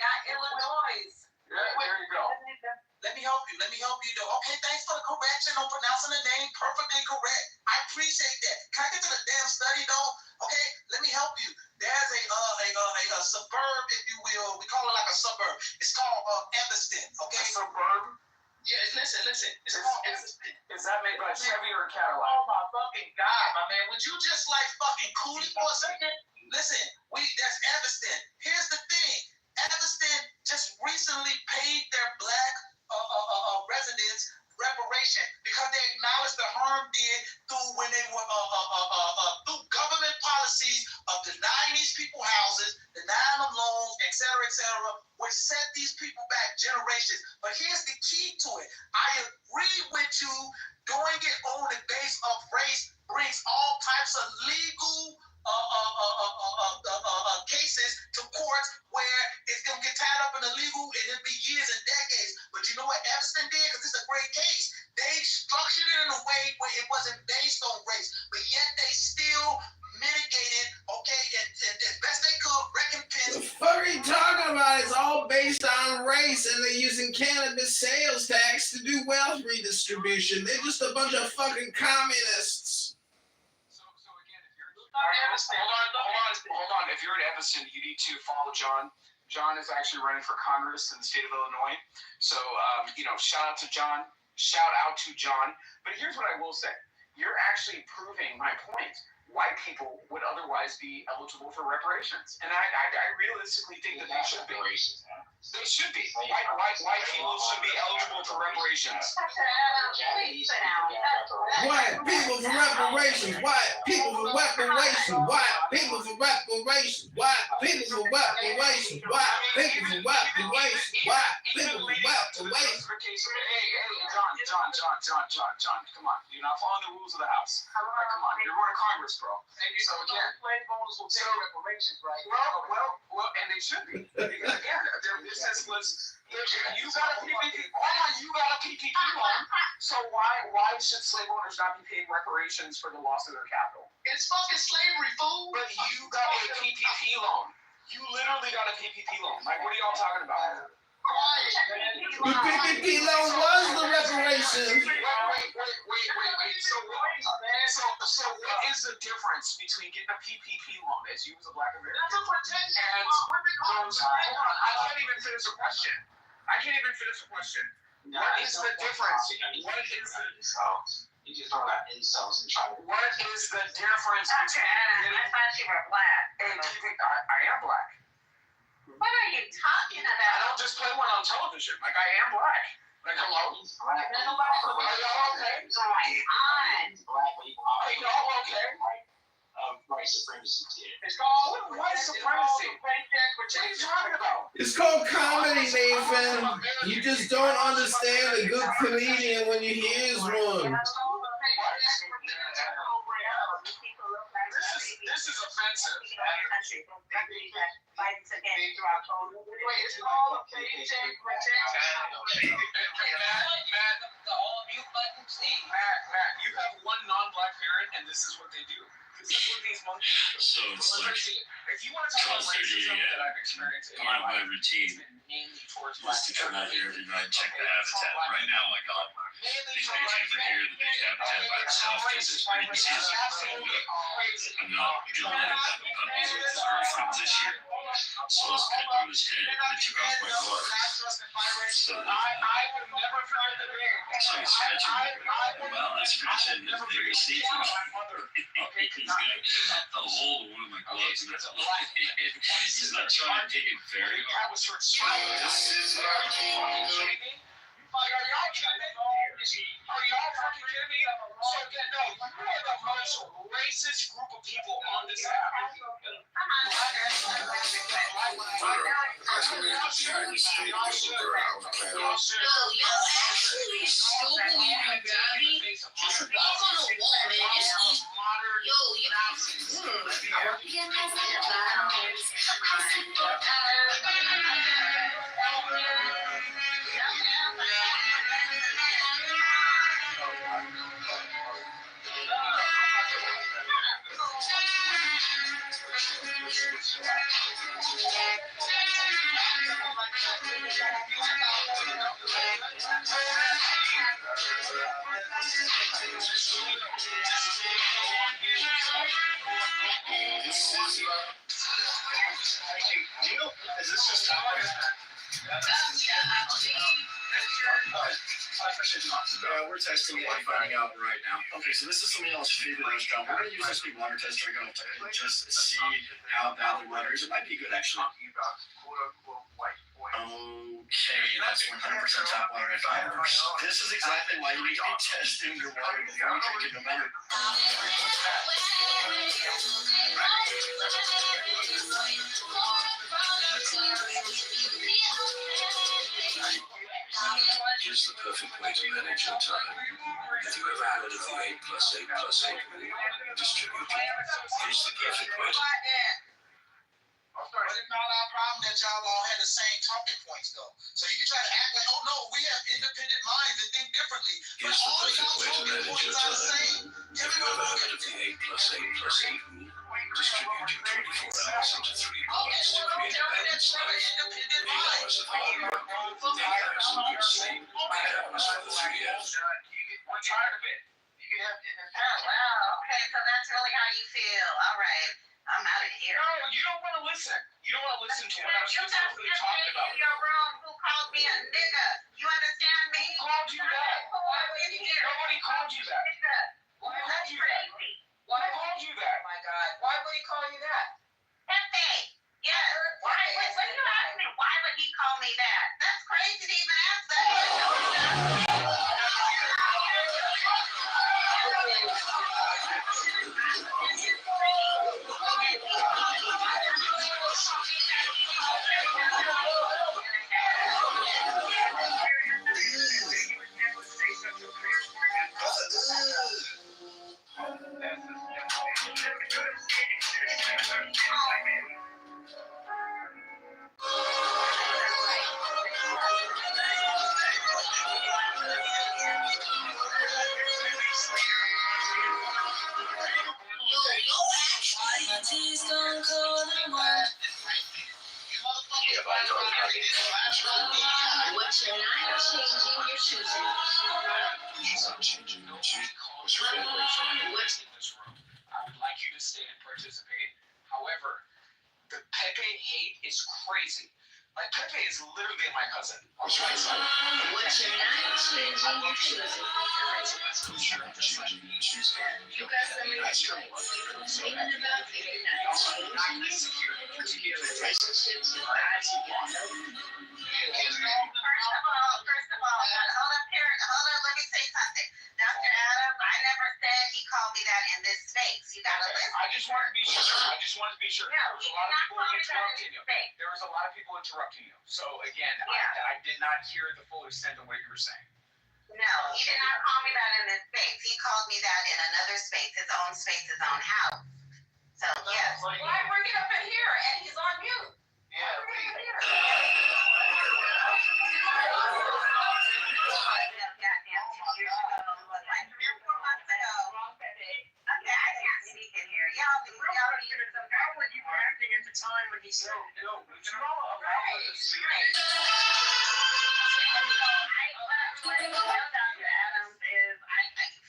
not Illinois. Yeah, there you go. Let me help you though. Okay, thanks for the correction on pronouncing the name perfectly correct. I appreciate that. Can I get to the damn study though? Okay, let me help you. There's a suburb, if you will. We call it like a suburb. It's called Evanston. Okay. A suburb? Yeah, listen. It's called Evanston. Is that made by Chevy or Cadillac? Oh my fucking God, my man. Would you just like fucking cool it for a second? Listen, that's Evanston. Here's the thing. Evanston just recently paid their black residents reparation because they acknowledged the harm did through when they were through government policies of denying these people houses, denying them loans, et cetera, which set these people back generations. But here's the key to it. I agree with you. Doing it on the base of race brings all types of legal cases to courts where it's going to get tied up in the legal and it'll be years and decades. But you know what Epstein did? Because it's a great case. They structured it in a way where it wasn't based on race, but yet they still mitigated, okay, and as best they could, recompense. The fuck are you talking about? It's all based on race, and they're using cannabis sales tax to do wealth redistribution. They're just a bunch of fucking communists. Hold on. If you're in Evanston, you need to follow John. John is actually running for Congress in the state of Illinois. So, shout out to John. But here's what I will say. You're actually proving my point. White people would otherwise be eligible for reparations. And I realistically think that they should be. They should be. White people should be eligible for reparations. White people for reparations. White people for reparations. White people for reparations. White people for reparations. White people for reparations. White people for reparations. John, come on. You're not following the rules of the House. All right, come on. You're going to Congress, bro. So again, slave owners will pay reparations, right? Well, and they should be. Because again, their business was. You got a PPP loan. So why should slave owners not be paid reparations for the loss of their capital? It's fucking slavery, fool. But you got a PPP loan. You literally got a PPP loan. Like, what are y'all talking about? The PPP loan was the reparations. Wait. So what is the difference between getting a PPP loan as you as a black American and hold on, I can't even finish a question. What is the difference? You just don't got insults and try to. What is the difference between? I thought you were black. I am black. What are you talking about? I don't just play one on television. Like, I am black. Like, hello? Are y'all okay? Are y'all okay? White supremacy did. It's called white supremacy. What are you talking about? It's called comedy, Nathan. You just don't understand a good comedian when you hear one. This is offensive. Wait, it's all a paycheck protection. Matt, mute button, please. Matt, you have one non-black parent, and this is what they do. This is what these monkeys do. So it's like if you want to talk about racism that I've experienced in part of my routine mainly towards is to come out here every night and check the habitat. Right now, I got these pictures from here, the big habitat by itself, because it's pretty season. I'm not doing any of that puppies with from this year. So I was cut through his head and it took off my blood. So I would never find the bear. so he's scratching me. Well, that's pretty shit. That's very safe. He's got a hold of one of my gloves and that's all. He's not trying to take it very hard. This is not are y'all kidding me? Are y'all fucking kidding me? So again, no, you are the most racist group of people on this app. Yo, actually still believe in gravity. Just walk on a wall, man. Just yo, Again, has the battles. Is this just how we're testing it and finding out right now. Okay, so this is somebody else's favorite restaurant. We're going to use this big water test right now to just see how bad the water is. It might be good, actually. Okay, that's 100% top water if I ever. This is exactly why you need to be testing your water before you drink it, no matter. Here's the perfect way to manage your time. If you ever heard of the 8+8+8 rule, distributed, here's the perfect way to... But it's not our problem that y'all all had the same talking points, though. So you can try to act like, oh no, we have independent minds and think differently. But Here's the all perfect y'all way to talking manage points your are the time. same. Have you ever heard of the 8+8+8 rule? Distribute your 24 hours into 3 parts to create a balanced life. 8 hours of hard work, 8 hours of good sleep, 8 hours for the 3 F's. We're tired of it. You can have wow, okay, so that's really how you feel. All right, I'm out of here. No, you don't want to listen. You don't want to listen to what I'm specifically talking about. In your room who called me a nigga. You understand me? Who called you that? Why was you here? Nobody called you that. Who called you that? Why called you that? Oh my God. Why would he call you that? Pepe. Yes. Why? What do you ask me? Why would he call me that? That's crazy to even ask that. What you're not changing, you're choosing. I'm changing your choosing. What's your favorite? In this room, I would like you to stay and participate. However, the Pepe hate is crazy. Like Pepe is literally my cousin. What's your favorite? What you're not changing, you're choosing. You got something that's thinking about it, you're not changing your relationships with God together. First of all, hold up, let me say something. Dr. Adams, I never said he called me that in this space. You gotta listen. I just want to be sure. No, There was a lot of people interrupting you. There was a lot of people interrupting you. So again, I did not hear the full extent of what you were saying. No, he did not call me that in this space. He called me that in another space, his own house. So, yes. Why bring it up in here? And he's on mute. Yeah,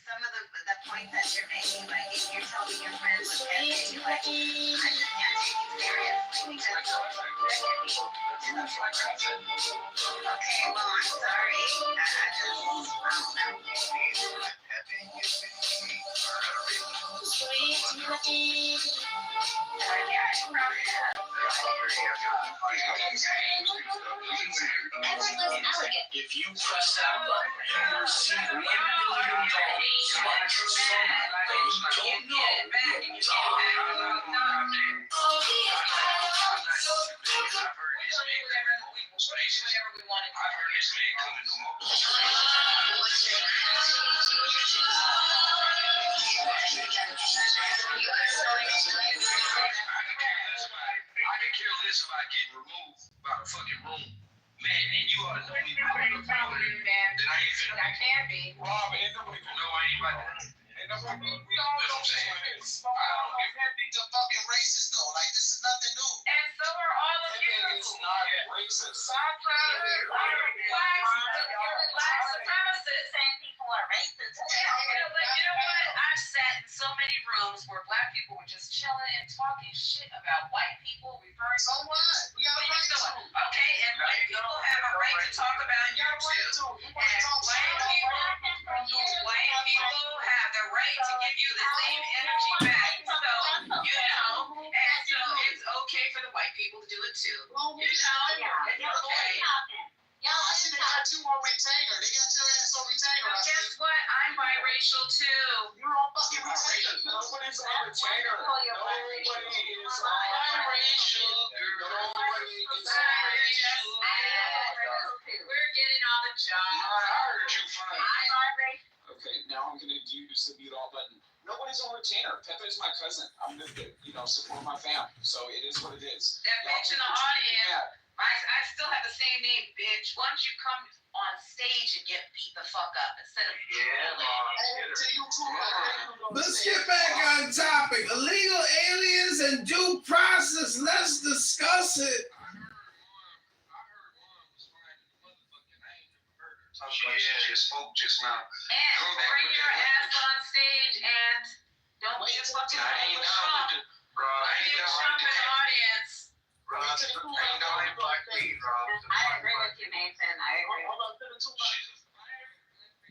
Some of the points that you're making, like if you're telling your friends with empathy, like I just can't take you seriously because okay, well I'm sorry. I don't If you press that button, you will receive $1 million. Watch your son. They don't know. Whatever we wanted. I've heard this man coming to I can care less about getting removed by the fucking room. Man, and you ought to know me more than I ain't finna. I can be. Rob, ain't nobody gonna know I ain't about that. Ain't nobody gonna know. That's what I'm saying. I don't give a They're fucking racist though. Like this is nothing new. And so are all of you. It's not racist. Black supremacists saying people are racist. But you know what? I've sat in so many rooms where black people were just chilling and talking shit about white people, referring. So what? We got a right to. Okay, and white people have a right to talk about you too. And white people have the right to give you the same energy back. So, and so it's okay for the white people to do it too. It's okay. I see they got you on retainer. They got your ass on retainer. Guess what? I'm biracial too. You're on fucking retainer. Nobody's on retainer. Nobody is biracial. Nobody is biracial. We're getting all the jobs. I heard you fine. I'm biracial. Okay, now I'm gonna use the mute all button. Nobody's on retainer. Pepe's my cousin. I'm gonna support my family. So it is what it is. That bitch in the audience. I still have the same name, bitch. Why don't you come on stage and get beat the fuck up instead of Let's get back on topic. Illegal aliens and due process. Let's discuss it. She just spoke just now. And bring your ass on stage and don't be a fucking Trump. Bro, I ain't Trump in the audience. Bro, I ain't no black weed, bro. I agree with you, Nathan. I agree.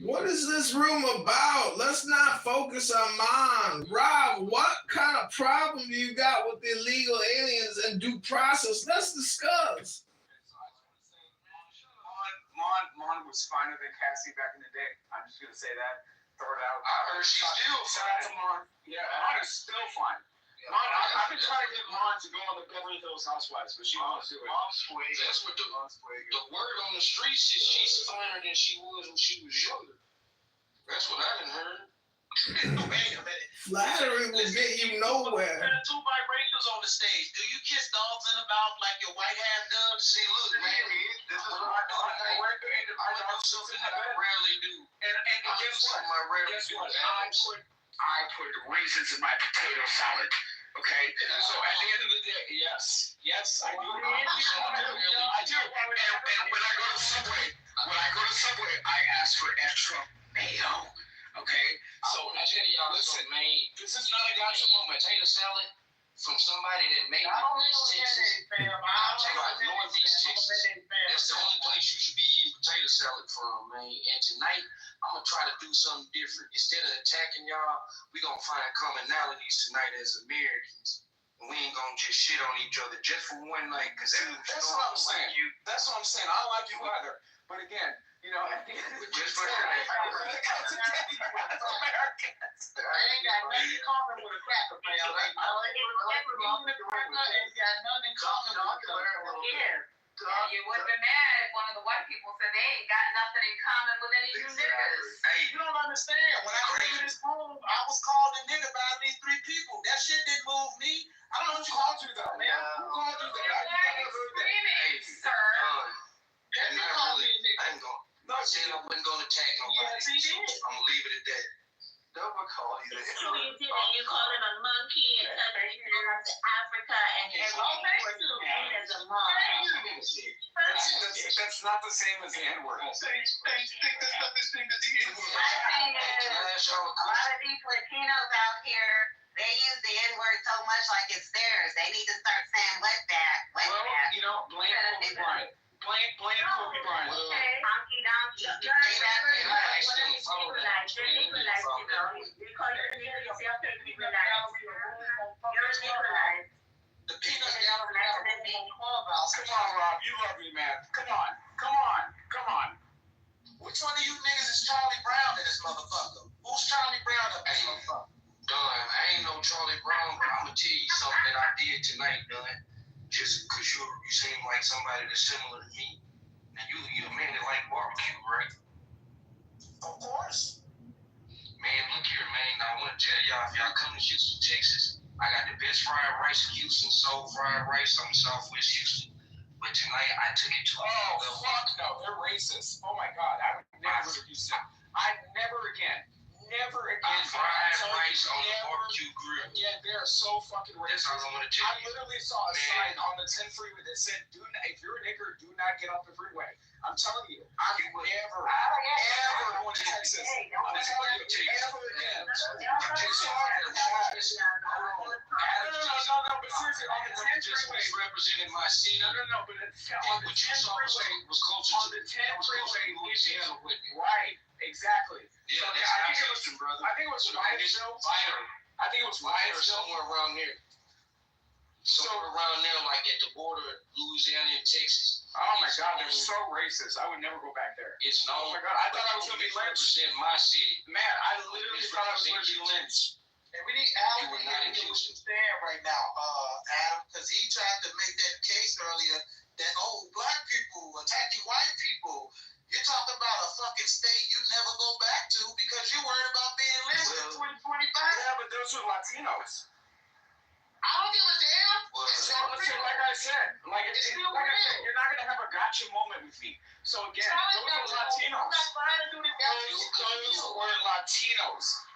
What is this room about? Let's not focus on mine. Rob, what kind of problem do you got with the illegal aliens and due process? Let's discuss. Mon was finer than Cassie back in the day. I'm just gonna say that. Throw it out. I heard she's still fine. Mon. Yeah, Mon is still fine. Mon, I've been trying to get Mon to go on the Beverly Hills Housewives, but she won't do it. That's what the word on the streets is. She's finer than she was when she was younger. That's what I done heard. Wait a minute. Flattery will get you nowhere. There are two biracials on the stage. Do you kiss dogs in the mouth like your white half does? See, look, man, this is what I do. I do something that I rarely do. And guess what? I put raisins in my potato salad. Okay, so at the end of the day, yes, I do. I do. And when I go to Subway, I ask for extra mayo. Okay, so I tell y'all, listen, man, this is not a gotcha moment. Potato salad from somebody that made Northeast Texas. I'm talking about Northeast Texas. That's the only place you should be eating potato salad from, man. And tonight, I'm gonna try to do something different. Instead of attacking y'all, we gonna find commonalities tonight as Americans. And we ain't gonna just shit on each other just for one night. Cause that's what I'm saying. That's what I'm saying. I don't like you either. But again, you know, at the end of the day, just for Americans. I ain't got nothing in common with a cracker family. You wouldn't be mad if one of the white people said they ain't got nothing in common with any of you niggas. Hey, you don't understand. When I came in this room, I was called a nigga by these three people. That shit didn't move me. I don't know what you called you though, man. Who called you that? Screaming, sir. And I ain't gonna. I said I wasn't gonna attack nobody. Yes, he did. I'm gonna leave it at that. Nobody called you that. So you did, and you called him a monkey and said that you go to Africa and everything was seen as a monkey. That's not the same as the N-word. My thing is, a lot of these Latinos out here, they use the N-word so much like it's theirs. They need to start saying wetback. Well, you know, blame Kobe Bryant. Blame Kobe Bryant. Honky donkey. They call you Nicolai. The peanut gallery. Come on, Rob. You love me, man. Come on. Which one of you niggas is Charlie Brown in this motherfucker? Who's Charlie Brown up in this motherfucker? Don, I ain't no Charlie Brown, but I'm gonna tell you something that I did tonight, Don. Just because you seem like somebody that's similar to me. And you a man that like barbecue, right? Of course. Man, look here, man. I want to tell y'all, if y'all come to Houston, Texas, I got the best fried rice in Houston, soul fried rice. I'm in Southwest Houston. But tonight, I took it to a level. Fuck no. They're racist. Oh my God. I would never go to Houston. Never again. Fried rice on the barbecue grill. Yeah, they are so fucking racist. That's all I'm going to tell you. I literally saw a sign on the 10 freeway that said, if you're a nigger, do not get off the freeway. I'm telling you, I'm never going to Texas. I'm telling you, ever again. No, but seriously, on the 10 freeway. Represented my city. No, but on the 10 freeway. Was closer on the 10 freeway. Louisiana with me. Right, exactly. Yeah, so that's I think it was Wydesville. I think it was Wydesville. Somewhere around there. Somewhere around there, like at the border of Louisiana and Texas. Oh my God, they're so racist. I would never go back there. It's known. Oh my God, I thought I was going to be lynched. Represent my city. Man, I literally thought I was going to be lynched. And we need Adam to understand right now, Adam, because he tried to make that case earlier that, black people attacking white people. You're talking about a fucking state you never go back to because you're worried about being lynched in 2025. Yeah, but those are Latinos. I don't give a damn. Like I said, you're not gonna have a gotcha moment with me. So again, those are Latinos. Those were Latinos.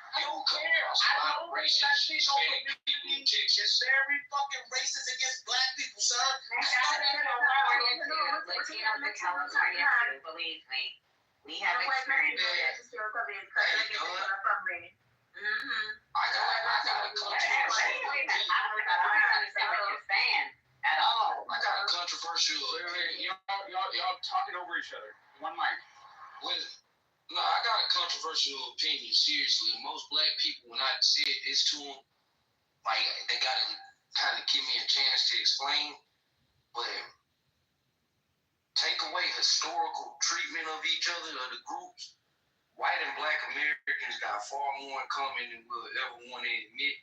I don't care. I know racist Latino community is very fucking racist against black people, sir. Latinos in California too, believe me. We have experience with it. I got a controversial. Y'all talking over each other. One mic. No, I got a controversial opinion. Seriously, most black people, when I said this to them, like they gotta kind of give me a chance to explain. But take away historical treatment of each other, of the groups. White and black Americans got far more in common than we'll ever want to admit.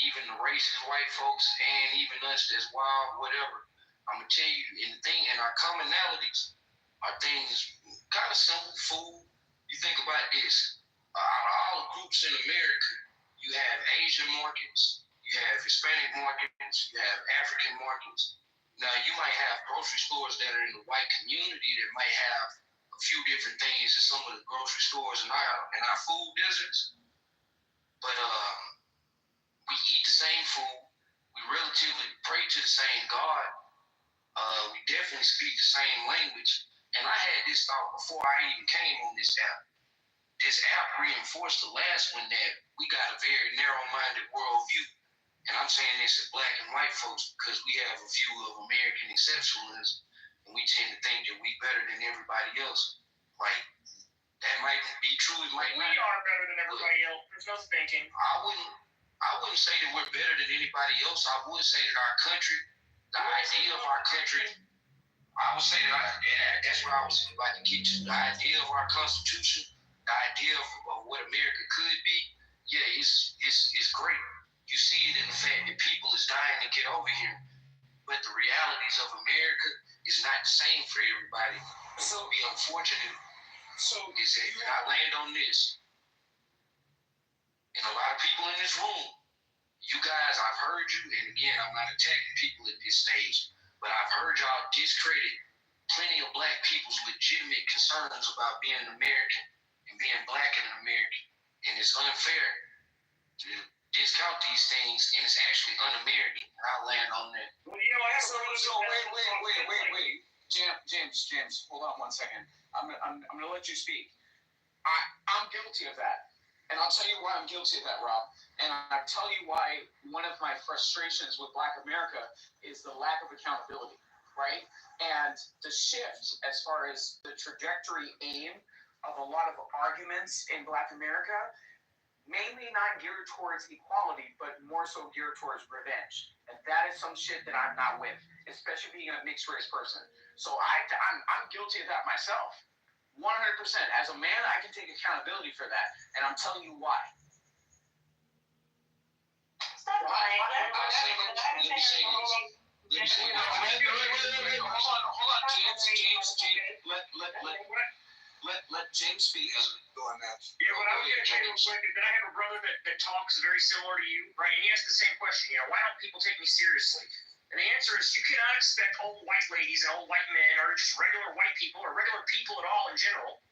Even the racist white folks and even us that's wild, whatever. I'm gonna tell you, and our commonalities are things kind of simple. Food. You think about this. Out of all the groups in America, you have Asian markets, you have Hispanic markets, you have African markets. Now you might have grocery stores that are in the white community that might have a few different things in some of the grocery stores in our food deserts. But we eat the same food. We relatively pray to the same God. We definitely speak the same language. And I had this thought before I even came on this app. This app reinforced the last one that we got a very narrow-minded worldview. And I'm saying this as black and white folks because we have a view of American exceptionalism. And we tend to think that we better than everybody else. Like, that might be true, it might not. We are better than everybody else. There's no thinking. I wouldn't say that we're better than anybody else. I would say that our country, the idea of our country, I would say that that's what I was about to get to. The idea of our Constitution, the idea of what America could be, yeah, it's great. You see it in the fact that people is dying to get over here. But the realities of America is not the same for everybody. It would be unfortunate. So is that I land on this. And a lot of people in this room, you guys, I've heard you, and again, I'm not attacking people at this stage, but I've heard y'all discredit plenty of black people's legitimate concerns about being an American and being black and an American. And it's unfair to discount these things, and it's actually un-American. I'll land on that. Well, you know, I have wait. James, hold on 1 second. I'm gonna let you speak. I'm guilty of that. And I'll tell you why I'm guilty of that, Rob. And I'll tell you why one of my frustrations with Black America is the lack of accountability, right? And the shift as far as the trajectory aim of a lot of arguments in Black America, mainly not geared towards equality, but more so geared towards revenge. And that is some shit that I'm not with, especially being a mixed race person. So I'm guilty of that myself. 100%. As a man, I can take accountability for that, and I'm telling you why. Stop lying. Let me say this. Hold on, James. Let James speak. Go on that. Yeah, but I was going to tell you real quick, then I have a brother that talks very similar to you, right? And he asks the same question, why don't people take me seriously? And the answer is you cannot expect old white ladies and old white men or just regular white people or regular people at all in general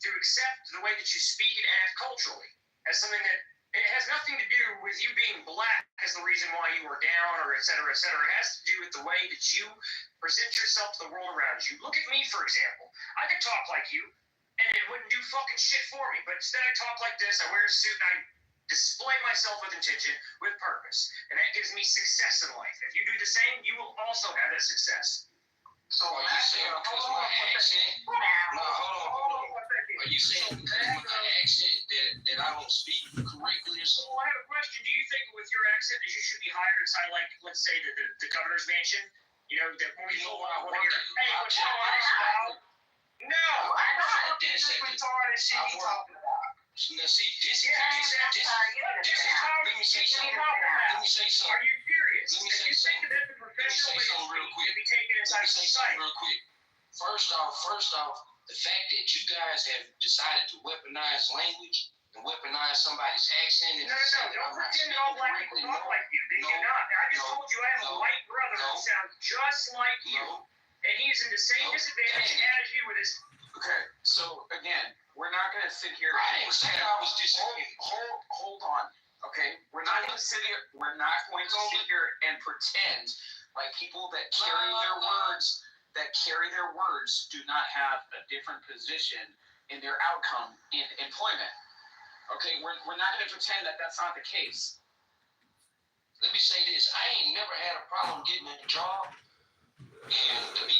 to accept the way that you speak and act culturally as something that it has nothing to do with you being Black as the reason why you are down or et cetera, et cetera. It has to do with the way that you present yourself to the world around you. Look at me, for example. I could talk like you and it wouldn't do fucking shit for me, but instead I talk like this, I wear a suit and I display myself with intention, with purpose, and that gives me success in life. If you do the same, you will also have that success. So are you saying because my accent? No, hold on. Are you saying because my accent that I don't speak correctly or something? Well, I have a question. Do you think with your accent that you should be hired inside, like, let's say the governor's mansion? That when we go on one of your no, I don't think this retarded shit he talking about. Now see, this is let me say something. Are you serious? Let me say something. Real quick. First off, the fact that you guys have decided to weaponize language and weaponize somebody's accent. No, don't pretend that all Black people talk like you. They do not. I just told you I have a white brother that sounds just like you, and he's in the same disadvantage as you with his. Okay, so again, we're not going to sit here. I didn't say I was disagreeing. Hold on. Okay, we're not going to sit here. We're not going to sit here and pretend like people that carry their words do not have a different position in their outcome in employment. Okay, we're not going to pretend that that's not the case. Let me say this: I ain't never had a problem getting a job. And to be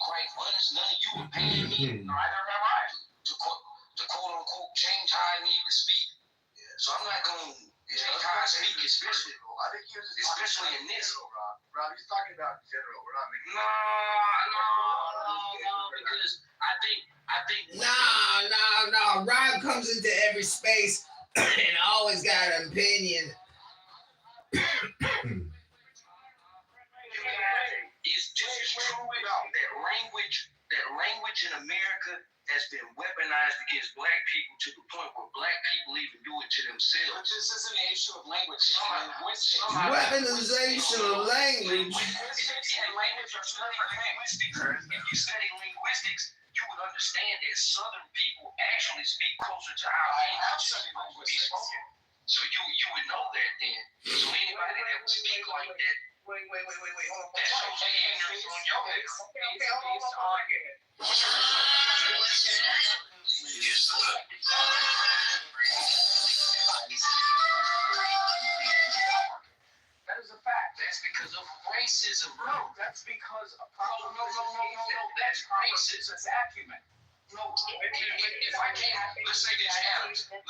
quite honest, none of you are paying me. Neither have I. To quote unquote change how I need to speak. Yeah. So I'm not going to change how I speak, especially in this. Rob, he's talking about general. We're not making. No, because I think. No. Rob comes into every space and always got an opinion. It's just true that language in America has been weaponized against Black people to the point where Black people even do it to themselves. But this isn't an issue of language. Weaponization of language. And language are two different things. If you study linguistics, you would understand that Southern people actually speak closer to how language would be spoken. So you would know that then. So anybody that would speak like that. Wait, hold on. That shows the ignorance on your end. Okay, hold on. That is a fact. That's because of racism, bro. No, that's because of that's racism. That's acumen. No, if I can't, let's say this, Adams. Let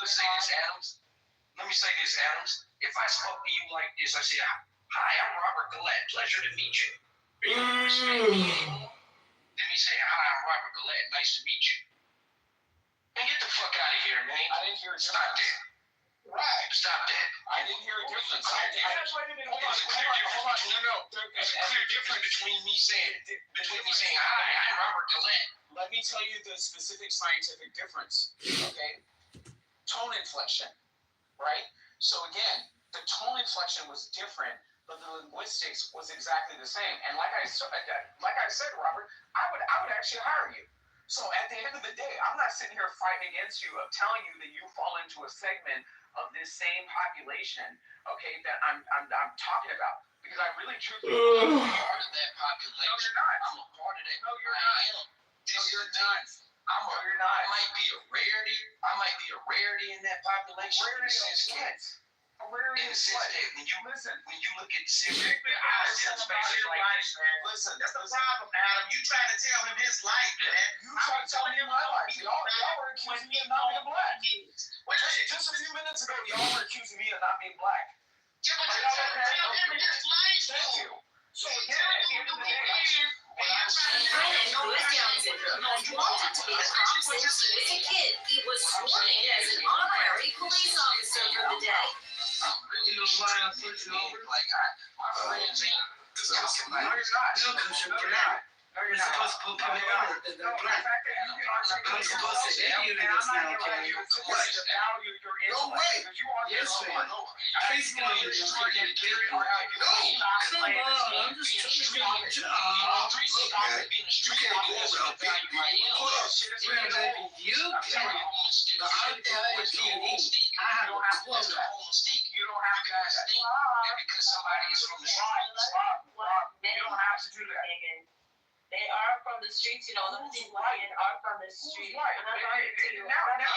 me say this, Adams. If I spoke to you like this, I say, hi, I'm Robert Gillette. Pleasure to meet you. Are you going to respect me anymore? Let me say, hi, I'm Robert Gillette. Nice to meet you. Man, get the fuck out of here, man. I didn't hear a difference. Stop that. Right. Stop that. I didn't hear a difference. Hold on. No. There's a clear difference between me saying, hi, I'm Robert Gillette. Let me tell you the specific scientific difference. Okay? Tone inflection. Right? So again, the tone inflection was different, but the linguistics was exactly the same. And like I said, Robert, I would actually hire you. So at the end of the day, I'm not sitting here fighting against you. I'm telling you that you fall into a segment of this same population, okay, that I'm talking about. Because I really truly am part of that population. No, you're not. I'm a part of that. No, you're not. No, you're not. You're not. I might be a rarity. I might be a rarity in that population. Rarity in the sense that when you listen, when you look at civic, listen, that's the problem, Adam. You try to tell him his life, man. You try to tell him my life. Y'all were accusing me of not being black. Just a few minutes ago, y'all were accusing me of not being black. Yeah, but you tell him his life. Thank you. So again, at the end of the day, Down syndrome has wanted to be a cop since he was a kid. He was sworn in as an honorary police officer for the day. You know why I'm switching over? Like, my friends ain't. No, you're not. No, you're not. You're supposed to put me on. I'm supposed to interview this now, Kanye. No way. Yes, man. Basically, you're trying to get it out. No, come on. I'm just trying to get a job. Look, man, you can't go around people. Hold up. You can. The IPD, I don't have to do that. You don't have to do that. Because somebody is from the streets. You don't have to do that. They are from the streets, you know, those who white are from the streets. I'm not trying to Adam.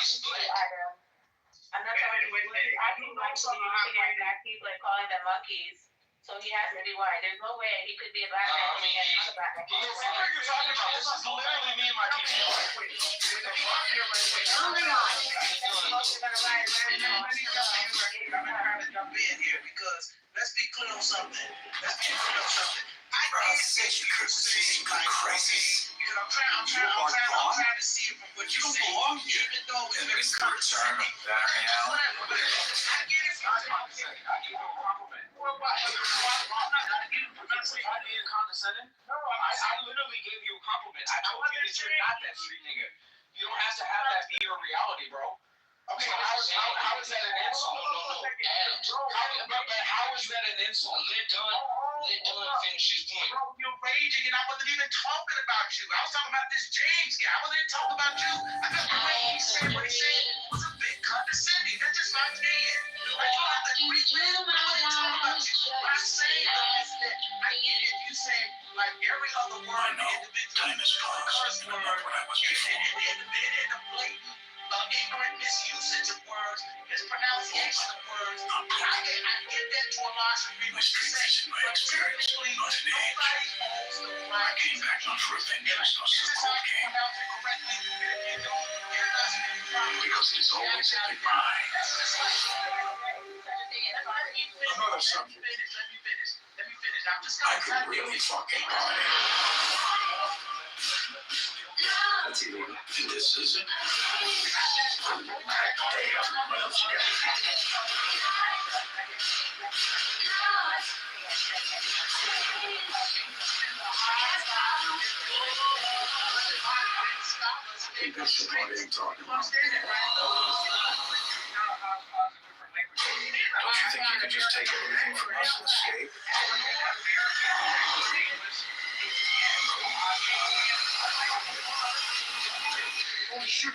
I'm not trying to I do like looking at black people and calling them monkeys. So he has to be white. There's no way he could be a black man. What are you talking about? This is literally me and my teacher. Moving on. I'm trying to jump in here because let's be clear on something. I can't say you could say like crazy. Because I'm trying to see it from what you say. Even though it's very concerning. I get it. I give you a compliment. Well, why? I'm not being condescending. No, I literally gave you a compliment. I told you that you're not that street nigga. You don't have to have that be your reality, bro. Okay, so how is that an insult? No. But how is that an insult? Let Dunn finish his point. Bro, you're raging and I wasn't even talking about you. I was talking about this James guy. I wasn't even talking about you. I thought the way he said what he said was a bit condescending. That's just my opinion. Like, you have to reach in. I wasn't talking about you. What I'm saying is that I get it. You say, like, every other word, the individual, the curse word, and the blatant ignorant misusage of words, his pronunciation of words. I get that to a large degree. But seriously, nobody owns the right. I came back not for Avengers, not so-called game. Because it is always a big mind. Another subject. Let me finish. I'm just I could really fucking run. That's either indecision. What else you got? I think that's the part I'm talking about. Don't you think you could just take everything from us and escape? Holy shit.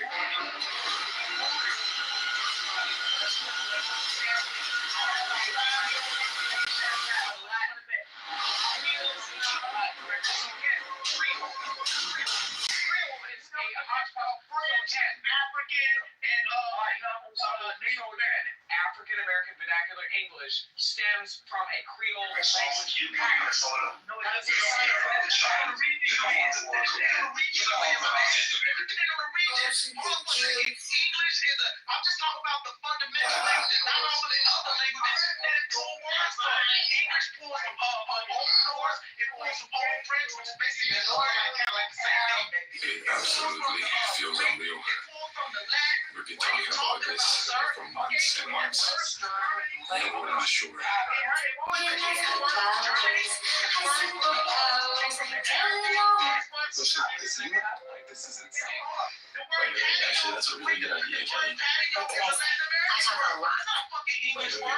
African American vernacular English stems from a Creole language. English is a. I'm just talking about the fundamental language, not all of the other languages that pull words from. English pulls from Old Norse, it pulls from Old French, which is basically kind of like the same thing. It absolutely feels unreal. We've been talking about this for months and months. And we're not sure. This is insane. Actually, that's a really good idea, Kelly. I talk a lot.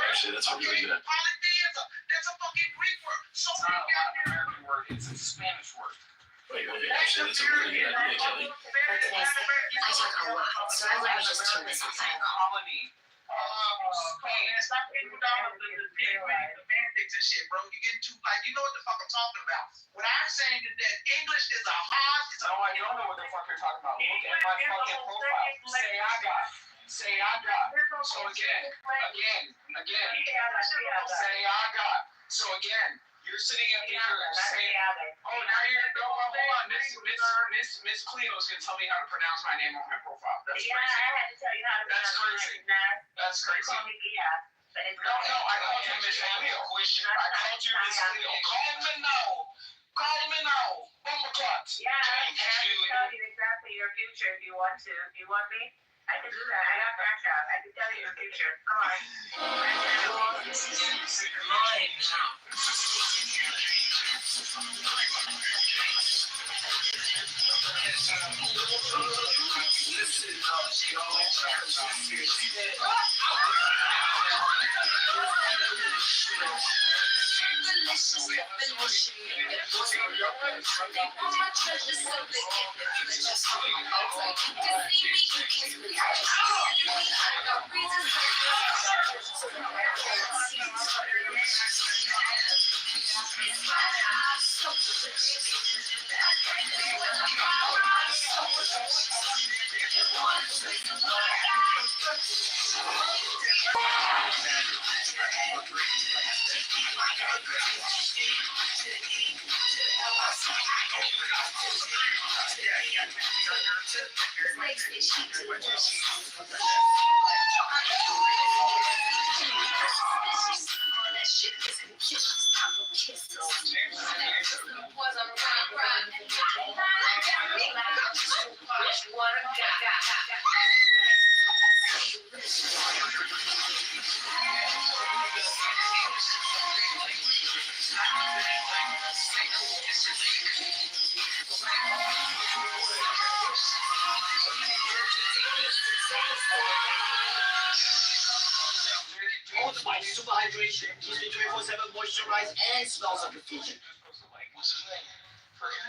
Actually, that's a really good idea. That's a fucking Greek word. So It's not an American word, it's a Spanish word. Actually, that's a really good idea, Kelly. What can I say? I talk a lot, so I've learned to just tune this off. Colony. Stop getting down with the semantics and shit, bro. You getting too you know what the fuck I'm talking about. What I'm saying is that English is a hard. No, I don't know what the fuck you're talking about. Look at my fucking profile. Say I got. So again. Say I got. So again. You're sitting up here saying, oh, now you're hold on, Miss Cleo's gonna tell me how to pronounce my name on my profile. That's crazy. I had to tell you how to That's crazy. That's crazy. Call me Gia, but it's No, I called you Miss Cleo. I called you Miss Cleo. Call me now. Bomba clutch. Yeah, I can tell you exactly your future if you want to. If you want me, I can do that. I got Crash Out. I can tell you your future. Come on. Mine now. Super hydration, keeps me 24/7 moisturized and smells like a fusion. What's his name? Let me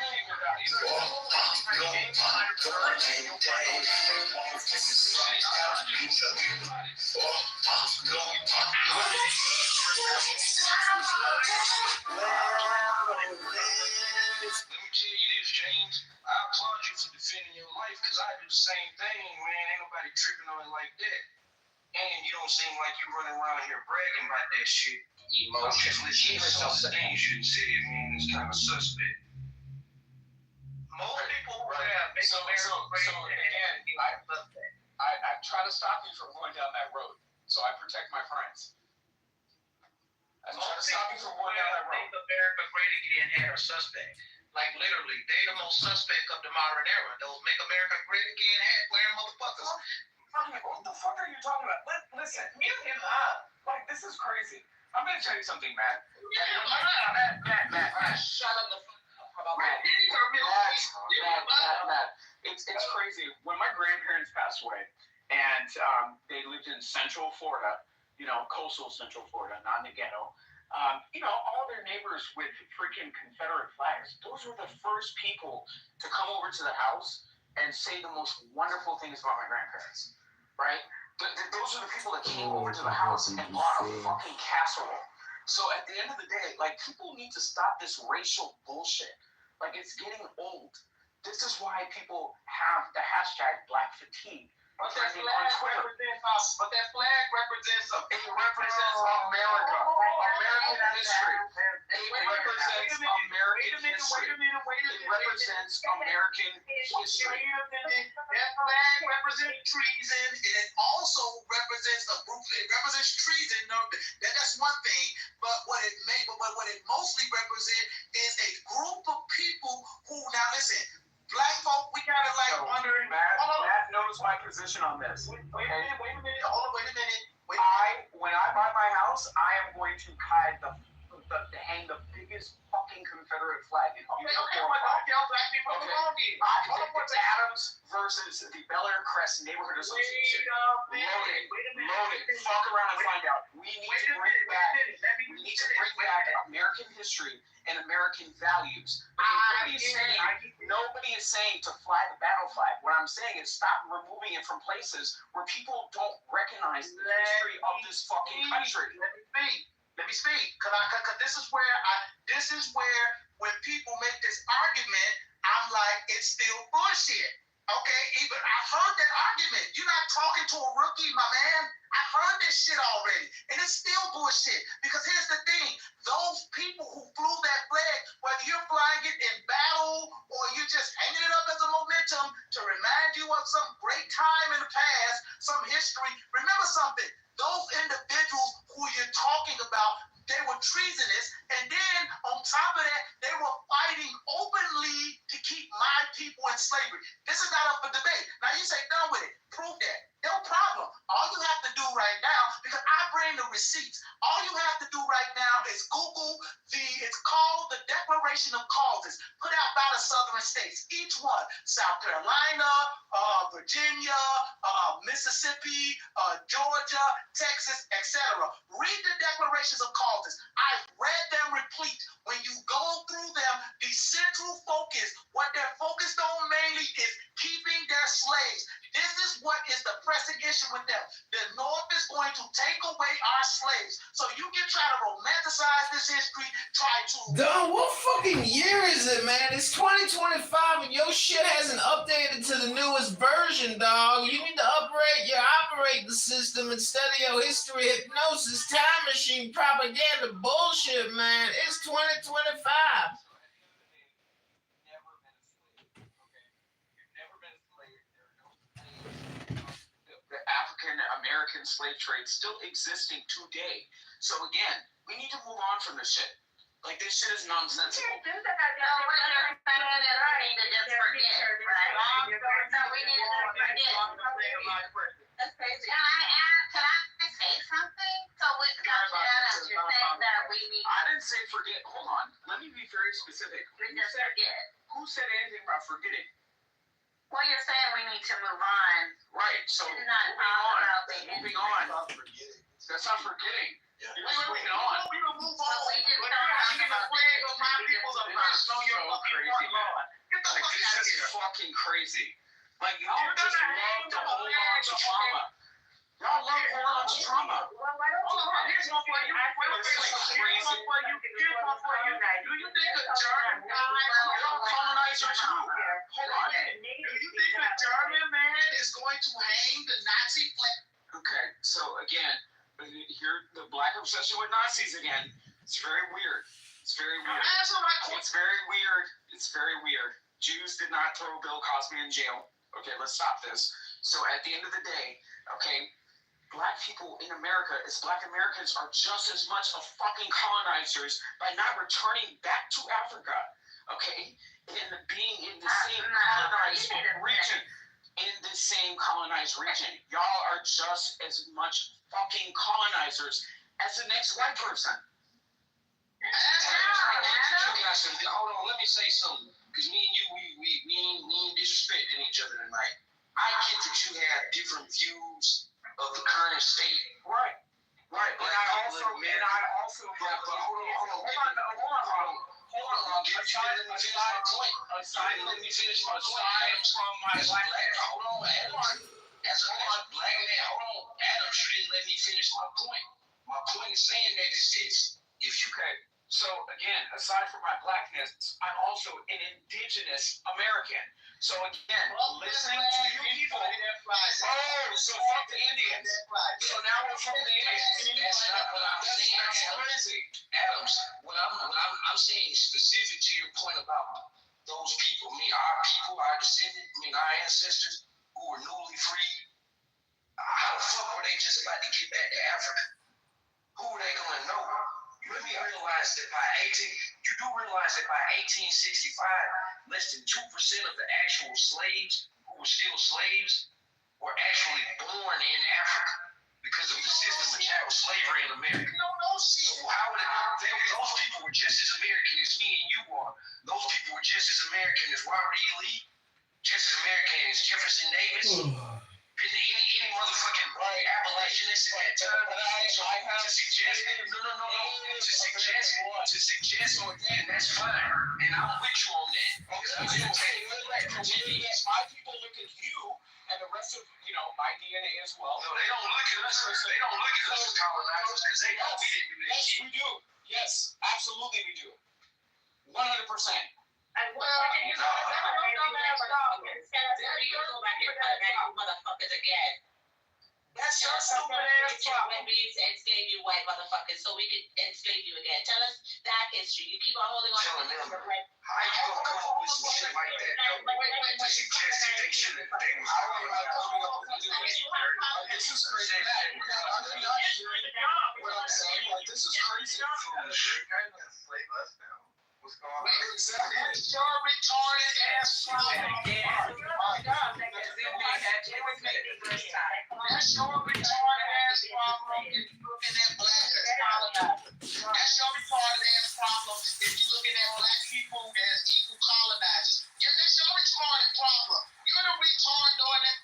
tell you this, James. I applaud you for defending your life because I do the same thing, man. Ain't nobody tripping on it like that. And you don't seem like you running around here bragging about that shit. Emotionally, some things you said, man, is kind of suspect. Most people would have make America great again. I try to stop you from going down that road, so I protect my friends. I try to stop you from going down that road. Make America great again and are suspect. Like literally, they the most suspect of the modern era. Those make America great again hat wearing motherfuckers. What the fuck are you talking about? Listen, mute him up. Like, this is crazy. I'm gonna tell you something, Matt. Matt, shut up the fuck up about that. Matt, it's crazy. When my grandparents passed away, and they lived in Central Florida, coastal Central Florida, not in the ghetto. All their neighbors with freaking Confederate flags. Those were the first people to come over to the house and say the most wonderful things about my grandparents, right? Those are the people that came over to the house and brought a fucking casserole. So at the end of the day, people need to stop this racial bullshit. It's getting old. This is why people have the hashtag Black Fatigue. But that flag represents America. American history. It represents American history. It represents American history. That flag represents treason, and it also represents a group. It represents treason. That's one thing. But what it mostly represents is a group of people who, now listen, Black folk, we gotta wonder. Matt knows my position on this. Wait a minute. Hold on, wait a minute. When I buy my house, I am going to hang the biggest fucking Confederate flag in. Okay, don't tell black people the wrong game. It's Adams versus the Bel Air Crest Neighborhood Association. Load it. Fuck around and find out. We need to bring back American history and American values. Nobody is saying to fly the battle flag. What I'm saying is stop removing it from places where people don't recognize the history of this fucking country. Let me speak, cause this is where when people make this argument, I'm like, it's still bullshit. Okay, even I heard that argument. You're not talking to a rookie, my man. I heard this shit already, and it's still bullshit. Because here's the thing: those people who flew that flag, whether you're flying it in battle or you're just hanging it up as a momentum to remind you of some great time in the past, some history. Remember something: those individuals who you're talking about, they were treasonous, and then on top of that, they were fighting openly to keep my people in slavery. This is not up for debate. Now you say, done with it. Prove that. No problem. All you have to do right now, because I bring the receipts, all you have to do right now is Google it's called the Declaration of Causes, put out by the southern states, each one, South Carolina, Virginia, Mississippi, Georgia, Texas, etc. Read the Declarations of Causes. I've read them replete. When you go through them, the central focus, what they're focused on mainly is keeping their slaves. This is what is the pressing issue with them. The North is going to take away our slaves. So you can try to romanticize this history, try to... Duh, what fucking year is it, man? It's 2025 and your shit hasn't updated to the newest version, dog. You need to upgrade your operating system instead of your history hypnosis time machine propaganda bullshit, man. It's 2025. The African-American slave trade still existing today. So again, we need to move on from this shit. Like, this shit is nonsensical. No, we're just saying that we need to just forget, right? So we need to just forget. That's crazy. Can I say something? So you're saying that we need... I didn't say forget. Hold on. Let me be very specific. We just forget. Who said anything about forgetting? Well, you're saying we need to move on. Right, so moving on. That's not forgetting. You're just moving on. We don't move on. We just hanging the flag on my people's oppression on your fucking front lawn. Get the fuck out of This here. is fucking crazy. Like, you You're just gonna love hang to the hold on flag to on trauma. Y'all love holding on to trauma. Well, why don't you have this one for you? Here's one for you. Here's one for you. Do you think a German guy, You're a colonizer too. Hold on. do you think a German man is going to hang the Nazi flag? Okay, so again, here the black obsession with Nazis again. It's very weird. It's very weird. Answer my question. It's very weird. It's very weird. Jews did not throw Bill Cosby in jail. Okay, let's stop this. So at the end of the day, okay, black people in America, as black Americans, are just as much of fucking colonizers by not returning back to Africa. Okay, and being in the same colonized region. In the same colonized region. Y'all are just as much fucking colonizers as the next white person. Hold on, let me say something. Because me and you, we ain't disrespecting each other tonight. I get that you have different views of the current state. Right. Right. But I also hold on. Let me finish my point. As a black man, hold on. Adams, you didn't let me finish my point. My point is saying that is this. If you Okay, so again, aside from my blackness, I'm also an indigenous American. So again, listening to you people. Oh, so fuck the Indians. So now we're from the Indians. That's not what I'm saying. That's crazy. Adams, what I'm saying specific to your point about those people, our descendants, our ancestors who were newly freed. How the fuck were they just about to get back to Africa? Who were they going to know? You realize that by 1865, less than 2% of the actual slaves who were still slaves were actually born in Africa because of the system of chattel slavery in America. No shit. So how would those people were just as American as me and you are. Those people were just as American as Robert E. Lee, just as American as Jefferson Any motherfucking abolitionist at that time to suggest that, that's fine. And I'm with you on that. My people look at you and the rest of, my DNA as well. No, they don't look at us. They don't look at us as colonizers because they know we didn't do this Yes, shit. we do. Yes, absolutely we do. 100%. And motherfuckers again. That's your stupid ass problem. We enslave you white motherfuckers so we can enslave you again. Tell us that history. You keep on holding on Telling them, to the how you gonna come up with some shit like that to suggest that they should have, they was This is crazy. I'm not hearing what I'm saying. Like, this is crazy. What's going on? Exactly. That's your retarded ass problem. That's your retarded ass problem if you looking at black as colonizers. That's your retarded ass problem if you looking at black people as equal colonizers. Yeah, that's your retarded problem. You're the retard doing it.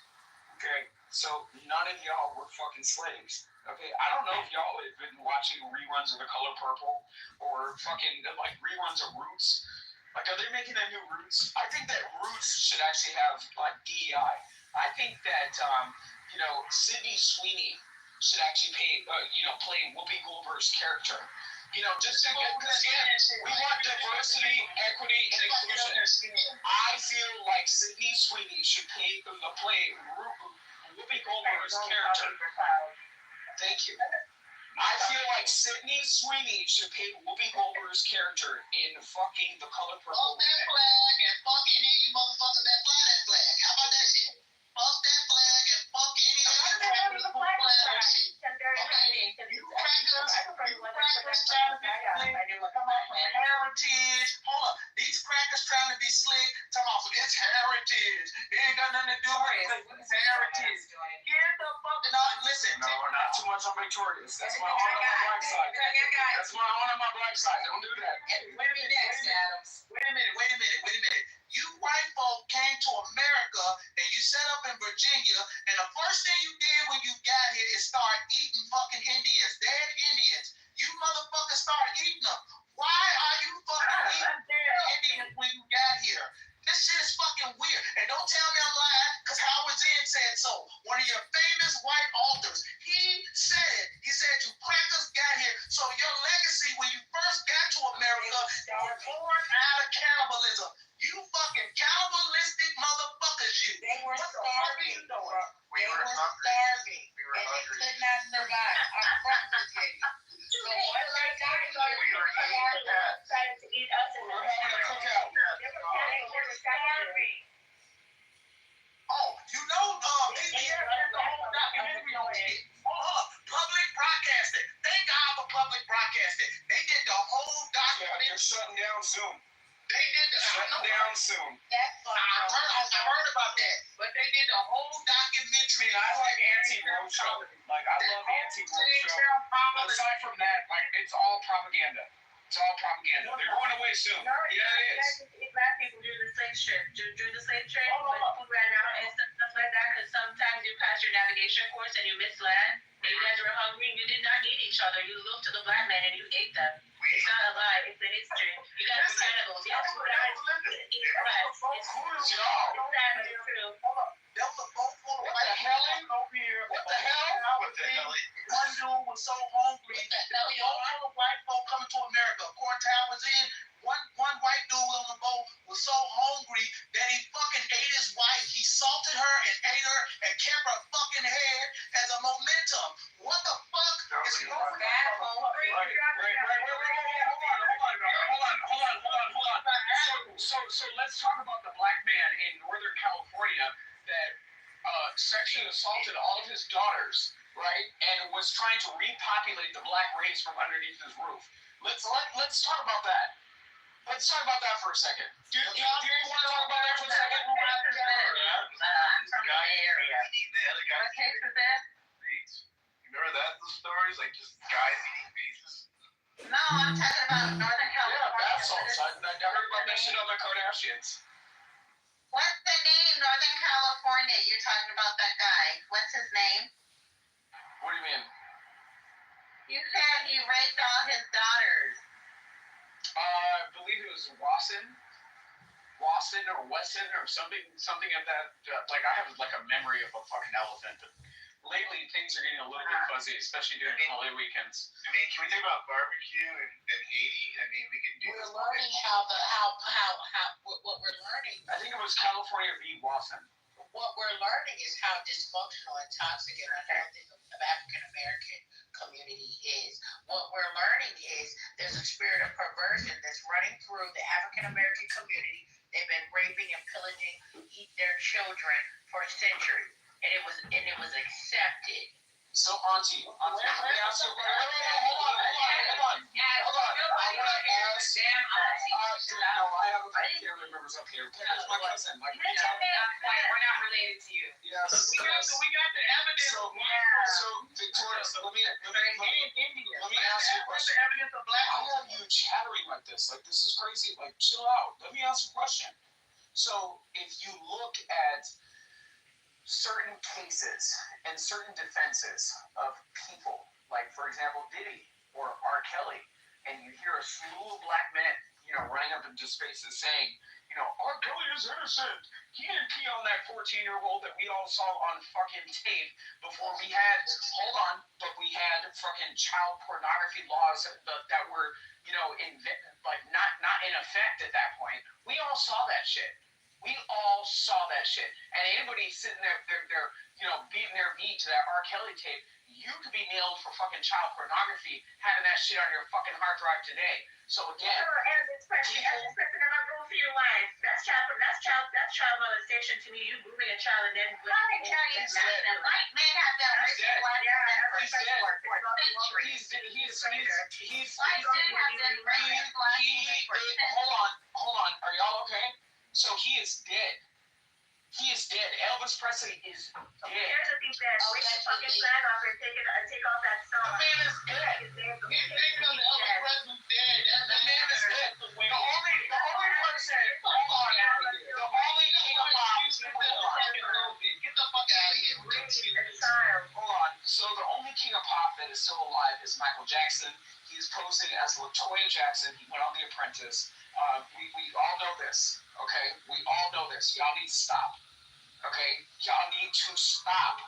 Okay, so none of y'all were fucking slaves. Okay, I don't know if y'all have been watching reruns of The Color Purple or fucking like reruns of Roots. Like, are they making a new Roots? I think that Roots should actually have like DEI. I think that Sydney Sweeney should actually play Whoopi Goldberg's character. Just to get we want diversity, equity, and inclusion. I feel like Sydney Sweeney should play Whoopi Goldberg's character. Thank you. I feel like Sydney Sweeney should play Whoopi Goldberg's character in fucking The Color Purple. Fuck that flag and fuck any of you motherfuckers that fly that flag. How about that shit? Fuck that flag and fuck any of you motherfuckers who fly that shit. You crackers trying to be slick. Come on, man. Heritage. Hold up. These crackers trying to be slick. Talking about it's heritage. It ain't got nothing to do with it. It's heritage. Get the fuck out. Listen. No, we're not too much on Victorious. That's my honor on my black side. That's my honor on my black side. Don't do that. Wait a minute. You white folk came to America and you set up in Virginia, and the first thing you did when you got here is start eating fucking Indians, dead Indians. You motherfuckers started eating them. Why are you fucking eating dead Indians when you got here? This shit is fucking weird. And don't tell me I'm lying, because Howard Zinn said so. One of your famous white authors. He said it. He said you crackers got here. So your legacy when you first got to America, you were born out of cannibalism. You fucking cannibalistic motherfuckers, you. They were starving. We were starving. We were hungry. Could not survive. I'm from Virginia. So what they decided to eat us in the cookout. Oh, the whole documentary on it. Public broadcasting. Thank God for public broadcasting. They did the whole documentary. They're shutting down soon. They did shutting down soon. I heard about that. But they did the whole documentary. I like anti-roadshow. Like, I love anti-roadshow. Aside from that, like, it's all propaganda. It's all propaganda. They're going away soon. Yeah, it is. Black people do the slave trade. Do the slave trade, but people ran out and stuff like that, because sometimes you pass your navigation course and you miss land, and you guys were hungry and you did not eat each other. You looked to the black man and you ate them. It's not a lie. It's the history. You guys were cannibals. Yes, you guys eat flesh. It's true. There was a boat full of white people over here. What the hell? One dude was so hungry. There was a boat full of white folk coming to America. Corntown was in. One white dude on the boat was so hungry that he fucking ate his wife. He salted her and ate her and kept her fucking head as a momentum. What the fuck is going on? So let's talk about the black man in Northern California that sexually assaulted all of his daughters, right, and was trying to repopulate the black race from underneath his roof. Let's talk about that. Let's talk about that for a second. Do you want to talk about that for a second? I'm from the area. What case is that? Remember that, the stories? Like, just guys eating faces? No, I'm talking about Northern California. Yeah, bath salts. I heard about that shit on the Kardashians. What's the name? Northern California. California, you're talking about that guy. What's his name? What do you mean? You said he raped all his daughters. I believe it was Wasson or Wesson or something of that. Like I have like a memory of a fucking elephant. But lately things are getting a little bit fuzzy, especially during holiday weekends. I mean, can we think about barbecue and Haiti? I mean, we can do. We're learning what we're learning. I think it was California v. Wasson. What we're learning is how dysfunctional and toxic and unhealthy the African American community is. What we're learning is there's a spirit of perversion that's running through the African American community. They've been raping and pillaging their children for centuries, and it was accepted. So, Auntie, let me ask you a question. Hold on. I want to ask. I have a family members up here. Here's my cousin. We're not related to you. Yes. We got the evidence. So, Victoria, let me ask you a question. Why are you chattering like this? Like, this is crazy. Like, chill out. Let me ask you a question. So, if you look at certain cases and certain defenses of people, like for example Diddy or R. Kelly, and you hear a slew of black men, running up into spaces saying, R. Kelly is innocent. He didn't pee on that 14-year-old that we all saw on fucking tape before we had, we had fucking child pornography laws that were, not in effect at that point. We all saw that shit. And anybody sitting there, beating their meat to that R. Kelly tape, you could be nailed for fucking child pornography having that shit on your fucking hard drive today. So again, that's child molestation to me. You grooming a child and then white men have done rape to white women for sex work for centuries. Hold on. Are y'all okay? So he is dead. Elvis Presley is dead. Here's the thing that rip the fucking flag off and take off that song. The man is dead. Elvis Presley's dead. The man is dead. The only person, the only king of pop. Get the fuck out of here. Hold on. So the only king of pop that is still alive is Michael Jackson. He's posing as LaToya Jackson. He went on The Apprentice. We all know this. Okay? We all know this. Y'all need to stop. Okay? Y'all need to stop.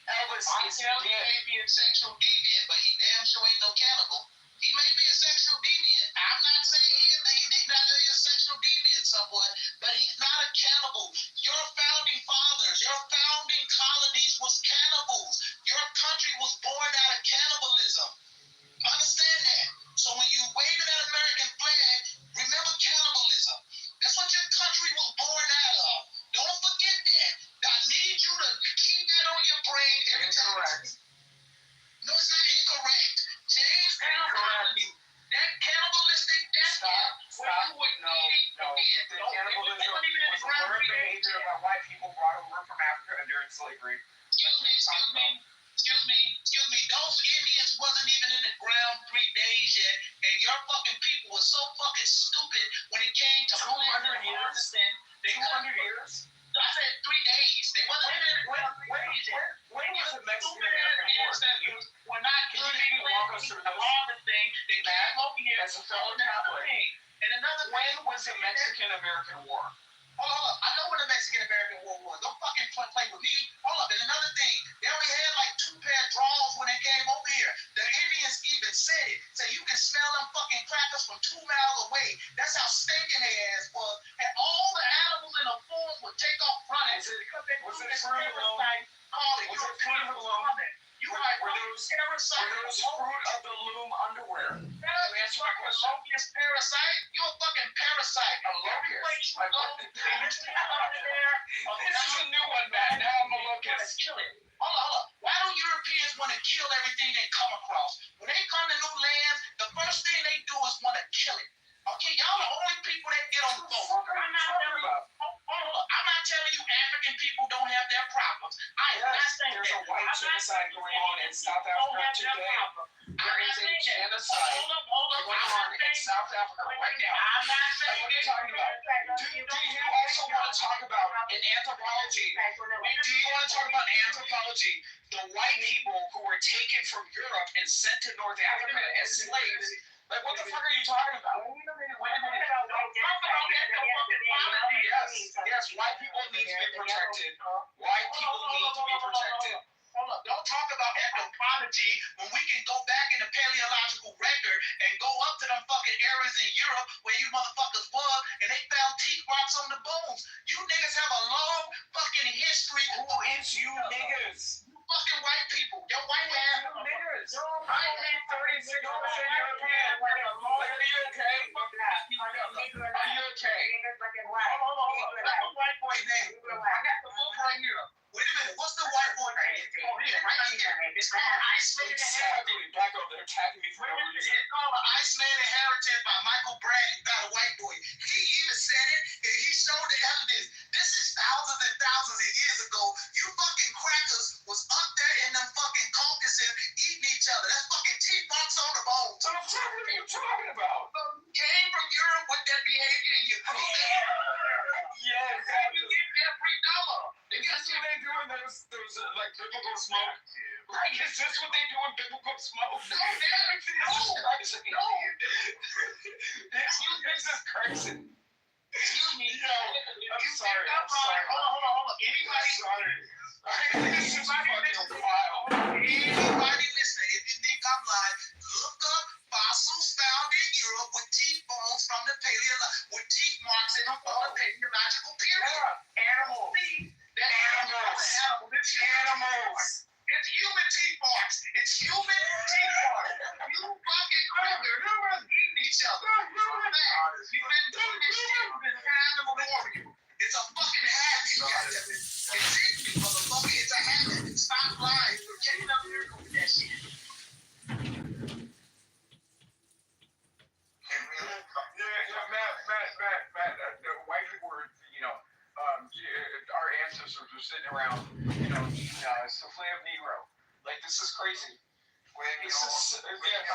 Elvis is dead. He may be a sexual deviant, but he damn sure ain't no cannibal. He may be a sexual deviant. I'm not saying he's not a sexual deviant somewhat, but he's not a cannibal. Your founding fathers, your founding colonies was cannibals. Your country was born out of cannibalism. Understand that. So when you wave that American flag, remember cannibalism. That's what your country was born out of. Don't forget that. I need you to keep that on your brain every time. Incorrect. No, it's not incorrect. James Brown, that cannibalistic death camp where you were eating from it. The cannibalism was a learned behavior that white people brought over from Africa during slavery. Excuse me. Those Indians wasn't even in the ground 3 days yet, and your fucking people were so fucking stupid when it came to 200 years. 200 years. I said 3 days. They wasn't in the ground 3 days yet. When was the Mexican-American War? We're not doing thing. They came over here. As a fellow Catholic. And another when was the Mexican-American War? Hold up. I know when the Mexican-American War was. Don't fucking play with me. Hold up. And another thing, they only had like 2 pair of drawers when they came over here. The Indians even said it. So you can smell them fucking crackers from 2 miles away. That's how stinking their ass was. And all the animals in the forest would take off running. Was it Fruit of the Loom? Was it Fruit of the Loom? You like were those Fruit of the Loom underwear? Let me answer my question. Locust parasite? You're a fucking parasite. A locust. This is a new one, man. Now I'm a locust. Kill it. Hold on. Why do Europeans want to kill everything they come across? When they come to new lands, the first thing they do is want to kill it. Okay, y'all the only people that get on the boat. I'm not telling you African people don't have their problems. I am not saying there's a white genocide going on in South Africa today. There is a genocide going on in South Africa right now. I'm not saying what are you talking about? Do you also want to to talk about in anthropology? Do you want to talk about in anthropology the white people who were taken from Europe and sent to North Africa as slaves? Like, what the fuck are you talking about? Yes, white people need to be protected. White people need to be protected. Hold up, don't talk about anthropology when we can go back in the paleological record and go up to them fucking areas in Europe where you motherfuckers was and they found teeth marks on the bones. You niggas have a long fucking history. Who is you niggas? You fucking white people. Your white ass niggas. I need 36% European. Are you okay? Are you okay? Hold on. What's the white boy name? I got the book right here. Wait a minute, what's the white boy name? Oh, here, right here. It's called Iceland Inheritance. Back over there attacking me for no reason. It's called Iceland Inheritance by Michael Brady, by the white boy. He even said it, and he showed the evidence. This is thousands and thousands of years ago. You fucking crackers was up there in them fucking Caucasus eating each other. That's fucking teeth marks on the bones. What are you talking about? Came from Europe with that behavior, and you yeah, exactly. You get every dollar. Is this what they do in those like biblical smoke? Like, is this what they do in biblical smoke? No, man. No. This is crazy. Excuse me. Yo, I'm sorry. Hold on. Anybody? Sorry. This is fucking wild. Anybody listening, if you think I'm lying, look up fossils found in Europe with teeth bones from the with teeth marks in them from the paleological period. Animals. Animals. It's human teeth marks. It's human teeth marks. You fucking cracker. You're eating each other. You've been doing this shit since time immemorial. It's a fucking habit. It's in me, motherfucker. It's a habit. Stop lying. You're getting up here with that shit. Matt, white people were, our ancestors were sitting around, eating souffle of Negro. Like, this is crazy. This is, Wait a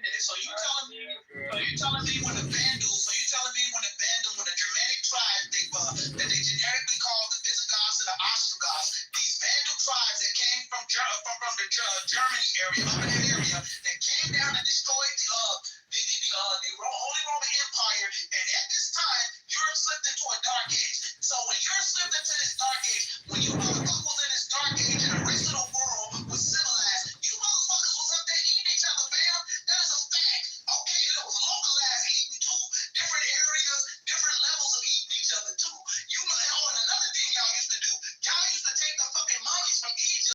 minute. So you telling me when the Vandals, when the Germanic tribes, that they generically call the Visigoths and the Ostrogoths, these Vandal tribes that came from the Germany area, over that area, that came down and destroyed the Holy Roman Empire and